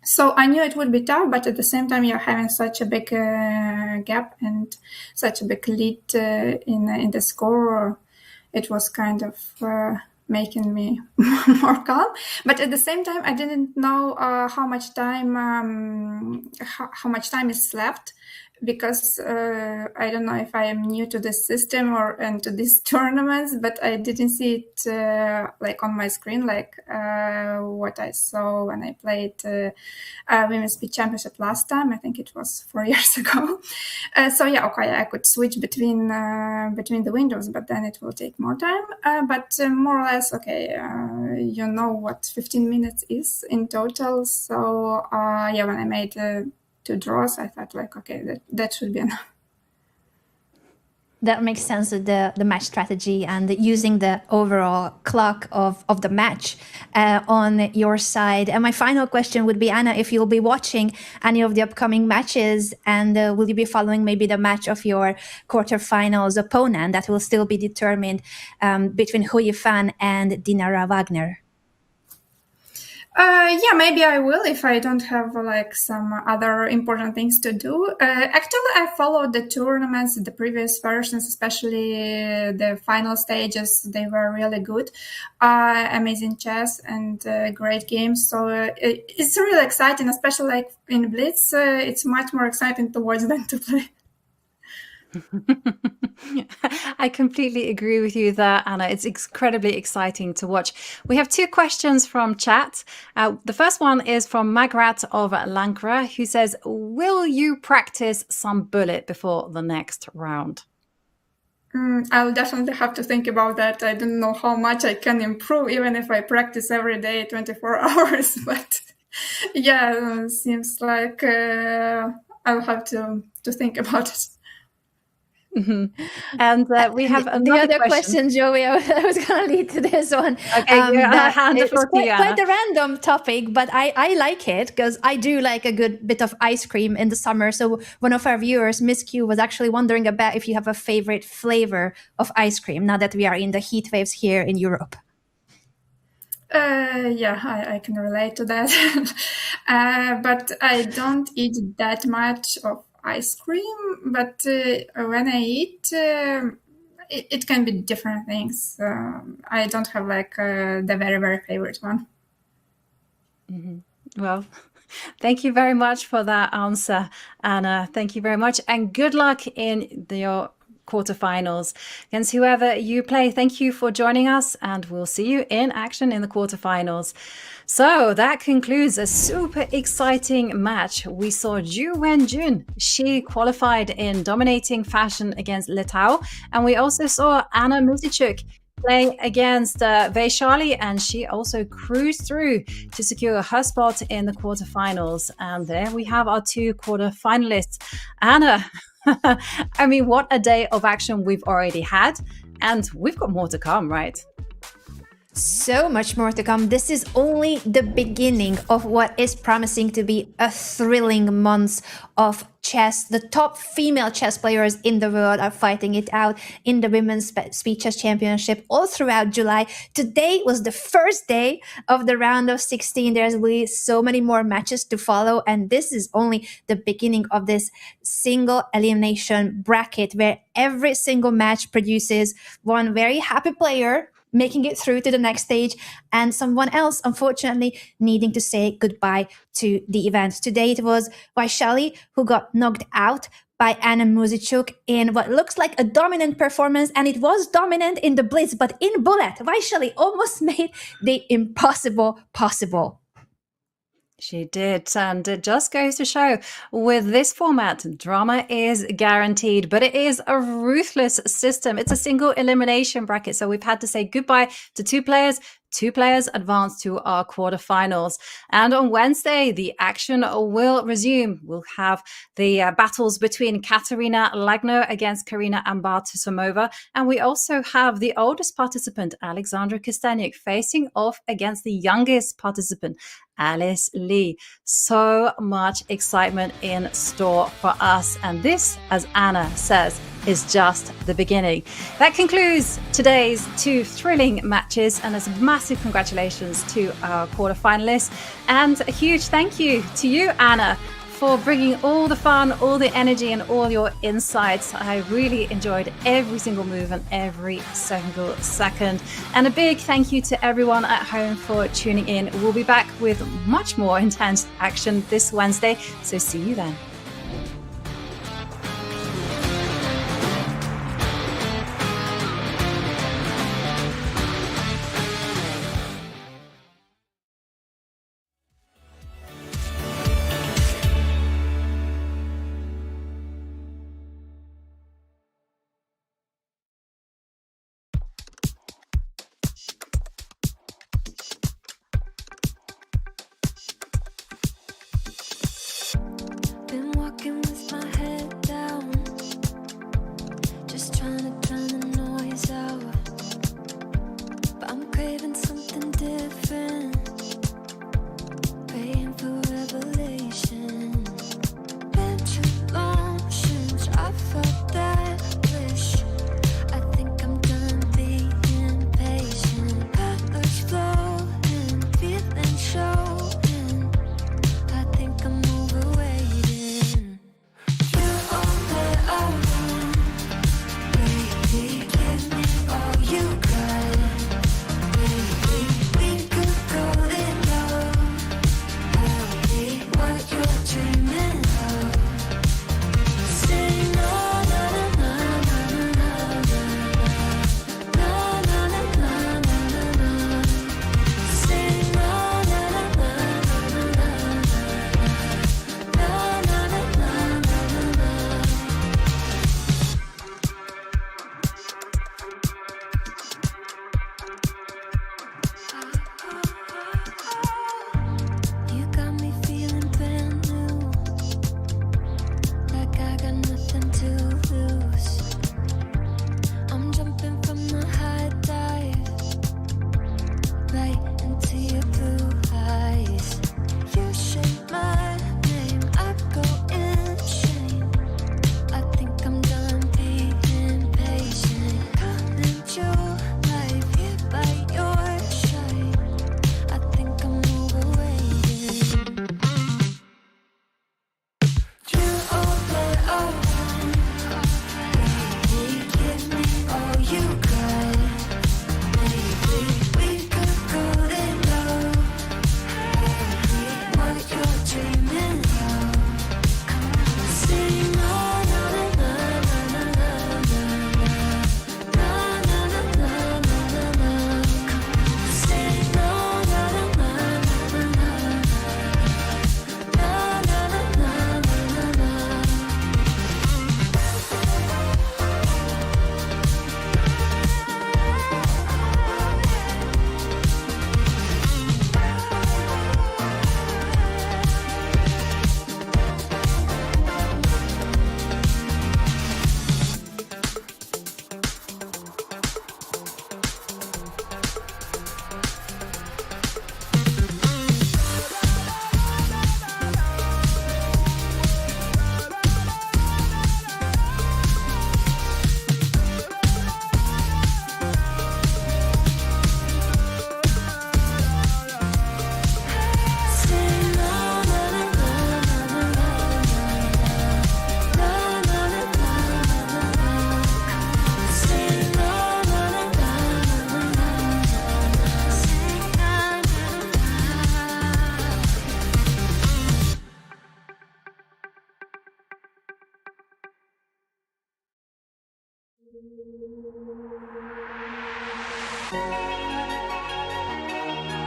So I knew it would be tough, but at the same time, you're having such a big gap and such a big lead in the score. It was kind of making me more calm. But at the same time, I didn't know how much time is left, because I don't know if I am new to this system and to these tournaments, but I didn't see it on my screen, what I saw when I played Women's Speed Championship last time. I think it was 4 years ago. I could switch between the windows, but then it will take more time. But more or less, what 15 minutes is in total. So when I made 2 draws, I thought that should be enough. That makes sense, the match strategy and using the overall clock of the match on your side. And my final question would be, Anna, if you'll be watching any of the upcoming matches, and will you be following maybe the match of your quarterfinals opponent that will still be determined between Hui Fan and Dinara Wagner? Maybe I will if I don't have some other important things to do. Actually, I followed the tournaments, the previous versions, especially the final stages. They were really good, amazing chess and great games. So it's really exciting, especially in Blitz. It's much more exciting to watch than to play. I completely agree with you there, Anna. It's incredibly exciting to watch. We have 2 questions from chat. The first one is from Magrat of Lankra, who says, will you practice some bullet before the next round? I'll definitely have to think about that. I don't know how much I can improve, even if I practice every day 24 hours. But seems like I'll have to think about it. Mm-hmm. And we have the other question, Joey. I was going to lead to this one. Okay, hand the floor to you, quite a random topic, but I like it because I do like a good bit of ice cream in the summer. So one of our viewers, Miss Q, was actually wondering about if you have a favorite flavor of ice cream now that we are in the heat waves here in Europe. I can relate to that. But I don't eat that much of ice cream, but when I eat, it can be different things. I don't have the very, very favorite one. Mm-hmm. Well, thank you very much for that answer, Anna. Thank you very much, and good luck in your quarterfinals against whoever you play. Thank you for joining us, and we'll see you in action in the quarterfinals. So that concludes a super exciting match. We saw Wenjun. She qualified in dominating fashion against Letao, and we also saw Anna Muzychuk play against Vaishali, and she also cruised through to secure her spot in the quarterfinals. And there we have our 2 quarterfinalists. Anna, I mean, what a day of action we've already had, and we've got more to come, right? So much more to come. This is only the beginning of what is promising to be a thrilling month of chess. The top female chess players in the world are fighting it out in the Women's Speed Chess Championship all throughout July. Today was the first day of the round of 16. There's really so many more matches to follow, and this is only the beginning of this single elimination bracket where every single match produces one very happy player making it through to the next stage, and someone else, unfortunately, needing to say goodbye to the event. Today it was Vaishali who got knocked out by Anna Muzychuk in what looks like a dominant performance, and it was dominant in the blitz, but in bullet, Vaishali almost made the impossible possible. She did, and it just goes to show with this format, drama is guaranteed, but it is a ruthless system. It's a single elimination bracket, so we've had to say goodbye to two players. Two players advance to our quarterfinals. And on Wednesday, the action will resume. We'll have the battles between Katerina Lagno against Karina Ambar-Tusumova. And we also have the oldest participant, Alexandra Kosteniuk, facing off against the youngest participant, Alice Lee. So much excitement in store for us. And this, as Anna says, is just the beginning. That concludes today's two thrilling matches, and as massive congratulations to our quarterfinalists, and a huge thank you to you, Anna, for bringing all the fun, all the energy, and all your insights. I really enjoyed every single move and every single second. And a big thank you to everyone at home for tuning in. We'll be back with much more intense action this Wednesday, so see you then. Been